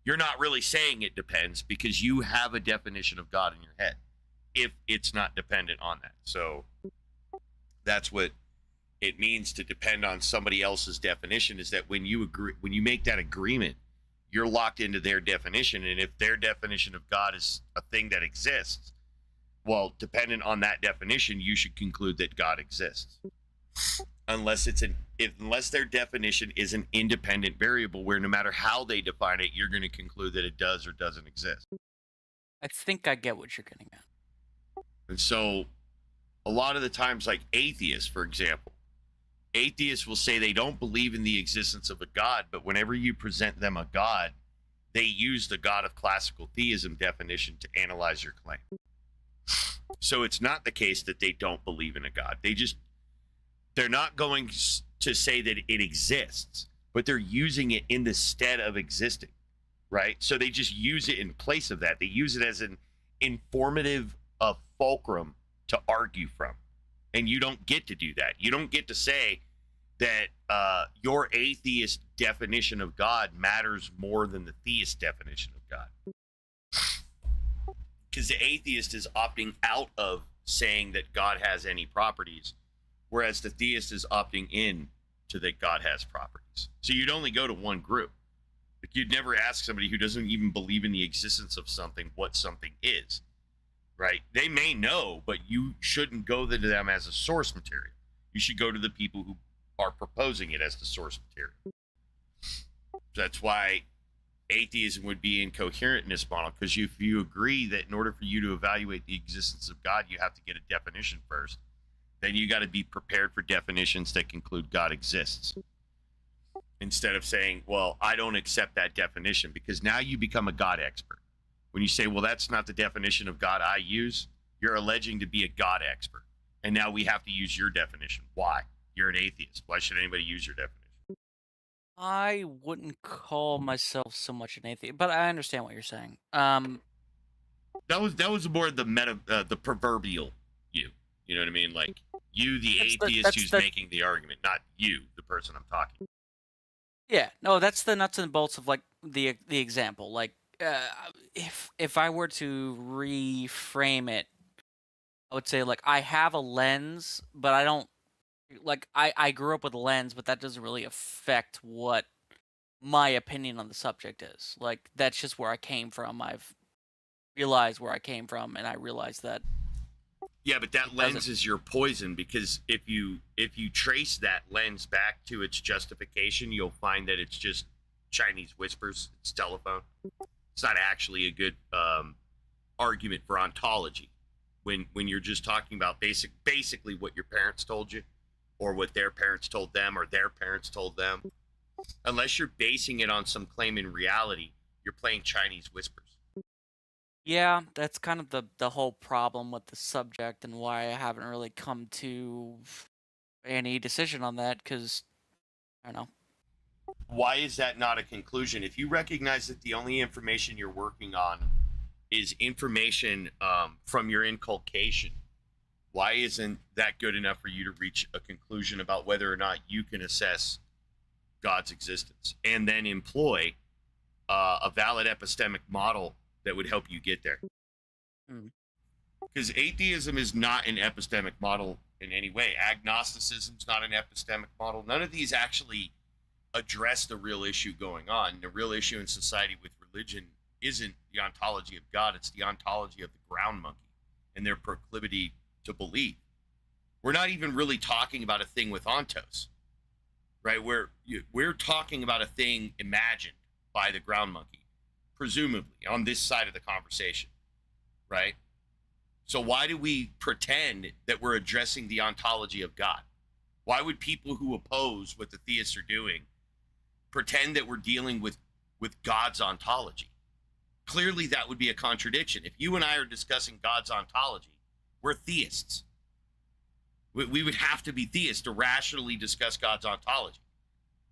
not really saying it depends because you have a definition of God in your head if it's not dependent on that. So that's what it means to depend on somebody else's definition, is that when you agree, when you make that agreement, you're locked into their definition. And if their definition of God is a thing that exists, well, dependent on that definition, you should conclude that God exists. Unless their definition is an independent variable where no matter how they define it, you're going to conclude that it does or doesn't exist. I think I get what you're getting at. And so a lot of the times, like atheists, for example, atheists will say they don't believe in the existence of a God, but whenever you present them a God, they use the God of classical theism definition to analyze your claim. So it's not the case that they don't believe in a God. They're not going to say that it exists, but they're using it in the stead of existing, right? So they just use it in place of that. They use it as an informative fulcrum to argue from. And you don't get to do that. You don't get to say that your atheist definition of God matters more than the theist definition of God. Because the atheist is opting out of saying that God has any properties, whereas the theist is opting in to that God has properties. So you'd only go to one group. Like, you'd never ask somebody who doesn't even believe in the existence of something what something is, right? They may know, but you shouldn't go to them as a source material. You should go to the people who are proposing it as the source material. That's why atheism would be incoherent in this model, because if you agree that in order for you to evaluate the existence of God, you have to get a definition first, then you got to be prepared for definitions that conclude God exists. Instead of saying, well, I don't accept that definition, because now you become a God expert. When you say, well, that's not the definition of God I use, you're alleging to be a God expert. And now we have to use your definition. Why? You're an atheist. Why should anybody use your definition? I wouldn't call myself so much an atheist, but I understand what you're saying. That was more the proverbial you. You know what I mean? Like, you, the atheist who's making the argument, not you, the person I'm talking to. Yeah, no, that's the nuts and bolts of like the example. Like, if I were to reframe it, I would say like I have a lens, but I don't like I grew up with a lens, but that doesn't really affect what my opinion on the subject is. Like, that's just where I came from. I've realized where I came from, and I realized that. Yeah, but that lens is your poison, because if you trace that lens back to its justification, you'll find that it's just Chinese whispers. It's telephone. It's not actually a good argument for ontology when you're just talking about basically what your parents told you, or what their parents told them, or their parents told them. Unless you're basing it on some claim in reality, you're playing Chinese whispers. Yeah, that's kind of the whole problem with the subject, and why I haven't really come to any decision on that, because, I don't know. Why is that not a conclusion? If you recognize that the only information you're working on is information from your inculcation, why isn't that good enough for you to reach a conclusion about whether or not you can assess God's existence, and then employ a valid epistemic model that would help you get there? Because atheism is not an epistemic model in any way. Agnosticism is not an epistemic model. None of these actually address the real issue going on. The real issue in society with religion isn't the ontology of God, it's the ontology of the ground monkey and their proclivity to believe. We're not even really talking about a thing with ontos, right? We're talking about a thing imagined by the ground monkey, presumably on this side of the conversation, right? So why do we pretend that we're addressing the ontology of God? Why would people who oppose what the theists are doing pretend that we're dealing with God's ontology? Clearly, that would be a contradiction. If you and I are discussing God's ontology, we're theists. We would have to be theists to rationally discuss God's ontology.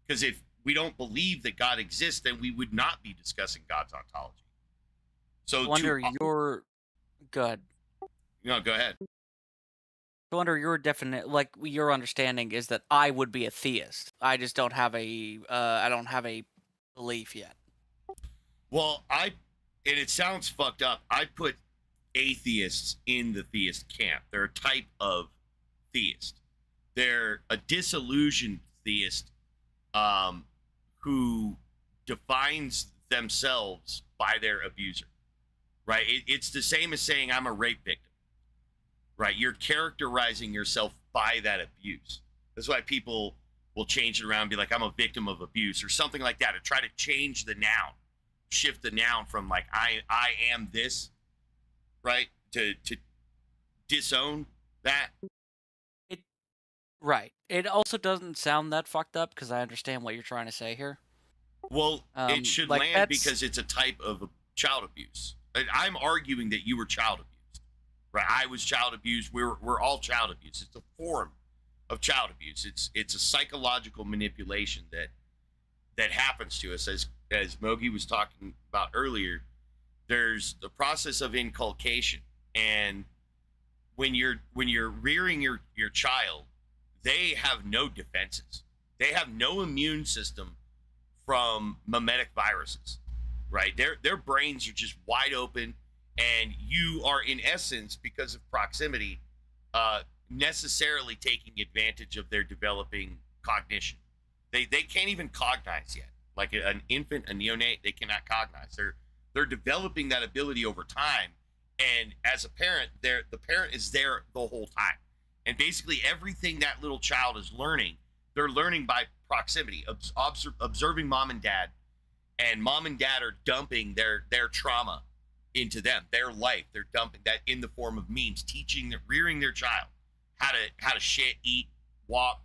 Because if we don't believe that God exists, then we would not be discussing God's ontology. So under your good. No, go ahead. So under your like your understanding is that I would be a theist. I just don't have a I don't have a belief yet. Well, and it sounds fucked up. I put atheists in the theist camp. They're a type of theist. They're a disillusioned theist who defines themselves by their abuser, right? It's the same as saying I'm a rape victim, right? You're characterizing yourself by that abuse. That's why people will change it around and be like, I'm a victim of abuse or something like that, to try to change the noun, shift the noun from like I am this, right, to disown that. Right. It also doesn't sound that fucked up because I understand what you're trying to say here. Well, it should like land because it's a type of child abuse. I'm arguing that you were child abused, right? I was child abused. We're all child abuse. It's a form of child abuse. It's a psychological manipulation that happens to us, as Mogi was talking about earlier. There's the process of inculcation, and when you're rearing your child, they have no defenses. They have no immune system from mimetic viruses, right? Their brains are just wide open, and you are, in essence, because of proximity, necessarily taking advantage of their developing cognition. They can't even cognize yet. Like an infant, a neonate, they cannot cognize. They're developing that ability over time, and as a parent, the parent is there the whole time. And basically everything that little child is learning, they're learning by proximity, observing mom and dad, and mom and dad are dumping their trauma into them, their life. They're dumping that in the form of memes, rearing their child how to shit, eat, walk,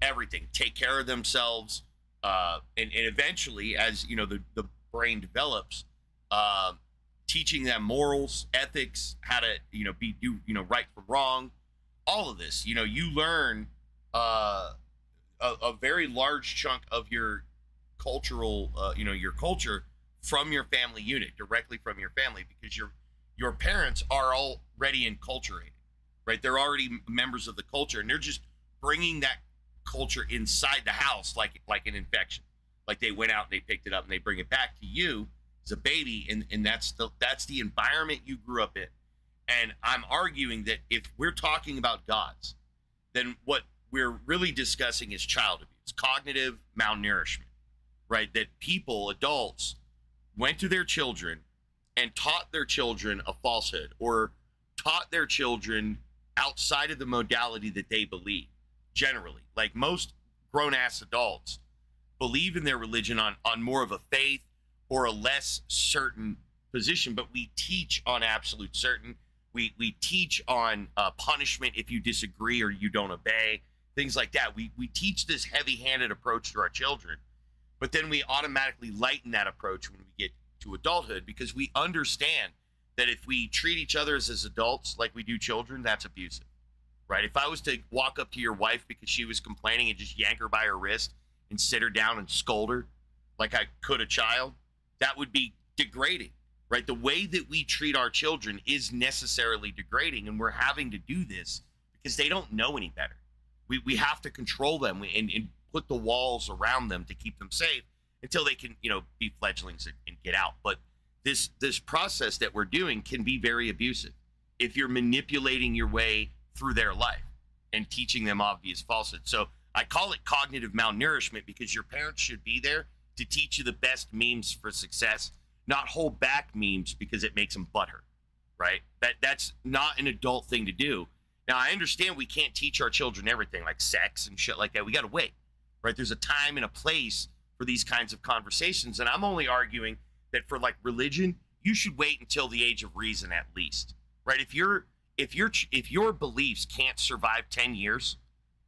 everything, take care of themselves, and eventually, as you know, the brain develops, teaching them morals, ethics, how to do right from wrong. All of this, you learn a very large chunk of your cultural, your culture from your family unit, directly from your family, because your parents are already enculturated, right? They're already members of the culture, and they're just bringing that culture inside the house like an infection. Like they went out and they picked it up and they bring it back to you as a baby, and that's the environment you grew up in. And I'm arguing that if we're talking about gods, then what we're really discussing is child abuse, cognitive malnourishment, right? That people, adults, went to their children and taught their children a falsehood, or taught their children outside of the modality that they believe. Generally, like most grown-ass adults believe in their religion on more of a faith or a less certain position, but we teach on absolute certain. We teach on punishment if you disagree or you don't obey, things like that. We teach this heavy-handed approach to our children, but then we automatically lighten that approach when we get to adulthood, because we understand that if we treat each other as adults like we do children, that's abusive, right? If I was to walk up to your wife because she was complaining and just yank her by her wrist and sit her down and scold her like I could a child, that would be degrading. Right, the way that we treat our children is necessarily degrading, and we're having to do this because they don't know any better. We have to control them and put the walls around them to keep them safe until they can, be fledglings and get out. But this process that we're doing can be very abusive if you're manipulating your way through their life and teaching them obvious falsehoods. So I call it cognitive malnourishment, because your parents should be there to teach you the best memes for success, not hold back memes because it makes them butthurt, right? That's not an adult thing to do. Now, I understand we can't teach our children everything, like sex and shit like that. We got to wait, right? There's a time and a place for these kinds of conversations, and I'm only arguing that for like religion, you should wait until the age of reason at least, right? If your beliefs can't survive 10 years,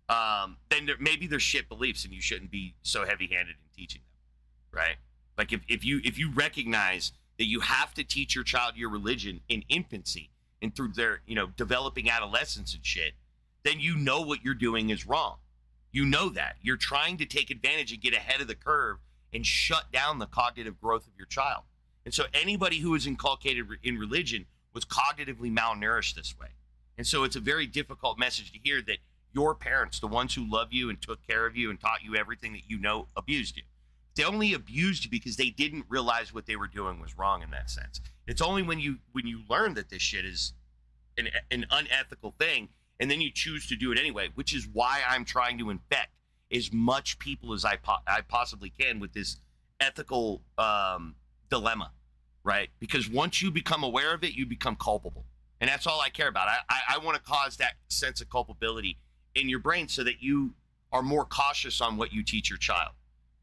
then maybe they're shit beliefs, and you shouldn't be so heavy-handed in teaching them, right? Like if you recognize that you have to teach your child your religion in infancy and through their developing adolescence and shit, then you know what you're doing is wrong. You know that you're trying to take advantage and get ahead of the curve and shut down the cognitive growth of your child. And so anybody who was inculcated in religion was cognitively malnourished this way. And so it's a very difficult message to hear that your parents, the ones who love you and took care of you and taught you everything that you know, abused you. They only abused you because they didn't realize what they were doing was wrong in that sense. It's only when you learn that this shit is an unethical thing, and then you choose to do it anyway, which is why I'm trying to infect as much people as I possibly can with this ethical dilemma, right? Because once you become aware of it, you become culpable. And that's all I care about. I want to cause that sense of culpability in your brain so that you are more cautious on what you teach your child.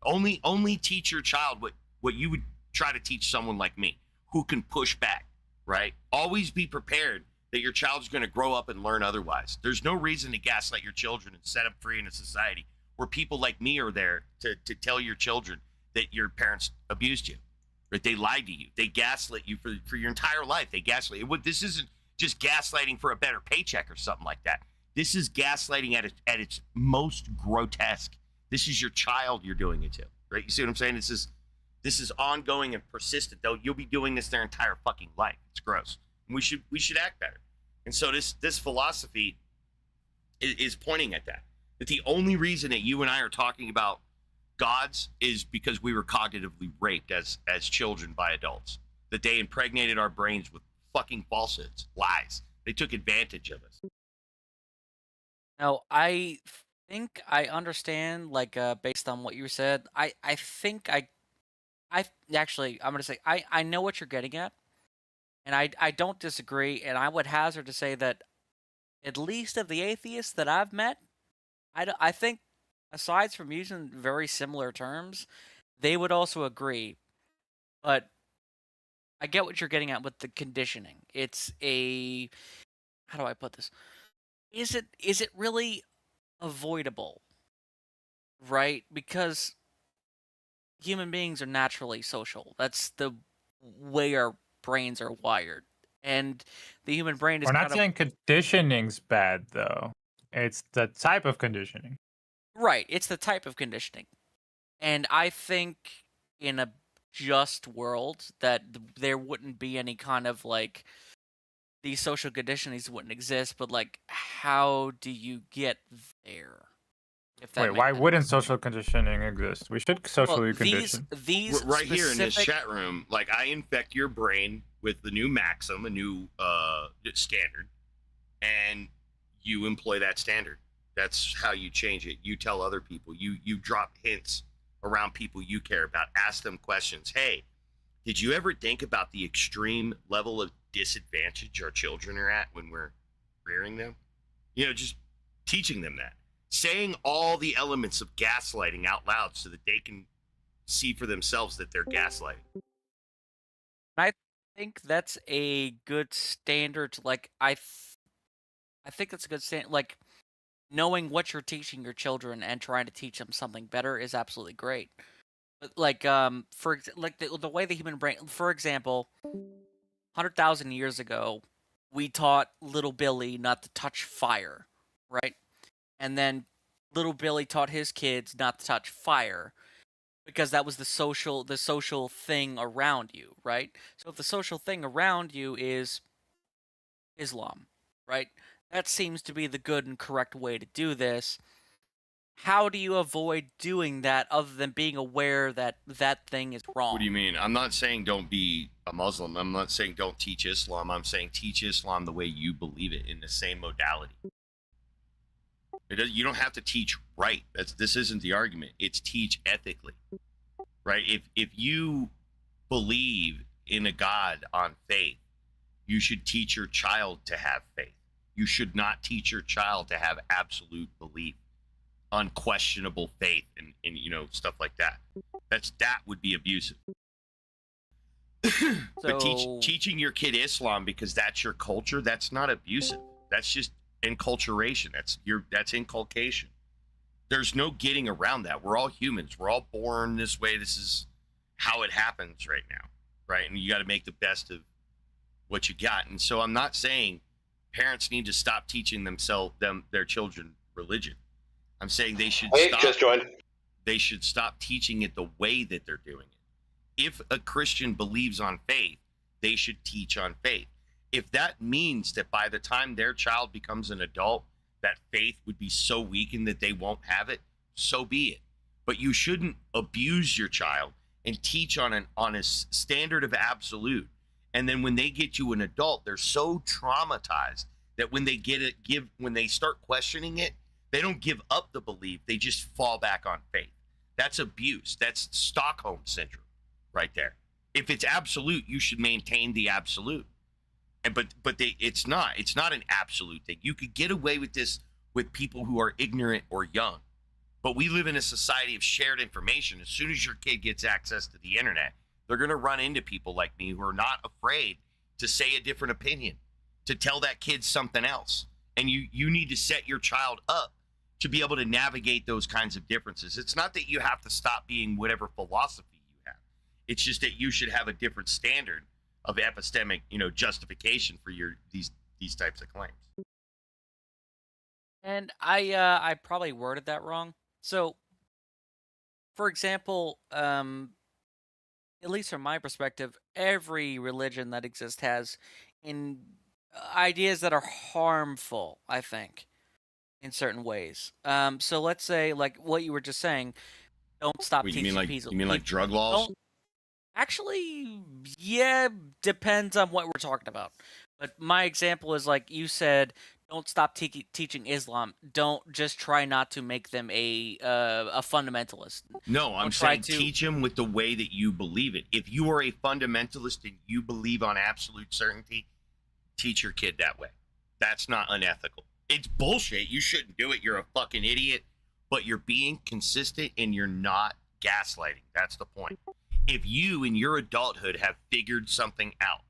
Only teach your child what you would try to teach someone like me, who can push back, right? Always be prepared that your child's going to grow up and learn otherwise. There's no reason to gaslight your children and set them free in a society where people like me are there to tell your children that your parents abused you, right? They lied to you. They gaslit you for your entire life. They gaslight you. This isn't just gaslighting for a better paycheck or something like that. This is gaslighting at its most grotesque. This is your child you're doing it to, right? You see what I'm saying? This is ongoing and persistent. Though you'll be doing this their entire fucking life. It's gross. And we should act better. And so this philosophy is pointing at that. That the only reason that you and I are talking about gods is because we were cognitively raped as children by adults. That they impregnated our brains with fucking falsehoods, lies. They took advantage of us. Now, I think I understand, like, based on what you said. I think I actually, I'm gonna say I know what you're getting at, and I don't disagree, and I would hazard to say that at least of the atheists that I've met, I think, aside from using very similar terms, they would also agree. But I get what you're getting at with the conditioning. It's a, how do I put this? Is it really avoidable? Right? Because human beings are naturally social. That's the way our brains are wired. And the human brain is We're kind not of saying conditioning's bad though. It's the type of conditioning. right. It's the type of conditioning. And I think in a just world that there wouldn't be any kind of like these social conditionings wouldn't exist, but like how do you get there? If that Wait, makes why sense. wouldn't social conditioning exist? We should socially Well, condition. these Right here in this specific chat room, like I infect your brain with the new maxim, a new standard, and you employ that standard. That's how you change it. You tell other people. You drop hints around people you care about. Ask them questions. Hey, did you ever think about the extreme level of disadvantage our children are at when we're rearing them? You know, just teaching them that. Saying all the elements of gaslighting out loud so that they can see for themselves that they're gaslighting. I think that's a good standard to like I think that's a good standard, like knowing what you're teaching your children and trying to teach them something better is absolutely great. But like for like the way the human brain, for example, 100,000 years ago, we taught little Billy not to touch fire, right? And then little Billy taught his kids not to touch fire because that was the social thing around you, right? So if the social thing around you is Islam, right? That seems to be the good and correct way to do this. How do you avoid doing that other than being aware that that thing is wrong? What do you mean? I'm not saying don't be a Muslim. I'm not saying don't teach Islam. I'm saying teach Islam the way you believe it in the same modality. You don't have to teach right. This isn't the argument. It's teach ethically, right? If you believe in a God on faith, you should teach your child to have faith. You should not teach your child to have absolute belief, unquestionable faith, and you know, stuff like that. That would be abusive. But teaching your kid Islam because that's your culture, that's not abusive. That's just enculturation. That's inculcation. There's no getting around that. We're all humans. We're all born this way. This is how it happens right now, right? And you got to make the best of what you got. And so I'm not saying parents need to stop teaching their children religion. I'm saying they should Just joined. They should stop teaching it the way that they're doing it. If a Christian believes on faith, they should teach on faith. If that means that by the time their child becomes an adult, that faith would be so weakened that they won't have it, so be it. But you shouldn't abuse your child and teach on a standard of absolute. And then when they get to an adult, they're so traumatized that when they when they start questioning it, they don't give up the belief. They just fall back on faith. That's abuse. That's Stockholm syndrome right there. If it's absolute, you should maintain the absolute. It's not an absolute thing. You could get away with this with people who are ignorant or young. But we live in a society of shared information. As soon as your kid gets access to the internet, they're going to run into people like me who are not afraid to say a different opinion, to tell that kid something else. And you need to set your child up to be able to navigate those kinds of differences. It's not that you have to stop being whatever philosophy you have. It's just that you should have a different standard of epistemic, justification for these types of claims. And I probably worded that wrong. So, for example, at least from my perspective, every religion that exists has ideas that are harmful, I think, in certain ways. So let's say, like what you were just saying, don't stop teaching people. You mean like drug laws? Actually, yeah, depends on what we're talking about. But my example is like you said, don't stop teaching Islam. Don't just try not to make them a fundamentalist. No, I'm saying teach them with the way that you believe it. If you are a fundamentalist and you believe on absolute certainty, teach your kid that way. That's not unethical. It's bullshit. You shouldn't do it. You're a fucking idiot. But you're being consistent and you're not gaslighting. That's the point. If you in your adulthood have figured something out,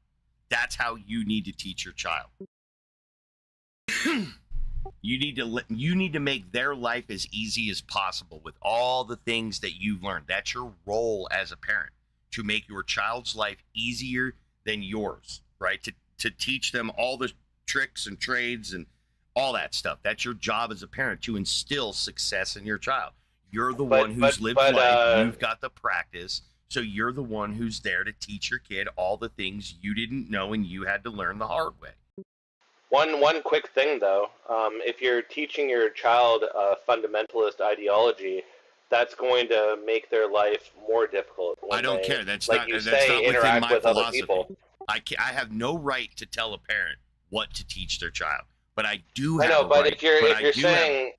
that's how you need to teach your child. You need to make their life as easy as possible with all the things that you've learned. That's your role as a parent, to make your child's life easier than yours, right? To teach them all the tricks and trades and all that stuff. That's your job as a parent, to instill success in your child. You're the one who's lived life. You've got the practice. So you're the one who's there to teach your kid all the things you didn't know and you had to learn the hard way. One quick thing though, if you're teaching your child a fundamentalist ideology, that's going to make their life more difficult. I don't care. That's like not. You that's say, not within interact my with other philosophy. people. I have no right to tell a parent what to teach their child, but I do. I have know, a but right, if you're saying,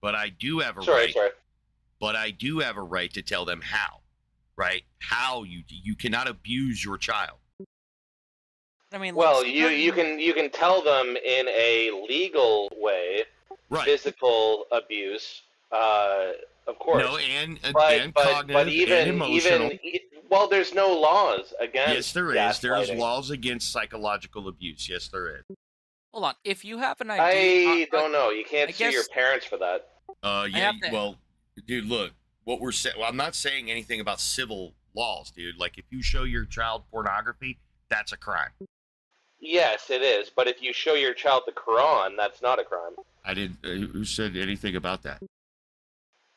but I do have a sorry, right. sorry. But I do have a right to tell them how. Right? How you cannot abuse your child. I mean, well, you can tell them in a legal way, right? Physical abuse, of course. No, and but cognitive even and emotional. Well, there's no laws against. Yes, there is. There's gaslighting. laws against psychological abuse. Yes, there is. Hold on. If you have an idea, I don't know. You can't sue your parents for that. Yeah. Well, dude, look. What we're saying. Well, I'm not saying anything about civil laws, dude. Like, if you show your child pornography, that's a crime. Yes, it is. But if you show your child the Quran, that's not a crime. I didn't. Who said anything about that?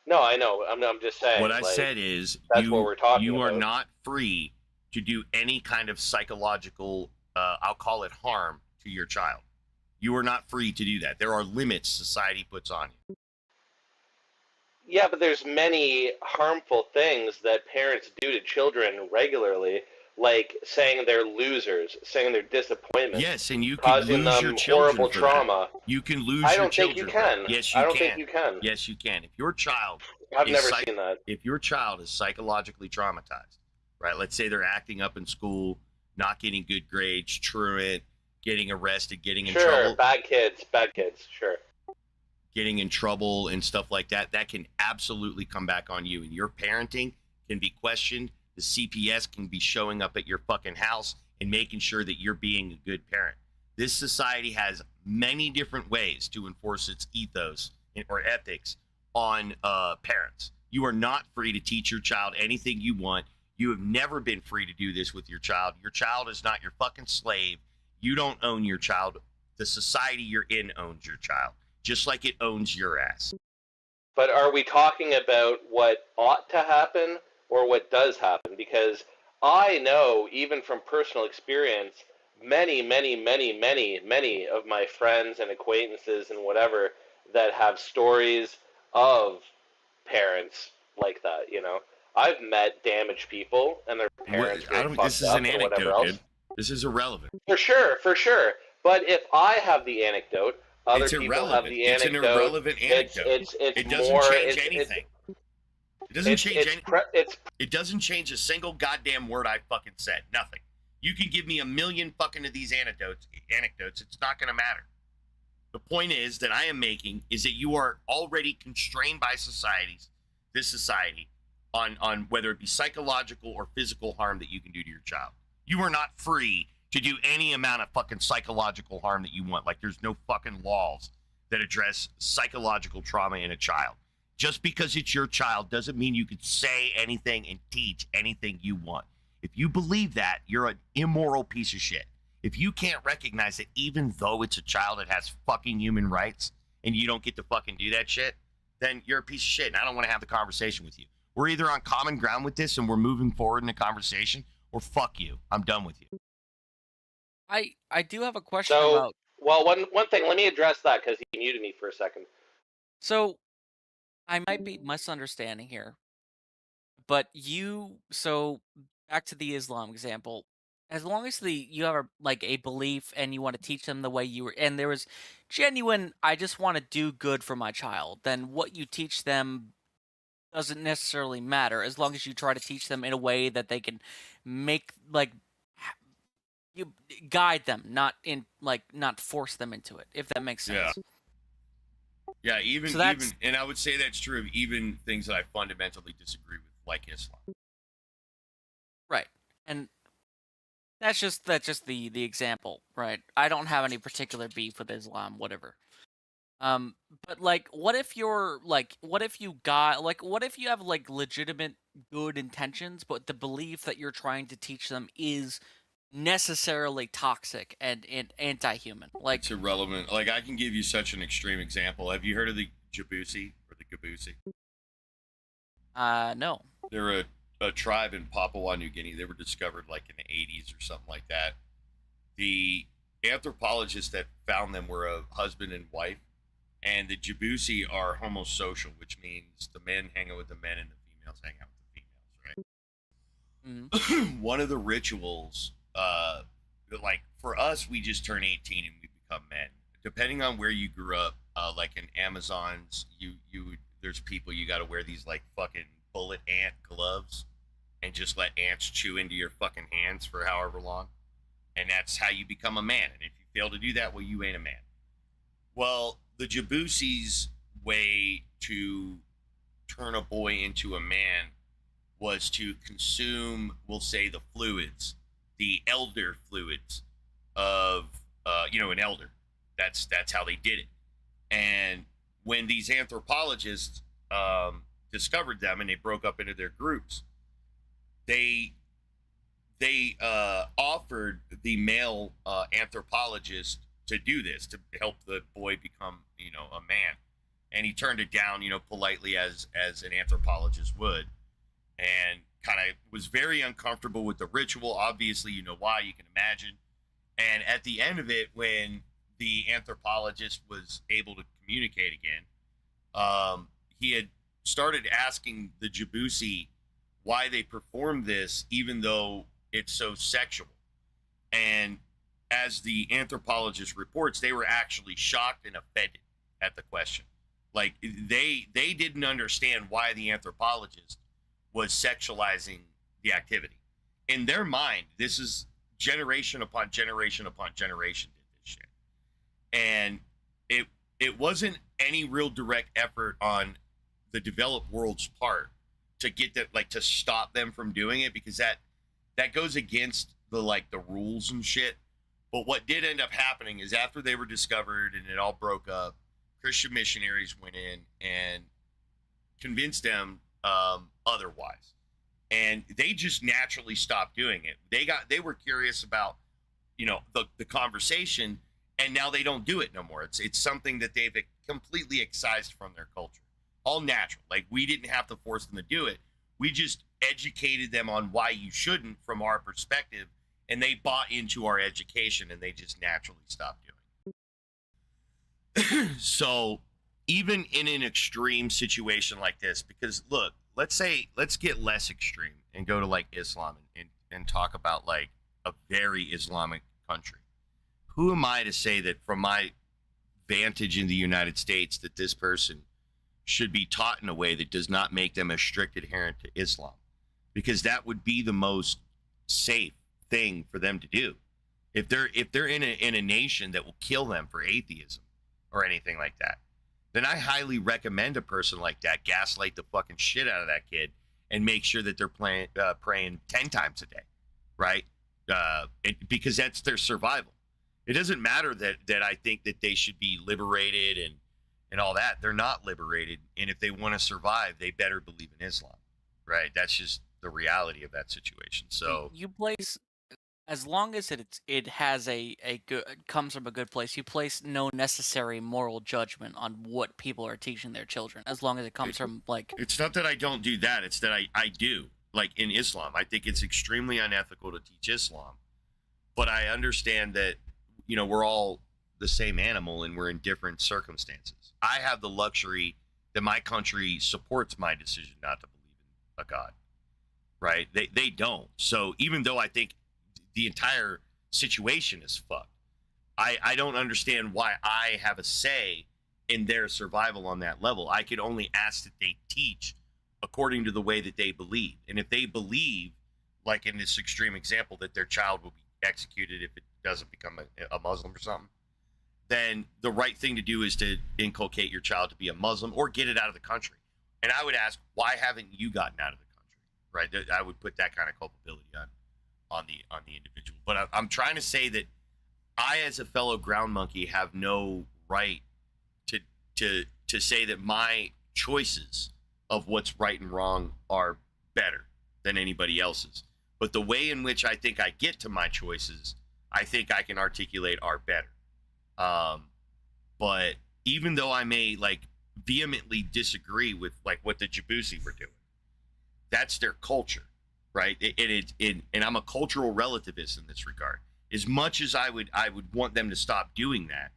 No, I know. I'm just saying. What I said is, that's what we're talking you about. are not free to do any kind of psychological, I'll call it harm to your child. You are not free to do that. There are limits society puts on you. Yeah, but there's many harmful things that parents do to children regularly, like saying they're losers, saying they're disappointments. Yes, and you can causing lose them your children horrible for trauma. That. You can lose I your don't children. think you can. Yes, you I don't can. think you can. Yes, you can. If your child I've never seen that. If your child is psychologically traumatized, right? Let's say they're acting up in school, not getting good grades, truant, getting arrested, getting in trouble. Sure, bad kids, sure. Getting in trouble and stuff like that, that can absolutely come back on you. And your parenting can be questioned. The CPS can be showing up at your fucking house and making sure that you're being a good parent. This society has many different ways to enforce its ethos or ethics on parents. You are not free to teach your child anything you want. You have never been free to do this with your child. Your child is not your fucking slave. You don't own your child. The society you're in owns your child, just like it owns your ass. But are we talking about what ought to happen or what does happen? Because I know, even from personal experience, many of my friends and acquaintances and whatever that have stories of parents like that. You know, I've met damaged people and their parents I getting don't. fucked This is up an and whatever anecdote, else. dude. This is irrelevant. For sure. But if I have the anecdote, other It's people have irrelevant. the It's anecdote. an irrelevant anecdote. It's it doesn't more. change anything. It doesn't change it's It doesn't change a single goddamn word I fucking said. Nothing. You can give me a million fucking of these anecdotes. It's not going to matter. The point is that I am making is that you are already constrained by this society, on whether it be psychological or physical harm that you can do to your child. You are not free to do any amount of fucking psychological harm that you want. Like, there's no fucking laws that address psychological trauma in a child. Just because it's your child doesn't mean you can say anything and teach anything you want. If you believe that, you're an immoral piece of shit. If you can't recognize that even though it's a child, it has fucking human rights and you don't get to fucking do that shit, then you're a piece of shit and I don't want to have the conversation with you. We're either on common ground with this and we're moving forward in the conversation, or fuck you. I'm done with you. I do have a question so. about. Well, one thing. Let me address that because he muted me for a second. So I might be misunderstanding here, but so back to the Islam example. As long as you have a belief and you want to teach them the way you were, and there was genuine, I just want to do good for my child, then what you teach them doesn't necessarily matter as long as you try to teach them in a way that they can make you guide them, not force them into it, if that makes sense. Yeah, even and I would say that's true of even things that I fundamentally disagree with, like Islam. Right. And that's just the example, right? I don't have any particular beef with Islam, whatever. But what if you have legitimate good intentions, but the belief that you're trying to teach them is necessarily toxic and anti-human? It's irrelevant. Like, I can give you such an extreme example. Have you heard of the Jabusi or the Gabusi? No. They're a tribe in Papua New Guinea. They were discovered like in the 80s or something like that. The anthropologists that found them were a husband and wife, and the Jabusi are homosocial, which means the men hang out with the men and the females hang out with the females, right? One of the rituals, like for us, we just turn 18 and we become men. Depending on where you grew up, like in Amazons, there's people, you got to wear these like fucking bullet ant gloves and just let ants chew into your fucking hands for however long. And that's how you become a man. And if you fail to do that, well, you ain't a man. Well, the Jabusi's way to turn a boy into a man was to consume, we'll say, the fluids, the elder fluids of, an elder. That's how they did it. And when these anthropologists discovered them and they broke up into their groups, they offered the male anthropologist to do this, to help the boy become, a man. And he turned it down, politely as an anthropologist would, and kind of was very uncomfortable with the ritual. Obviously, you know why, you can imagine. And at the end of it, when the anthropologist was able to communicate again, he had started asking the Jabusi why they performed this, even though it's so sexual. And as the anthropologist reports, they were actually shocked and offended at the question. Like, they didn't understand why the anthropologist was sexualizing the activity. In their mind, this is generation upon generation upon generation did this shit. And it wasn't any real direct effort on the developed world's part to get that, like, to stop them from doing it, because that goes against the rules and shit. But what did end up happening is, after they were discovered and it all broke up, Christian missionaries went in and convinced them otherwise, and they just naturally stopped doing it. They were curious about the conversation, and now they don't do it no more. It's something that they've completely excised from their culture, all natural. Like, we didn't have to force them to do it. We just educated them on why you shouldn't from our perspective, and they bought into our education and they just naturally stopped doing it. So even in an extreme situation like this, because look, let's get less extreme and go to like Islam and talk about like a very Islamic country. Who am I to say that from my vantage in the United States that this person should be taught in a way that does not make them a strict adherent to Islam? Because that would be the most safe thing for them to do. If they're in a nation that will kill them for atheism or anything like that, then I highly recommend a person like that gaslight the fucking shit out of that kid and make sure that they're praying 10 times a day, right? Because that's their survival. It doesn't matter that I think that they should be liberated and all that. They're not liberated, and if they want to survive, they better believe in Islam, right? That's just the reality of that situation. So you place, as long as it has a good, comes from a good place, you place no necessary moral judgment on what people are teaching their children, as long as it comes from like. It's not that I don't do that. It's that I do. Like in Islam, I think it's extremely unethical to teach Islam, but I understand that, you know, we're all the same animal and we're in different circumstances. I have the luxury that my country supports my decision not to believe in a God, right? They don't. So even though I think the entire situation is fucked, I don't understand why I have a say in their survival on that level. I could only ask that they teach according to the way that they believe. And if they believe, like in this extreme example, that their child will be executed if it doesn't become a Muslim or something, then the right thing to do is to inculcate your child to be a Muslim or get it out of the country. And I would ask, why haven't you gotten out of the country, right? I would put that kind of culpability on the individual. But I'm trying to say that I, as a fellow ground monkey, have no right to say that my choices of what's right and wrong are better than anybody else's. But the way in which I think I get to my choices, I think I can articulate are better. But even though I may like vehemently disagree with like what the Jabusi were doing, that's their culture, right? And I'm a cultural relativist in this regard. As much as I would want them to stop doing that,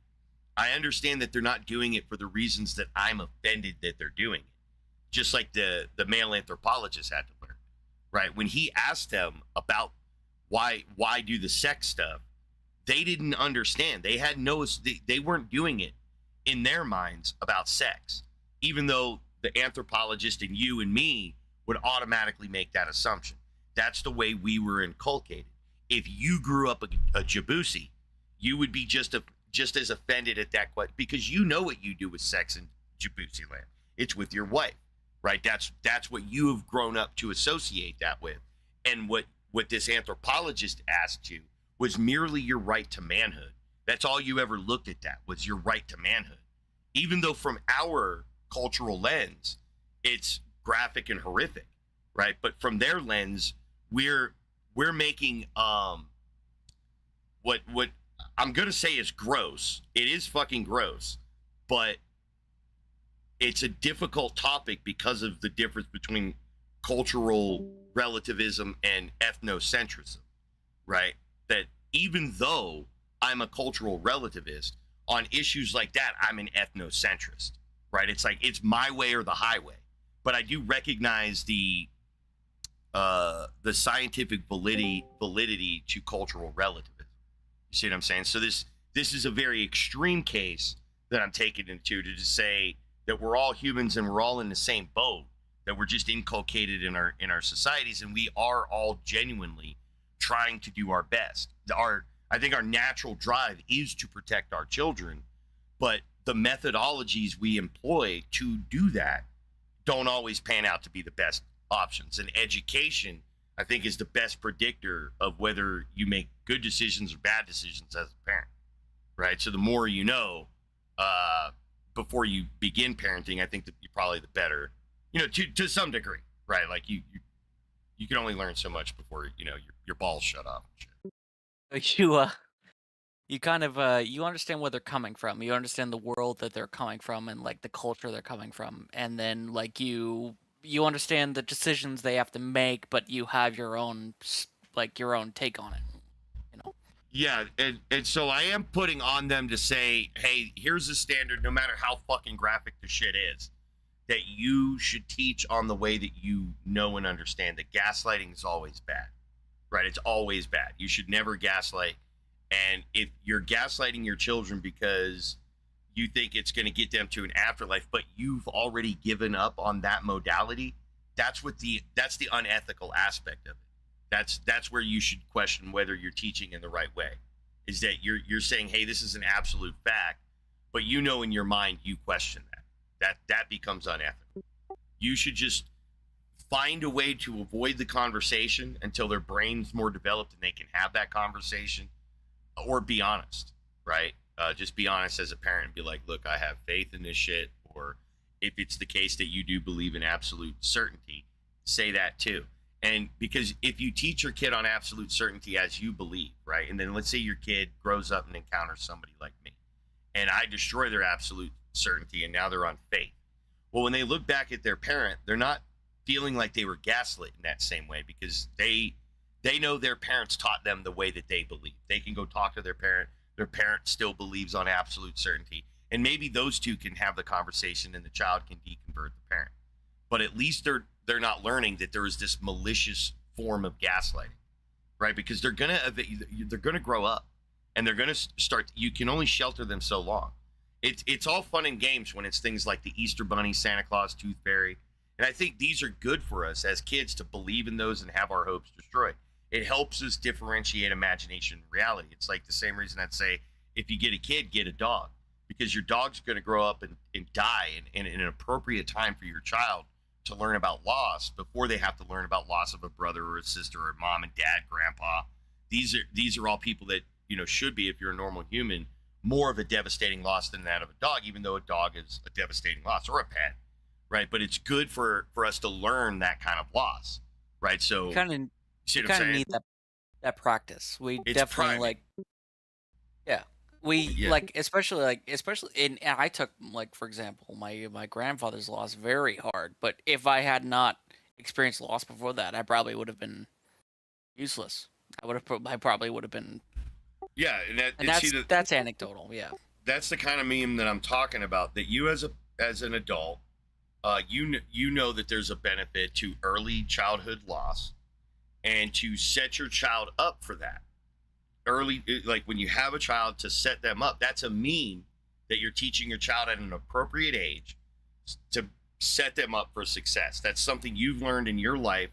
I understand that they're not doing it for the reasons that I'm offended that they're doing it. Just like the male anthropologist had to learn, right? When he asked them about why do the sex stuff, they didn't understand. They had they weren't doing it in their minds about sex, even though the anthropologist and you and me would automatically make that assumption. That's the way we were inculcated. If you grew up a Jabusi, you would be just as offended at that question, because you know what you do with sex in Jabusi land. It's with your wife, right? That's what you have grown up to associate that with. And what this anthropologist asked you was merely your right to manhood. That's all you ever looked at, that was your right to manhood. Even though from our cultural lens, it's graphic and horrific, right? But from their lens, we're making what I'm gonna say is gross. It is fucking gross, but it's a difficult topic because of the difference between cultural relativism and ethnocentrism, right? That even though I'm a cultural relativist, on issues like that, I'm an ethnocentrist, right? It's like, it's my way or the highway. But I do recognize the scientific validity to cultural relativism. You see what I'm saying? So this is a very extreme case that I'm taking into to say that we're all humans and we're all in the same boat, that we're just inculcated in our societies, and we are all genuinely trying to do our best. I think our natural drive is to protect our children, but the methodologies we employ to do that don't always pan out to be the best options. And education, I think, is the best predictor of whether you make good decisions or bad decisions as a parent, right? So the more you know before you begin parenting, I think that you're probably the better, you know, to some degree, right? Like you can only learn so much before, you know, your balls shut off and shit. You kind of you understand where they're coming from. You understand the world that they're coming from and like the culture they're coming from, and then like you you understand the decisions they have to make, but you have your own your own take on it. You know. Yeah, and so I am putting on them to say, hey, here's the standard, no matter how fucking graphic the shit is, that you should teach on the way that you know and understand that gaslighting is always bad, right? It's always bad. You should never gaslight. And if you're gaslighting your children because you think it's going to get them to an afterlife, but you've already given up on that modality, that's the unethical aspect of it. That's where you should question whether you're teaching in the right way. Is that you're saying, hey, this is an absolute fact, but you know in your mind you question that. That becomes unethical. You should just find a way to avoid the conversation until their brain's more developed and they can have that conversation, or be honest, right? Just be honest as a parent and be like, look, I have faith in this shit. Or if it's the case that you do believe in absolute certainty, say that too. And because if you teach your kid on absolute certainty as you believe, right? And then let's say your kid grows up and encounters somebody like me, and I destroy their absolute certainty, and now they're on faith. Well, when they look back at their parent, they're not feeling like they were gaslit in that same way, because they know their parents taught them the way that they believe. They can go talk to their parent. Their parent still believes on absolute certainty. And maybe those two can have the conversation and the child can deconvert the parent. But at least they're not learning that there is this malicious form of gaslighting, right? Because they're gonna grow up, and they're gonna start. You can only shelter them so long. It's all fun and games when it's things like the Easter Bunny, Santa Claus, Tooth Fairy, and I think these are good for us as kids to believe in those and have our hopes destroyed. It helps us differentiate imagination and reality. It's like the same reason I'd say, if you get a kid, get a dog, because your dog's going to grow up and die in an appropriate time for your child to learn about loss before they have to learn about loss of a brother or a sister or mom and dad, grandpa. These are all people that, should be, if you're a normal human, more of a devastating loss than that of a dog, even though a dog is a devastating loss, or a pet, right? But it's good for us to learn that kind of loss, right? So kind of need that practice. We definitely especially and I took, like, for example, my grandfather's loss very hard, but if I had not experienced loss before that, I probably would have been useless. I probably would have been. Yeah, and that's anecdotal. Yeah, that's the kind of meme that I'm talking about. That you as an adult, you know that there's a benefit to early childhood loss, and to set your child up for that early, like when you have a child, to set them up. That's a meme that you're teaching your child at an appropriate age to set them up for success. That's something you've learned in your life,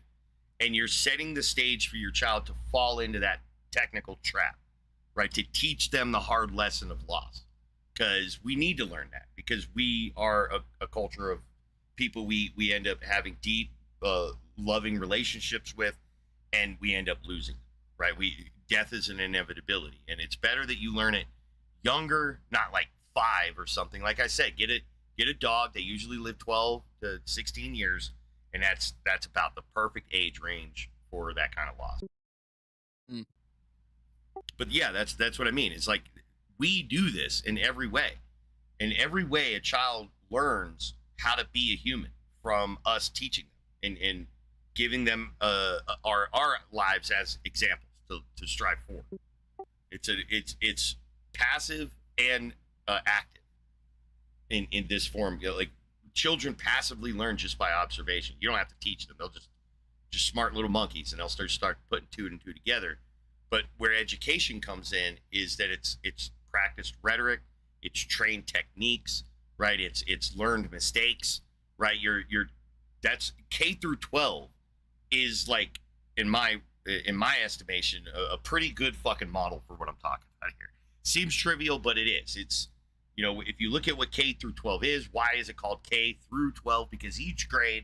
and you're setting the stage for your child to fall into that technical trap, right? To teach them the hard lesson of loss, because we need to learn that, because we are a culture of people we end up having deep, loving relationships with, and we end up losing, right? Death is an inevitability, and it's better that you learn it younger, not like 5 or something. Like I said, get a dog. They usually live 12 to 16 years, and that's about the perfect age range for that kind of loss. But yeah, that's what I mean. It's like, we do this in every way. In every way, a child learns how to be a human from us teaching them and giving them our lives as examples to strive for. It's passive and active in this form. Like, children passively learn just by observation. You don't have to teach them. They'll just smart little monkeys, and they'll start putting 2 and 2 together. But where education comes in is that it's practiced rhetoric, it's trained techniques, right? It's learned mistakes, right? That's K through 12 is, like, in my estimation, a pretty good fucking model for what I'm talking about here. Seems trivial, but it is. It's, if you look at what K through 12 is, why is it called K through 12? Because each grade